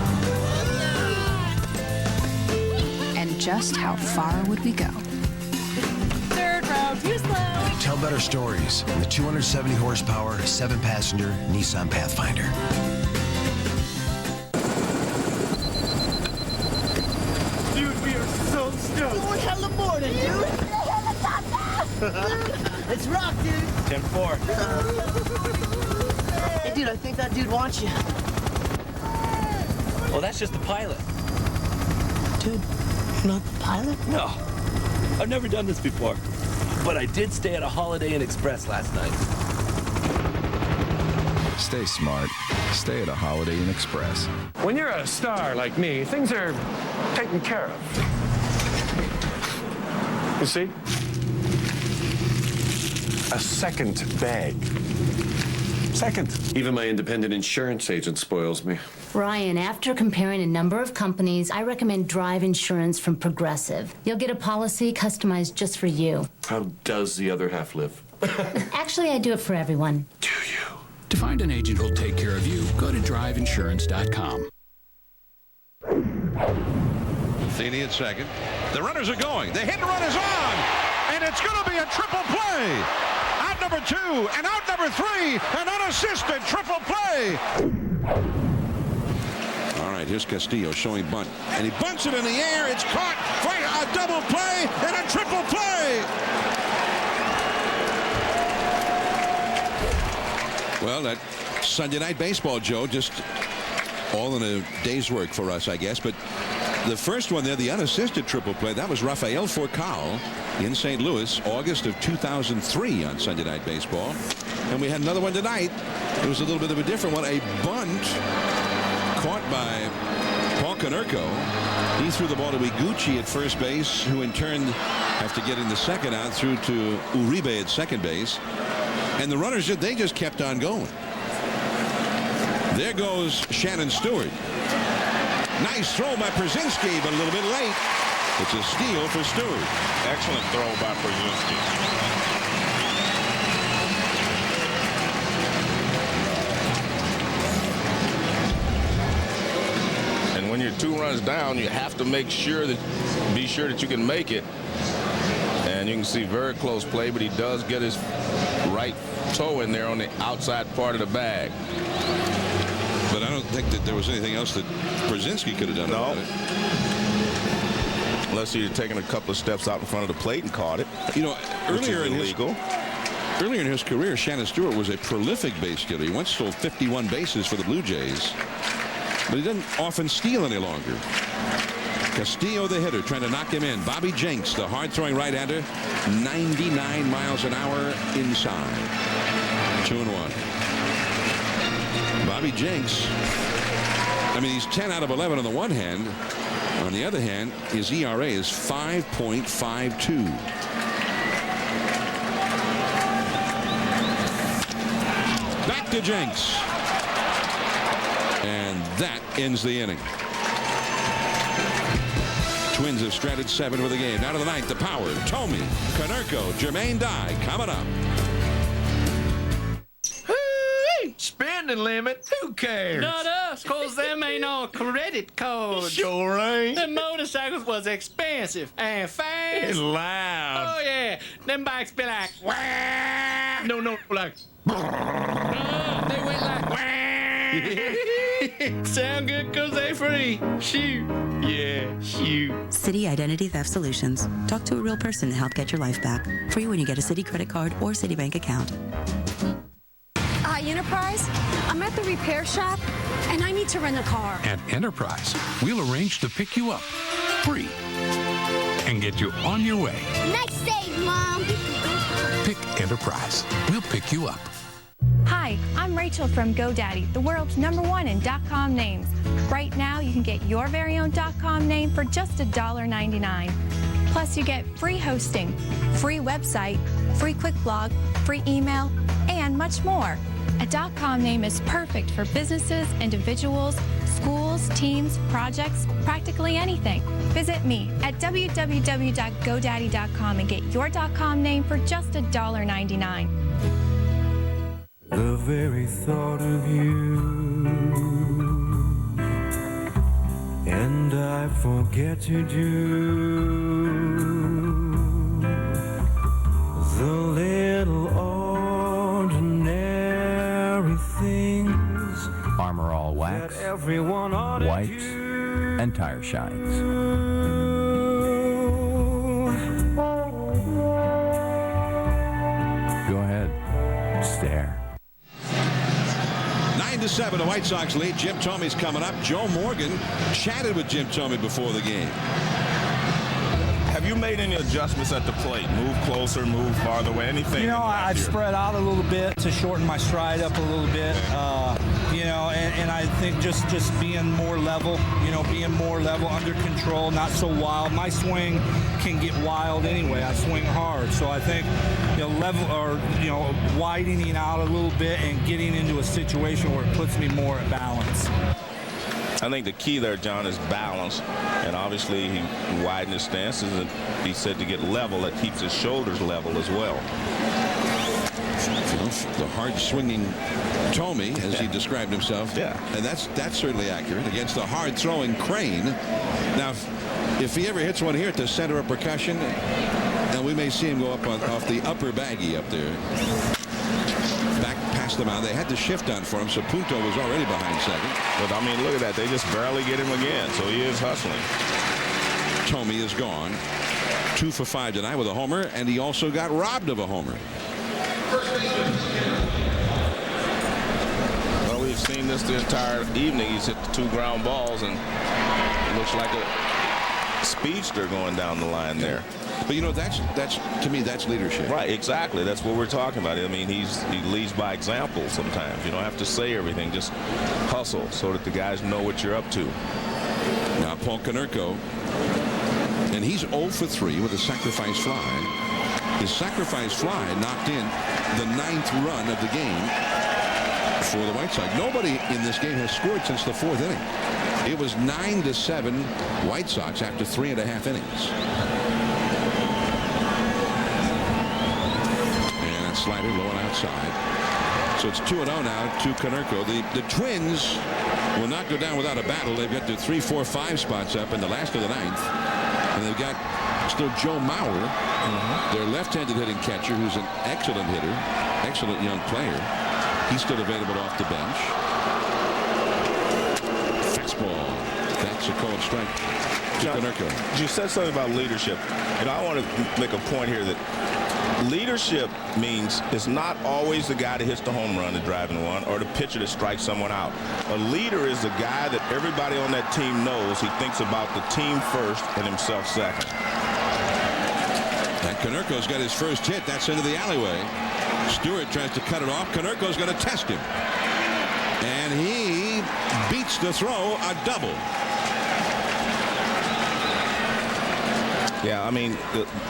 And just how far would we go? Third row, too slow. Tell better stories in the 270 horsepower, 7-passenger Nissan Pathfinder. Dude, we are so stoked. Lord, hell of morning, dude. Let's rock, dude. 10-4. Hey, dude, I think that dude wants you. Well, that's just the pilot. Dude, you're not the pilot? No. I've never done this before. But I did stay at a Holiday Inn Express last night. Stay smart. Stay at a Holiday Inn Express. When you're a star like me, things are taken care of. You see? A second bag. Second. Even my independent insurance agent spoils me. Ryan, after comparing a number of companies, I recommend Drive Insurance from Progressive. You'll get a policy customized just for you. How does the other half live? Actually, I do it for everyone. To find an agent who'll take care of you, go to driveinsurance.com. Feeney at second. The runners are going. The hit and run is on. And it's going to be a triple play. Out number 2 and out number 3. An unassisted triple play. All right, here's Castillo showing bunt. And he bunts it in the air. It's caught for a double play and a triple play. Well, that Sunday Night Baseball, Joe, just all in a day's work for us, I guess. But the first one there, the unassisted triple play, that was Rafael Furcal in St. Louis, August of 2003 on Sunday Night Baseball. And we had another one tonight. It was a little bit of a different one, a bunt caught by Paul Konerko. He threw the ball to Iguchi at first base, who in turn, after getting the second out, threw to Uribe at second base. And the runners, they just kept on going. There goes Shannon Stewart. Nice throw by Przinsky, but a little bit late. It's a steal for Stewart. Excellent throw by Przinsky. And when you're 2 runs down, you have to be sure that you can make it. And you can see very close play, but he does get his right toe in there on the outside part of the bag. But I don't think that there was anything else that Przinsky could have done about it. Unless he had taken a couple of steps out in front of the plate and caught it. You know, earlier in his career, Shannon Stewart was a prolific base stealer. He once stole 51 bases for the Blue Jays. But he doesn't often steal any longer. Castillo, the hitter, trying to knock him in. Bobby Jenks, the hard-throwing right-hander, 99 miles an hour inside. 2-1. Bobby Jenks, I mean, he's 10 out of 11 on the one hand. On the other hand, his ERA is 5.52. Back to Jenks. And that ends the inning. Twins have stranded 7 for the game. Down to the 9th, the power. Tomey, Konerko, Jermaine Dye coming up. Spending limit? Who cares? Not us, cause them ain't no credit cards. Sure ain't. Them motorcycles was expensive and fast. And loud. Oh yeah, them bikes be like wah. No, like. They went like wah. Sound good cause they free. Shoot. Yeah, shoot. Citi Identity Theft Solutions. Talk to a real person to help get your life back. Free when you get a Citi credit card or Citibank account. Enterprise, I'm at the repair shop, and I need to rent a car. At Enterprise, we'll arrange to pick you up free and get you on your way. Nice save, Mom. Pick Enterprise. We'll pick you up. Hi, I'm Rachel from GoDaddy, the world's #1 in .com names. Right now, you can get your very own .com name for just $1.99. Plus, you get free hosting, free website, free quick blog, free email, and much more. A .com name is perfect for businesses, individuals, schools, teams, projects, practically anything. Visit me at www.godaddy.com and get your .com name for just $1.99. The very thought of you, and I forget to do the little ordinary things. Armor All Wax, wipes, and tire shines. Go ahead, stare. 9-7, the White Sox lead. Jim Thome's coming up. Joe Morgan chatted with Jim Thome before the game. Have you made any adjustments at the plate? Move closer, move farther away, anything? You know, I've spread out a little bit to shorten my stride up a little bit. You know, and I think just being more level, under control, not so wild. My swing can get wild anyway. I swing hard, so I think widening out a little bit and getting into a situation where it puts me more at balance. I think the key there, John, is balance, and obviously he widened his stances, and he said to get level, that keeps his shoulders level as well. The hard swinging Thome, as he described himself. Yeah. And that's certainly accurate against the hard throwing Crane. Now, if he ever hits one here at the center of percussion, now we may see him go up off the upper baggie up there. Back past the mound. They had the shift on for him, so Punto was already behind second. But I mean, look at that. They just barely get him again, so he is hustling. Thome is gone. 2 for 5 tonight with a homer, and he also got robbed of a homer. Well, we've seen this the entire evening. He's hit the 2 ground balls, and it looks like a speedster going down the line there. But you know, that's to me, that's leadership. Right, exactly. That's what we're talking about. I mean, he leads by example sometimes. You don't have to say everything, just hustle so that the guys know what you're up to. Now Paul Konerko, and he's 0 for 3 with a sacrifice fly. His sacrifice fly knocked in the 9th run of the game for the White Sox. Nobody in this game has scored since the 4th inning. It was 9-7 White Sox after 3.5 innings. And that slider low and outside. So it's 2-0 now to Konerko. The Twins will not go down without a battle. They've got their 3, 4, 5 spots up in the last of the 9th. And they've got still Joe Mauer, their left-handed hitting catcher, who's an excellent hitter, excellent young player. He's still available off the bench. Fastball. That's a called strike to Konerko. You said something about leadership, and I want to make a point here that leadership means it's not always the guy that hits the home run, the driving one, or the pitcher that strikes someone out. A leader is the guy that everybody on that team knows he thinks about the team first and himself second. And Konerko's got his first hit. That's into the alleyway. Stewart tries to cut it off. Konerko's going to test him. And he beats the throw, a double. Yeah, I mean,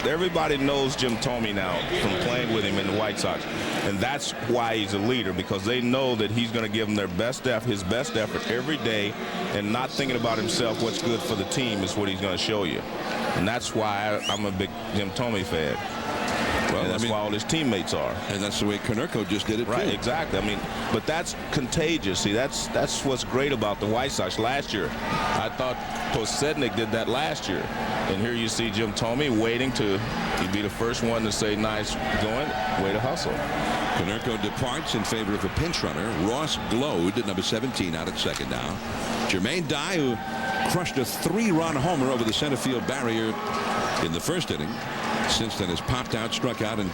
everybody knows Jim Thome now from playing with him in the White Sox. And that's why he's a leader, because they know that he's going to give them their best effort, his best effort every day, and not thinking about himself. What's good for the team is what he's going to show you. And that's why I'm a big Jim Thome fan. Well, and that's why all his teammates are. And that's the way Konerko just did it, right, too. Exactly. I mean, but that's contagious. See, that's what's great about the White Sox. Last year, I thought Posednik did that last year. And here you see Jim Thome waiting to be the first one to say, nice going, way to hustle. Konerko departs in favor of a pinch runner. Ross Glode, number 17, out at second now. Jermaine Dye, who crushed a 3-run homer over the center field barrier in the first inning. Since then has popped out, struck out, and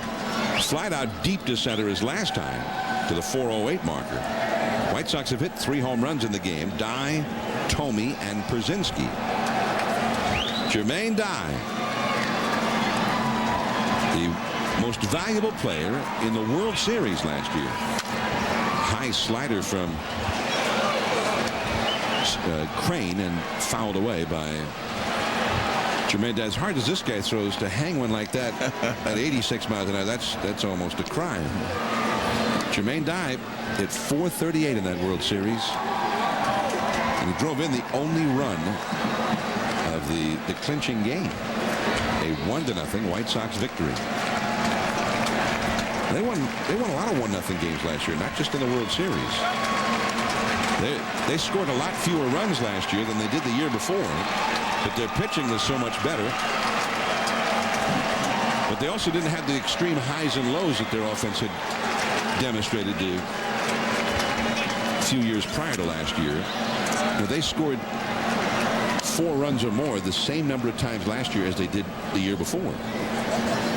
slid out deep to center his last time to the 408 marker. White Sox have hit 3 home runs in the game. Dye, Thome, and Przinsky. Jermaine Dye the most valuable player in the World Series last year. High slider from Crane and fouled away by Jermaine. As hard as this guy throws, to hang one like that at 86 miles an hour, that's almost a crime. Jermaine Dye hit .438 in that World Series, and he drove in the only run of the clinching game, a 1-0 White Sox victory. They won a lot of 1-0 games last year, not just in the World Series. They scored a lot fewer runs last year than they did the year before, but their pitching was so much better. But they also didn't have the extreme highs and lows that their offense had demonstrated a few years prior to last year. Now, they scored 4 runs or more the same number of times last year as they did the year before,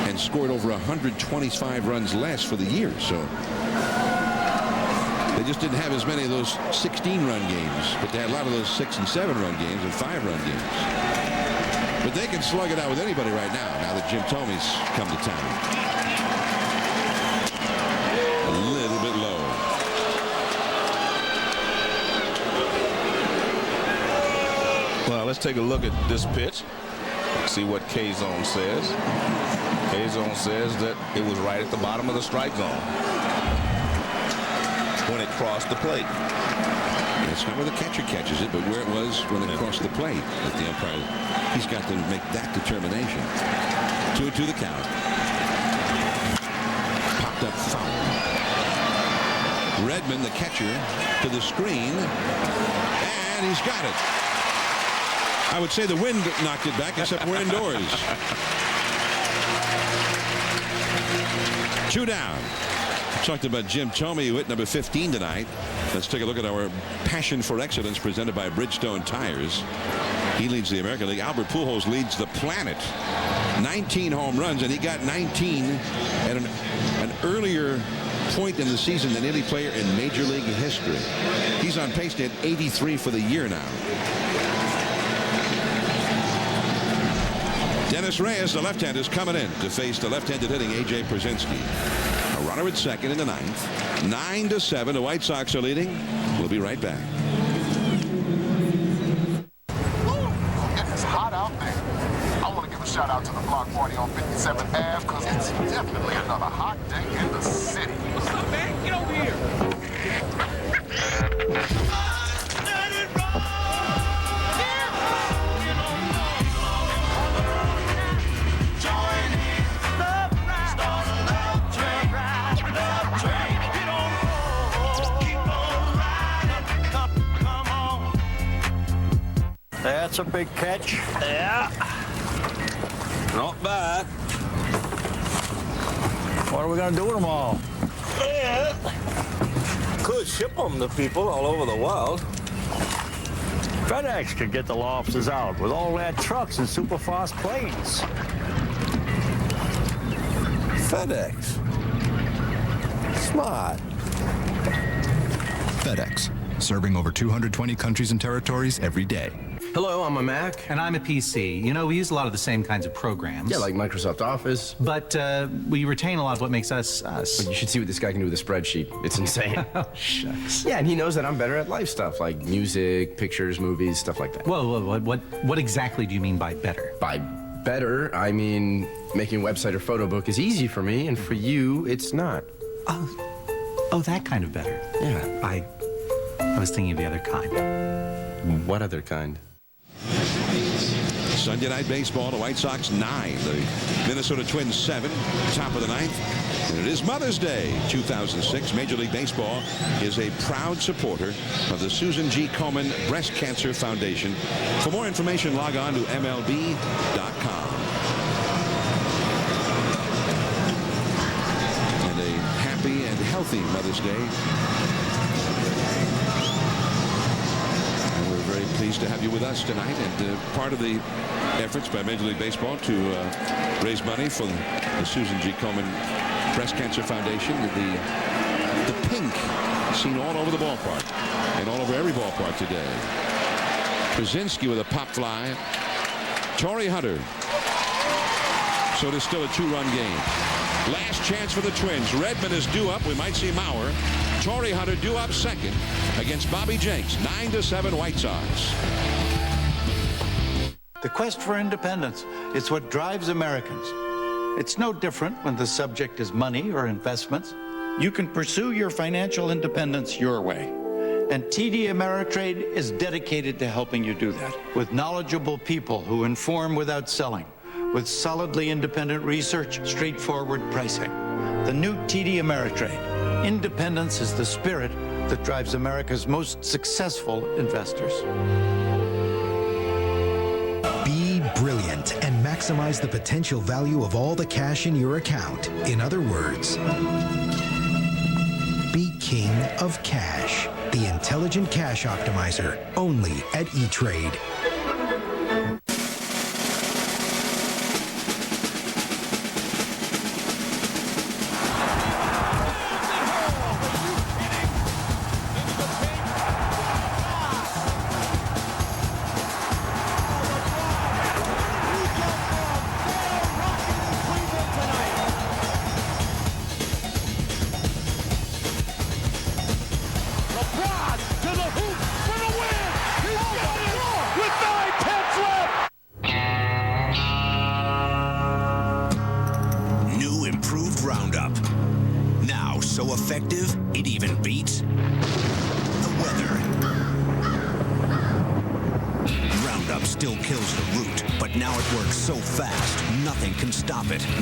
and scored over 125 runs less for the year. So they just didn't have as many of those 16-run games, but they had a lot of those 6- and 7-run games and 5-run games. But they can slug it out with anybody right now that Jim Thome's come to town. A little bit low. Well, let's take a look at this pitch. See what K-Zone says. K-Zone says that it was right at the bottom of the strike zone when it crossed the plate. That's not where the catcher catches it, but where it was when it crossed the plate. That the umpire, he's got to make that determination. 2-2 the count. Popped up foul. Redmond, the catcher, to the screen, and he's got it. I would say the wind knocked it back, except we're indoors. 2 down. Talked about Jim Thome, who hit number 15 tonight. Let's take a look at our Passion for Excellence presented by Bridgestone Tires. He leads the American League. Albert Pujols leads the planet. 19 home runs, and he got 19 at an earlier point in the season than any player in Major League history. He's on pace to hit 83 for the year now. Dennis Reyes, the left-hander, is coming in to face the left-handed hitting A.J. Pierzynski. A runner at second in the 9th. 9-7. The White Sox are leading. We'll be right back. It's hot out there. I want to give a shout out to the block party on 57th Ave because it's definitely another hot day in the city. What's up, man? Get over here. That's a big catch. Yeah. Not bad. What are we going to do with them all? Yeah. Could ship them to people all over the world. FedEx could get the lobsters out with all their trucks and super fast planes. FedEx. Smart. FedEx, serving over 220 countries and territories every day. Hello, I'm a Mac. And I'm a PC. You know, we use a lot of the same kinds of programs. Yeah, like Microsoft Office. But we retain a lot of what makes us us. But you should see what this guy can do with a spreadsheet. It's insane. Oh, shucks. Yeah, and he knows that I'm better at life stuff, like music, pictures, movies, stuff like that. Whoa, what exactly do you mean by better? By better, I mean making a website or photo book is easy for me, and for you, it's not. Oh, that kind of better. Yeah. I was thinking of the other kind. What other kind? Sunday night baseball, the White Sox 9, the Minnesota Twins 7, top of the 9th. And it is Mother's Day 2006. Major League Baseball is a proud supporter of the Susan G. Komen Breast Cancer Foundation. For more information, log on to MLB.com. And a happy and healthy Mother's Day. Very pleased to have you with us tonight, and part of the efforts by Major League Baseball to raise money for the Susan G. Komen Breast Cancer Foundation. The pink seen all over the ballpark and all over every ballpark today. Pierzynski with a pop fly. Torrey Hunter So it is still a 2-run game. Last chance for the Twins. Redmond is due up. We might see Mauer. Torrey Hunter due up second against Bobby Jenks. 9-7 White Sox. The quest for independence, it's what drives Americans. It's no different when the subject is money or investments. You can pursue your financial independence your way. And TD Ameritrade is dedicated to helping you do that with knowledgeable people who inform without selling, with solidly independent research, straightforward pricing. The new TD Ameritrade. Independence is the spirit that drives America's most successful investors. Be brilliant and maximize the potential value of all the cash in your account. In other words, be king of cash. The Intelligent Cash Optimizer, only at E-Trade.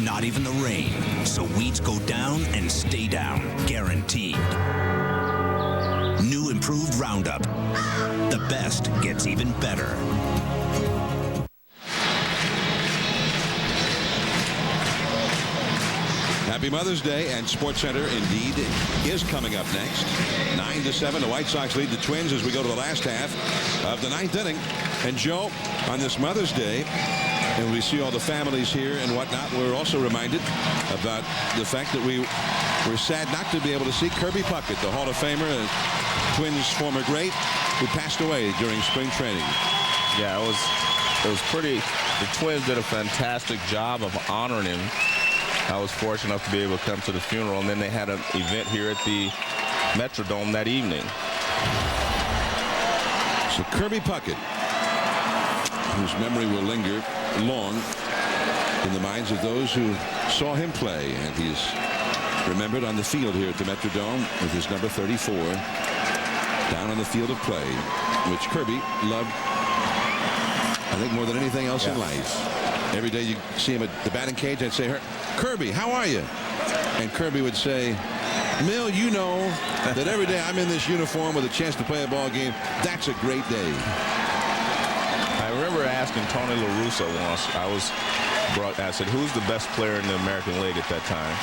Not even the rain. So weeds go down and stay down. Guaranteed. New improved Roundup. The best gets even better. Happy Mother's Day, and SportsCenter indeed is coming up next. 9-7, the White Sox lead the Twins as we go to the last half of the 9th inning. And Joe, on this Mother's Day, and we see all the families here and whatnot, we're also reminded about the fact that we were sad not to be able to see Kirby Puckett, the Hall of Famer, and Twins former great, who passed away during spring training. Yeah, it was pretty. The Twins did a fantastic job of honoring him. I was fortunate enough to be able to come to the funeral, and then they had an event here at the Metrodome that evening. So Kirby Puckett, whose memory will linger long in the minds of those who saw him play, and he's remembered on the field here at the Metrodome with his number 34 down on the field of play, which Kirby loved, I think, more than anything else in life. Every day you see him at the batting cage, I'd say, Kirby, how are you? And Kirby would say, Mill, you know that every day I'm in this uniform with a chance to play a ball game. That's a great day. I remember asking Tony La Russa once. I said, who's the best player in the American League at that time?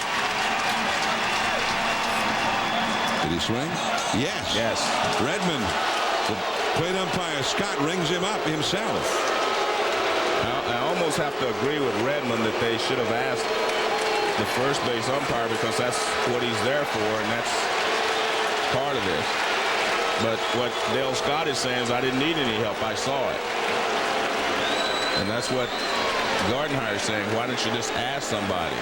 Did he swing? Yes. Yes. Redmond, the plate umpire, Scott, rings him up himself. I almost have to agree with Redmond that they should have asked the first base umpire, because that's what he's there for, and that's part of this. But what Dale Scott is saying is, I didn't need any help. I saw it. And that's what Gardenhire is saying. Why don't you just ask somebody?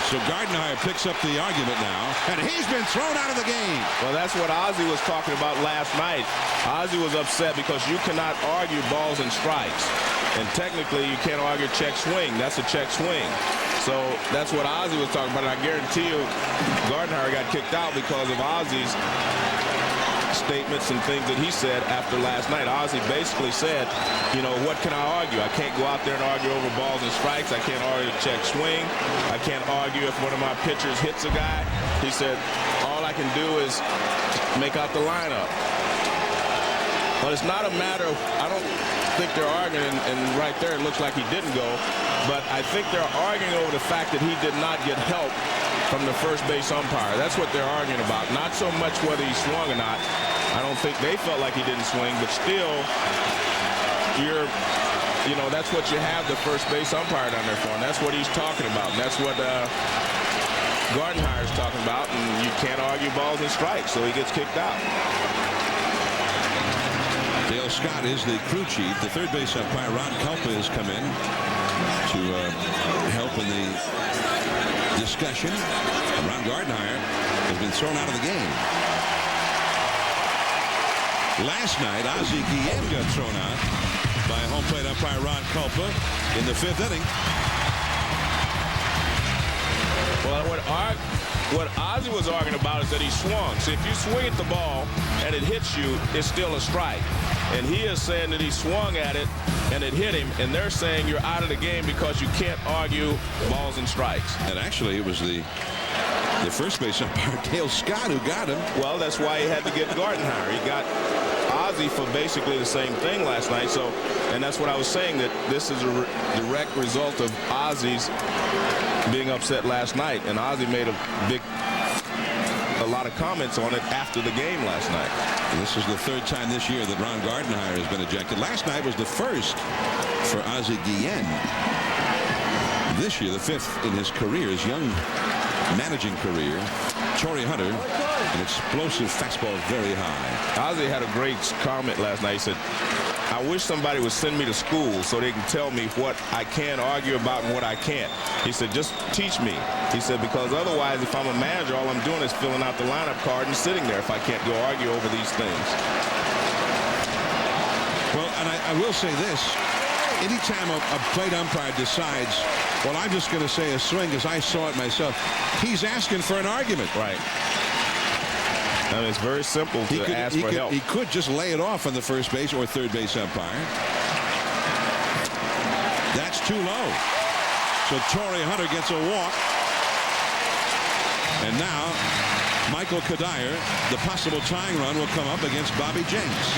So Gardenhire picks up the argument now, and he's been thrown out of the game. Well, that's what Ozzie was talking about last night. Ozzie was upset because you cannot argue balls and strikes. And technically, you can't argue check swing. That's a check swing. So that's what Ozzie was talking about. And I guarantee you, Gardenhire got kicked out because of Ozzie's statements and things that he said after last night. Ozzie basically said, you know, what can I argue? I can't go out there and argue over balls and strikes. I can't argue check swing. I can't argue if one of my pitchers hits a guy. He said, all I can do is make out the lineup. But it's not a matter of, I don't think they're arguing, and right there it looks like he didn't go, but I think they're arguing over the fact that he did not get help from the first base umpire. That's what they're arguing about. Not so much whether he swung or not. I don't think they felt like he didn't swing, but still, you know, that's what you have the first base umpire down there for, and that's what he's talking about, and that's what Gardenhire's talking about, and you can't argue balls and strikes, so he gets kicked out. Dale Scott is the crew chief. The third base umpire, Ron Kulpa, has come in to help in the discussion. And Ron Gardenhire has been thrown out of the game. Last night, Ozzie Guillen got thrown out by home plate umpire Ron Kulpa in the 5th inning. Well, what Ozzie was arguing about is that he swung. So if you swing at the ball and it hits you, it's still a strike. And he is saying that he swung at it and it hit him, and they're saying you're out of the game because you can't argue balls and strikes. And actually, it was the first base umpire, Dale Scott, who got him. Well, that's why he had to get Gardenhire. He got Ozzie for basically the same thing last night. So, and that's what I was saying, that this is a direct result of Ozzie's being upset last night. And Ozzie made a lot of comments on it after the game last night. And this is the 3rd time this year that Ron Gardenhire has been ejected. Last night was the 1st for Ozzie Guillen. This year, the 5th in his career, his young managing career. Torrey Hunter, an explosive fastball very high. Ozzie had a great comment last night. He said, I wish somebody would send me to school so they can tell me what I can argue about and what I can't. He said, just teach me. He said, because otherwise, if I'm a manager, all I'm doing is filling out the lineup card and sitting there if I can't go argue over these things. Well, and I will say this. Anytime a plate umpire decides, well, I'm just going to say a swing because I saw it myself, he's asking for an argument. Right. I mean, it's very simple to ask for help. He could just lay it off on the first base or third base umpire. That's too low. So Torrey Hunter gets a walk. And now Michael Kadire, the possible tying run, will come up against Bobby Jenks.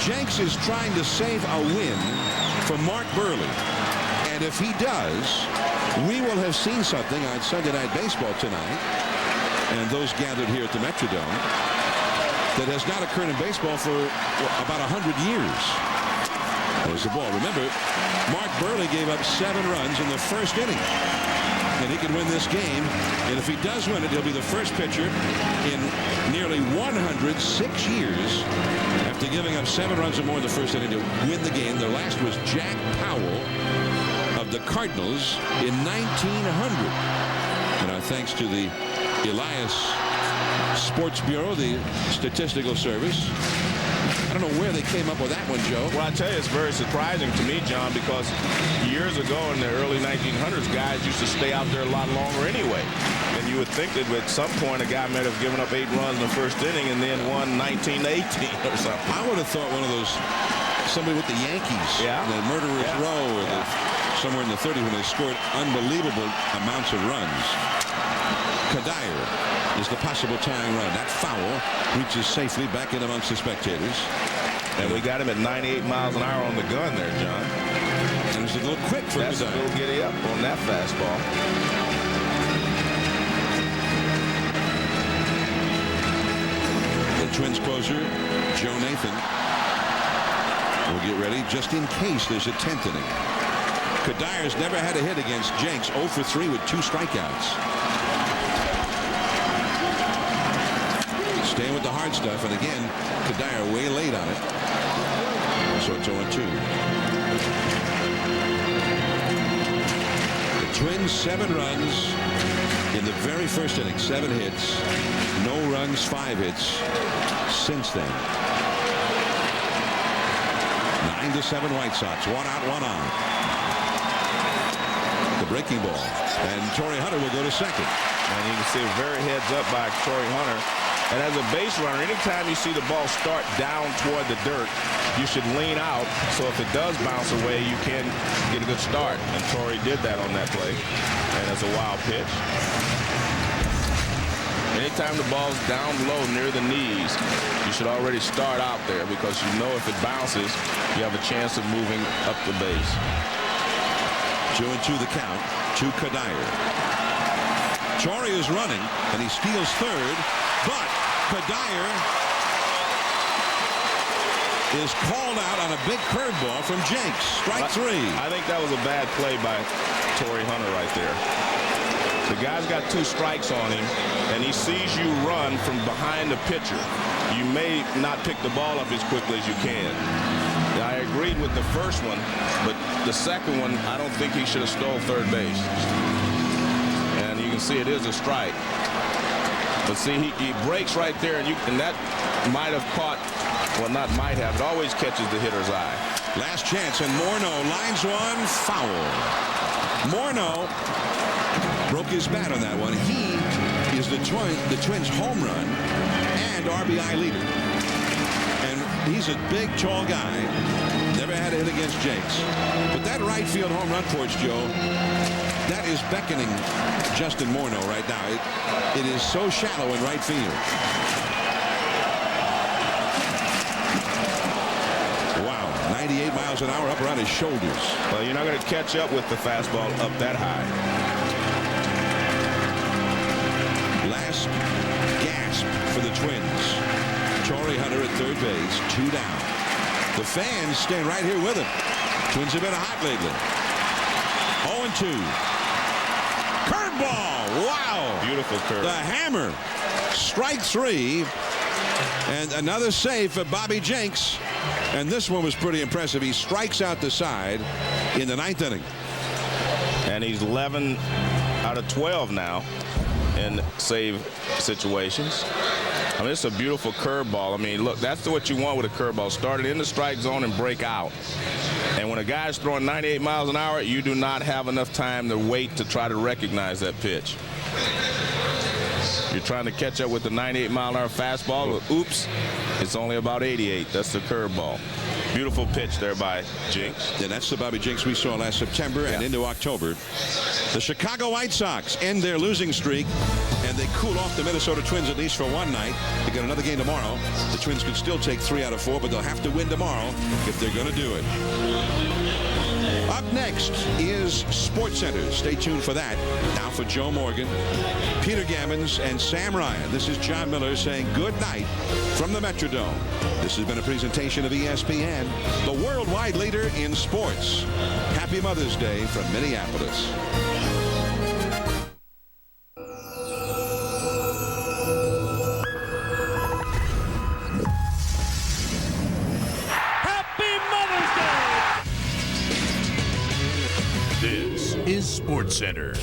Jenks is trying to save a win for Mark Burley. And if he does, we will have seen something on Sunday Night Baseball tonight, and those gathered here at the Metrodome, that has not occurred in baseball for about 100 years. There's the ball. Remember, Mark Burley gave up 7 runs in the 1st inning. And he can win this game. And if he does win it, he'll be the first pitcher in nearly 106 years after giving up 7 runs or more in the 1st inning to win the game. Their last was Jack Powell of the Cardinals in 1900. And our thanks to the Elias Sports Bureau, the statistical service. I don't know where they came up with that one, Joe. Well, I tell you, it's very surprising to me, John, because years ago in the early 1900s, guys used to stay out there a lot longer anyway. And you would think that at some point a guy might have given up 8 runs in the 1st inning and then won 19-18 or something. I would have thought one of those, somebody with the Yankees, the Murderers Row, or somewhere in the 30s when they scored unbelievable amounts of runs. Kadire is the possible tying run. That foul reaches safely back in amongst the spectators. And we got him at 98 miles an hour on the gun there, John. And it was a little quick for That's Kadire. a little giddy up on that fastball. The Twins closer, Joe Nathan, will get ready just in case there's a 10th inning. Kadire's never had a hit against Jenks, 0 for 3 with 2 strikeouts. Staying with the hard stuff, and again, Kadire way late on it. So it's 0-2. The Twins 7 runs in the very 1st inning, 7 hits, no runs, 5 hits since then. 9-7 White Sox, 1 out, 1 on. The breaking ball, and Torrey Hunter will go to second. And you can see very heads up by Torrey Hunter. And as a base runner, anytime you see the ball start down toward the dirt, you should lean out. So if it does bounce away, you can get a good start. And Torrey did that on that play. And it's a wild pitch. Anytime the ball's down low near the knees, you should already start out there because you know if it bounces, you have a chance of moving up the base. 2-2 the count to Kadire. Torrey is running, and he steals third, but Kadire is called out on a big curveball from Jenks. Strike 3. I think that was a bad play by Torrey Hunter right there. The guy's got 2 strikes on him, and he sees you run from behind the pitcher, you may not pick the ball up as quickly as you can. I agreed with the first one, but the second one, I don't think he should have stole third base. And you can see it is a strike. But see, he breaks right there, and that might have caught, well, not might have, it always catches the hitter's eye. Last chance, and Morneau lines one foul. Morneau broke his bat on that one. He is the Twins' home run and RBI leader. And he's a big, tall guy. Never had a hit against Jakes. But that right field home run porch, Joe, that is beckoning Justin Morneau right now. It is so shallow in right field. Wow, 98 miles an hour up around his shoulders. Well, you're not going to catch up with the fastball up that high. Last gasp for the Twins. Torrey Hunter at third base, 2 down. The fans stand right here with him. Twins have been hot lately. 0-2. Curveball. Wow. Beautiful curve. The hammer. Strike 3. And another save for Bobby Jenks. And this one was pretty impressive. He strikes out the side in the 9th inning. And he's 11 out of 12 now in save situations. I mean, it's a beautiful curveball. I mean, look, that's what you want with a curveball. Start it in the strike zone and break out. And when a guy's throwing 98 miles an hour, you do not have enough time to wait to try to recognize that pitch. You're trying to catch up with the 98-mile-an-hour fastball, but oops, it's only about 88. That's the curveball. Beautiful pitch there by Jenks. Yeah, that's the Bobby Jenks we saw last September and into October. The Chicago White Sox end their losing streak, and they cool off the Minnesota Twins at least for one night. They got another game tomorrow. The Twins could still take 3 out of 4, but they'll have to win tomorrow if they're going to do it. Up next is SportsCenter. Stay tuned for that. Now for Joe Morgan, Peter Gammons, and Sam Ryan. This is John Miller saying good night from the Metrodome. This has been a presentation of ESPN, the worldwide leader in sports. Happy Mother's Day from Minneapolis. Is SportsCenter.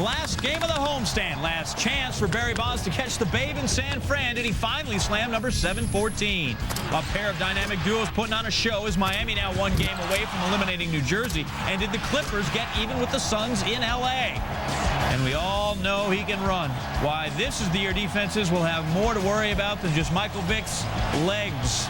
Last game of the homestand. Last chance for Barry Bonds to catch the babe in San Fran. Did he finally slam number 714? A pair of dynamic duos putting on a show as Miami now 1 game away from eliminating New Jersey. And did the Clippers get even with the Suns in L.A.? And we all know he can run. Why, this is the year defenses will have more to worry about than just Michael Vick's legs.